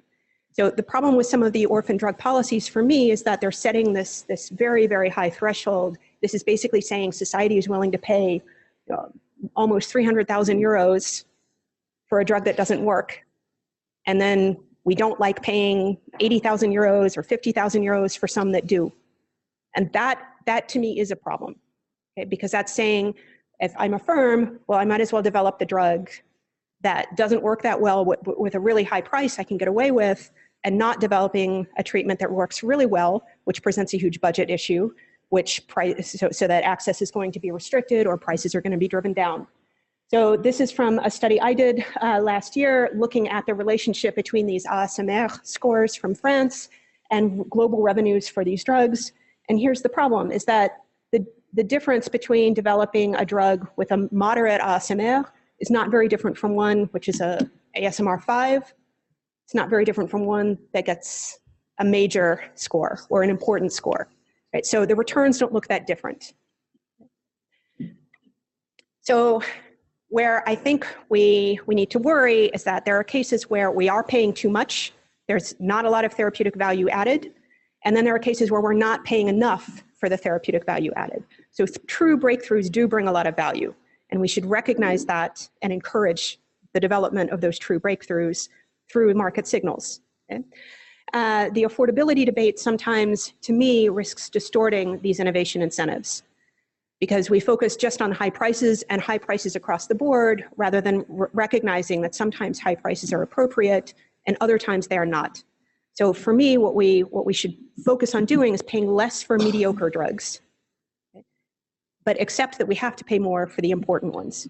So the problem with some of the orphan drug policies for me is that they're setting this very, very high threshold. This is basically saying society is willing to pay almost 300,000 euros for a drug that doesn't work. And then we don't like paying 80,000 euros or 50,000 euros for some that do. And that to me is a problem, okay? Because that's saying, if I'm a firm, well, I might as well develop the drug that doesn't work that well with a really high price I can get away with, and not developing a treatment that works really well, which presents a huge budget issue, which so that access is going to be restricted or prices are going to be driven down. So this is from a study I did last year, looking at the relationship between these ASMR scores from France and global revenues for these drugs. And here's the problem, is that the difference between developing a drug with a moderate ASMR is not very different from one which is a ASMR 5. It's not very different from one that gets a major score or an important score. Right? So the returns don't look that different. So where I think we need to worry is that there are cases where we are paying too much. There's not a lot of therapeutic value added. And then there are cases where we're not paying enough for the therapeutic value added. So true breakthroughs do bring a lot of value. And we should recognize that and encourage the development of those true breakthroughs through market signals. Okay? The affordability debate sometimes, to me, risks distorting these innovation incentives. because we focus just on high prices and high prices across the board, rather than recognizing that sometimes high prices are appropriate and other times they are not. So for me, what we should focus on doing is paying less for mediocre drugs, but accept that we have to pay more for the important ones.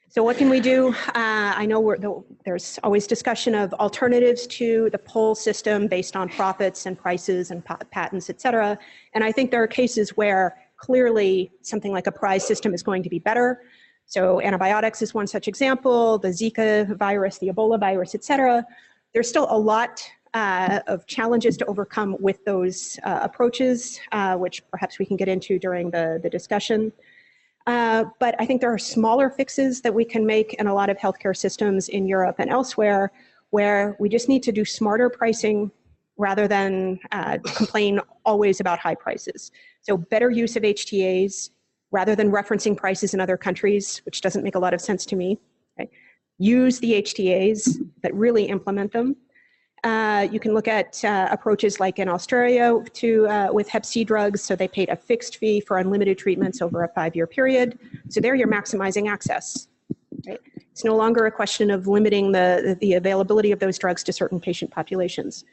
So what can we do? I know there's always discussion of alternatives to the pull system based on profits and prices and patents, et cetera. And I think there are cases where clearly something like a prize system is going to be better. So antibiotics is one such example, the Zika virus, the Ebola virus, et cetera. There's still a lot of challenges to overcome with those approaches, which perhaps we can get into during the discussion. But I think there are smaller fixes that we can make in a lot of healthcare systems in Europe and elsewhere, where we just need to do smarter pricing rather than complain always about high prices. So better use of HTAs rather than referencing prices in other countries, which doesn't make a lot of sense to me. Okay? Use the HTAs, but really implement them. You can look at approaches like in Australia with Hep C drugs. So they paid a fixed fee for unlimited treatments over a 5-year period. So there you're maximizing access. Right? It's no longer a question of limiting the availability of those drugs to certain patient populations.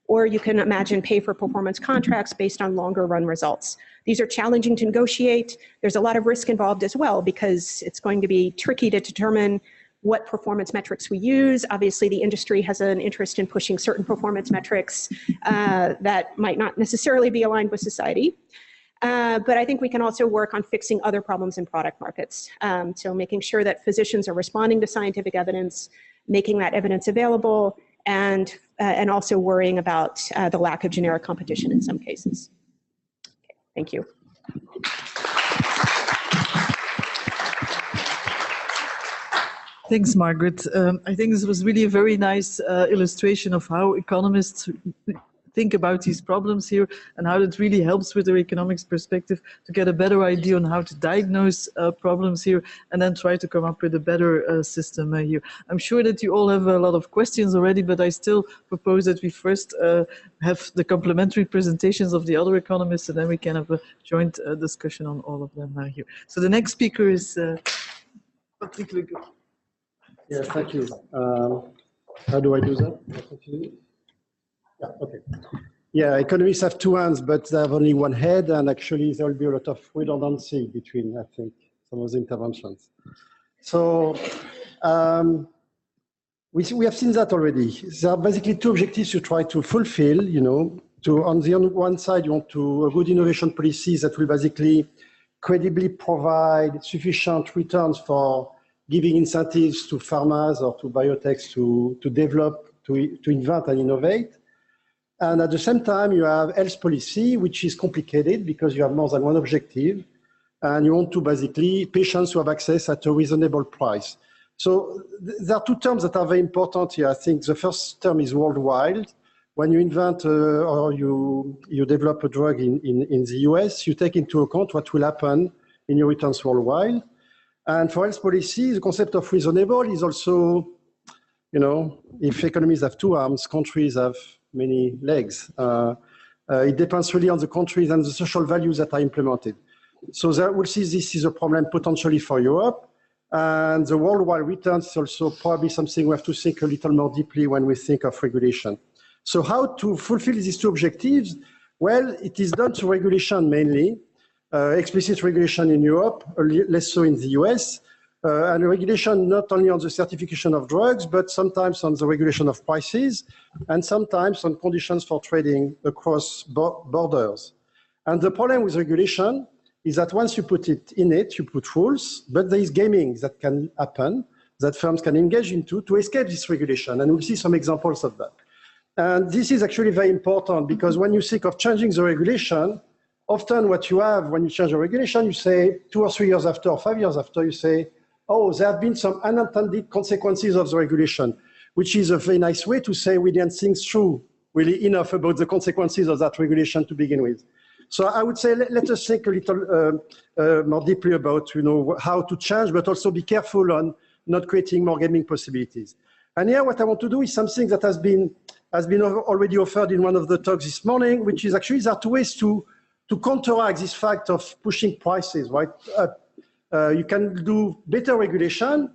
Or you can imagine pay-for-performance contracts based on longer run results. These are challenging to negotiate. There's a lot of risk involved as well, because it's going to be tricky to determine what performance metrics we use. Obviously, the industry has an interest in pushing certain performance metrics that might not necessarily be aligned with society. But I think we can also work on fixing other problems in product markets. So making sure that physicians are responding to scientific evidence, making that evidence available, and also worrying about the lack of generic competition in some cases. Okay, thank you. Thanks, Margaret. I think this was really a very nice illustration of how economists think about these problems here, and how it really helps with their economics perspective to get a better idea on how to diagnose problems here, and then try to come up with a better system here. I'm sure that you all have a lot of questions already, but I still propose that we first have the complementary presentations of the other economists, and then we can have a joint discussion on all of them here. So the next speaker is Patrick Le Goff. Yes, thank you. How do I do that? Yeah, okay. Yeah, economists have two hands, but they have only one head, and actually there will be a lot of redundancy between, I think, some of the interventions. So we have seen that already. There are basically two objectives you try to fulfill, you know. On the one side, you want to good innovation policies that will basically credibly provide sufficient returns for giving incentives to pharmas or to biotechs to develop, to invent and innovate. And at the same time, you have health policy, which is complicated because you have more than one objective. And you want to basically patients who have access at a reasonable price. So there are two terms that are very important here. I think the first term is worldwide. When you invent or you develop a drug in the US, you take into account what will happen in your returns worldwide. And for health policy, the concept of reasonable is also, you know, if economies have two arms, countries have many legs. It depends really on the countries and the social values that are implemented. So we'll see this is a problem potentially for Europe. And the worldwide returns is also probably something we have to think a little more deeply when we think of regulation. So how to fulfill these two objectives? Well, it is done through regulation mainly. Explicit regulation in Europe, less so in the US, and regulation not only on the certification of drugs, but sometimes on the regulation of prices, and sometimes on conditions for trading across borders. And the problem with regulation is that once you put it in it, you put rules, but there is gaming that can happen, that firms can engage into to escape this regulation, and we'll see some examples of that. And this is actually very important, because when you think of changing the regulation, often what you have when you change a regulation, you say 2 or 3 years after or 5 years after, you say, oh, there have been some unintended consequences of the regulation, which is a very nice way to say we didn't think through really enough about the consequences of that regulation to begin with. So I would say let us think a little more deeply about, you know, how to change, but also be careful on not creating more gaming possibilities. And here what I want to do is something that has been already offered in one of the talks this morning, which is actually there are two ways to to counteract this fact of pushing prices right up. You can do better regulation,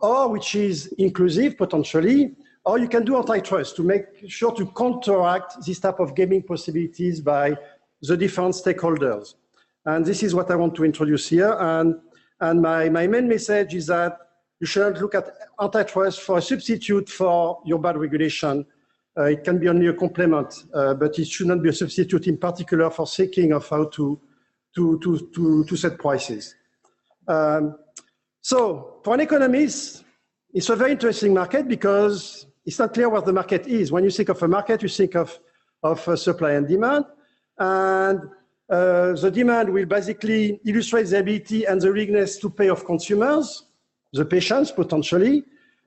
or which is inclusive potentially, or you can do antitrust to make sure to counteract this type of gaming possibilities by the different stakeholders. And this is what I want to introduce here. And my main message is that you shouldn't look at antitrust for a substitute for your bad regulation. It can be only a complement, but it should not be a substitute in particular for thinking of how to set prices. So for an economist, it's a very interesting market because it's not clear what the market is. When you think of a market, you think of supply and demand. And the demand will basically illustrate the ability and the willingness to pay of consumers, the patients potentially,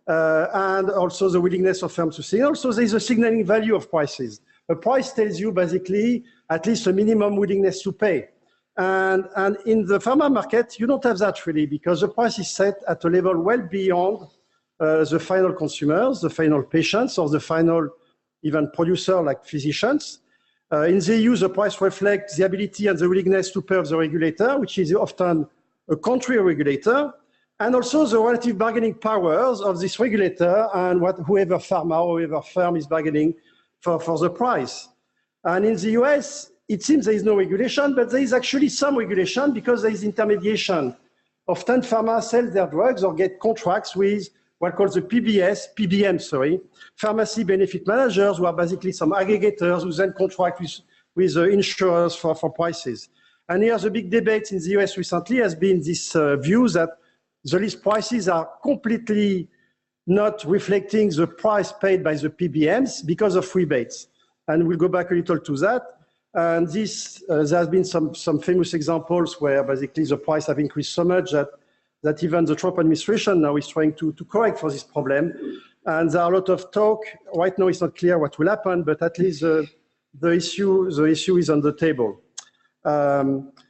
and also the willingness of firms to signal. So there's a signaling value of prices. A price tells you basically at least a minimum willingness to pay. And in the pharma market, you don't have that really because the price is set at a level well beyond the final consumers, the final patients, or the final even producer like physicians. In the EU, the price reflects the ability and the willingness to pay of the regulator, which is often a country regulator, and also the relative bargaining powers of this regulator and whoever pharma or whoever firm is bargaining for the price. And in the US, it seems there is no regulation, but there is actually some regulation because there is intermediation. Often pharma sell their drugs or get contracts with what called the PBM, pharmacy benefit managers, who are basically some aggregators who then contract with insurers for prices. And here the big debate in the US recently has been this view that the list prices are completely not reflecting the price paid by the PBMs because of rebates. And we'll go back a little to that. And this, there has been some famous examples where basically the price have increased so much that even the Trump administration now is trying to correct for this problem. And there are a lot of talk. Right now it's not clear what will happen, but at least the issue is on the table.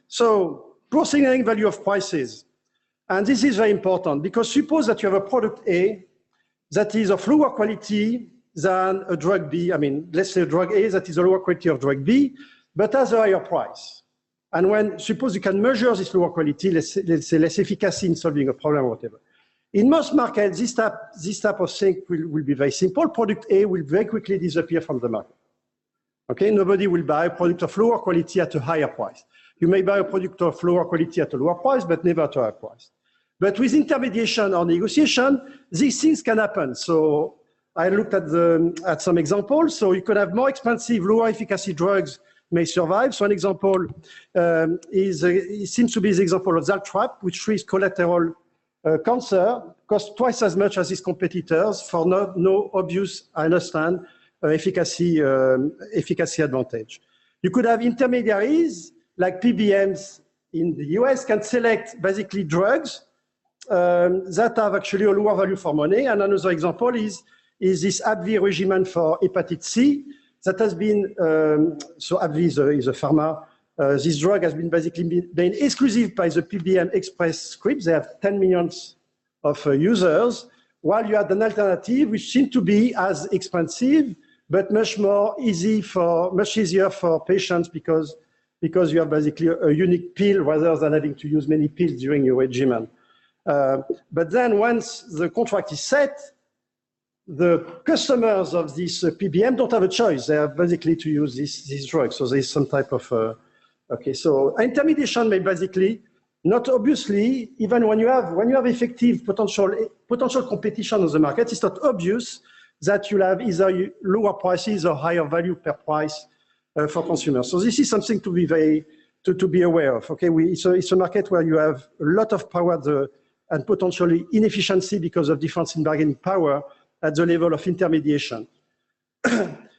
So poor signaling value of prices. And this is very important because suppose that you have a product A that is of lower quality than a drug B. I mean, let's say a drug A that is a lower quality of drug B, but has a higher price. And when, suppose you can measure this lower quality, let's say less efficacy in solving a problem or whatever. In most markets, this type of thing will be very simple. Product A will very quickly disappear from the market. Okay, nobody will buy a product of lower quality at a higher price. You may buy a product of lower quality at a lower price, but never at a higher price. But with intermediation or negotiation, these things can happen. So I looked at some examples. So you could have more expensive, lower efficacy drugs may survive. So an example it seems to be the example of Zaltrap, which treats collateral cancer, costs twice as much as its competitors for no obvious, I understand, efficacy advantage. You could have intermediaries like PBMs in the US can select basically drugs that have actually a lower value for money. And another example is this AbbVie regimen for hepatitis C that has been, so AbbVie is a pharma. This drug has been basically made exclusive by the PBM Express Scripts. They have 10 million of users, while you had an alternative which seemed to be as expensive, but much easier for patients because you have basically a unique pill rather than having to use many pills during your regimen. But then once the contract is set, the customers of this PBM don't have a choice. They have basically to use this drug. So there's some type of, okay, so intermediation may basically, not obviously, even when you have effective potential competition on the market, it's not obvious that you'll have either lower prices or higher value per price for consumers. So this is something to be to be aware of. Okay, it's a market where you have a lot of power and potentially inefficiency because of difference in bargaining power at the level of intermediation.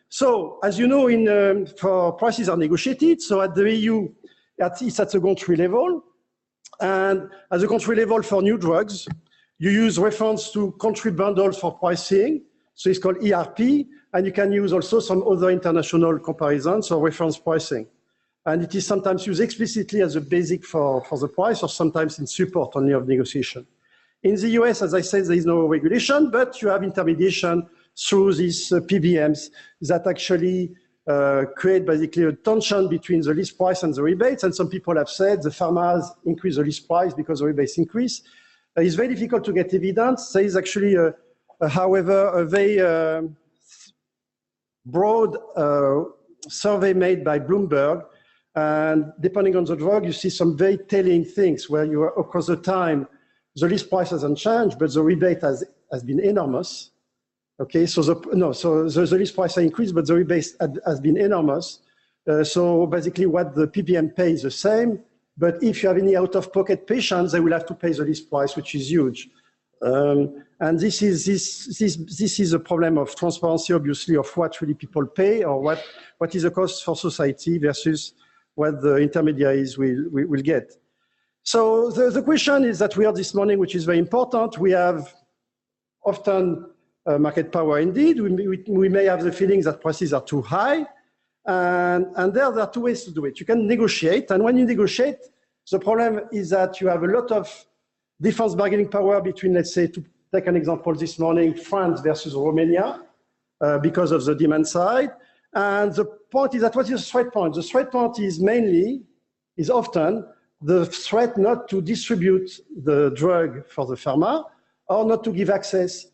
So, as you know, for prices are negotiated. So at the EU, it's at the country level, and at the country level for new drugs, you use reference to country bundles for pricing. So it's called ERP, and you can use also some other international comparisons or reference pricing. And it is sometimes used explicitly as a basic for the price, or sometimes in support only of negotiation. In the US, as I said, there is no regulation, but you have intermediation through these PBMs that actually create basically a tension between the list price and the rebates. And some people have said the pharmas increase the list price because the rebates increase. It's very difficult to get evidence. There is actually, however, a very broad survey made by Bloomberg. And depending on the drug, you see some very telling things where you are, across the time, the list price hasn't changed, but the rebate has been enormous. Okay, so the list price has increased, but the rebate has been enormous. So basically what the PBM pays is the same, but if you have any out-of-pocket patients, they will have to pay the list price, which is huge. And this is a problem of transparency, obviously, of what really people pay or what is the cost for society versus what the intermediaries will get. So the question is that we heard this morning, which is very important. We have often market power indeed. We may have the feeling that prices are too high. And there are two ways to do it. You can negotiate. And when you negotiate, the problem is that you have a lot of difference bargaining power between, let's say, to take an example this morning, France versus Romania, because of the demand side. And the point is that what is the threat point? The threat point is often the threat not to distribute the drug for the pharma or not to give access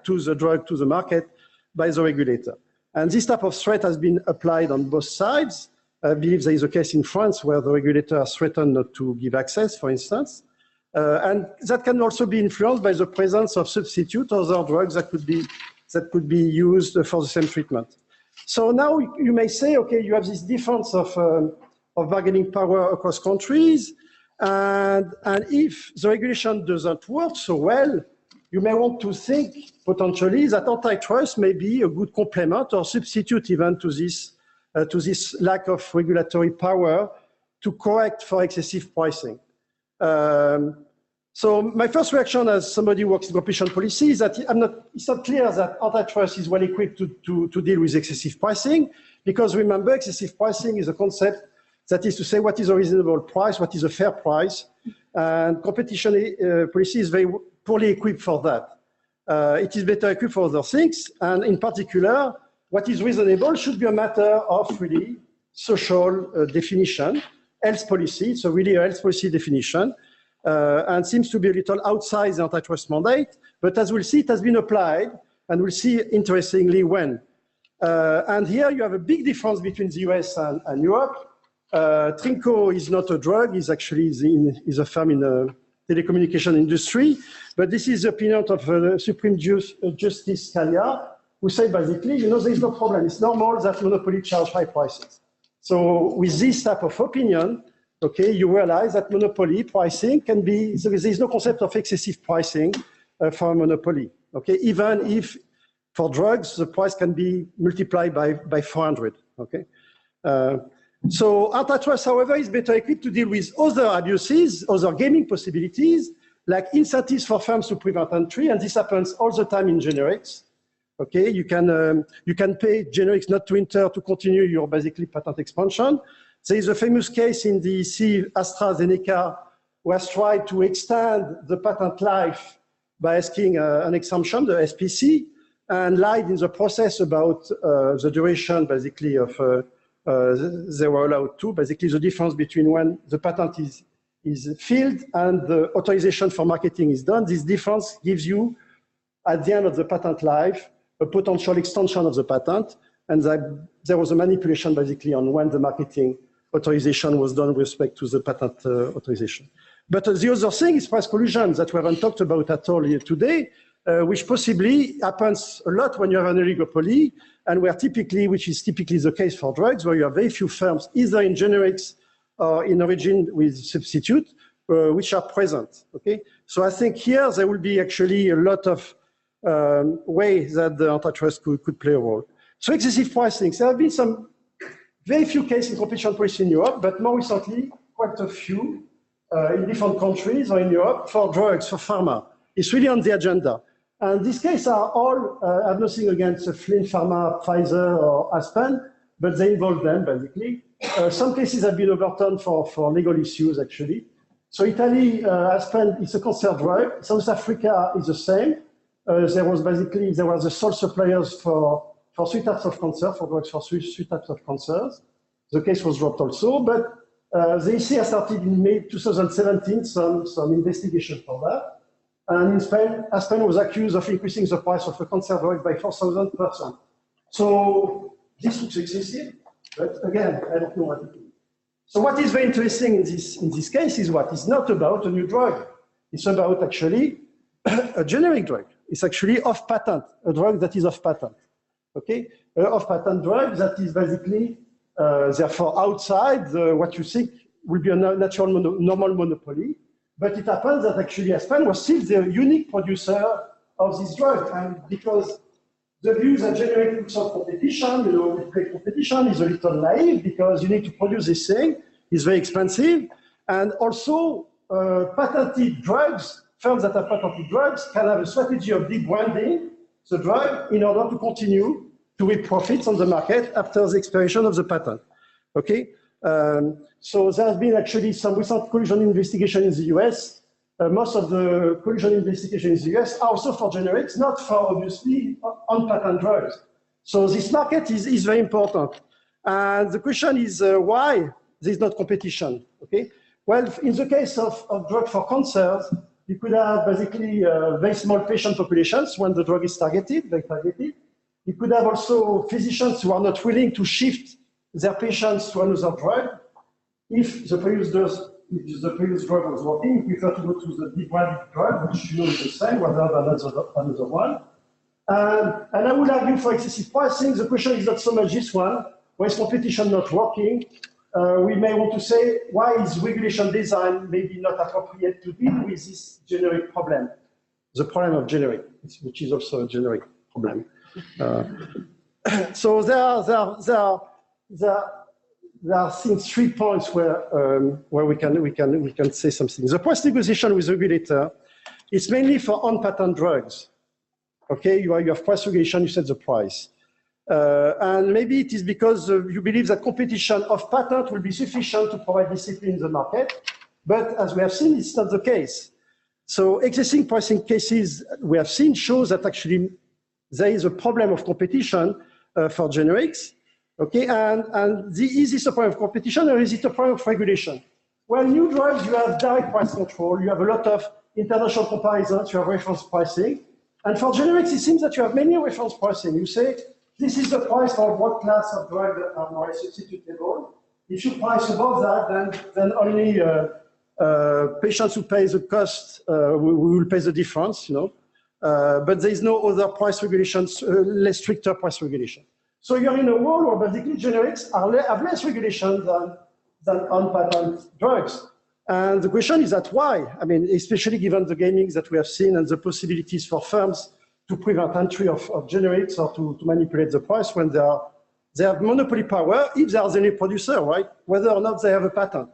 to the drug to the market by the regulator. And this type of threat has been applied on both sides. I believe there is a case in France where the regulator has threatened not to give access, for instance. And that can also be influenced by the presence of substitute or other drugs that could be used for the same treatment. So now you may say, okay, you have this difference of bargaining power across countries, and if the regulation doesn't work so well, you may want to think potentially that antitrust may be a good complement or substitute even to this lack of regulatory power to correct for excessive pricing. So my first reaction as somebody who works in competition policy is that it's not clear that antitrust is well equipped to deal with excessive pricing, because remember, excessive pricing is a concept that is to say what is a reasonable price, what is a fair price, and competition policy is very poorly equipped for that. It is better equipped for other things, and in particular, what is reasonable should be a matter of really social definition, health policy, so really a health policy definition, and seems to be a little outside the antitrust mandate, but as we'll see, it has been applied, and we'll see interestingly when. And here you have a big difference between the US and Europe. Trinco is not a drug, it's actually is a firm in the telecommunication industry, but this is the opinion of Supreme Justice Scalia, who said basically, there is no problem, it's normal that monopoly charge high prices. So with this type of opinion, okay, you realize that monopoly pricing can be, there is no concept of excessive pricing for a monopoly, okay, even if for drugs, the price can be multiplied by 400, okay. So antitrust, however, is better equipped to deal with other abuses, other gaming possibilities, like incentives for firms to prevent entry, and this happens all the time in generics. Okay, you can pay generics not to enter to continue your basically patent expansion. There is a famous case in D.C., AstraZeneca, who has tried to extend the patent life by asking an exemption, the SPC, and lied in the process about the duration, basically, of they were allowed to. Basically, the difference between when the patent is filled and the authorization for marketing is done, this difference gives you, at the end of the patent life, a potential extension of the patent, and there was a manipulation, basically, on when the marketing authorization was done with respect to the patent authorization. But the other thing is price collusion that we haven't talked about at all here today, which possibly happens a lot when you have an oligopoly, and where typically, which is typically the case for drugs, where you have very few firms, either in generics or in origin with substitute, which are present, okay? So I think here there will be actually a lot of ways that the antitrust could play a role. So excessive pricing, there have been some very few cases in competition policy in Europe, but more recently, quite a few in different countries or in Europe for drugs, for pharma. It's really on the agenda. And these cases are all, I have nothing against Flynn Pharma, Pfizer, or Aspen, but they involve them, basically. Some cases have been overturned for legal issues, actually. So Italy, Aspen is a cancer drug. South Africa is the same. There was the sole suppliers for for 3 types of cancer, for drugs for three types of cancers. The case was dropped also, but the EC has started in May 2017 some investigation for that. And in Spain, Aspen was accused of increasing the price of a cancer drug by 4,000%. So this looks excessive, but again, I don't know what it is. So what is very interesting in this case is what? It's not about a new drug. It's about actually a generic drug. It's actually off patent, a drug that is off patent. Okay, off patent drug that is basically therefore outside what you think will be a natural normal monopoly. But it happens that actually Aspen was still the unique producer of this drug, and because the view that generic looks of competition, you know, with great competition is a little naive because you need to produce this thing, it's very expensive, and also patented drugs, firms that have patented drugs can have a strategy of debranding the drug in order to continue to reap profits on the market after the expiration of the patent. Okay, so there has been actually some recent collusion investigation in the US. Most of the collusion investigation in the US are also for generics, not for obviously on-patent drugs. So this market is very important. And the question is why there's not competition, okay? Well, in the case of drugs for cancers, you could have basically very small patient populations when the drug is targeted, very targeted. You could have also physicians who are not willing to shift their patients to another drug. If the previous drug was working, you prefer to go to the debranded drug, which you know is the same, rather than another one. And I would argue for excessive pricing. The question is not so much this one. Why is competition not working? We may want to say, why is regulation design maybe not appropriate to deal with this generic problem? The problem of generic, which is also a generic problem. So there are things, 3 points where we can say something. The price negotiation with the regulator is mainly for on-patent drugs. Okay, you have price regulation, you set the price. And maybe it is because you believe that competition of patent will be sufficient to provide discipline in the market, but as we have seen, it's not the case. So existing pricing cases we have seen shows that actually there is a problem of competition for generics. Okay, and is this a problem of competition or is it a problem of regulation? Well, new drugs, you have direct price control, you have a lot of international comparisons, you have reference pricing. And for generics, it seems that you have many reference pricing. You say, this is the price for what class of drug that are more substitutable. If you price above that, then only patients who pay the cost will pay the difference, you know. But there is no other price regulations, less stricter price regulation. So you're in a world where basically generics have less regulation than on-patent drugs. And the question is that why? I mean, especially given the gamings that we have seen and the possibilities for firms to prevent entry of generics or to manipulate the price when they have monopoly power if they are the only producer, right? Whether or not they have a patent.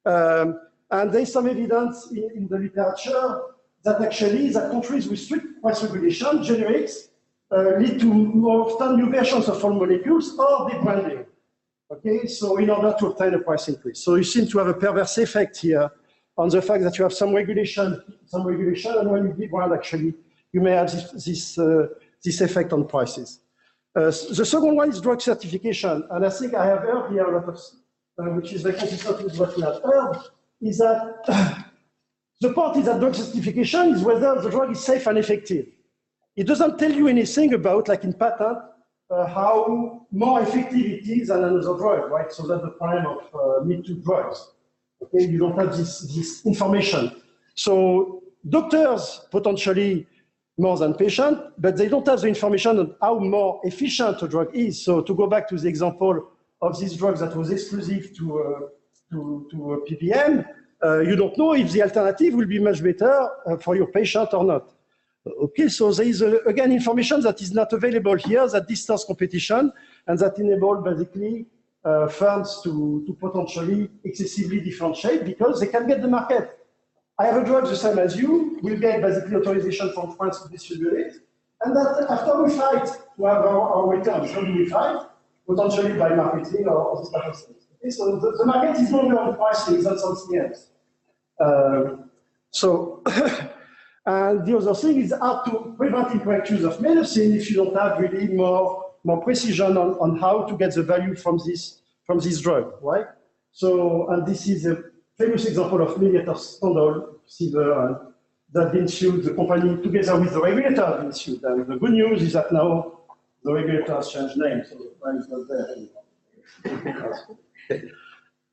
And there is some evidence in the literature that actually that countries with strict price regulation, generics, lead to more often new versions of all molecules or debranding. Okay, so in order to obtain a price increase. So you seem to have a perverse effect here on the fact that you have some regulation, and when you debrand, actually, you may have this effect on prices. The second one is drug certification, and I think I have heard here a lot of, which is very consistent with what we have heard, is that the part is that drug certification is whether the drug is safe and effective. It doesn't tell you anything about, like in patent, how more effective it is than another drug, right? So that's the problem of me-too drugs. Okay, you don't have this information. So doctors potentially more than patients, but they don't have the information on how more efficient a drug is. So to go back to the example of this drug that was exclusive to PPM, you don't know if the alternative will be much better for your patient or not. Okay, so there is, again, information that is not available here that distorts competition and that enable basically firms to potentially excessively differentiate because they can get the market. I have a drug the same as you, we'll get basically authorization from France to distribute it, and that after we fight to have our returns, how do we fight? Potentially by marketing or this type of things. Okay, so the market is no longer on pricing, it's not something else. And the other thing is how to prevent incorrect use of medicine if you don't have really more more precision on how to get the value from this drug, right? So, and this is a famous example of mediator scandal, silver, that been sued, the company together with the regulator have been sued. And the good news is that now the regulator has changed name, so the crime is not there anymore.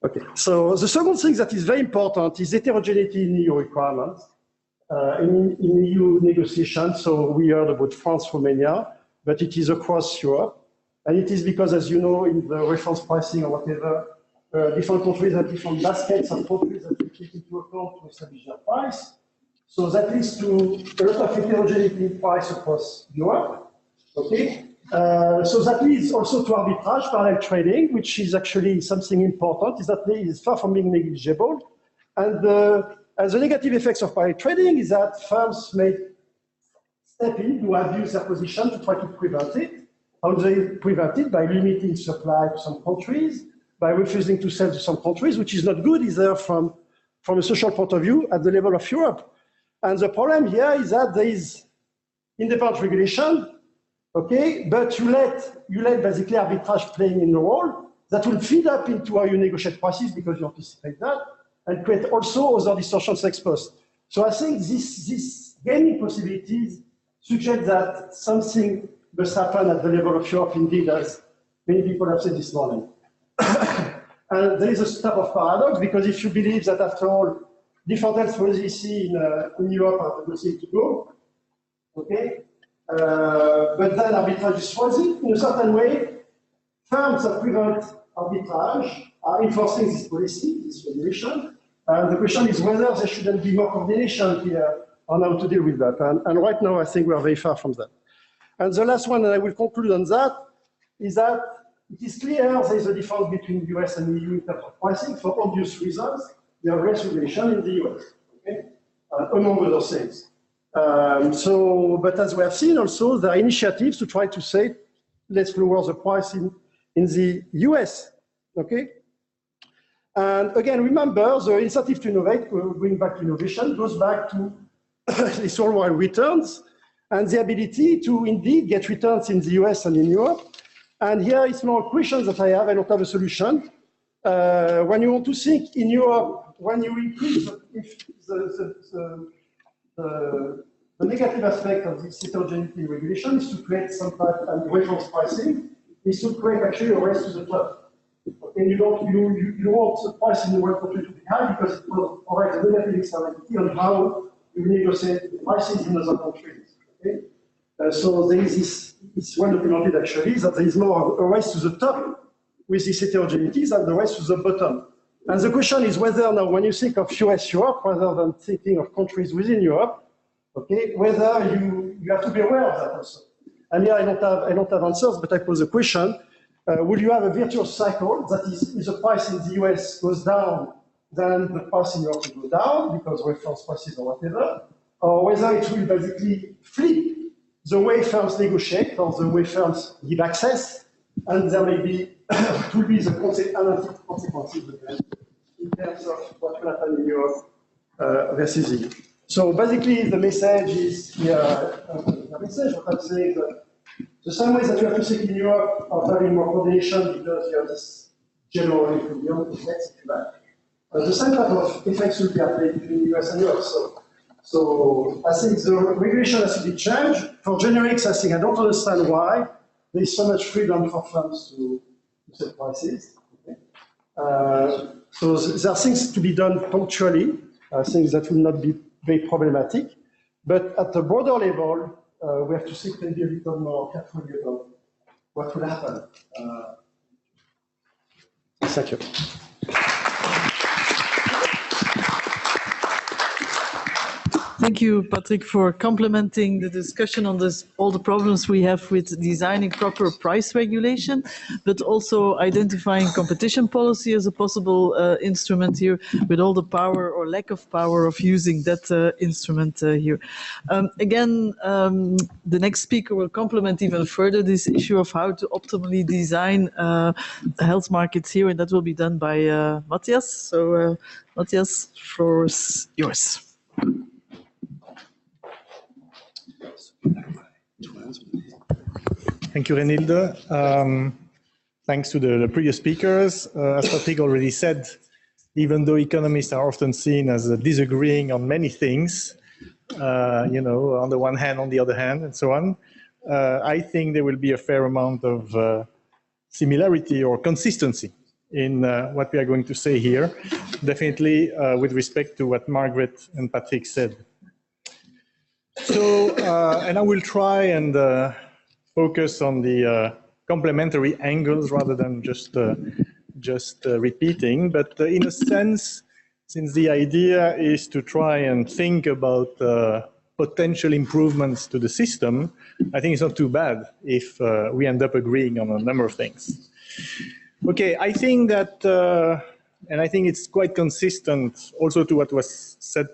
Okay. So the second thing that is very important is heterogeneity in EU requirements, in EU negotiations. So we heard about France, Romania, but it is across Europe. And it is because, as you know, in the reference pricing or whatever, different countries have different baskets of countries that we take into account to establish their price. So that leads to a lot of heterogeneity in price across Europe. Okay. So that leads also to arbitrage, parallel trading, which is actually something important, is that it is far from being negligible. And the negative effects of parallel trading is that firms may step in to abuse their position to try to prevent it. How do they prevent it? By limiting supply to some countries, by refusing to sell to some countries, which is not good either from a social point of view at the level of Europe. And the problem here is that there is independent regulation. Okay, but you let basically arbitrage playing in the role that will feed up into how you negotiate prices because you anticipate that and create also other distortions ex post. So I think this gaming possibilities suggest that something must happen at the level of Europe indeed, as many people have said this morning. And there is a type of paradox because if you believe that after all, different health policy in Europe are the thing to go, okay? But then arbitrage is frozen in a certain way. Firms that prevent arbitrage are enforcing this policy, this regulation. And the question is whether there shouldn't be more coordination here on how to deal with that. And right now, I think we are very far from that. And the last one, and I will conclude on that, is that it is clear there is a difference between the US and the EU in terms of pricing for obvious reasons. There are less regulation in the US, okay? Among other things. But as we have seen also, there are initiatives to try to say, let's lower the price in the US, okay? And again, remember, the incentive to innovate, going back to innovation, goes back to these worldwide returns and the ability to indeed get returns in the US and in Europe. And here is more questions that I have. I don't have a solution. When you want to think in Europe, when you increase the negative aspect of this heterogeneity regulation is to create some type of reference pricing, is to create actually a race to the top. And you want the price in the one country to be high because it provides a negative externality on how you negotiate prices in other countries. Okay? So there is this, it's well documented actually, that there is more a race to the top with these heterogeneities than the race to the bottom. And the question is whether now when you think of US Europe, rather than thinking of countries within Europe, okay, whether you have to be aware of that also. And here I don't have answers, but I pose a question. Will you have a virtuous cycle that is, if the price in the US goes down, then the price in Europe will go down because reference prices or whatever, or whether it will basically flip the way firms negotiate or the way firms give access, and there may be, it will be the consequences in terms of what will happen in Europe versus the EU. So basically, the message is here, the message, what I'm saying, that the same way that you have to think in Europe of having more coordination because you have this general equilibrium effects, if you like. The same type of effects will be applied between the US and Europe. So I think the regulation has to be changed. For generics, I think I don't understand why there is so much freedom for firms to set prices. Okay? So there are things to be done punctually, things that will not be very problematic. But at the broader level, we have to think maybe a little more carefully about what will happen. Thank you. Thank you, Patrick, for complementing the discussion on this, all the problems we have with designing proper price regulation, but also identifying competition policy as a possible instrument here, with all the power or lack of power of using that instrument here. Again, the next speaker will complement even further this issue of how to optimally design health markets here, and that will be done by Matthias. So, Matthias, floor is yours. Thank you, Renilde. Thanks to the previous speakers. As Patrick already said, even though economists are often seen as disagreeing on many things, you know, on the one hand, on the other hand, and so on, I think there will be a fair amount of similarity or consistency in what we are going to say here, definitely with respect to what Margaret and Patrick said. So, and I will try and focus on the complementary angles rather than just repeating, but in a sense, since the idea is to try and think about potential improvements to the system, I think it's not too bad if we end up agreeing on a number of things. Okay, I think that, and I think it's quite consistent also to what was said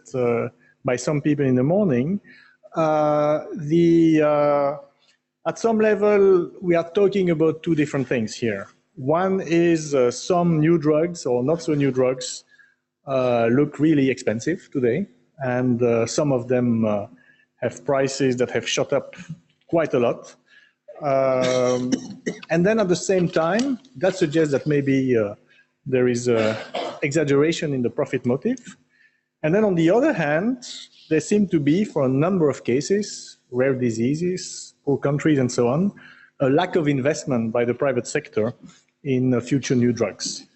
by some people in the morning, at some level, we are talking about two different things here. One is some new drugs or not so new drugs look really expensive today, and some of them have prices that have shot up quite a lot. And then at the same time, that suggests that maybe there is exaggeration in the profit motive. And then on the other hand, there seem to be, for a number of cases, rare diseases, poor countries and so on, a lack of investment by the private sector in future new drugs.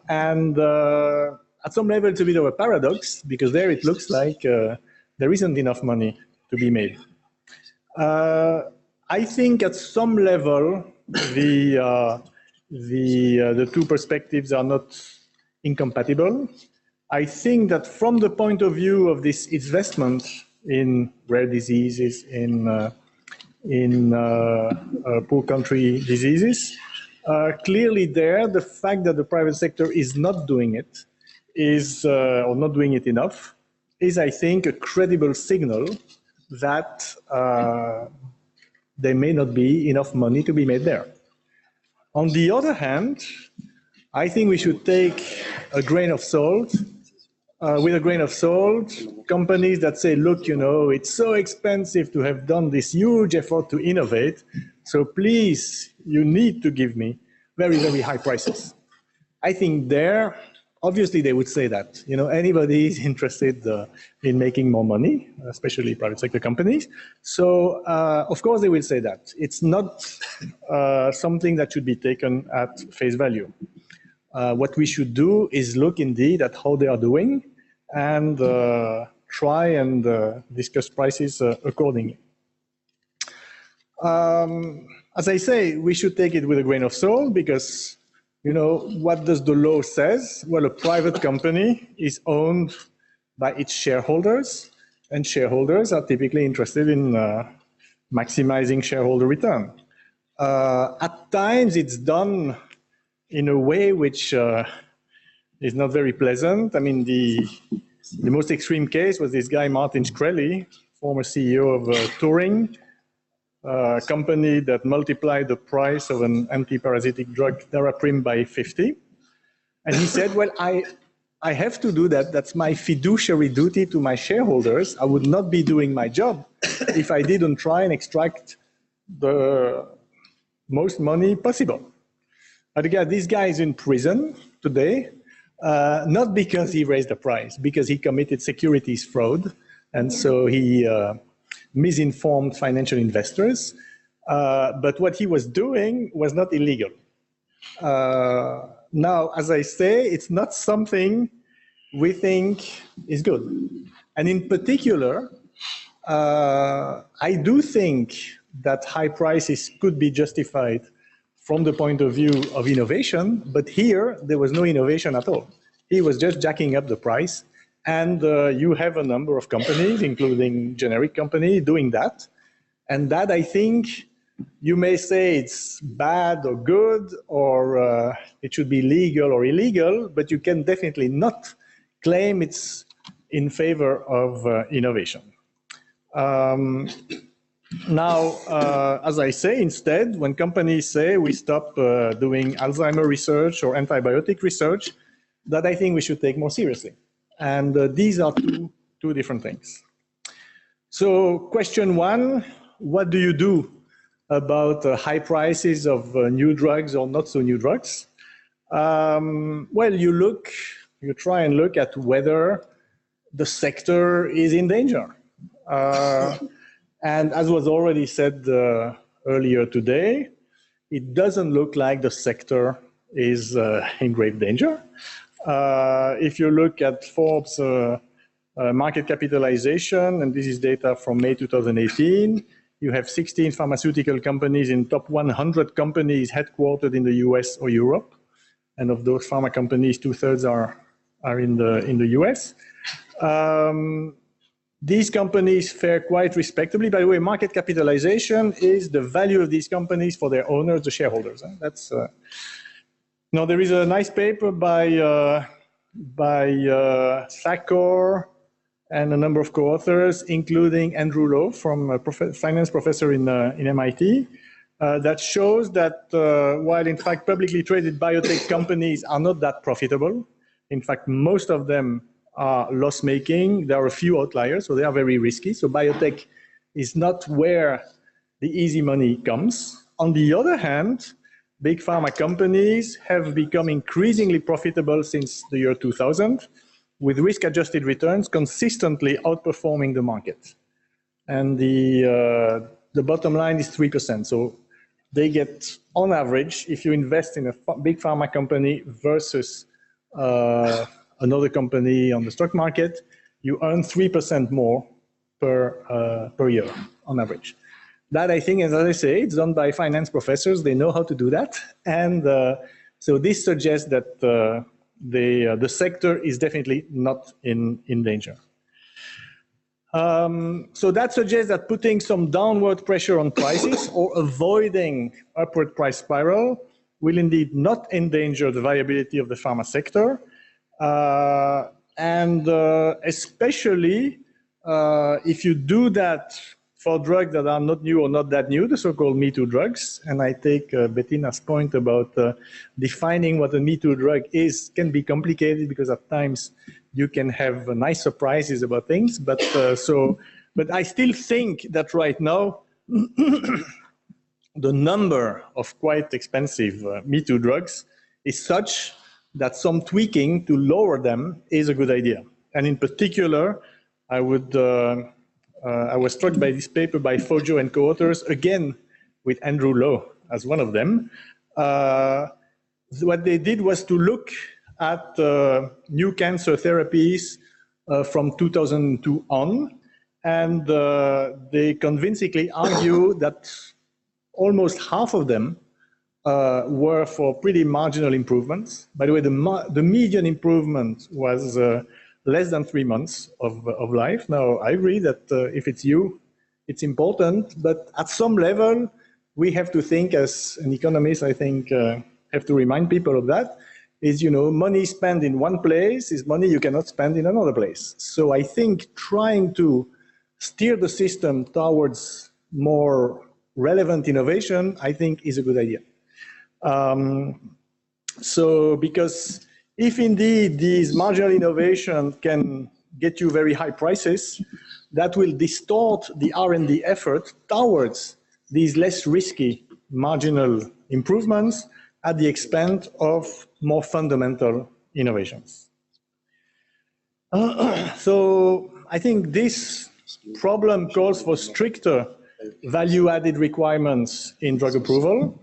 And at some level, it's a bit of a paradox, because there it looks like there isn't enough money to be made. I think at some level, the two perspectives are not incompatible. I think that from the point of view of this investment in rare diseases, in poor country diseases, clearly there, the fact that the private sector is not doing it is, or not doing it enough, is, I think, a credible signal that there may not be enough money to be made there. On the other hand, I think we should take a grain of salt, with a grain of salt, companies that say, look, you know, it's so expensive to have done this huge effort to innovate, so please, you need to give me very, very high prices. I think there, obviously they would say that, you know, anybody is interested in making more money, especially private sector companies. So, of course they will say that. It's not something that should be taken at face value. What we should do is look indeed at how they are doing and try and discuss prices accordingly. As I say, we should take it with a grain of salt because, you know, what does the law says? Well, a private company is owned by its shareholders, and shareholders are typically interested in maximizing shareholder return. At times, it's done in a way which is not very pleasant. I mean, the most extreme case was this guy, Martin Shkreli, former CEO of Turing, a company that multiplied the price of an anti-parasitic drug, Theraprim, by 50. And he said, well, I have to do that. That's my fiduciary duty to my shareholders. I would not be doing my job if I didn't try and extract the most money possible. But again, this guy is in prison today, not because he raised the price, because he committed securities fraud. And so he misinformed financial investors. But what he was doing was not illegal. Now, as I say, it's not something we think is good. And in particular, I do think that high prices could be justified from the point of view of innovation, but here there was no innovation at all. He was just jacking up the price, and you have a number of companies, including generic companies, doing that. And that, I think, you may say it's bad or good, or it should be legal or illegal, but you can definitely not claim it's in favor of innovation. Now, as I say, instead, when companies say we stop doing Alzheimer research or antibiotic research, that I think we should take more seriously. And these are two different things. So question one, what do you do about high prices of new drugs or not so new drugs. Well, you try and look at whether the sector is in danger. And as was already said earlier today, it doesn't look like the sector is in grave danger. If you look at Forbes market capitalization, and this is data from May 2018, you have 16 pharmaceutical companies in top 100 companies headquartered in the US or Europe. And of those pharma companies, 2/3 are in the US. These companies fare quite respectably. By the way, market capitalization is the value of these companies for their owners, the shareholders. That's now there is a nice paper by Thakor and a number of co-authors, including Andrew Lowe, from a finance professor in MIT, that shows that while in fact publicly traded biotech companies are not that profitable, in fact most of them are loss-making. There are a few outliers, so they are very risky. So biotech is not where the easy money comes. On the other hand, big pharma companies have become increasingly profitable since the year 2000, with risk-adjusted returns consistently outperforming the market. And the bottom line is 3%. So they get, on average, if you invest in a big pharma company versus another company on the stock market, you earn 3% more per year on average. That, I think, as I say, it's done by finance professors. They know how to do that. And so this suggests that the sector is definitely not in danger. So that suggests that putting some downward pressure on prices or avoiding upward price spiral will indeed not endanger the viability of the pharma sector. Especially if you do that for drugs that are not new or not that new, the so-called Me Too drugs. And I take Bettina's point about defining what a Me Too drug is can be complicated because at times you can have nice surprises about things. But I still think that right now, the number of quite expensive Me Too drugs is such that some tweaking to lower them is a good idea. And in particular, I was struck by this paper by Fojo and co-authors, again with Andrew Lowe as one of them. What they did was to look at new cancer therapies from 2002 on, and they convincingly argue that almost half of them were for pretty marginal improvements. By the way, the median improvement was less than 3 months of life. Now, I agree that if it's you, it's important, but at some level, we have to think as an economist, I think, have to remind people of that, is, you know, money spent in one place is money you cannot spend in another place. So I think trying to steer the system towards more relevant innovation, I think, is a good idea. So because if indeed these marginal innovations can get you very high prices, that will distort the R&D effort towards these less risky marginal improvements at the expense of more fundamental innovations. So I think this problem calls for stricter value-added requirements in drug approval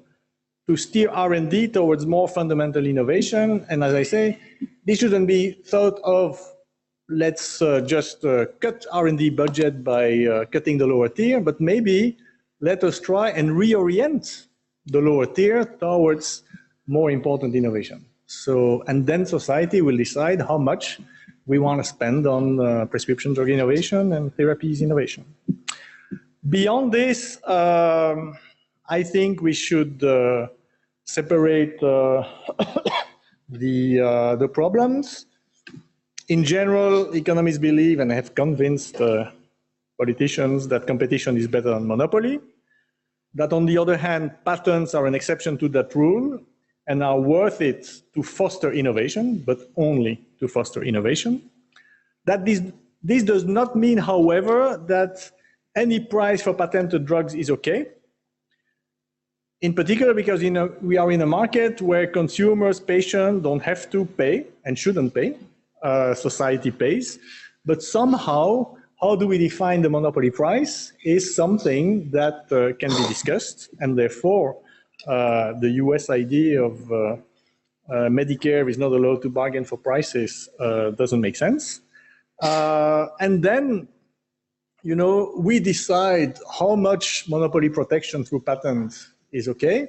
to steer R&D towards more fundamental innovation. And as I say, this shouldn't be thought of, let's just cut R&D budget by cutting the lower tier, but maybe let us try and reorient the lower tier towards more important innovation. So, and then society will decide how much we want to spend on prescription drug innovation and therapies innovation. Beyond this, I think we should separate the problems. In general, economists believe and have convinced politicians that competition is better than monopoly. That on the other hand, patents are an exception to that rule and are worth it to foster innovation, but only to foster innovation. That this does not mean, however, that any price for patented drugs is okay. in particular because we are in a market where consumers, patients don't have to pay and shouldn't pay. Society pays. But somehow, how do we define the monopoly price is something that can be discussed, and therefore the US idea of Medicare is not allowed to bargain for prices doesn't make sense. And then, we decide how much monopoly protection through patents is okay.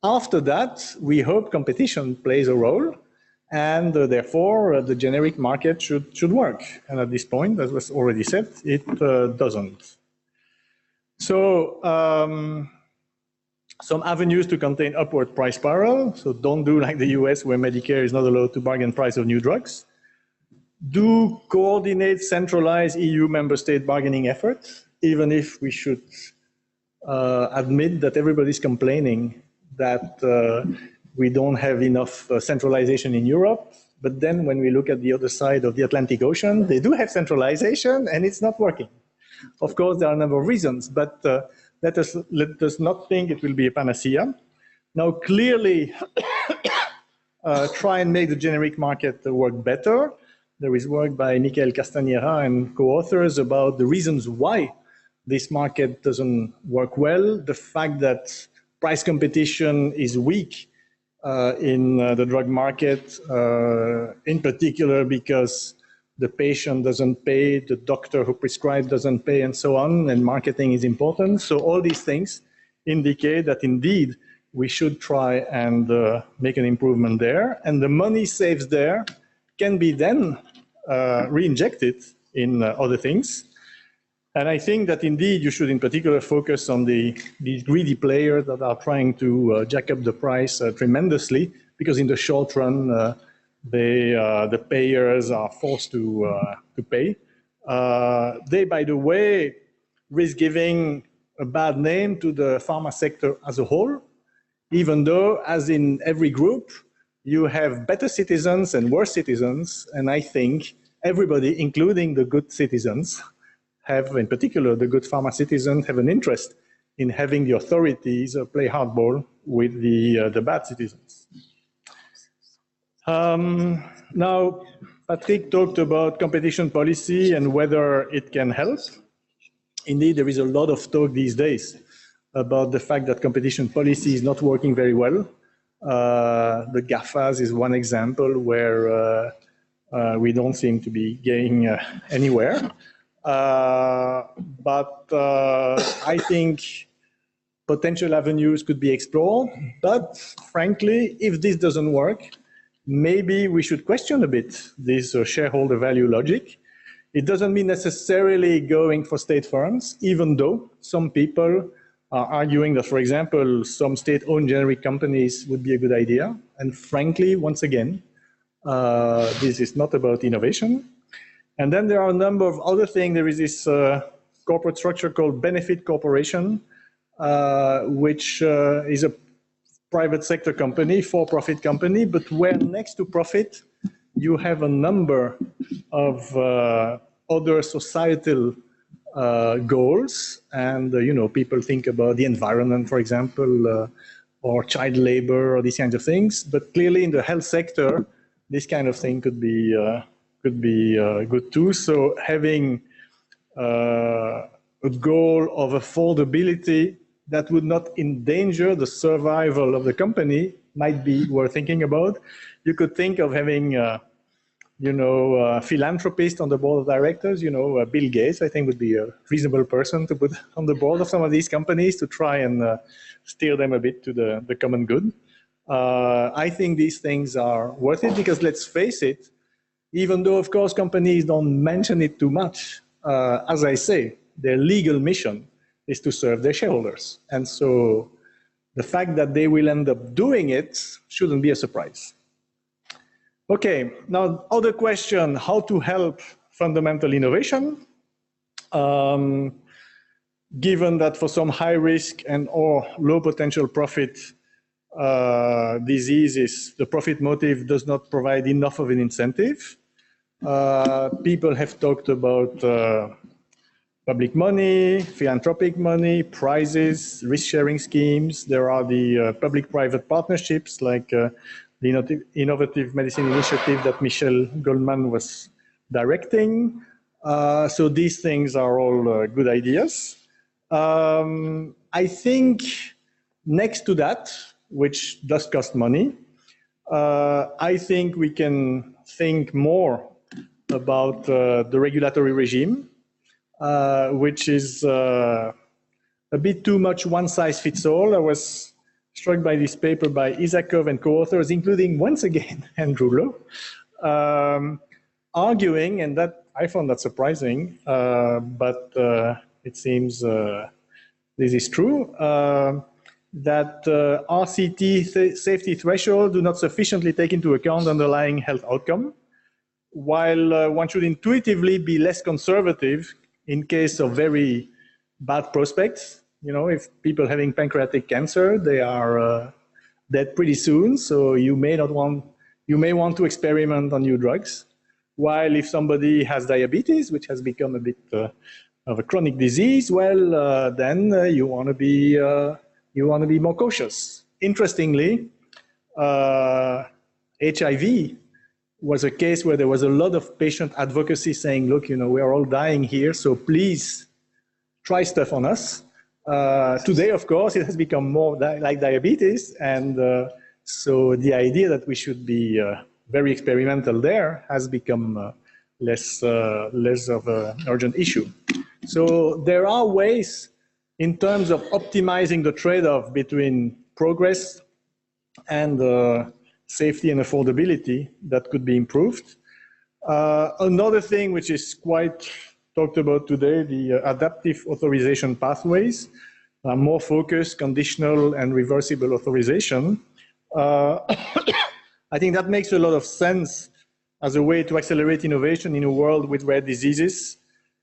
After that, we hope competition plays a role, and therefore the generic market should work. And at this point, as was already said, it doesn't. So some avenues to contain upward price spiral. So don't do like the US where Medicare is not allowed to bargain price of new drugs. Do coordinate centralized EU member state bargaining efforts, even if we should admit that everybody's complaining that we don't have enough centralization in Europe. But then when we look at the other side of the Atlantic Ocean, they do have centralization and it's not working. Of course, there are a number of reasons, but let us not think it will be a panacea. Now, clearly, try and make the generic market work better. There is work by Michael Castañeda and co-authors about the reasons why this market doesn't work well. The fact that price competition is weak in the drug market, in particular because the patient doesn't pay, the doctor who prescribes doesn't pay, and so on, and marketing is important. So all these things indicate that indeed we should try and make an improvement there. And the money saved there can be then re-injected in other things. And I think that indeed you should in particular focus on these greedy players that are trying to jack up the price tremendously, because in the short run, the payers are forced to pay. They, by the way, risk giving a bad name to the pharma sector as a whole, even though, as in every group, you have better citizens and worse citizens, and I think everybody, including the good citizens, have, in particular, the good pharma citizens have an interest in having the authorities play hardball with the bad citizens. Now, Patrick talked about competition policy and whether it can help. Indeed, there is a lot of talk these days about the fact that competition policy is not working very well. The GAFAs is one example where we don't seem to be getting anywhere. But I think potential avenues could be explored. But frankly, if this doesn't work, maybe we should question a bit this shareholder value logic. It doesn't mean necessarily going for state firms, even though some people are arguing that, for example, some state-owned generic companies would be a good idea. And frankly, once again, this is not about innovation. And then there are a number of other things. There is this corporate structure called benefit corporation, which is a private sector company, for-profit company, but where next to profit, you have a number of other societal goals. And, people think about the environment, for example, or child labor, or these kinds of things. But clearly in the health sector, this kind of thing could be good too. So having a goal of affordability that would not endanger the survival of the company might be worth thinking about. You could think of having, a philanthropist on the board of directors. Bill Gates, I think, would be a reasonable person to put on the board of some of these companies to try and steer them a bit to the common good. I think these things are worth it because, let's face it, even though, of course, companies don't mention it too much, as I say, their legal mission is to serve their shareholders. And so the fact that they will end up doing it shouldn't be a surprise. Okay, now other question, how to help fundamental innovation? Given that for some high risk and or low potential profit diseases, the profit motive does not provide enough of an incentive. People have talked about public money, philanthropic money, prizes, risk-sharing schemes. There are the public-private partnerships like the Innovative Medicine Initiative that Michel Goldman was directing. So these things are all good ideas. I think next to that, which does cost money, I think we can think more about the regulatory regime, which is a bit too much one-size-fits-all. I was struck by this paper by Isakov and co-authors, including, once again, Andrew Lowe, arguing, and that I found that surprising, but it seems this is true, that RCT safety thresholds do not sufficiently take into account underlying health outcome, while one should intuitively be less conservative in case of very bad prospects. You know, if people having pancreatic cancer, they are dead pretty soon, so you may want to experiment on new drugs. While if somebody has diabetes, which has become a bit of a chronic disease, well, then you want to be more cautious. Interestingly, HIV was a case where there was a lot of patient advocacy saying, look, you know, we are all dying here, so please try stuff on us. Today, of course, it has become more like diabetes, and so the idea that we should be very experimental there has become less of an urgent issue. So there are ways in terms of optimizing the trade-off between progress and safety and affordability that could be improved. Another thing which is quite talked about today, the adaptive authorization pathways, more focused, conditional, and reversible authorization. I think that makes a lot of sense as a way to accelerate innovation in a world with rare diseases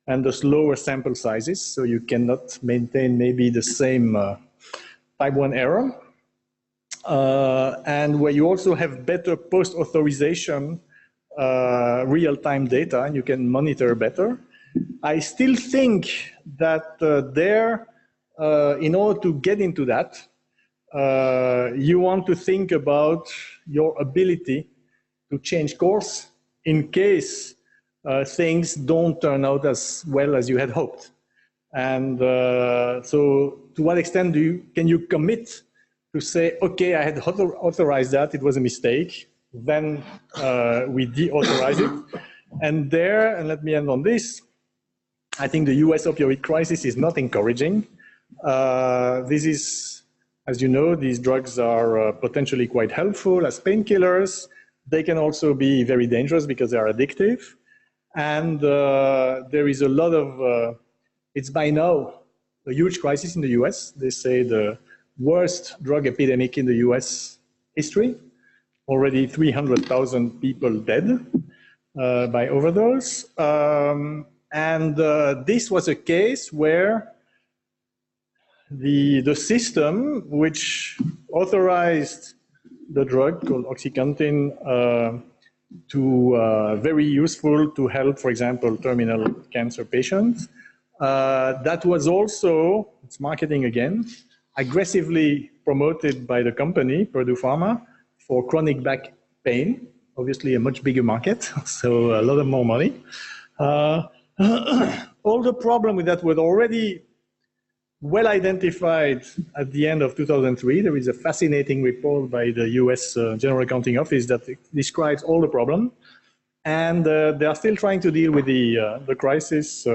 and thus lower sample sizes, so you cannot maintain maybe the same type 1 error. And where you also have better post-authorization real-time data, and you can monitor better. I still think that in order to get into that, you want to think about your ability to change course in case things don't turn out as well as you had hoped. And so to what extent can you commit to say, okay, I had authorized that, it was a mistake, then we de-authorize it. And let me end on this, I think the US opioid crisis is not encouraging. This is, as you know, these drugs are potentially quite helpful as painkillers. They can also be very dangerous because they are addictive. And there is a lot of, it's by now a huge crisis in the US. They say the worst drug epidemic in the US history. Already 300,000 people dead by overdose. And this was a case where the system which authorized the drug called OxyContin very useful to help, for example, terminal cancer patients. That was also, it's marketing again, aggressively promoted by the company, Purdue Pharma, for chronic back pain, obviously a much bigger market, so a lot of more money. All the problem with that was already well identified at the end of 2003. There is a fascinating report by the US General Accounting Office that describes all the problem. And they are still trying to deal with the crisis,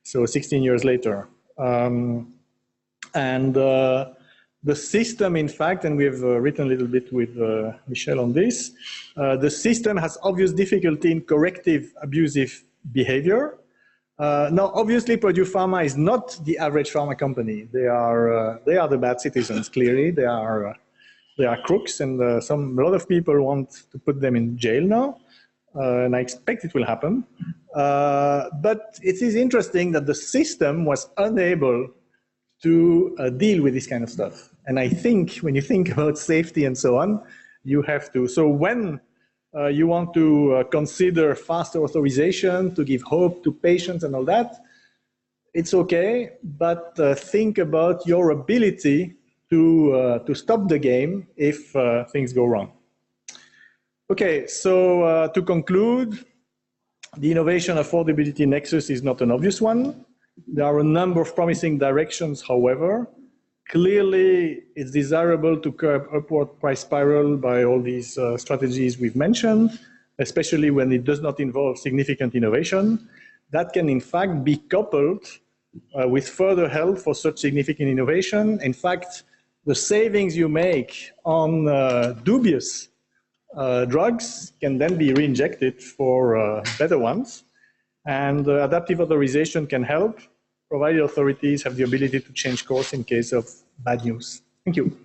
so 16 years later. The system, in fact, and we've written a little bit with Michel on this, the system has obvious difficulty in corrective abusive behavior. Now, obviously, Purdue Pharma is not the average pharma company. They are the bad citizens, clearly. They are crooks, and a lot of people want to put them in jail now, and I expect it will happen. But it is interesting that the system was unable to deal with this kind of stuff. And I think when you think about safety and so on, you have to. So when you want to consider faster authorization to give hope to patients and all that, it's okay, but think about your ability to stop the game if things go wrong. Okay, so to conclude, the innovation affordability nexus is not an obvious one. There are a number of promising directions, however. Clearly, it's desirable to curb upward price spiral by all these strategies we've mentioned, especially when it does not involve significant innovation. That can, in fact, be coupled with further help for such significant innovation. In fact, the savings you make on dubious drugs can then be reinjected for better ones. And adaptive authorization can help, provided authorities have the ability to change course in case of bad news. Thank you.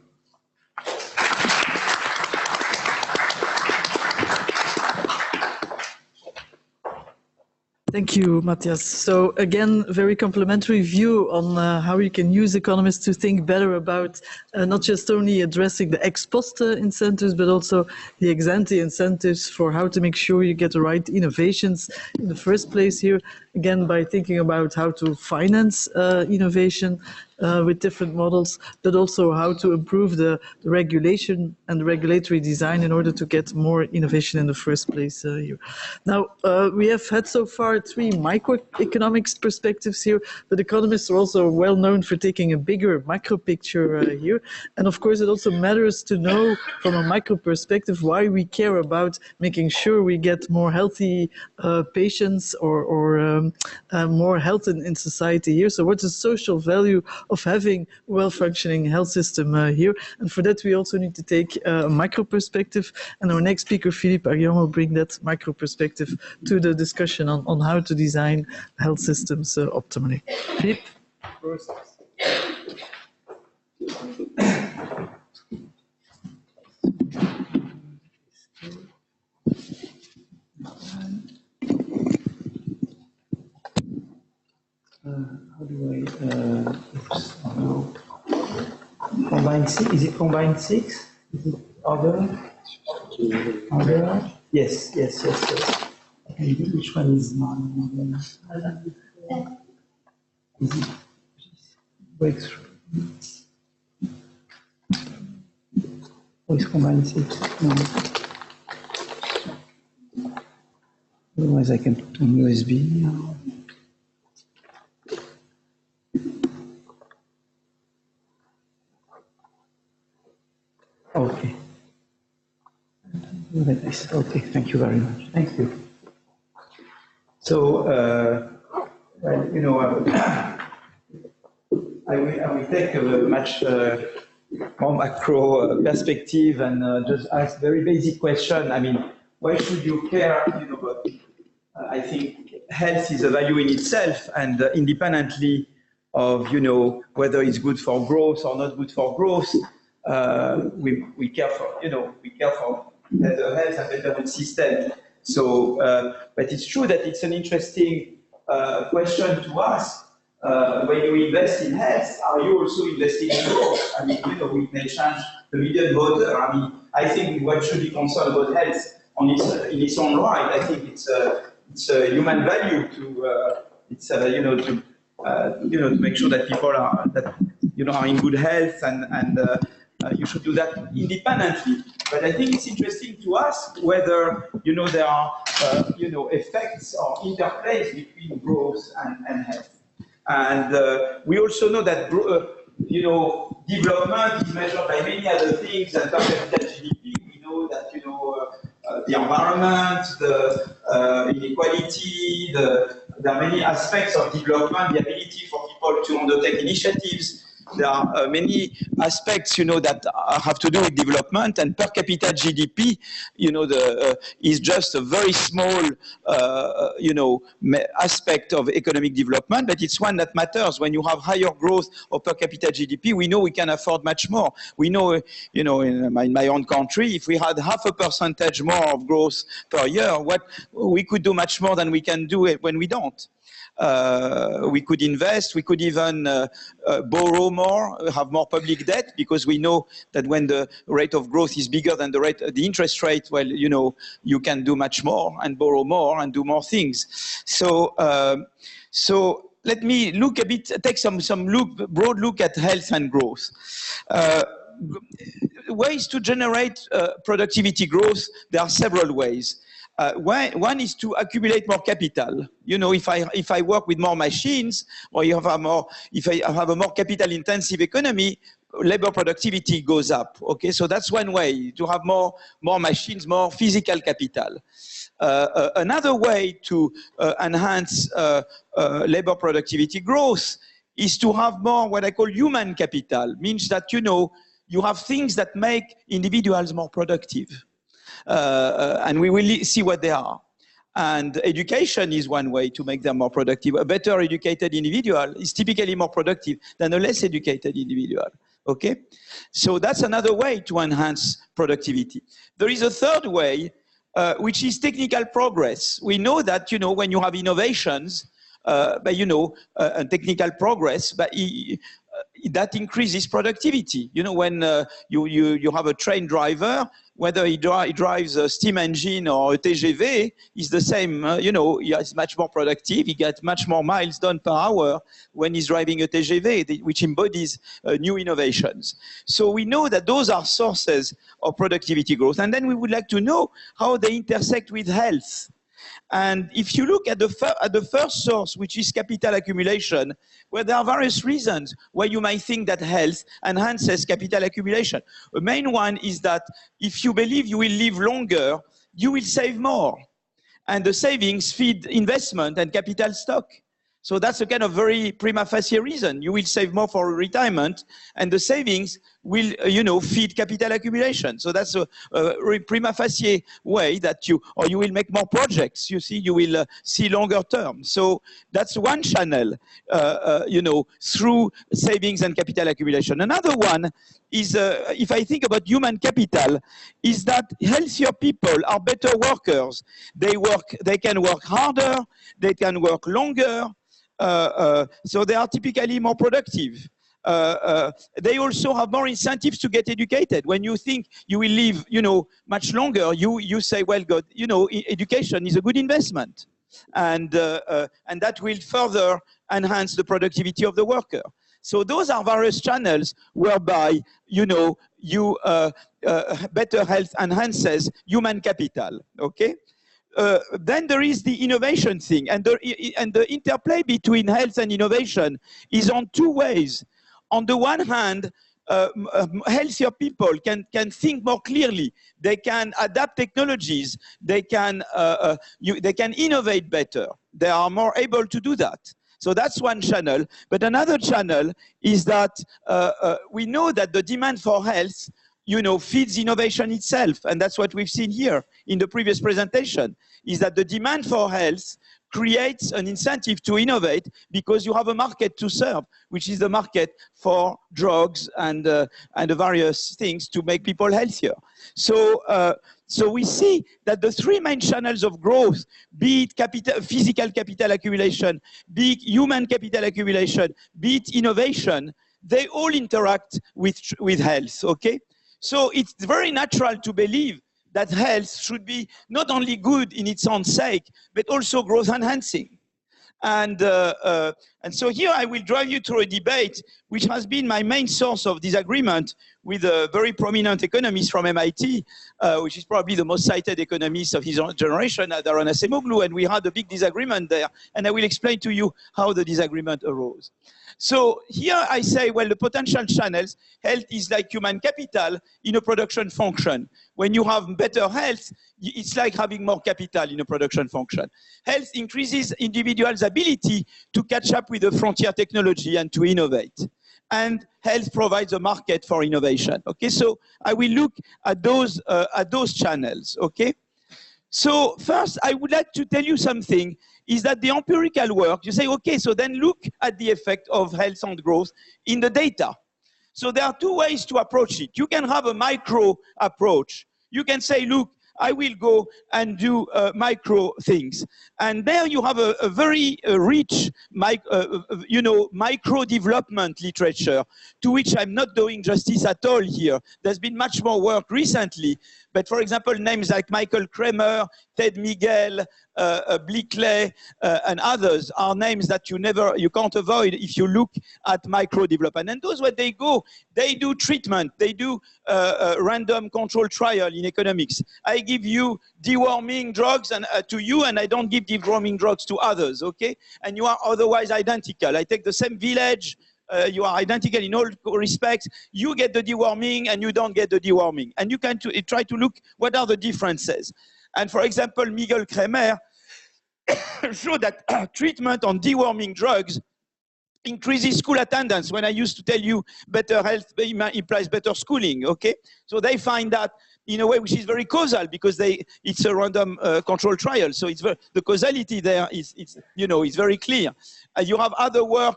Thank you, Matthias. So again, very complimentary view on how you can use economists to think better about not just only addressing the ex post incentives, but also the ex ante incentives for how to make sure you get the right innovations in the first place here. Again, by thinking about how to finance innovation with different models, but also how to improve the regulation and the regulatory design in order to get more innovation in the first place here. Now, we have had so far 3 microeconomics perspectives here, but economists are also well known for taking a bigger macro picture here. And of course, it also matters to know from a micro perspective why we care about making sure we get more healthy patients or more health in society here. So what's the social value of having a well-functioning health system here? And for that, we also need to take a micro perspective. And our next speaker, Philippe Arion, will bring that micro perspective to the discussion on how to design health systems optimally. Philippe? How do I combine 6? Is it combined 6? Is it other? Other? Yes. And which one is non? Is it breakthrough? Or is combined 6? No. Otherwise, I can put on USB. Okay. Okay, thank you very much. Thank you. So, well, you know, I will take a much more macro perspective and just ask very basic question. I mean, why should you care? You know, but I think health is a value in itself, and independently of, you know, whether it's good for growth or not good for growth. We care for, you know, we care for better health and better health system. So, but it's true that it's an interesting question to ask. When you invest in health, are you also investing in growth? I mean, you know, we may change the median voter. I mean, I think one should be concerned about health in its own right. I think it's a human value to to make sure that people are are in good health and you should do that independently. But I think it's interesting to ask whether, you know, there are, effects or interplays between growth and health. And we also know that, development is measured by many other things than per capita GDP. We know that, the environment, the inequality, there are many aspects of development, the ability for people to undertake initiatives. There are many aspects, that have to do with development, and per capita GDP, is just a very small, aspect of economic development, but it's one that matters. When you have higher growth of per capita GDP, we know we can afford much more. We know, in my own country, if we had 0.5% more of growth per year, we could do much more than we can do when we don't. We could invest, we could even borrow more, have more public debt, because we know that when the rate of growth is bigger than the interest rate, well, you can do much more and borrow more and do more things. So let me look a bit, take some broad look at health and growth. Ways to generate productivity growth, there are several ways. One is to accumulate more capital. You know, if I work with more machines, or if I have a more capital-intensive economy, labor productivity goes up. Okay, so that's one way to have more machines, more physical capital. Another way to enhance labor productivity growth is to have more what I call human capital. Means that you have things that make individuals more productive. And we will see what they are. And education is one way to make them more productive. A better educated individual is typically more productive than a less educated individual. Okay? So that's another way to enhance productivity. There is a third way, which is technical progress. We know that, when you have innovations, and technical progress, but that increases productivity. When you have a train driver, whether he drives a steam engine or a TGV, is the same. He's much more productive. He gets much more miles done per hour when he's driving a TGV, which embodies new innovations. So we know that those are sources of productivity growth. And then we would like to know how they intersect with health. And if you look at the first source, which is capital accumulation, where there are various reasons why you might think that health enhances capital accumulation. The main one is that if you believe you will live longer, you will save more. And the savings feed investment and capital stock. So that's a kind of very prima facie reason. You will save more for retirement, and the savings will, feed capital accumulation. So that's a prima facie way that you will make more projects. You see, you will see longer term. So that's one channel, through savings and capital accumulation. Another one is, if I think about human capital, is that healthier people are better workers. They can work harder, they can work longer. So they are typically more productive. They also have more incentives to get educated. When you think you will live, much longer, you say, well, God, education is a good investment, and that will further enhance the productivity of the worker. So those are various channels whereby better health enhances human capital. Okay. Then there is the innovation thing, and the interplay between health and innovation is on two ways. On the one hand, healthier people can think more clearly. They can adapt technologies. They can innovate better. They are more able to do that. So that's one channel. But another channel is that we know that the demand for health feeds innovation itself. And that's what we've seen here in the previous presentation, is that the demand for health creates an incentive to innovate because you have a market to serve, which is the market for drugs and the various things to make people healthier. So we see that the three main channels of growth, be it physical capital accumulation, be it human capital accumulation, be it innovation, they all interact with health, okay? So it's very natural to believe that health should be not only good in its own sake, but also growth enhancing. And so here I will drive you through a debate which has been my main source of disagreement with a very prominent economist from MIT, which is probably the most cited economist of his own generation, Daron Acemoglu, and we had a big disagreement there. And I will explain to you how the disagreement arose. So here I say, well, the potential channels, health is like human capital in a production function. When you have better health, it's like having more capital in a production function. Health increases individuals' ability to catch up with the frontier technology and to innovate. And health provides a market for innovation. Okay, so I will look at those channels. Okay, so first I would like to tell you something. Is that the empirical work? You say, okay, so then look at the effect of health on growth in the data. So there are two ways to approach it. You can have a micro approach. You can say, look, I will go and do micro things. And there you have a very rich, micro development literature, to which I'm not doing justice at all here. There's been much more work recently. But for example, names like Michael Kramer, Ted Miguel, Blickley, and others are names that you can't avoid if you look at micro development. And those where they go, they do treatment, they do random control trial in economics. I give you deworming drugs to you, and I don't give deworming drugs to others, okay? And you are otherwise identical. I take the same village, you are identical in all respects. You get the deworming and you don't get the deworming. And you can try to look what are the differences. And for example, Miguel Kremer showed that treatment on deworming drugs increases school attendance. When I used to tell you better health implies better schooling, okay? So they find that in a way which is very causal because it's a random control trial. So it's the causality there is very clear. You have other work,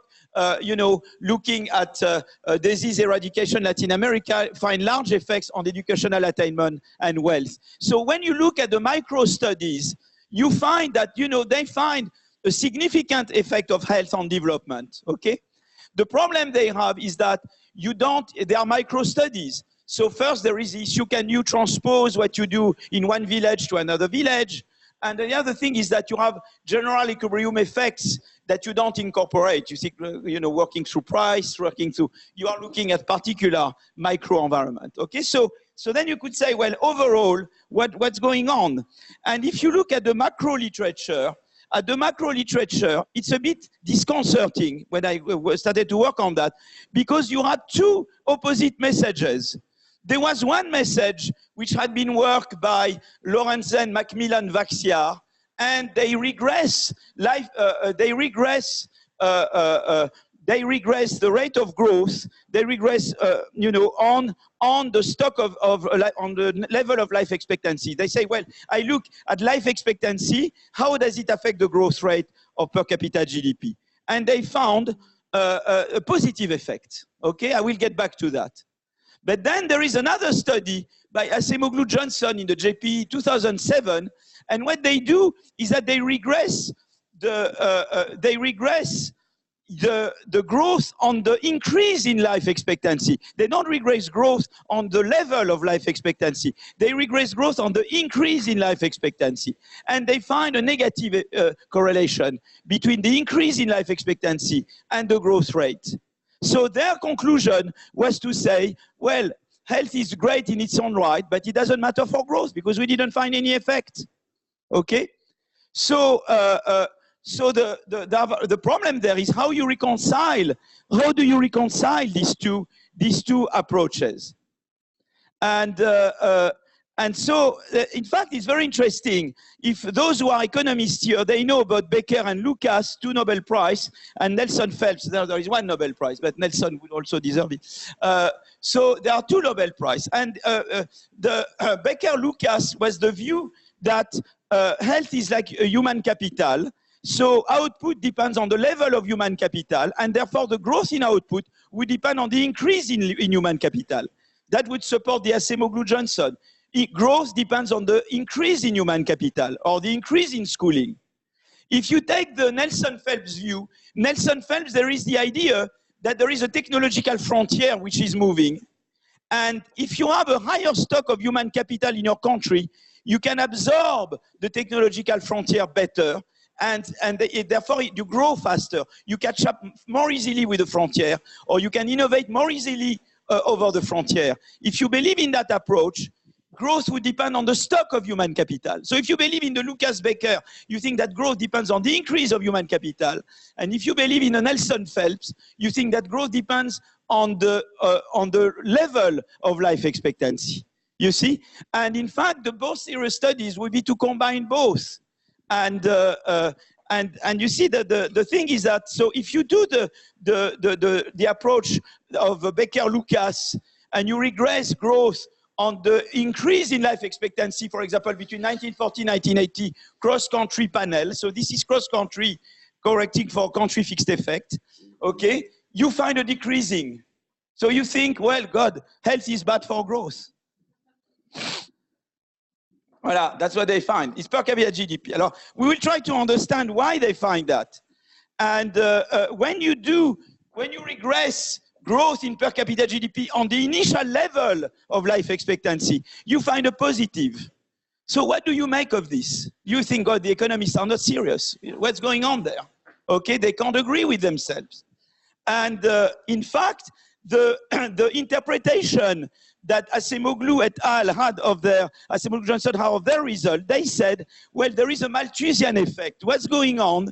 looking at disease eradication in Latin America, find large effects on educational attainment and wealth. So when you look at the micro studies, you find that, they find a significant effect of health on development, okay? The problem they have is that they are micro studies. So first there is the issue, can you transpose what you do in one village to another village? And the other thing is that you have general equilibrium effects that you don't incorporate. You see, working through price, you are looking at particular microenvironment, okay? So then you could say, well, overall, what's going on? And if you look at the macro literature, it's a bit disconcerting when I started to work on that, because you had two opposite messages. There was one message which had been worked by Lorenzen, Macmillan, Vaxiar, and they regress the rate of growth. They regress, on the stock on the level of life expectancy. They say, well, I look at life expectancy. How does it affect the growth rate of per capita GDP? And they found a positive effect. Okay, I will get back to that. But then there is another study by Acemoglu Johnson in the JP 2007, and what they do is that they regress the growth on the increase in life expectancy. They don't regress growth on the level of life expectancy. They regress growth on the increase in life expectancy. And they find a negative correlation between the increase in life expectancy and the growth rate. So their conclusion was to say, well, health is great in its own right, but it doesn't matter for growth because we didn't find any effect. Okay? So, the problem there is how do you reconcile these two approaches? And so, in fact, it's very interesting. If those who are economists here, they know about Becker and Lucas, 2 Nobel Prize, and Nelson Phelps, there is 1 Nobel Prize, but Nelson would also deserve it. So there are 2 Nobel Prize. And Becker-Lucas was the view that health is like a human capital. So output depends on the level of human capital, and therefore the growth in output would depend on the increase in human capital. That would support the Acemoglu Johnson. Growth depends on the increase in human capital or the increase in schooling. If you take the Nelson Phelps view, Nelson Phelps, there is the idea that there is a technological frontier which is moving. And if you have a higher stock of human capital in your country, you can absorb the technological frontier better. And therefore, you grow faster. You catch up more easily with the frontier, or you can innovate more easily over the frontier. If you believe in that approach, growth would depend on the stock of human capital. So if you believe in the Lucas Becker, you think that growth depends on the increase of human capital. And if you believe in a Nelson Phelps, you think that growth depends on the level of life expectancy. You see? And in fact, the both serious studies would be to combine both. And you see that the thing is that, so if you do the approach of Becker-Lucas and you regress growth on the increase in life expectancy, for example, between 1940 and 1980, cross-country panel. So this is cross-country correcting for country fixed effect, okay? You find a decreasing. So you think, well, God, health is bad for growth. Voilà, that's what they find. It's per capita GDP. Alors, we will try to understand why they find that. And when you regress growth in per capita GDP on the initial level of life expectancy, you find a positive. So what do you make of this? You think, God, the economists are not serious. What's going on there? Okay, they can't agree with themselves. And in fact, the interpretation that Acemoglu et al. Had of their, Acemoglu Johnson had of their result, they said, well, there is a Malthusian effect. What's going on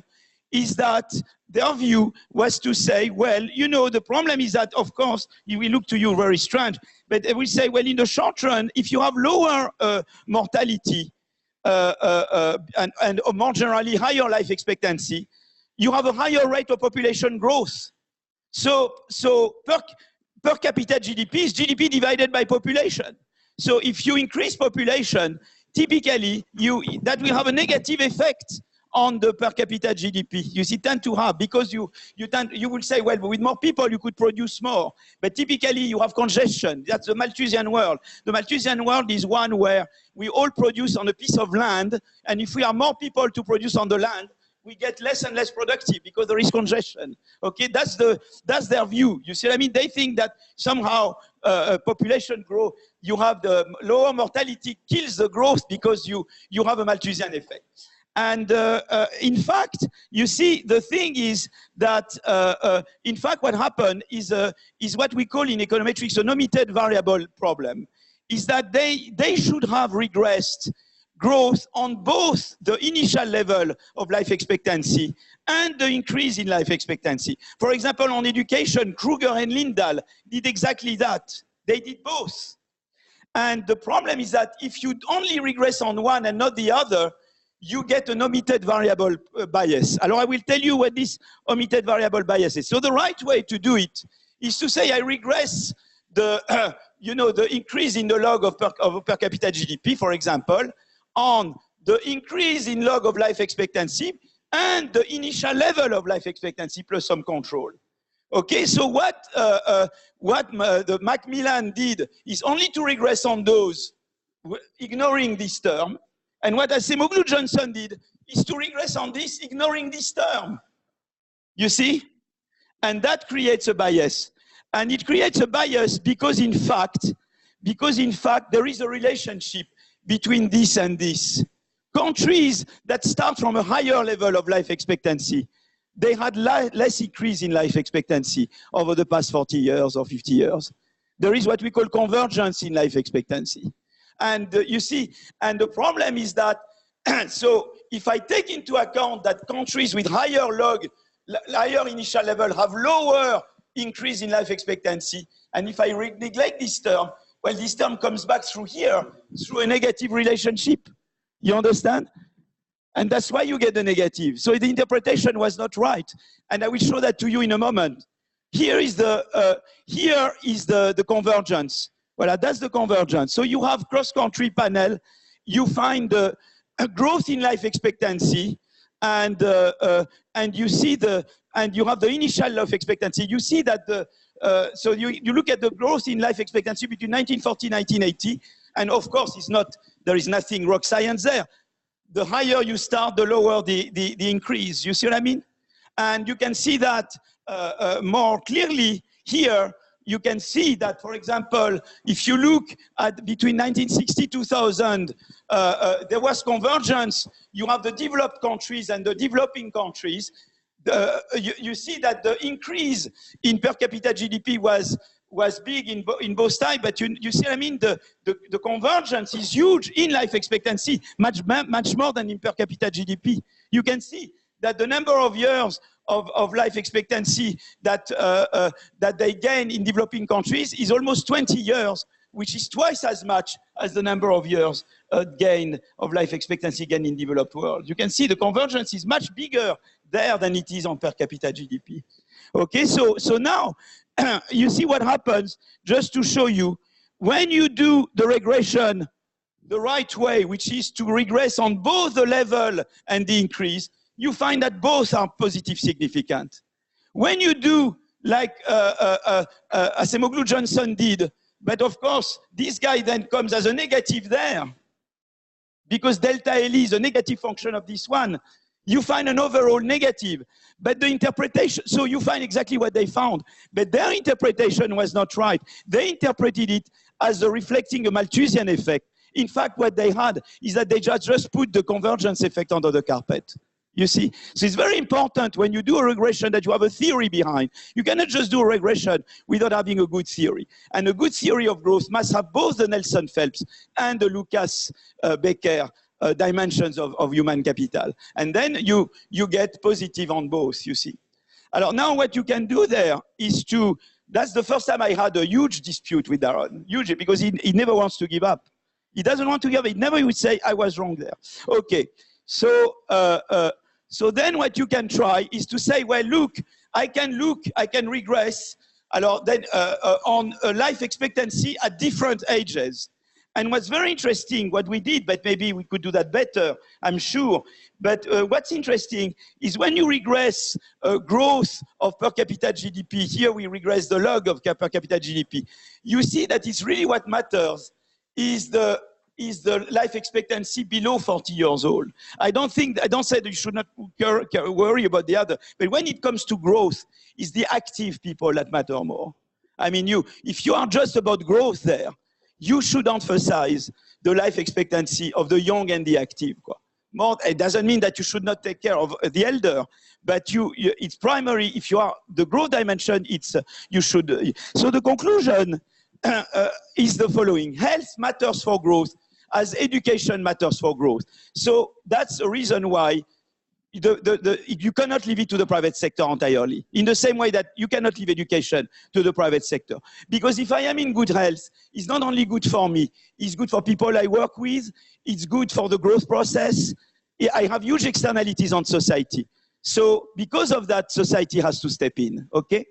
is that their view was to say, well, you know, the problem is that, of course, we look to you very strange, but we say, well, in the short run, if you have lower mortality and more generally higher life expectancy, you have a higher rate of population growth. So per capita GDP is GDP divided by population. So if you increase population, typically that will have a negative effect on the per capita GDP. You see, tend to have, because you will say, well, with more people you could produce more, but typically you have congestion. That's the Malthusian world. The Malthusian world is one where we all produce on a piece of land, and if we are more people to produce on the land, we get less and less productive because there is congestion. Okay, that's their view. You see what I mean? They think that somehow population growth, you have the lower mortality kills the growth because you have a Malthusian effect. And in fact, you see, the thing is that in fact what happened is what we call in econometrics an omitted variable problem, is that they should have regressed growth on both the initial level of life expectancy and the increase in life expectancy. For example, on education, Kruger and Lindahl did exactly that. They did both. And the problem is that if you only regress on one and not the other, you get an omitted variable bias. Alors, I will tell you what this omitted variable bias is. So the right way to do it is to say I regress the, you know, the increase in the log of per capita GDP, for example, on the increase in log of life expectancy and the initial level of life expectancy plus some control. Okay, so what the Macmillan did is only to regress on those, ignoring this term, and what Acemoglu Johnson did is to regress on this, ignoring this term. You see? And that creates a bias. And it creates a bias because in fact, there is a relationship between this and this. Countries that start from a higher level of life expectancy, they had less increase in life expectancy over the past 40 years or 50 years. There is what we call convergence in life expectancy. And you see, and the problem is that, so if I take into account that countries with higher higher initial level have lower increase in life expectancy, and if I neglect this term, well, this term comes back through here, through a negative relationship. You understand? And that's why you get the negative. So the interpretation was not right. And I will show that to you in a moment. Here is the convergence. Well, that's the convergence. So you have cross-country panel. You find a growth in life expectancy, and you see and you have the initial life expectancy. You see that so you look at the growth in life expectancy between 1940 and 1980, and of course there is nothing rock science there. The higher you start, the lower the increase. You see what I mean? And you can see that more clearly here. You can see that, for example, if you look at between 1960 and 2000, there was convergence. You have the developed countries and the developing countries. You see that the increase in per capita GDP was big in both times, but you see what I mean? The convergence is huge in life expectancy, much more than in per capita GDP. You can see that the number of years of life expectancy that they gain in developing countries is almost 20 years, which is twice as much as the number of years gain of life expectancy gain in developed world. You can see the convergence is much bigger there than it is on per capita GDP. Okay, so now you see what happens, just to show you, when you do the regression the right way, which is to regress on both the level and the increase, you find that both are positive significant. When you do like Acemoglu Johnson did, but of course this guy then comes as a negative there, because delta L is a negative function of this one, you find an overall negative. But the interpretation, so you find exactly what they found, but their interpretation was not right. They interpreted it as reflecting a Malthusian effect. In fact, what they had is that they just put the convergence effect under the carpet. You see? So it's very important when you do a regression that you have a theory behind. You cannot just do a regression without having a good theory. And a good theory of growth must have both the Nelson-Phelps and the Lucas-Becker dimensions of human capital. And then you get positive on both, you see. Alors now what you can do there is to, that's the first time I had a huge dispute with Darren, huge, because he never wants to give up. He doesn't want to give up. He never would say, I was wrong there. Okay, so then what you can try is to say, well, look, I can regress alors then, on life expectancy at different ages. And what's very interesting, what we did, but maybe we could do that better, I'm sure. But what's interesting is when you regress growth of per capita GDP, here we regress the log of per capita GDP, you see that it's really what matters is the life expectancy below 40 years old. I don't say that you should not worry about the other, but when it comes to growth, it's the active people that matter more. I mean, if you are just about growth there, you should emphasize the life expectancy of the young and the active. More, it doesn't mean that you should not take care of the elder, but it's primary. If you are the growth dimension, you should. So the conclusion is the following: health matters for growth, as education matters for growth. So that's the reason why you cannot leave it to the private sector entirely, in the same way that you cannot leave education to the private sector. Because if I am in good health, it's not only good for me, it's good for people I work with, it's good for the growth process. I have huge externalities on society. So because of that, society has to step in, okay?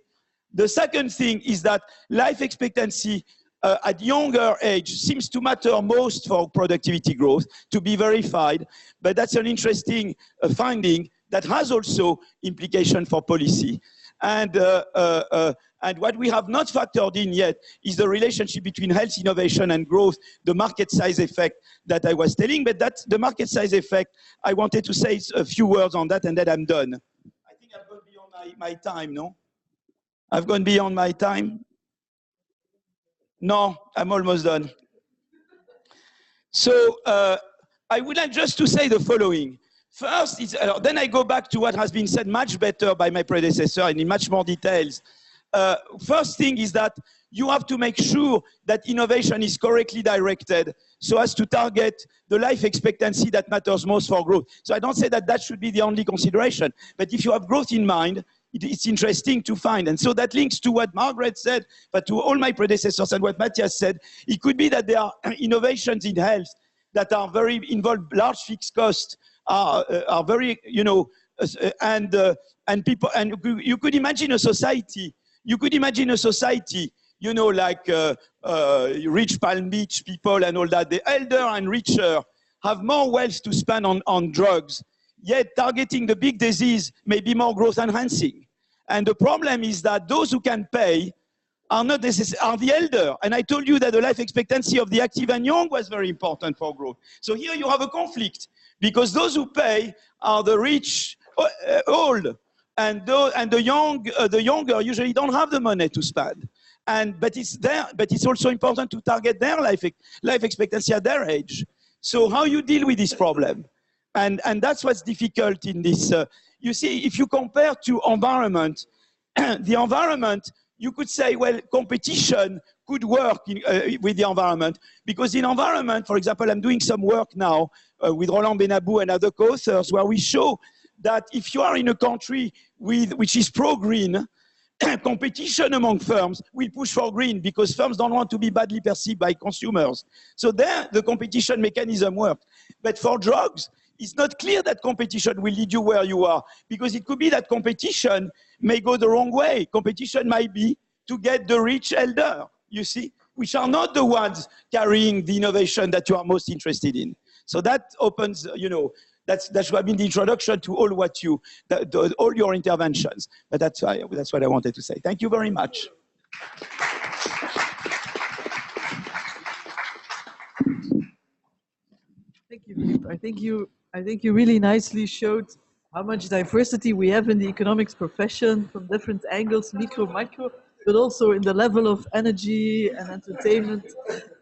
The second thing is that life expectancy at younger age seems to matter most for productivity growth, to be verified, but that's an interesting finding that has also implication for policy. And what we have not factored in yet is the relationship between health innovation and growth, the market size effect that I was telling, but that's the market size effect. I wanted to say a few words on that and then I'm done. I think I've gone beyond my time, no? I've gone beyond my time. No, I'm almost done. So I would like just to say the following. First, then I go back to what has been said much better by my predecessor and in much more details. First thing is that you have to make sure that innovation is correctly directed so as to target the life expectancy that matters most for growth. So I don't say that that should be the only consideration, but if you have growth in mind, it's interesting to find. And so that links to what Margaret said, but to all my predecessors and what Matthias said. It could be that there are innovations in health that are very involved, large fixed costs, are very, and people, and you could imagine a society, like rich Palm Beach people and all that. The elder and richer have more wealth to spend on drugs, yet targeting the big disease may be more growth enhancing. And the problem is that those who can pay are not are the elder. And I told you that the life expectancy of the active and young was very important for growth. So here you have a conflict because those who pay are the rich, old, and the younger usually don't have the money to spend. But it's also important to target their life expectancy at their age. So how you deal with this problem? And that's what's difficult in this. You see, if you compare to environment, the environment, you could say, well, competition could work with the environment. Because in environment, for example, I'm doing some work now with Roland Benabou and other co-authors where we show that if you are in a country which is pro-green, competition among firms will push for green because firms don't want to be badly perceived by consumers. So there, the competition mechanism works. But for drugs, it's not clear that competition will lead you where you are because it could be that competition may go the wrong way. Competition might be to get the rich elder, you see, which are not the ones carrying the innovation that you are most interested in. So that opens, that should have been the introduction to all all your interventions. But that's what I wanted to say. Thank you very much. Thank you, Philippe. I think you really nicely showed how much diversity we have in the economics profession from different angles, micro, macro. but also in the level of energy and entertainment.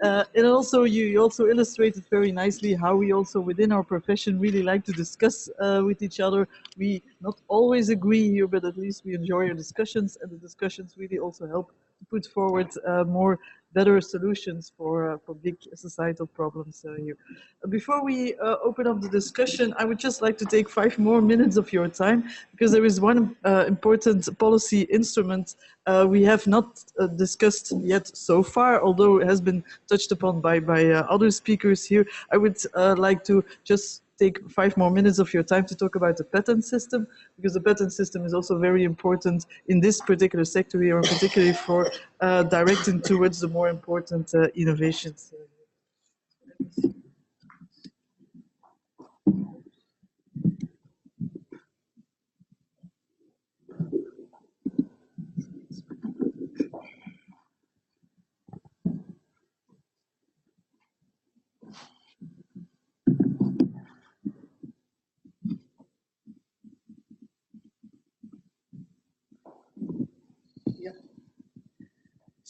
And also you also illustrated very nicely how we also within our profession really like to discuss with each other. We not always agree here, but at least we enjoy our discussions, and the discussions really also help to put forward more better solutions for big societal problems here. Before we open up the discussion, I would just like to take 5 more minutes of your time, because there is one important policy instrument we have not discussed yet so far, although it has been touched upon by other speakers here. I would like to just take 5 more minutes of your time to talk about the patent system, because the patent system is also very important in this particular sector here, and particularly for directing towards the more important innovations.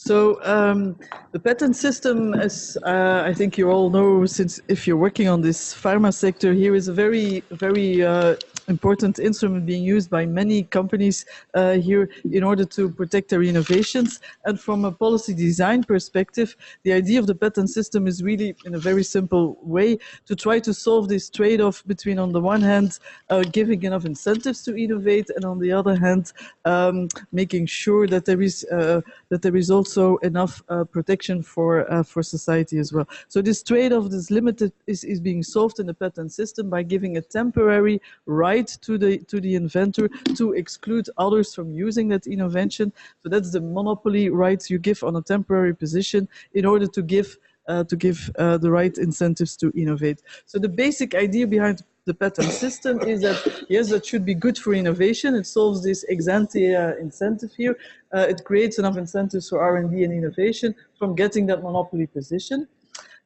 So the patent system, as I think you all know, since if you're working on this pharma sector here, is a very, very important instrument being used by many companies here in order to protect their innovations. And from a policy design perspective, the idea of the patent system is really, in a very simple way, to try to solve this trade-off between, on the one hand, giving enough incentives to innovate, and on the other hand, making sure that there is also enough protection for society as well. So this trade-off, this limited, is being solved in the patent system by giving a temporary right to the inventor to exclude others from using that invention. So that's the monopoly rights you give on a temporary position in order to give the right incentives to innovate. So the basic idea behind the patent system is that, yes, that should be good for innovation. It solves this ex ante incentive here. It creates enough incentives for R&D and innovation from getting that monopoly position.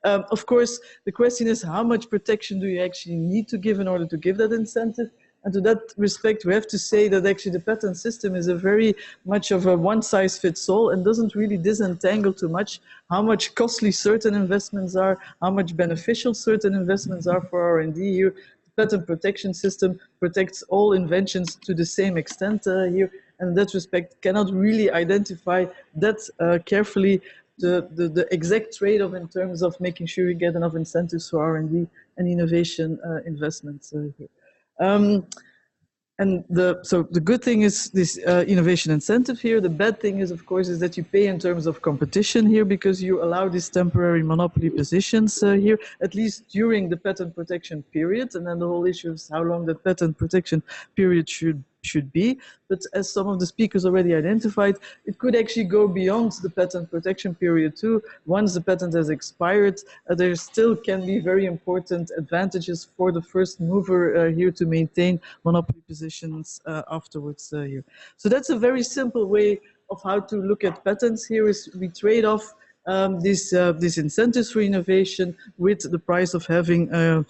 Of course, the question is, how much protection do you actually need to give in order to give that incentive? And to that respect, we have to say that actually the patent system is a very much of a one-size-fits-all and doesn't really disentangle too much how much costly certain investments are, how much beneficial certain investments are for R&D here. The patent protection system protects all inventions to the same extent here, and in that respect cannot really identify that carefully the exact trade-off in terms of making sure you get enough incentives for R&D and innovation investments here. So the good thing is this innovation incentive here. The bad thing is, of course, is that you pay in terms of competition here, because you allow these temporary monopoly positions here, at least during the patent protection period. And then the whole issue is how long that patent protection period should be. But as some of the speakers already identified, it could actually go beyond the patent protection period too. Once the patent has expired, there still can be very important advantages for the first mover here to maintain monopoly positions afterwards here. So that's a very simple way of how to look at patents here, is we trade off these incentives for innovation with the price of having a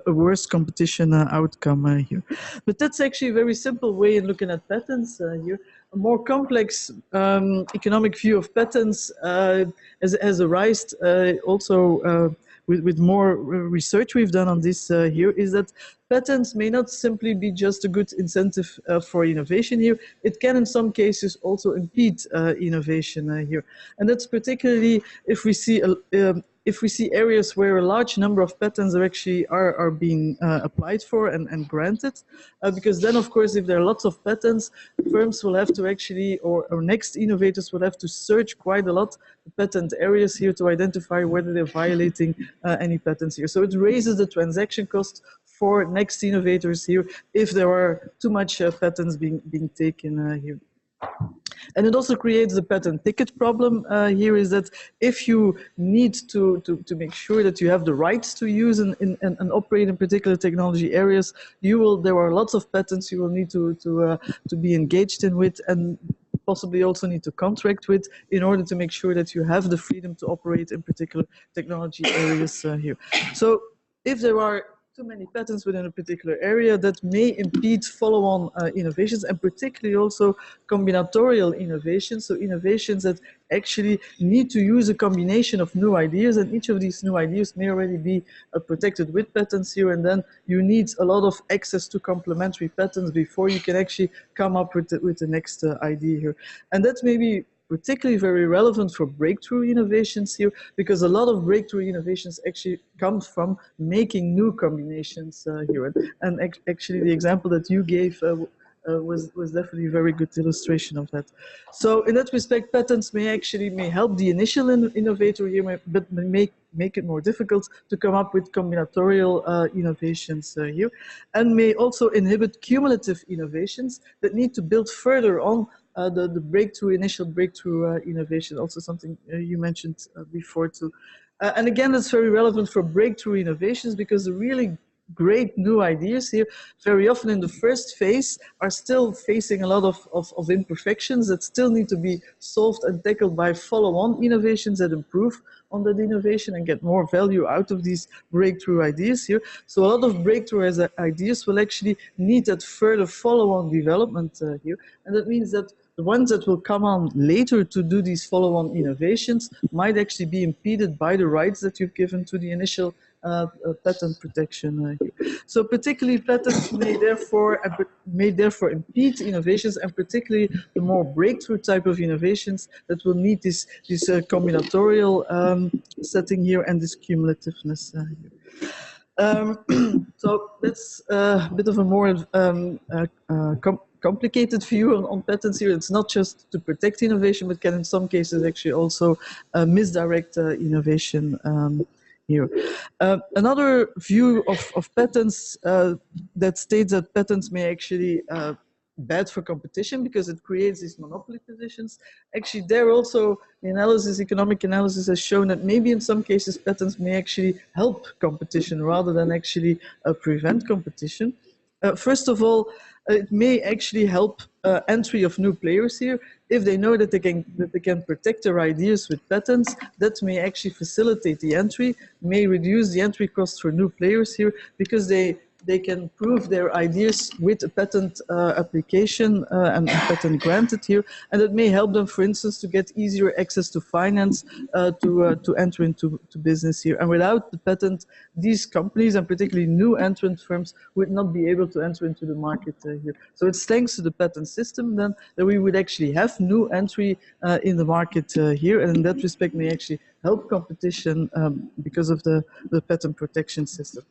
worse competition outcome here. But that's actually a very simple way in looking at patents here. A more complex economic view of patents has arisen also with more research we've done on this here, is that patents may not simply be just a good incentive for innovation here. It can, in some cases, also impede innovation here. And that's particularly if we see areas where a large number of patents are being applied for and granted, because then, of course, if there are lots of patents, firms will have to actually, or next innovators will have to search quite a lot the patent areas here to identify whether they're violating any patents here. So it raises the transaction cost for next innovators here if there are too much patents being taken here. And it also creates the patent ticket problem here, is that if you need to make sure that you have the rights to use and operate in particular technology areas, there are lots of patents you will need to be engaged in with, and possibly also need to contract with, in order to make sure that you have the freedom to operate in particular technology areas here. So if there are too many patents within a particular area, that may impede follow-on innovations, and particularly also combinatorial innovations, so innovations that actually need to use a combination of new ideas, and each of these new ideas may already be protected with patents here, and then you need a lot of access to complementary patents before you can actually come up with the next idea here. And that may be particularly very relevant for breakthrough innovations here, because a lot of breakthrough innovations actually come from making new combinations here. And actually the example that you gave was definitely a very good illustration of that. So in that respect, patents may help the initial innovator here, but may make it more difficult to come up with combinatorial innovations here, and may also inhibit cumulative innovations that need to build further on the initial breakthrough innovation, also something you mentioned before too. And again, that's very relevant for breakthrough innovations, because the really great new ideas here, very often in the first phase, are still facing a lot of imperfections that still need to be solved and tackled by follow-on innovations that improve on that innovation and get more value out of these breakthrough ideas here. So a lot of breakthrough ideas will actually need that further follow-on development here. And that means that the ones that will come on later to do these follow-on innovations might actually be impeded by the rights that you've given to the initial patent protection here. So particularly patents may therefore impede innovations, and particularly the more breakthrough type of innovations that will need this combinatorial setting here and this cumulativeness here. So that's a bit of a more complicated view on patents here. It's not just to protect innovation, but can in some cases actually also misdirect innovation here. Another view of patents that states that patents may actually bad for competition because it creates these monopoly positions. Actually, there also the analysis, economic analysis has shown that maybe in some cases patents may actually help competition rather than actually prevent competition. First of all, it may actually help entry of new players here. If they know that they can protect their ideas with patents, that may actually facilitate the entry, may reduce the entry cost for new players here, because they can prove their ideas with a patent application and patent granted here, and it may help them, for instance, to get easier access to finance to enter into business here. And without the patent, these companies, and particularly new entrant firms, would not be able to enter into the market here. So it's thanks to the patent system then that we would actually have new entry in the market here, and in that respect may actually help competition because of the patent protection system.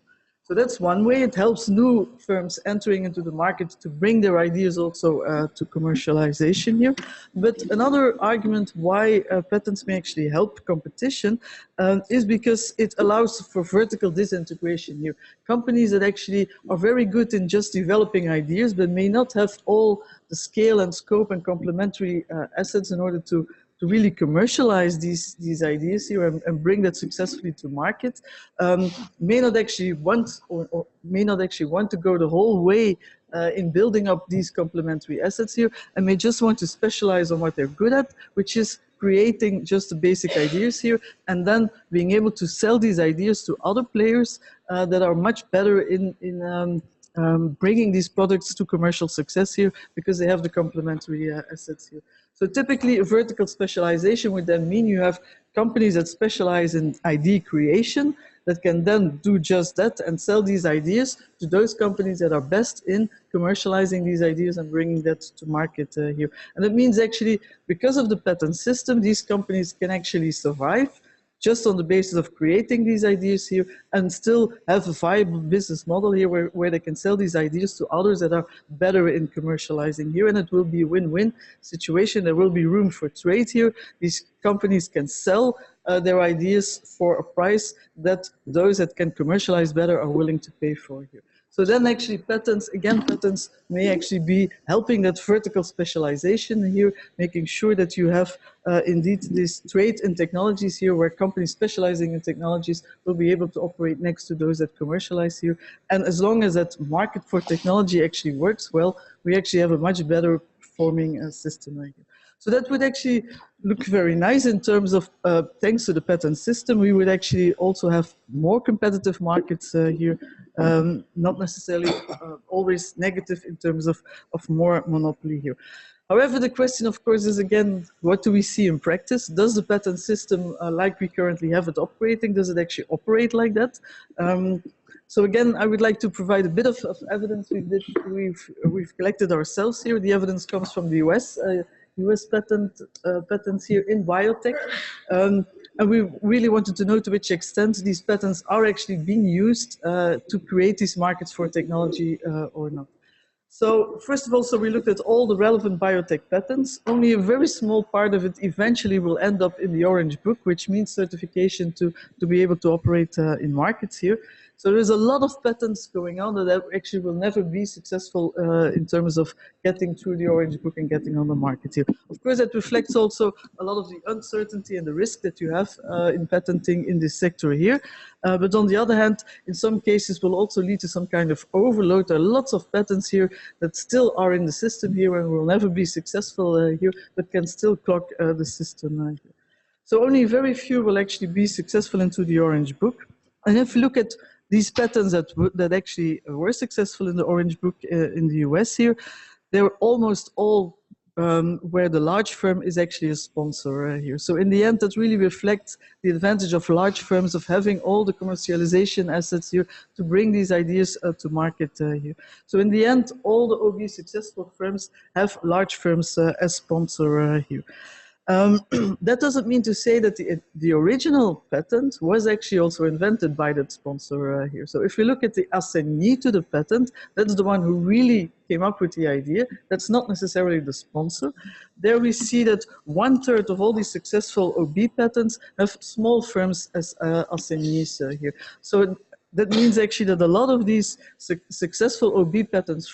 So that's one way. It helps new firms entering into the market to bring their ideas also to commercialization here. But another argument why patents may actually help competition is because it allows for vertical disintegration here. Companies that actually are very good in just developing ideas but may not have all the scale and scope and complementary assets in order to really commercialize these ideas here and bring that successfully to market, may not actually want or may not actually want to go the whole way in building up these complementary assets here, and may just want to specialize on what they're good at, which is creating just the basic ideas here, and then being able to sell these ideas to other players that are much better in bringing these products to commercial success here, because they have the complementary assets here. So typically a vertical specialization would then mean you have companies that specialize in idea creation that can then do just that and sell these ideas to those companies that are best in commercializing these ideas and bringing that to market here. And that means actually, because of the patent system, these companies can actually survive just on the basis of creating these ideas here and still have a viable business model here where they can sell these ideas to others that are better in commercializing here, and it will be a win-win situation. There will be room for trade here. These companies can sell their ideas for a price that those that can commercialize better are willing to pay for here. So then actually patents may actually be helping that vertical specialization here, making sure that you have indeed this trade in technologies here where companies specializing in technologies will be able to operate next to those that commercialize here. And as long as that market for technology actually works well, we actually have a much better performing system right here. So that would actually look very nice in terms of, thanks to the patent system, we would actually also have more competitive markets here, not necessarily always negative in terms of more monopoly here. However, the question, of course, is again, what do we see in practice? Does the patent system, like we currently have it operating, does it actually operate like that? So again, I would like to provide a bit of evidence we've collected ourselves here. The evidence comes from the US patents here in biotech. And we really wanted to know to which extent these patents are actually being used to create these markets for technology or not. So first of all, we looked at all the relevant biotech patents. Only a very small part of it eventually will end up in the Orange Book, which means certification to be able to operate in markets here. So there's a lot of patents going on that actually will never be successful in terms of getting through the Orange Book and getting on the market here. Of course, that reflects also a lot of the uncertainty and the risk that you have in patenting in this sector here. But on the other hand, in some cases will also lead to some kind of overload. There are lots of patents here that still are in the system here and will never be successful here, but can still clog the system here. So only very few will actually be successful into the Orange Book. And if you look at these patents that actually were successful in the Orange Book in the US here, they were almost all where the large firm is actually a sponsor here. So in the end, that really reflects the advantage of large firms of having all the commercialization assets here to bring these ideas to market here. So in the end, all the OB successful firms have large firms as sponsor here. That doesn't mean to say that the original patent was actually also invented by that sponsor here. So if we look at the assignee to the patent, that's the one who really came up with the idea. That's not necessarily the sponsor. There we see that 1/3 of all these successful OB patents have small firms as assignees here. So that means actually that a lot of these successful OB patents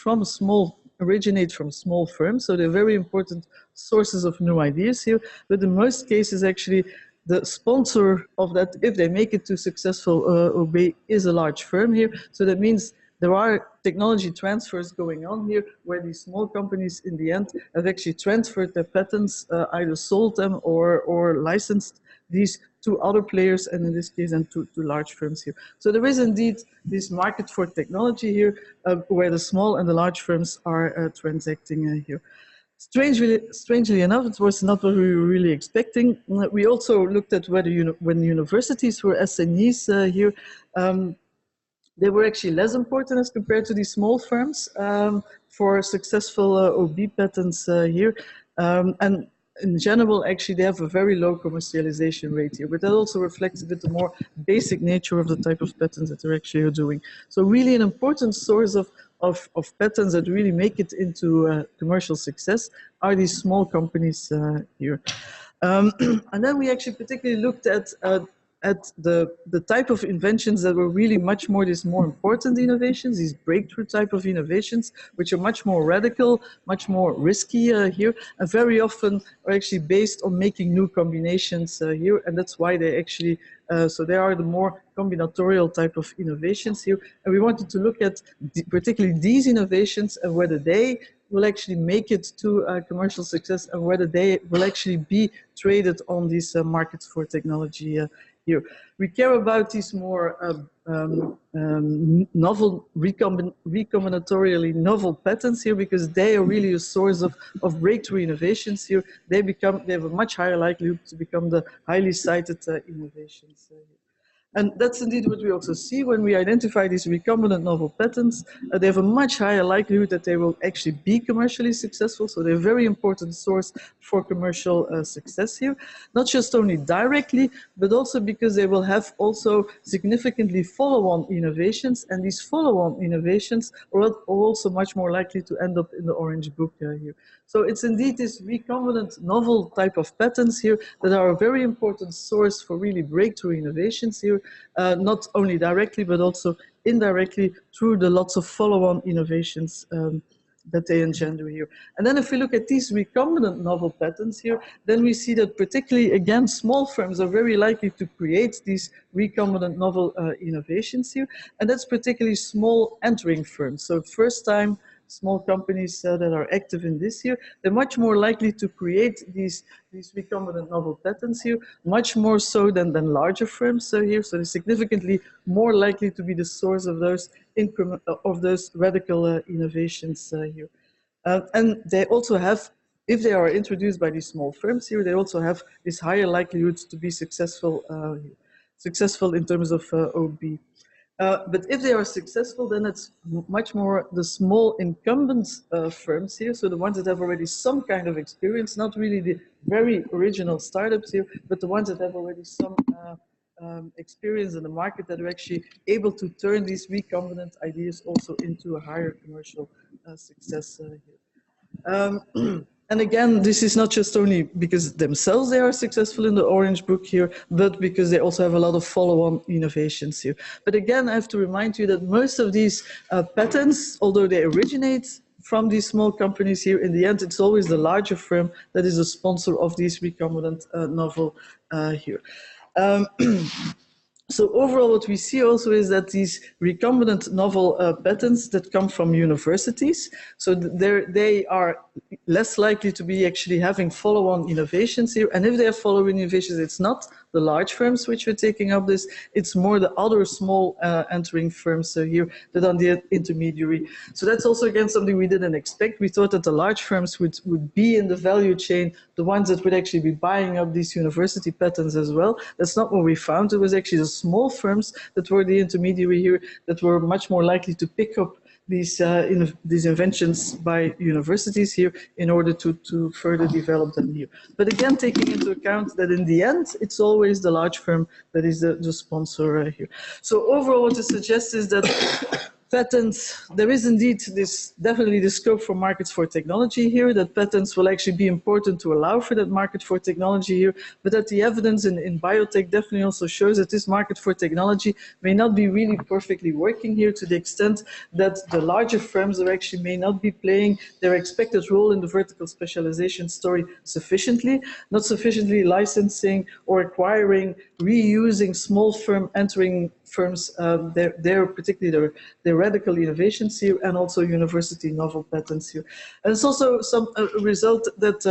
originate from small firms, so they're very important sources of new ideas here. But in most cases, actually, the sponsor of that, if they make it to successful OB, is a large firm here. So that means there are technology transfers going on here, where these small companies, in the end, have actually transferred their patents, either sold them or licensed these to other players, and in this case, and to large firms here. So there is indeed this market for technology here, where the small and the large firms are transacting here. Strangely enough, it was not what we were really expecting. We also looked at whether when universities were assignees here, they were actually less important as compared to these small firms for successful OB patents here. And in general, actually, they have a very low commercialization rate here, but that also reflects a bit the more basic nature of the type of patents that they're actually doing. So really an important source of patents that really make it into commercial success are these small companies here. And then we actually particularly looked at the type of inventions that were really much more these more important innovations, these breakthrough type of innovations, which are much more radical, much more risky here, and very often are actually based on making new combinations here, and that's why they actually, so they are the more combinatorial type of innovations here, and we wanted to look at particularly these innovations and whether they will actually make it to commercial success and whether they will actually be traded on these markets for technology here. We care about these more novel, recombinatorially novel patents here because they are really a source of breakthrough innovations here. They have a much higher likelihood to become the highly cited innovations here. And that's indeed what we also see when we identify these recombinant novel patents. They have a much higher likelihood that they will actually be commercially successful. So they're a very important source for commercial success here. Not just only directly, but also because they will have also significantly follow-on innovations. And these follow-on innovations are also much more likely to end up in the Orange Book here. So it's indeed this recombinant novel type of patents here that are a very important source for really breakthrough innovations here, not only directly, but also indirectly through the lots of follow-on innovations that they engender here. And then if we look at these recombinant novel patents here, then we see that particularly, again, small firms are very likely to create these recombinant novel innovations here. And that's particularly small entering firms. So first time small companies that are active in this here, they're much more likely to create these recombinant novel patents here, much more so than larger firms here. So they're significantly more likely to be the source of those radical innovations here. And they also have, if they are introduced by these small firms here, they also have this higher likelihood to be successful in terms of OB. But if they are successful, then it's much more the small incumbent firms here, so the ones that have already some kind of experience, not really the very original startups here, but the ones that have already some experience in the market that are actually able to turn these recombinant ideas also into a higher commercial success here. And again, this is not just only because themselves they are successful in the Orange Book here, but because they also have a lot of follow-on innovations here. But again, I have to remind you that most of these patents, although they originate from these small companies here, in the end, it's always the larger firm that is a sponsor of these recombinant novel here. So overall, what we see also is that these recombinant novel patents that come from universities, so they are less likely to be actually having follow-on innovations here. And if they have follow-on innovations, it's not the large firms which are taking up this, it's more the other small entering firms here that are the intermediary. So that's also, again, something we didn't expect. We thought that the large firms would be in the value chain, the ones that would actually be buying up these university patents as well. That's not what we found. It was actually the small firms that were the intermediary here that were much more likely to pick up these inventions by universities here in order to further develop them here. But again, taking into account that in the end, it's always the large firm that is the sponsor here. So overall, what it suggests is that patents, there is indeed definitely the scope for markets for technology here, that patents will actually be important to allow for that market for technology here, but that the evidence in biotech definitely also shows that this market for technology may not be really perfectly working here, to the extent that the larger firms are actually may not be playing their expected role in the vertical specialization story sufficiently, not sufficiently licensing or acquiring, reusing small firm entering firms, particularly their radical innovations here, and also university novel patents here. And it's also some result that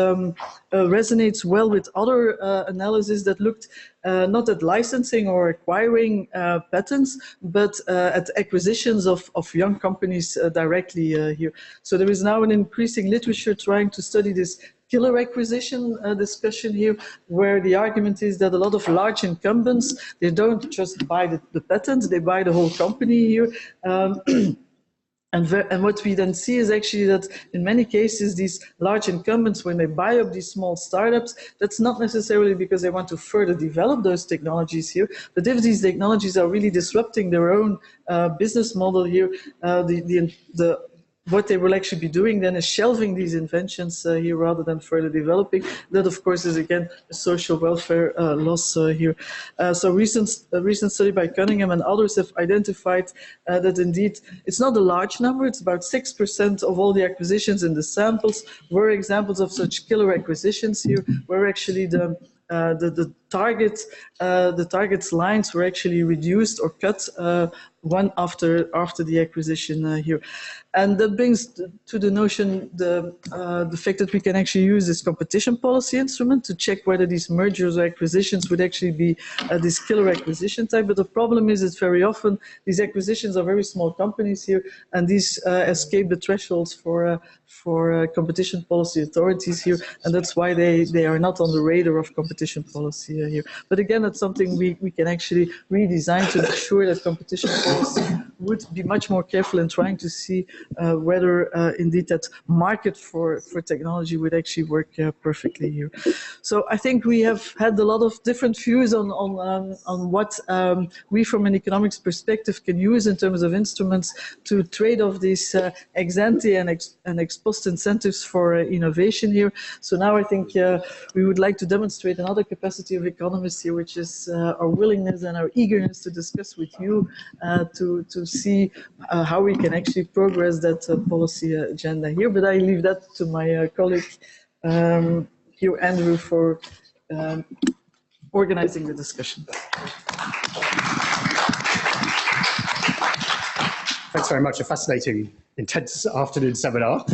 resonates well with other analysis that looked not at licensing or acquiring patents, but at acquisitions of young companies directly here. So there is now an increasing literature trying to study this killer acquisition discussion here, where the argument is that a lot of large incumbents, they don't just buy the patent, they buy the whole company here. And what we then see is actually that in many cases, these large incumbents, when they buy up these small startups, that's not necessarily because they want to further develop those technologies here, but if these technologies are really disrupting their own business model here, what they will actually be doing then is shelving these inventions here rather than further developing. That, of course, is again a social welfare loss here. So a recent study by Cunningham and others have identified that indeed it's not a large number. It's about 6% of all the acquisitions in the samples were examples of such killer acquisitions here, where actually the target's lines were actually reduced or cut one after the acquisition here. And that brings to the notion the fact that we can actually use this competition policy instrument to check whether these mergers or acquisitions would actually be this killer acquisition type. But the problem is that very often these acquisitions are very small companies here, and these escape the thresholds for competition policy authorities here, and that's why they are not on the radar of competition policy here. But again, that's something we can actually redesign to make sure that competition policy would be much more careful in trying to see whether indeed that market for technology would actually work perfectly here. So I think we have had a lot of different views on what we from an economics perspective can use in terms of instruments to trade off these ex ante and ex post incentives for innovation here. So now I think we would like to demonstrate another capacity of economists here, which is our willingness and our eagerness to discuss with you to see how we can actually progress that policy agenda here. But I leave that to my colleague here, Andrew, for organizing the discussion. Thanks very much. A fascinating, intense afternoon seminar.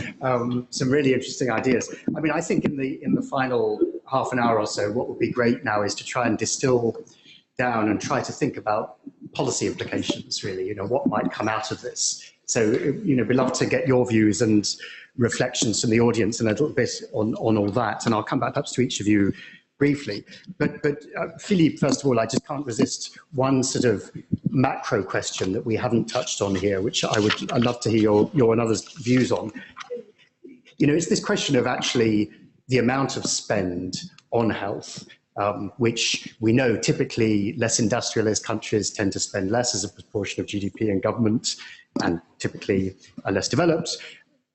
Some really interesting ideas. I mean, I think in the final half an hour or so, what would be great now is to try and distill down and try to think about policy implications, really, you know, what might come out of this. So, you know, we'd love to get your views and reflections from the audience and a little bit on all that. And I'll come back perhaps to each of you briefly. But Philippe, first of all, I just can't resist one sort of macro question that we haven't touched on here, which I'd love to hear your and others' views on. You know, it's this question of actually the amount of spend on health, which we know typically less industrialized countries tend to spend less as a proportion of GDP and government, and typically are less developed.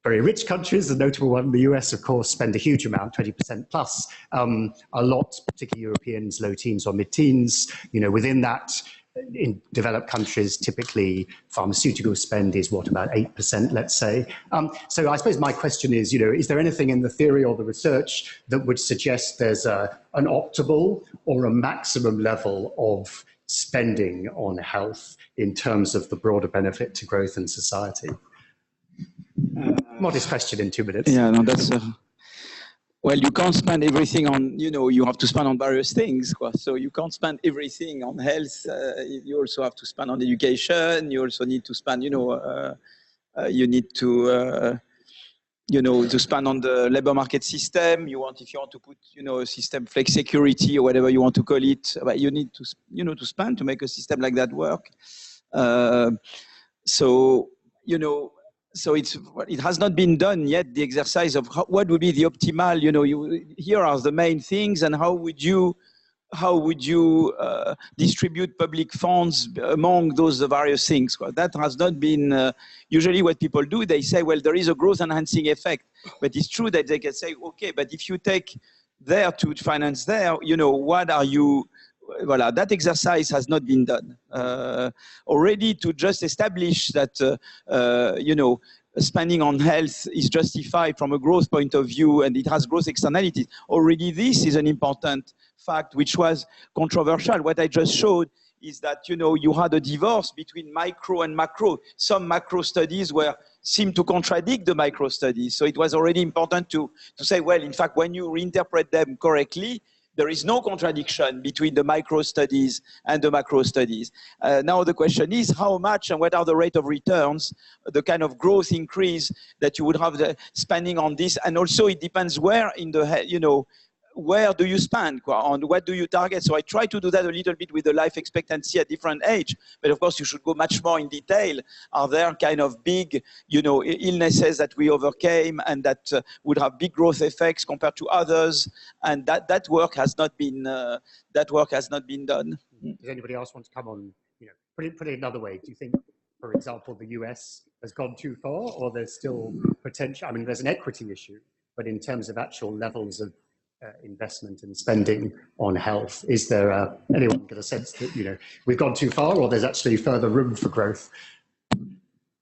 Very rich countries, the notable one, the US, of course, spend a huge amount, 20% plus. A lot, particularly Europeans, low teens or mid-teens. You know, within that, in developed countries, typically pharmaceutical spend is what, about 8%, let's say. So I suppose my question is, you know, is there anything in the theory or the research that would suggest there's an optimal or a maximum level of spending on health in terms of the broader benefit to growth and society? Modest question in 2 minutes. Yeah, no, that's well, you can't spend everything on, you know, you have to spend on various things. So you can't spend everything on health. You also have to spend on education. You also need to spend, you know, you need to, you know, to spend on the labor market system. If you want to put, you know, a system flex security or whatever you want to call it, but you need to, you know, to spend to make a system like that work. So, you know, so it has not been done yet, the exercise of what would be the optimal, you know, here are the main things, and how would you distribute public funds among those various things? Well, that has not been, usually what people do, they say, well, there is a growth enhancing effect, but it's true that they can say, okay, but if you take there to finance there, you know, what are you, voilà, that exercise has not been done. Already to just establish that, you know, spending on health is justified from a growth point of view and it has growth externalities. Already this is an important fact which was controversial. What I just showed is that, you know, you had a divorce between micro and macro. Some macro studies seem to contradict the micro studies. So it was already important to say, well, in fact, when you reinterpret them correctly, there is no contradiction between the micro studies and the macro studies. Now the question is how much and what are the rate of returns, the kind of growth increase that you would have the spending on this, and also it depends where in the, you know, where do you spend, on what do you target? So I try to do that a little bit with the life expectancy at different age, but of course you should go much more in detail. Are there kind of big, you know, illnesses that we overcame and that would have big growth effects compared to others? And that work has not been done. Does anybody else want to come on? You know, put it another way. Do you think, for example, the US has gone too far, or there's still potential? I mean, there's an equity issue, but in terms of actual levels of investment and spending on health, is there anyone get a sense that, you know, we've gone too far, or there's actually further room for growth?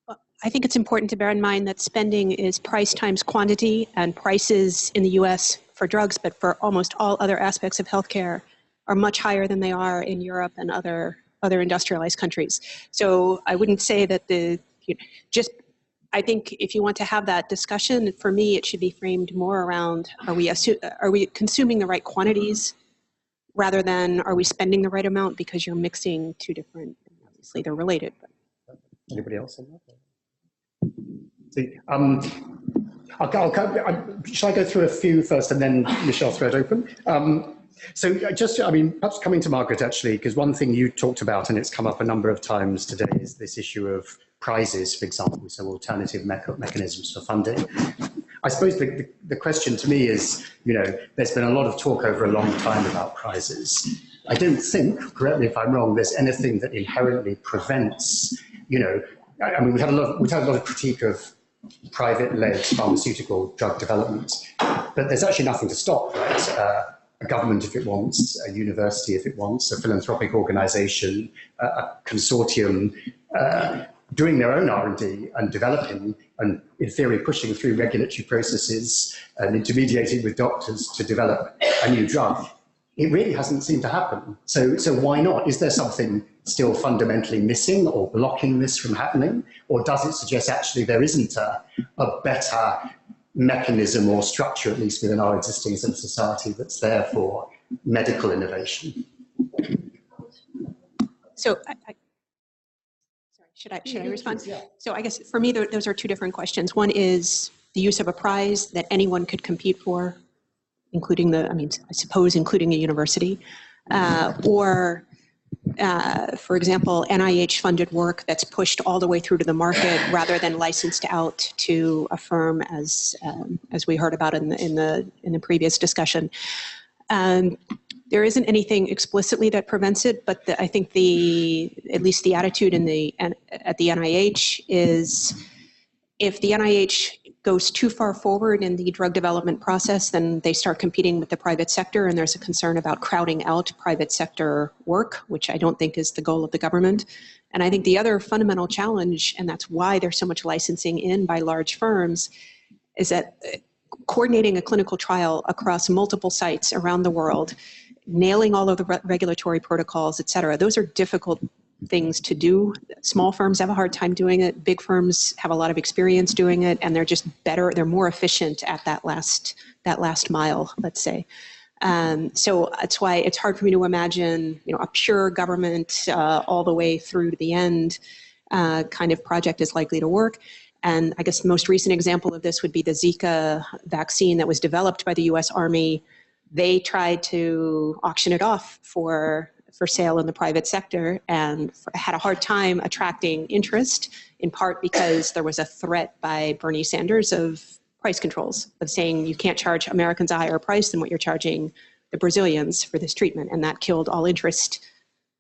I think it's important to bear in mind that spending is price times quantity, and prices in the US for drugs, but for almost all other aspects of healthcare, are much higher than they are in Europe and other industrialized countries. So I wouldn't say that I think if you want to have that discussion, for me, it should be framed more around, are we consuming the right quantities rather than are we spending the right amount, because you're mixing two different, obviously they're related. But. Anybody else on that? See, shall I go through a few first and then Michelle throw it open? So just, I mean, perhaps coming to Margaret actually, because one thing you talked about, and it's come up a number of times today, is this issue of prizes, for example, so alternative mechanisms for funding. I suppose the question to me is, you know, there's been a lot of talk over a long time about prizes. I don't think, correct me if I'm wrong, there's anything that inherently prevents, you know, I mean, we've had a lot of critique of private-led pharmaceutical drug development, but there's actually nothing to stop, right? A government if it wants, a university if it wants, a philanthropic organization, a consortium, doing their own R&D and developing and in theory pushing through regulatory processes and intermediating with doctors to develop a new drug it really hasn't seemed to happen. So why not? Is there something still fundamentally missing or blocking this from happening? Or does it suggest actually there isn't a better mechanism or structure, at least within our existing society, that's there for medical innovation? So, should I respond? Yeah. So I guess for me, those are two different questions. One is the use of a prize that anyone could compete for, including I suppose including a university, or for example, NIH-funded work that's pushed all the way through to the market rather than licensed out to a firm, as we heard about in the previous discussion. There isn't anything explicitly that prevents it, but I think at least the attitude at the NIH is, if the NIH goes too far forward in the drug development process, then they start competing with the private sector, and there's a concern about crowding out private sector work, which I don't think is the goal of the government. And I think the other fundamental challenge, and that's why there's so much licensing in by large firms, is that coordinating a clinical trial across multiple sites around the world, nailing all of the regulatory protocols, et cetera, those are difficult things to do. Small firms have a hard time doing it. Big firms have a lot of experience doing it, and they're just better. They're more efficient at that last mile, let's say. So that's why it's hard for me to imagine, a pure government all the way through to the end kind of project is likely to work. And I guess the most recent example of this would be the Zika vaccine that was developed by the U.S. Army. They tried to auction it off for sale in the private sector and had a hard time attracting interest, in part because there was a threat by Bernie Sanders of price controls, of saying you can't charge Americans a higher price than what you're charging the Brazilians for this treatment, and that killed all interest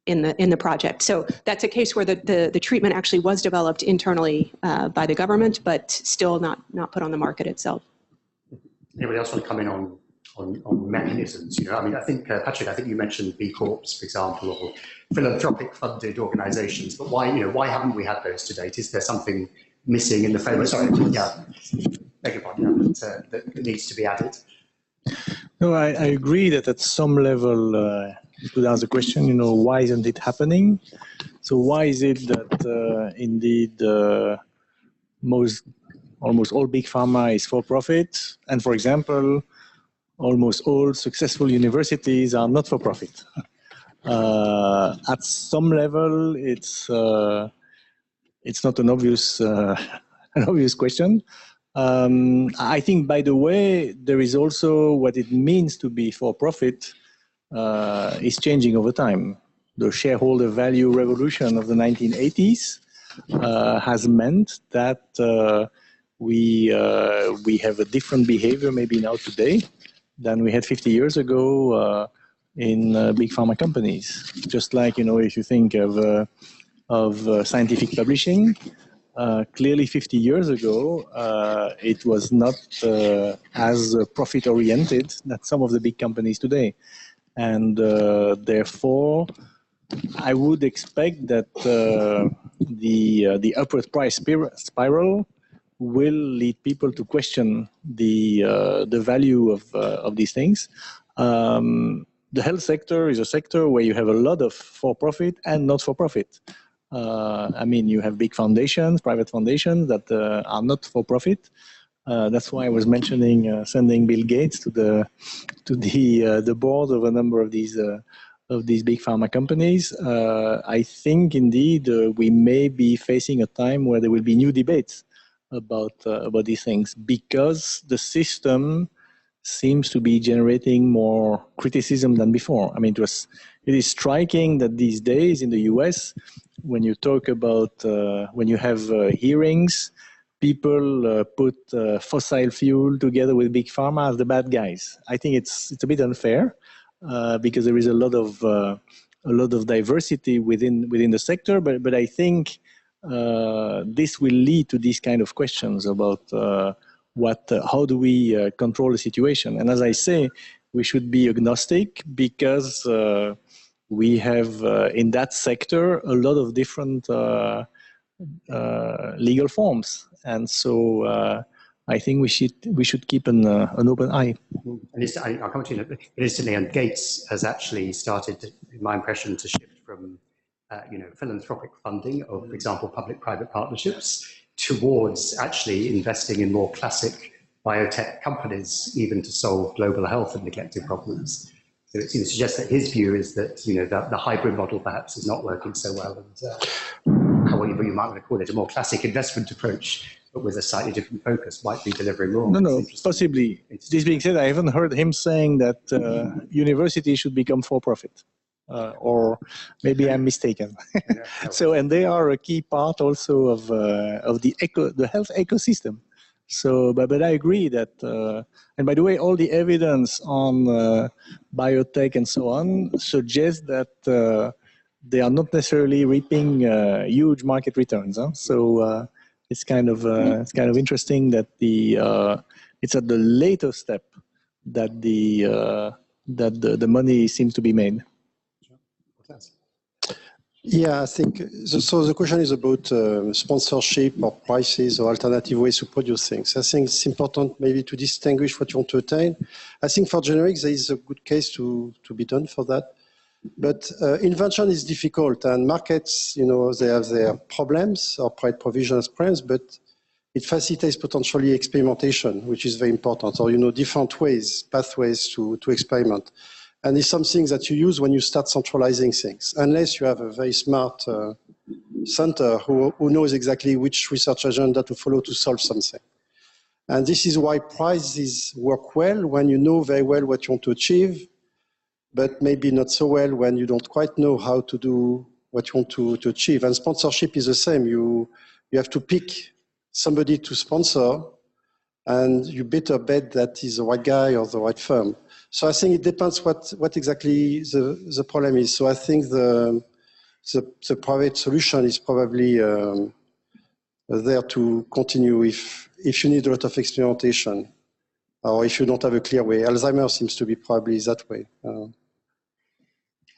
in the project. So that's a case where the treatment actually was developed internally by the government, but still not put on the market itself. Anybody else want to come in on mechanisms? I think, Patrick, I think you mentioned B Corps, for example, or philanthropic funded organizations, but why haven't we had those to date? Is there something missing in the framework? Sorry, yeah, beg your pardon, that needs to be added? No, I agree that at some level, you could ask the question, why isn't it happening? So why is it that indeed almost all big pharma is for profit, and for example, almost all successful universities are not for profit? At some level, it's not an obvious question. I think, by the way, there is also what it means to be for profit is changing over time. The shareholder value revolution of the 1980s has meant that we have a different behavior maybe now today than we had 50 years ago in big pharma companies. Just like, if you think of scientific publishing, clearly 50 years ago, it was not as profit-oriented as some of the big companies today. And therefore, I would expect that the upward price spiral will lead people to question the value of these things. The health sector is a sector where you have a lot of for-profit and not-for-profit. You have big foundations, private foundations that are not for-profit. That's why I was mentioning sending Bill Gates to the board of a number of these big pharma companies. I think indeed we may be facing a time where there will be new debates about these things, because the system seems to be generating more criticism than before. It is striking that these days in the US, when you talk about when you have hearings, people put fossil fuel together with big pharma as the bad guys. I think it's a bit unfair because there is a lot of diversity within the sector. But I think this will lead to these kind of questions about how do we control the situation. And as I say, we should be agnostic because we have in that sector a lot of different legal forms. And so I think we should keep an open eye. And I'll come to you instantly. And Gates has actually started, in my impression, to shift from philanthropic funding of, for example, public-private partnerships towards actually investing in more classic biotech companies, even to solve global health and neglected problems. So it seems to suggest that his view is that the hybrid model perhaps is not working so well, and whatever you might want to call it, a more classic investment approach, but with a slightly different focus, might be delivering more. No, possibly. This being said, I haven't heard him saying that universities should become for-profit. Or maybe I'm mistaken. So, and they are a key part also of the health ecosystem. So, but I agree that, and by the way, all the evidence on biotech and so on suggests that they are not necessarily reaping huge market returns. Huh? So it's kind of interesting that it's at the later step that the money seems to be made. Yeah, I think, so the question is about sponsorship or prices or alternative ways to produce things. I think it's important maybe to distinguish what you want to attain. I think for generics, there is a good case to be done for that. But invention is difficult, and markets, they have their problems, or price provision has problems, but it facilitates potentially experimentation, which is very important, or, different ways, pathways to experiment. And it's something that you use when you start centralizing things, unless you have a very smart center who knows exactly which research agenda to follow to solve something. And this is why prizes work well when you know very well what you want to achieve, but maybe not so well when you don't quite know how to do what you want to achieve. And sponsorship is the same. You have to pick somebody to sponsor, and you better bet that is the right guy or the right firm. So I think it depends what exactly the problem is. So I think the private solution is probably there to continue if you need a lot of experimentation, or if you don't have a clear way. Alzheimer's seems to be probably that way. And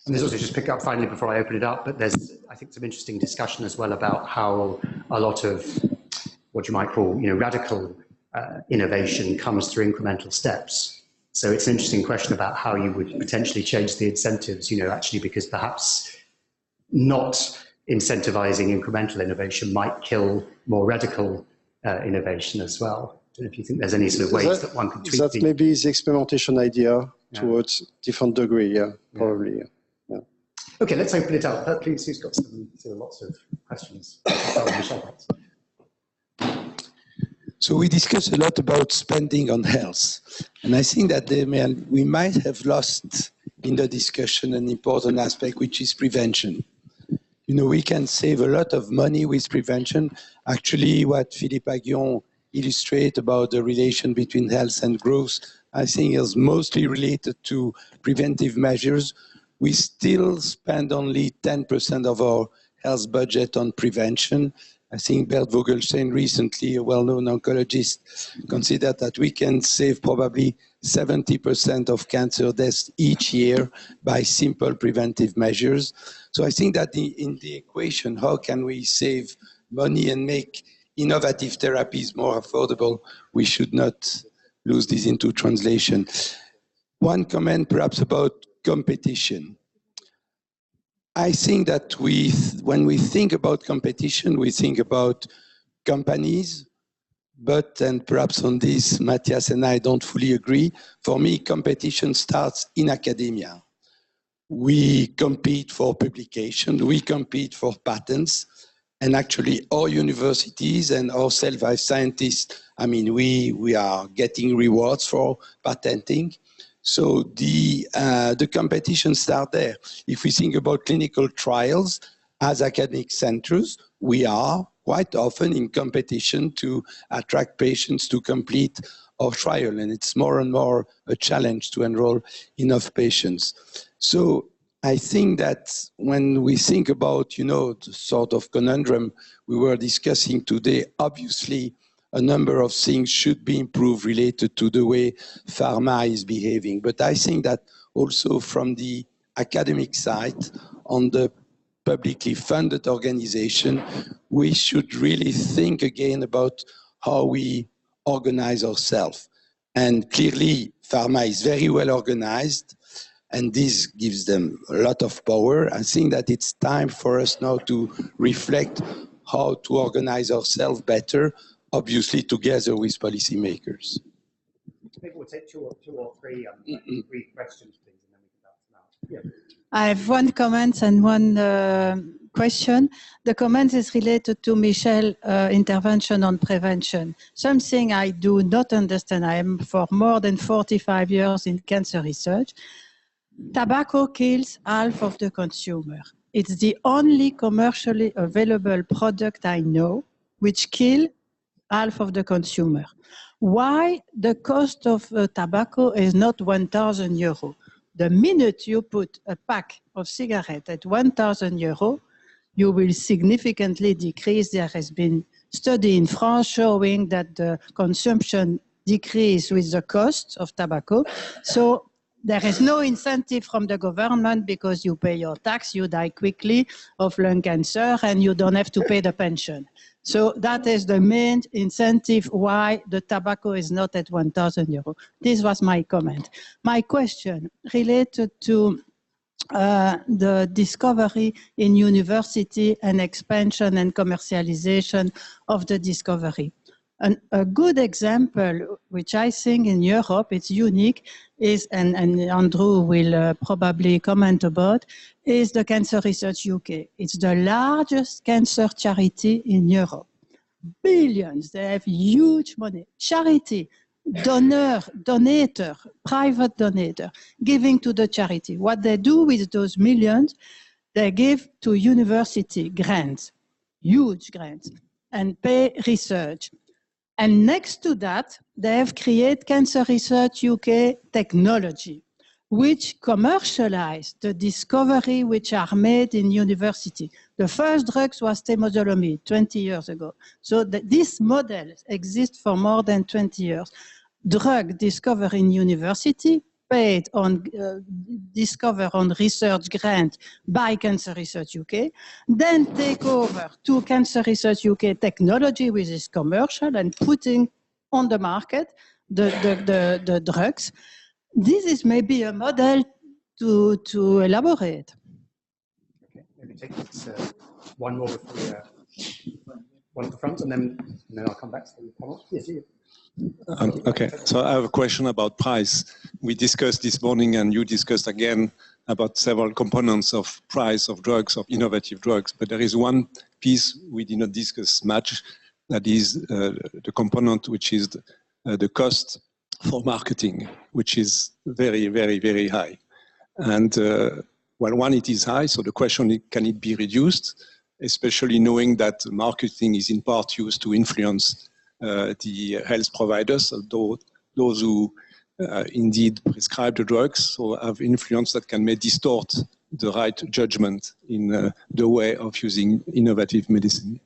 there's also, just pick up finally before I open it up, but there's, I think, some interesting discussion as well about how a lot of what you might call, radical innovation comes through incremental steps. So it's an interesting question about how you would potentially change the incentives, actually, because perhaps not incentivizing incremental innovation might kill more radical innovation as well. I don't know if you think there's any sort of ways that one could tweak that maybe the experimentation idea towards different degree, probably. Yeah. Okay, let's open it up. Please, who's got lots of questions? So we discussed a lot about spending on health. And I think that we might have lost in the discussion an important aspect, which is prevention. We can save a lot of money with prevention. Actually, what Philippe Aguillon illustrated about the relation between health and growth, I think is mostly related to preventive measures. We still spend only 10% of our health budget on prevention. I think Bert Vogelstein recently, a well-known oncologist, considered that we can save probably 70% of cancer deaths each year by simple preventive measures. So I think that in the equation, how can we save money and make innovative therapies more affordable, we should not lose this into translation. One comment perhaps about competition. I think that when we think about competition, we think about companies, and perhaps on this, Matthias and I don't fully agree. For me, competition starts in academia. We compete for publication, we compete for patents, and actually our universities and our life scientists, we are getting rewards for patenting. So the competition starts there. If we think about clinical trials as academic centers, we are quite often in competition to attract patients to complete our trial, and it's more and more a challenge to enroll enough patients. So I think that when we think about, the sort of conundrum we were discussing today, obviously a number of things should be improved related to the way pharma is behaving. But I think that also from the academic side, on the publicly funded organization, we should really think again about how we organize ourselves. And clearly, pharma is very well organized, and this gives them a lot of power. I think that it's time for us now to reflect how to organize ourselves better, obviously together with policymakers. Maybe we'll take two or three questions, please, and then we can answer now. Yeah. I have one comment and one question. The comment is related to Michel's intervention on prevention. Something I do not understand. I am for more than 45 years in cancer research. Tobacco kills half of the consumer. It's the only commercially available product I know which kills half of the consumer. Why the cost of tobacco is not 1,000 euros? The minute you put a pack of cigarettes at 1,000 euros, you will significantly decrease. There has been study in France showing that the consumption decrease with the cost of tobacco. So there is no incentive from the government because you pay your tax, you die quickly of lung cancer, and you don't have to pay the pension. So that is the main incentive why the tobacco is not at 1,000 euros. This was my comment. My question related to the discovery in university and expansion and commercialization of the discovery. A good example, which I think in Europe it's unique, is, and Andrew will probably comment about, is the Cancer Research UK. It's the largest cancer charity in Europe. Billions, they have huge money. Charity, donator, private donator, giving to the charity. What they do with those millions, they give to university grants, huge grants, and pay research. And next to that, they have created Cancer Research UK technology, which commercialize the discovery which are made in university. The first drugs was temozolomide 20 years ago. So this model exists for more than 20 years. Drug discovered in university, paid on, discovered on research grant by Cancer Research UK, then take over to Cancer Research UK technology, which is commercial, and putting on the market the drugs. This is maybe a model to elaborate. Okay, maybe take this, one more before one at the front, and then I'll come back to the panel. Yes, you. Okay, so I have a question about price. We discussed this morning, and you discussed again about several components of price of drugs, of innovative drugs, but there is one piece we did not discuss much, that is the component which is the cost for marketing, which is very, very, very high. And well, one, it is high, so the question is, can it be reduced, especially knowing that marketing is in part used to influence the health providers, although those who indeed prescribe the drugs, so have influence that can may distort the right judgment in the way of using innovative medicine.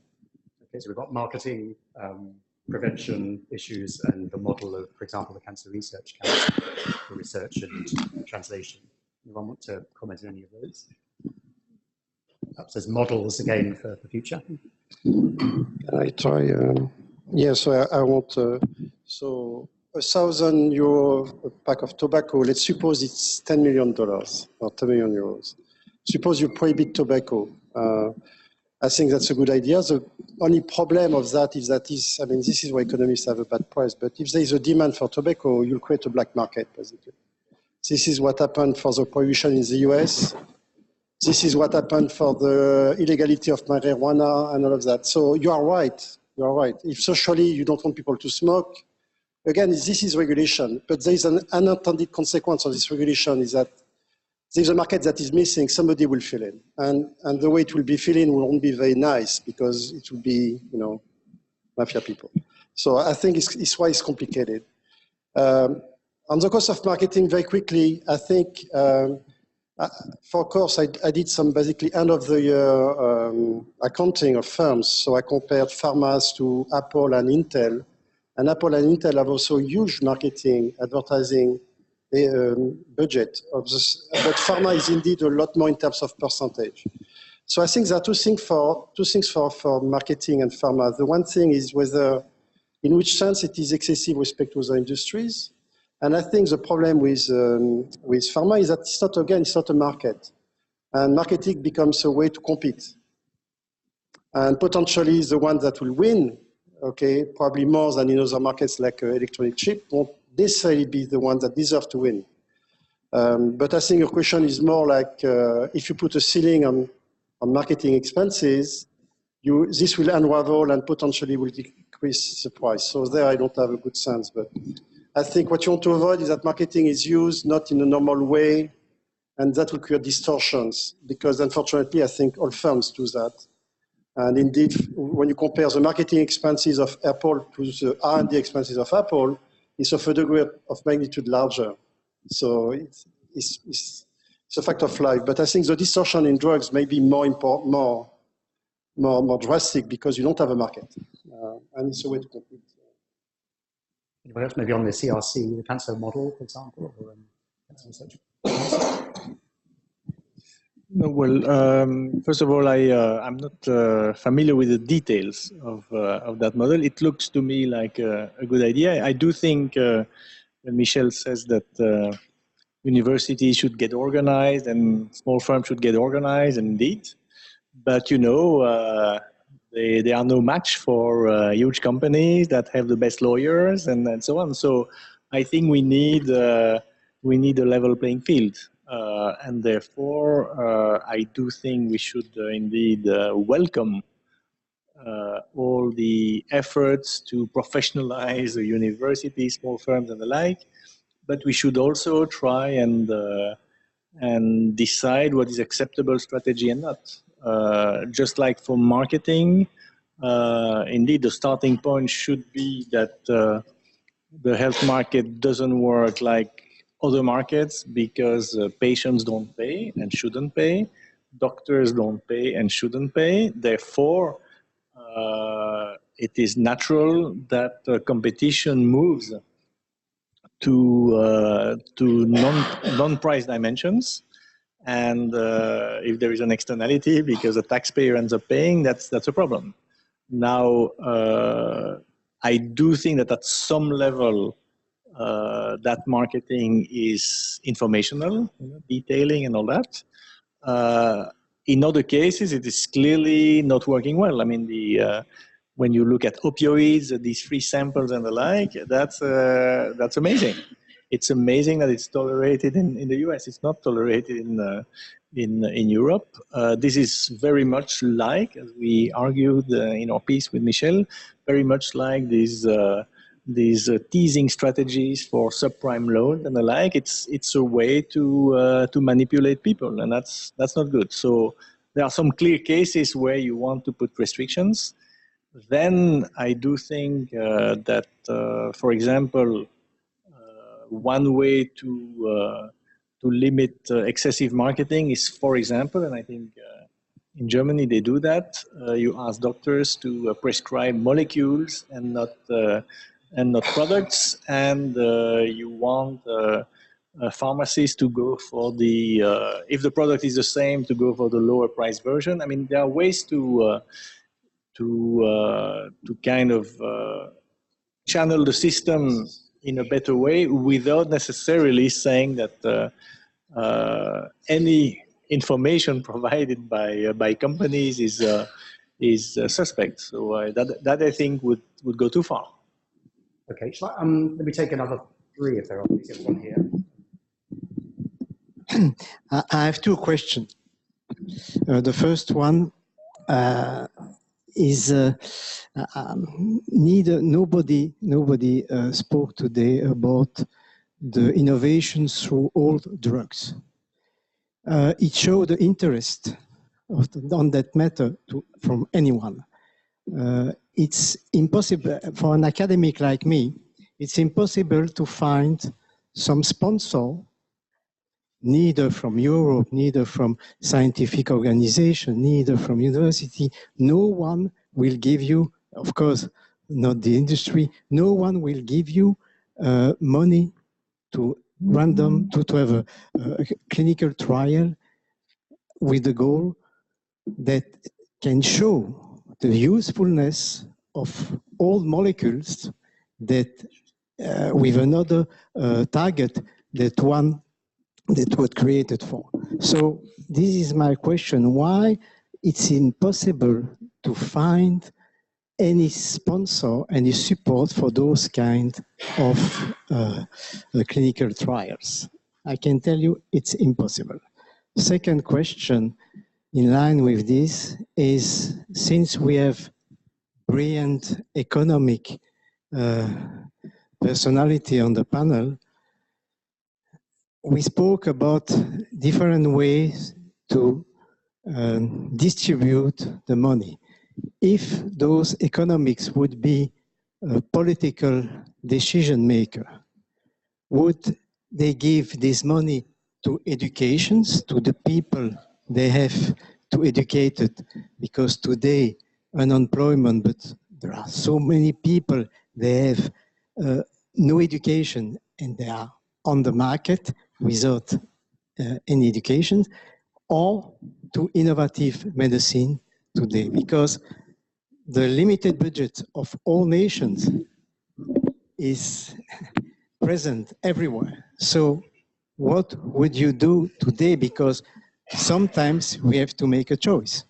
Okay, so we've got marketing, prevention issues, and the model of, for example, the Cancer Research Council for research and translation. Anyone want to comment on any of those? Perhaps as models again for the future. I try. Yeah, so I want, so €1,000 a pack of tobacco, let's suppose it's $10 million or 10 million euros. Suppose you prohibit tobacco. I think that's a good idea. The only problem of that is I mean, this is why economists have a bad price, but if there is a demand for tobacco, you'll create a black market, basically. This is what happened for the prohibition in the US. This is what happened for the illegality of marijuana and all of that. So you are right. You are right. If socially you don't want people to smoke, again, this is regulation, but there is an unintended consequence of this regulation is that there's a market that is missing, somebody will fill in. And the way it will be filled in won't be very nice because it will be, you know, mafia people. So I think it's why it's complicated. On the cost of marketing, very quickly, I think, for course, I did some basically end of the year accounting of firms. So I compared pharmas to Apple and Intel. And Apple and Intel have also huge marketing, advertising budget of this. But pharma is indeed a lot more in terms of percentage. So I think there are two things for marketing and pharma. The one thing is whether in which sense it is excessive with respect to other industries. And I think the problem with pharma is that it's not a market. And marketing becomes a way to compete. And potentially the one that will win, okay, probably more than in other markets like electronic chip, won't necessarily be the one that deserves to win. But I think your question is more like if you put a ceiling on marketing expenses, this will unravel and potentially will decrease the price. So there I don't have a good sense. But I think what you want to avoid is that marketing is used not in a normal way, and that will create distortions, because unfortunately I think all firms do that. And indeed, when you compare the marketing expenses of Apple to the R&D expenses of Apple, it's of a degree of magnitude larger. So it's a fact of life. But I think the distortion in drugs may be more drastic because you don't have a market. And it's a way to compete. Anybody else, maybe on the CRC, the cancer model, for example? Or, such? No, well, first of all, I'm not familiar with the details of that model. It looks to me like a good idea. I do think when Michel says that universities should get organized and small firms should get organized, indeed. But, you know, they are no match for huge companies that have the best lawyers and so on. So I think we need a level playing field. And therefore, I do think we should indeed welcome all the efforts to professionalize the universities, small firms and the like. But we should also try and decide what is acceptable strategy and not. Just like for marketing, indeed the starting point should be that the health market doesn't work like other markets because patients don't pay and shouldn't pay, doctors don't pay and shouldn't pay. Therefore, it is natural that competition moves to non-price dimensions. And if there is an externality because the taxpayer ends up paying, that's a problem. Now, I do think that at some level, that marketing is informational, you know, detailing and all that. In other cases, it is clearly not working well. I mean, when you look at opioids, these free samples and the like, that's amazing. It's amazing that it's tolerated in the US. It's not tolerated in Europe. This is very much like, as we argued in our piece with Michel, very much like these teasing strategies for subprime loans and the like. It's a way to manipulate people, and that's not good. So there are some clear cases where you want to put restrictions. Then I do think that, for example, one way to limit excessive marketing is, for example, and I think in Germany they do that. You ask doctors to prescribe molecules and not products, and you want pharmacies to go for the if the product is the same, to go for the lower price version. I mean, there are ways to kind of channel the system in a better way without necessarily saying that any information provided by companies is suspect. So that I think would go too far. Okay, let me take another three if there are. There's one here. I have two questions. The first one is nobody spoke today about the innovation through old drugs. It showed the interest on that matter from anyone. It's impossible for an academic like me. It's impossible to find some sponsor, neither from Europe, neither from scientific organization, neither from university. No one will give you, of course, not the industry, no one will give you money to random, to have a clinical trial with the goal that can show the usefulness of old molecules that with another target that one that was created for. So this is my question, why it's impossible to find any sponsor, any support for those kind of clinical trials? I can tell you it's impossible. Second question in line with this is, since we have brilliant economic personality on the panel, we spoke about different ways to distribute the money. If those economics would be a political decision maker, would they give this money to educations, to the people they have to educate it? Because today, unemployment, but there are so many people, they have no education and they are on the market without any education, or to innovative medicine today, because the limited budget of all nations is present everywhere. So what would you do today? Because sometimes we have to make a choice.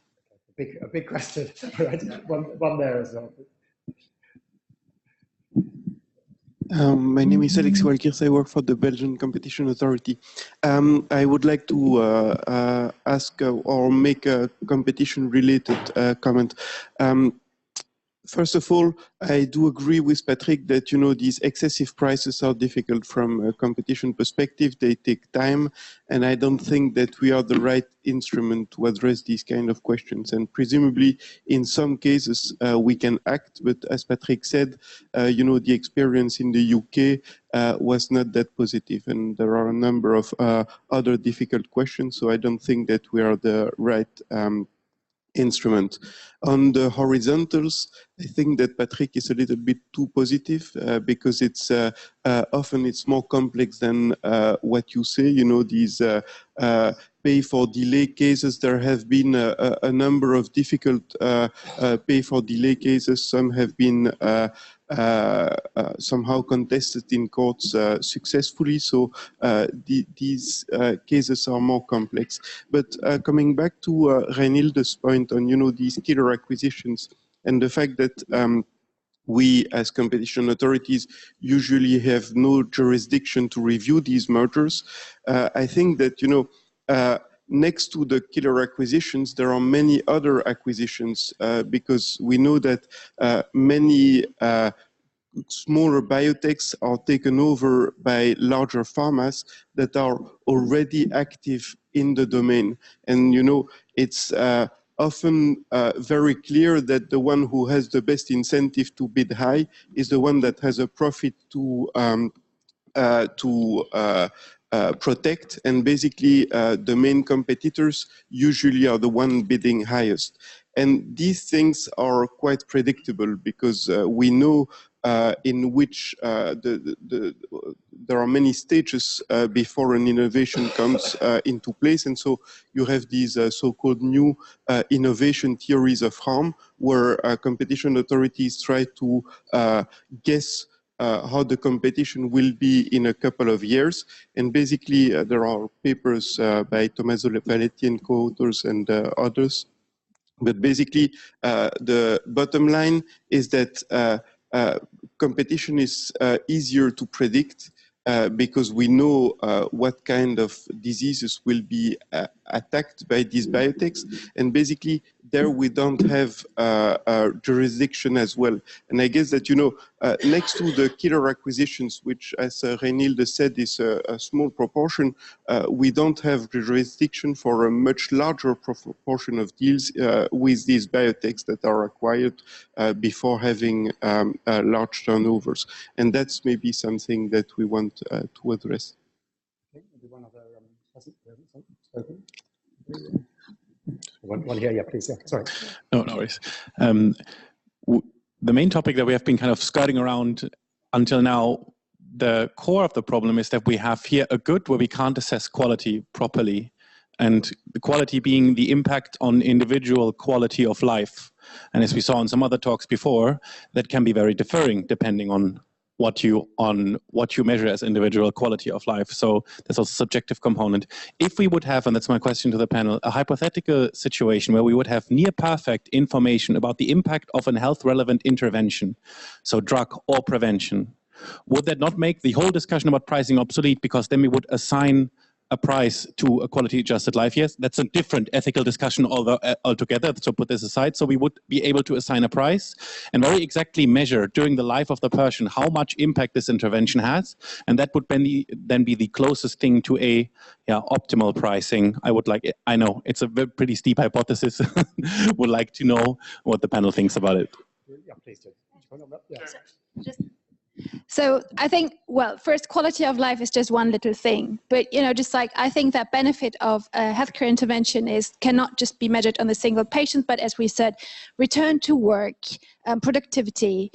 A big question, right? One there as well. My name is Alex Walkirs. I work for the Belgian Competition Authority. I would like to ask or make a competition-related comment. First of all, I do agree with Patrick that, you know, these excessive prices are difficult from a competition perspective. They take time, and I don't think that we are the right instrument to address these kind of questions. And presumably, in some cases, we can act, but as Patrick said, you know, the experience in the UK was not that positive, and there are a number of other difficult questions, so I don't think that we are the right instrument. On the horizontals, I think that Patrick is a little bit too positive because it's often it's more complex than what you say. You know, these pay for delay cases, there have been a number of difficult pay for delay cases. Some have been somehow contested in courts successfully, so these cases are more complex. But coming back to Reinilde's point on, you know, these killer acquisitions and the fact that we as competition authorities usually have no jurisdiction to review these mergers, I think that, you know, next to the killer acquisitions, there are many other acquisitions because we know that many smaller biotechs are taken over by larger pharmas that are already active in the domain. And, you know, it's often very clear that the one who has the best incentive to bid high is the one that has a profit to protect, and basically the main competitors usually are the one bidding highest. And these things are quite predictable because we know in which there are many stages before an innovation comes into place. And so you have these so-called new innovation theories of harm, where competition authorities try to guess how the competition will be in a couple of years. And basically, there are papers by Tommaso Valetti and co-authors and others. But basically, the bottom line is that competition is easier to predict because we know what kind of diseases will be attacked by these biotechs. And basically, there we don't have jurisdiction as well. And I guess that, you know, next to the killer acquisitions, which, as Reinilde said, is a small proportion, we don't have jurisdiction for a much larger proportion of deals with these biotechs that are acquired before having large turnovers. And that's maybe something that we want to address. One here, yeah, please. Yeah, sorry. No worries. The main topic that we have been kind of skirting around until now, the core of the problem is that we have here a good where we can't assess quality properly. and the quality being the impact on individual quality of life. And as we saw in some other talks before, that can be very differing depending on what you measure as individual quality of life. So there's also a subjective component. If we would have, and that's my question to the panel, a hypothetical situation where we would have near perfect information about the impact of a health relevant intervention, so drug or prevention, would that not make the whole discussion about pricing obsolete, because then we would assign a price to a quality adjusted life? Yes, that's a different ethical discussion altogether, so put this aside. So we would be able to assign a price and very exactly measure during the life of the person how much impact this intervention has, and that would then be the closest thing to a optimal pricing. I know it's a pretty steep hypothesis, would like to know what the panel thinks about it. Yeah, please do. So I think, well, first, quality of life is just one little thing. But, just like I think that benefit of a healthcare intervention cannot just be measured on the single patient, but as we said, return to work, productivity.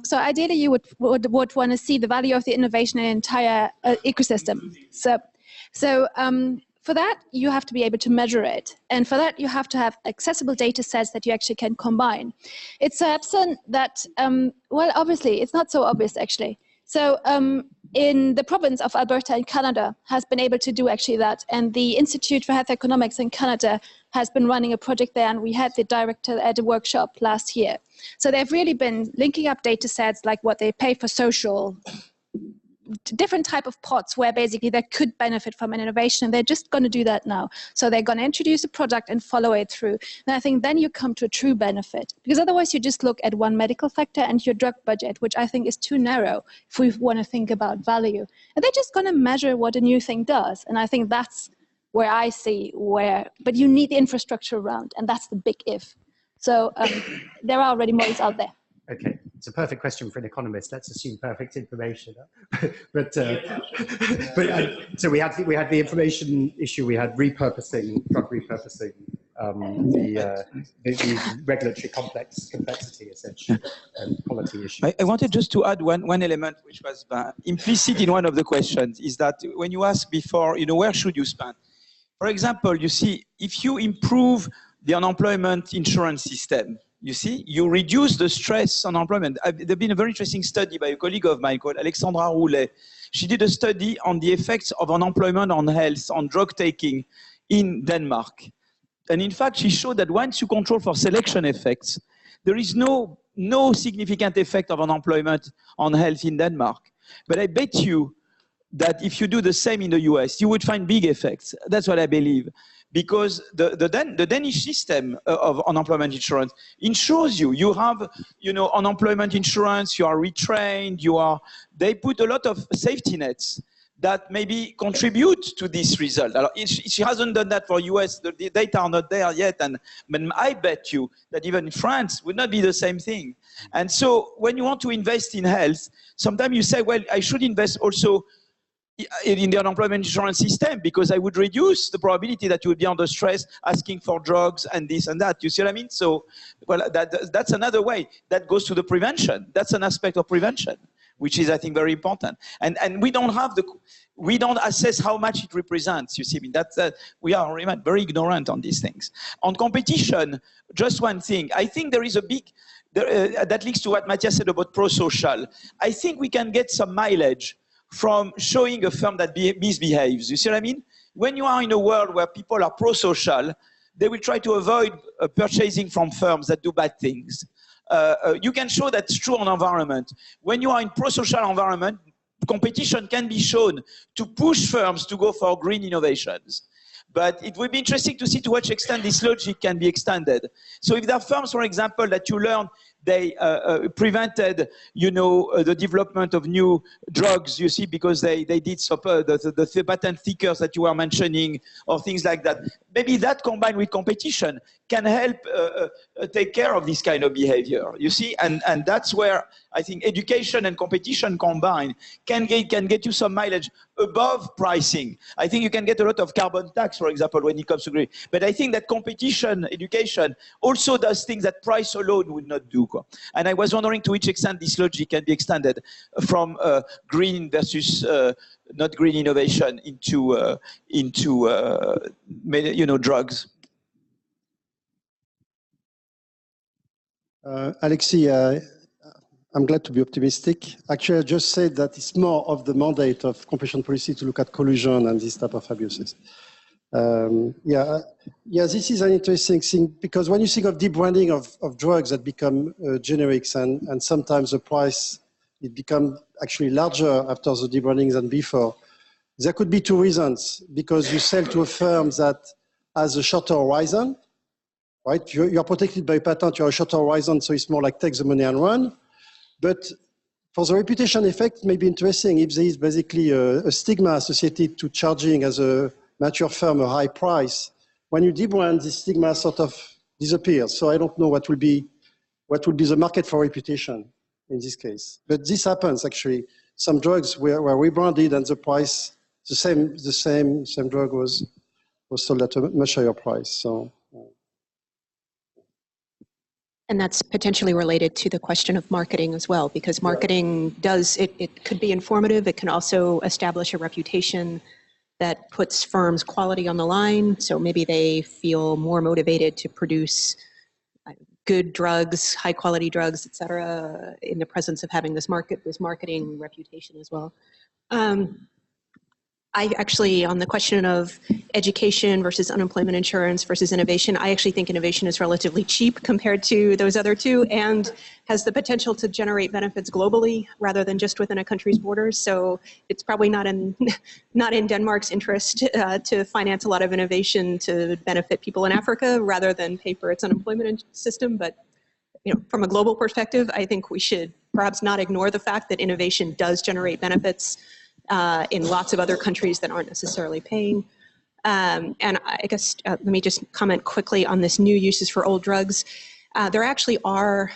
So ideally, you would want to see the value of the innovation in an entire ecosystem. So for that, you have to be able to measure it. And for that, you have to have accessible data sets that you actually can combine. It's absent that, well, obviously, it's not so obvious, actually. So in the province of Alberta in Canada has been able to do actually that. And the Institute for Health Economics in Canada has been running a project there. And we had the director at a workshop last year. So they've really been linking up data sets like what they pay for social, different type of pots where basically they could benefit from an innovation, and they're just going to do that now. So they're going to introduce a product and follow it through. And I think then you come to a true benefit, because otherwise you just look at one medical factor and your drug budget, which I think is too narrow if we want to think about value. And they're just going to measure what a new thing does. And I think that's where I see but you need the infrastructure around, and that's the big if. So there are already models out there. Okay, it's a perfect question for an economist. Let's assume perfect information. but so we had the information issue. We had repurposing, drug repurposing, the regulatory complexity, essentially, and quality issue. I wanted just to add one element which was implicit in one of the questions, is that when you asked before, where should you spend? For example, you see, if you improve the unemployment insurance system, you see, you reduce the stress on unemployment. There's been a very interesting study by a colleague of mine called Alexandra Roulet. She did a study on the effects of unemployment on health, on drug taking in Denmark. And in fact, she showed that once you control for selection effects, there is no significant effect of unemployment on health in Denmark. But I bet you that if you do the same in the US, you would find big effects. That's what I believe. Because the Danish system of unemployment insurance ensures you have, unemployment insurance, you are retrained, they put a lot of safety nets that maybe contribute to this result. She hasn't done that for US, the data are not there yet, and I bet you that even in France would not be the same thing. And so when you want to invest in health, sometimes you say, well, I should invest also in the unemployment insurance system, because I would reduce the probability that you would be under stress asking for drugs and this and that. You see what I mean? So, well, that's another way. That goes to the prevention. That's an aspect of prevention, which is, I think, very important. And we don't assess how much it represents. You see, I mean, we are very ignorant on these things. On competition, just one thing. I think there is a big, that links to what Matthias said about pro-social. I think we can get some mileage from showing a firm that misbehaves. You see what I mean? When you are in a world where people are pro-social, they will try to avoid purchasing from firms that do bad things. You can show that's true on environment. When you are in pro-social environment, competition can be shown to push firms to go for green innovations. But it would be interesting to see to what extent this logic can be extended. So if there are firms, for example, that you learn they prevented, the development of new drugs, you see, because they did the patent stickers that you were mentioning, or things like that. Maybe that combined with competition can help take care of this kind of behavior, you see? And that's where I think education and competition combined can get you some mileage above pricing. I think you can get a lot of carbon tax, for example, when it comes to green. But I think that competition, education also does things that price alone would not do. And I was wondering to which extent this logic can be extended from green versus not green innovation into drugs. Alexis, I'm glad to be optimistic. Actually, I just said that it's more of the mandate of competition policy to look at collusion and this type of abuses. This is an interesting thing because when you think of debranding of drugs that become generics and sometimes the price, it becomes actually larger after the debranding than before. There could be two reasons, because you sell to a firm that has a shorter horizon, right? You're protected by patent, you're a shorter horizon, so it's more like take the money and run. But for the reputation effect, it may be interesting if there is basically a stigma associated to charging as a mature firm a high price. When you debrand, this stigma sort of disappears. So I don't know what will be the market for reputation in this case. But this happens actually. Some drugs were rebranded and the price, the same drug was sold at a much higher price. So. And that's potentially related to the question of marketing as well, because marketing it could be informative. It can also establish a reputation that puts firms' quality on the line. So maybe they feel more motivated to produce good drugs, high quality drugs, et cetera, in the presence of having this marketing reputation as well. I actually, on the question of education versus unemployment insurance versus innovation, I actually think innovation is relatively cheap compared to those other two and has the potential to generate benefits globally rather than just within a country's borders. So it's probably not in Denmark's interest to finance a lot of innovation to benefit people in Africa rather than pay for its unemployment system. But from a global perspective, I think we should perhaps not ignore the fact that innovation does generate benefits in lots of other countries that aren't necessarily paying. And I guess let me just comment quickly on this new uses for old drugs. There actually are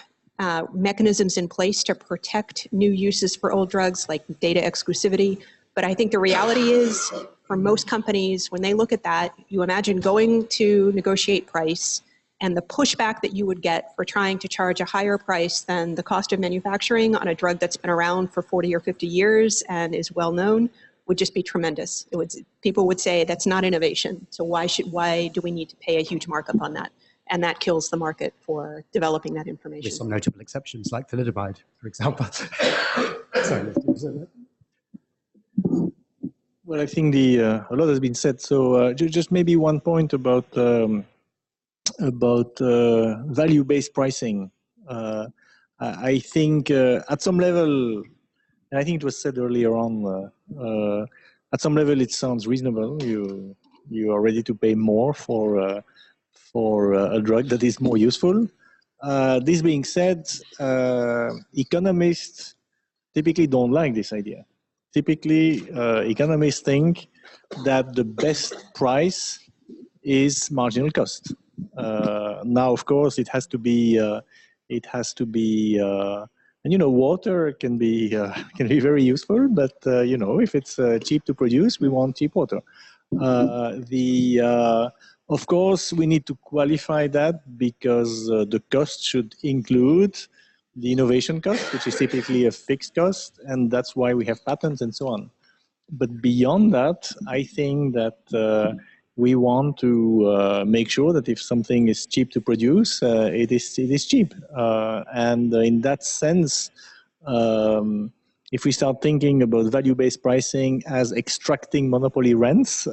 mechanisms in place to protect new uses for old drugs, like data exclusivity. But I think the reality is, for most companies, when they look at that, you imagine going to negotiate price, and the pushback that you would get for trying to charge a higher price than the cost of manufacturing on a drug that's been around for 40 or 50 years and is well known would just be tremendous. People would say that's not innovation. So why do we need to pay a huge markup on that? And that kills the market for developing that information. With some notable exceptions, like thalidomide, for example. Sorry. Well, I think a lot has been said. So just maybe one point about value-based pricing. I think at some level, and I think it was said earlier on, at some level it sounds reasonable. You are ready to pay more for a drug that is more useful. This being said, economists typically don't like this idea. Typically, economists think that the best price is marginal cost. Now, of course, it has to be, and water can be very useful, but if it's cheap to produce, we want cheap water. Of course, we need to qualify that because the cost should include the innovation cost, which is typically a fixed cost, and that's why we have patents and so on. But beyond that, I think that we want to make sure that if something is cheap to produce, it is cheap. And in that sense, if we start thinking about value-based pricing as extracting monopoly rents,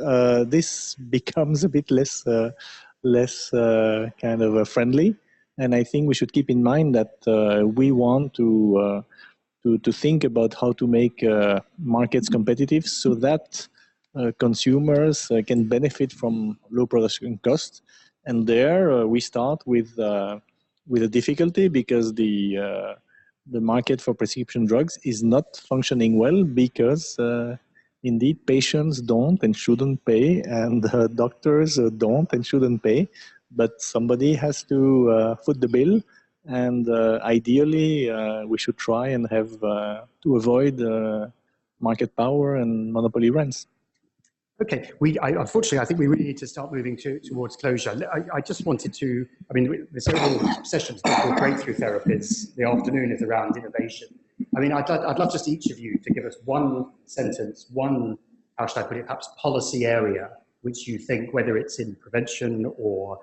this becomes a bit less kind of friendly. And I think we should keep in mind that we want to think about how to make markets competitive so that consumers can benefit from low production costs. And there we start with a difficulty because the market for prescription drugs is not functioning well because indeed patients don't and shouldn't pay, and doctors don't and shouldn't pay, but somebody has to foot the bill. And ideally, we should try and have to avoid market power and monopoly rents. Okay, unfortunately, I think we really need to start moving towards closure. I just wanted to, I mean, this overall session is called Breakthrough Therapies. The afternoon is around innovation. I mean, I'd love just each of you to give us one sentence, one, how should I put it, perhaps policy area, which you think, whether it's in prevention or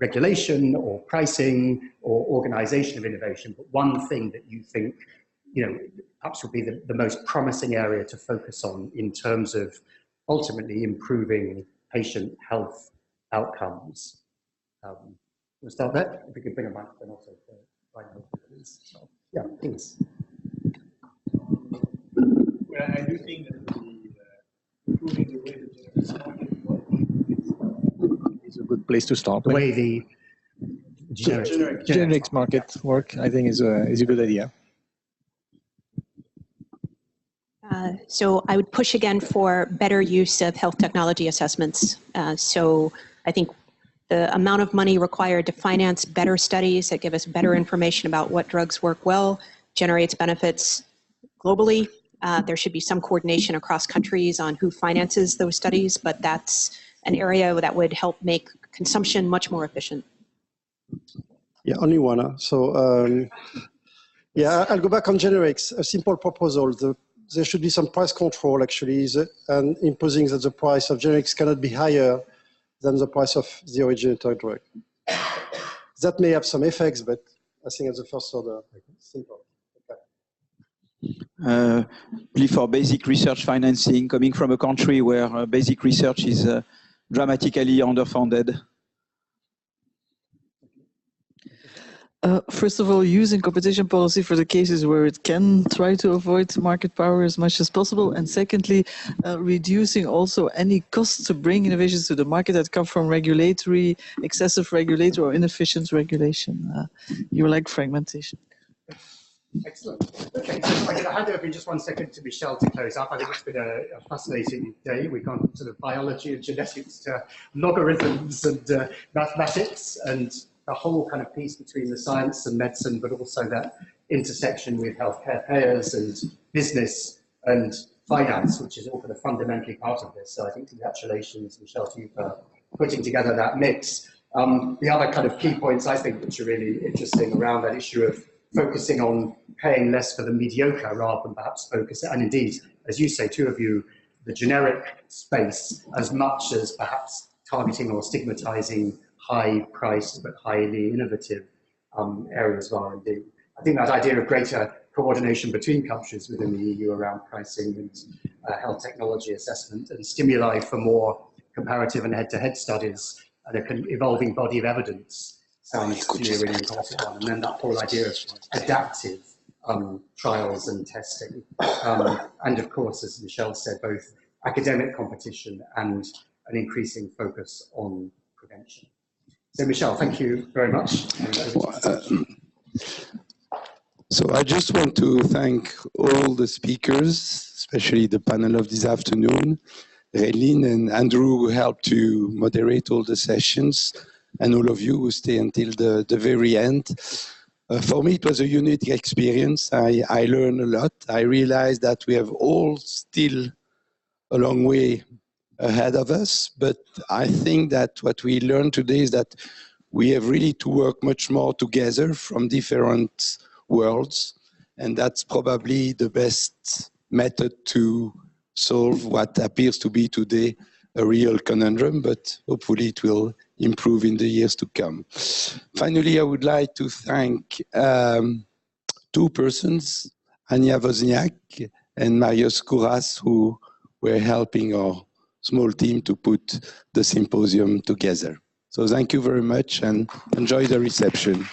regulation or pricing or organization of innovation, but one thing that you think, you know, perhaps would be the most promising area to focus on in terms of ultimately improving patient health outcomes. We'll start there. If we could bring a microphone also for right now, please. So, yeah, please. Well, I do think that improving the way the is a good place to start. The way the generics market work, I think, is a good idea. So I would push again for better use of health technology assessments. So I think the amount of money required to finance better studies that give us better information about what drugs work well generates benefits globally. There should be some coordination across countries on who finances those studies, but that's an area that would help make consumption much more efficient. Yeah, only one. So yeah, I'll go back on generics. A simple proposal. There should be some price control, actually, and imposing that the price of generics cannot be higher than the price of the originator drug. That may have some effects, but I think at the first order, simple. Okay. Plea for basic research financing, coming from a country where basic research is dramatically underfunded. First of all, using competition policy for the cases where it can try to avoid market power as much as possible. And secondly, reducing also any costs to bring innovations to the market that come from excessive regulatory or inefficient regulation. You like fragmentation. Excellent. Okay, so I'm going to hand over in just 1 second to Michel to close up. I think it's been a fascinating day. We've gone from sort of biology and genetics to logarithms and mathematics and the whole kind of piece between the science and medicine, but also that intersection with healthcare payers and business and finance, which is all kind of fundamentally part of this. So I think congratulations, Michel, to you for putting together that mix. The other kind of key points I think which are really interesting around that issue of focusing on paying less for the mediocre rather than perhaps focus, and indeed, as you say, two of you, the generic space as much as perhaps targeting or stigmatizing high-priced but highly innovative areas of R&D. I think that idea of greater coordination between countries within the EU around pricing and health technology assessment and stimuli for more comparative and head-to-head studies and an evolving body of evidence sounds to me a really important one. And then that whole idea of adaptive trials and testing. And of course, as Michel said, both academic competition and an increasing focus on prevention. So Michel, thank you very much. So I just want to thank all the speakers, especially the panel of this afternoon, Raylene and Andrew, who helped to moderate all the sessions, and all of you who stay until the very end. For me, it was a unique experience. I learned a lot. I realized that we have all still a long way ahead of us, but I think that what we learned today is that we have really to work much more together from different worlds, and that's probably the best method to solve what appears to be today a real conundrum, but hopefully it will improve in the years to come. Finally, I would like to thank two persons, Anja Wozniak and Marius Kouras, who were helping our small team to put the symposium together. So thank you very much and enjoy the reception.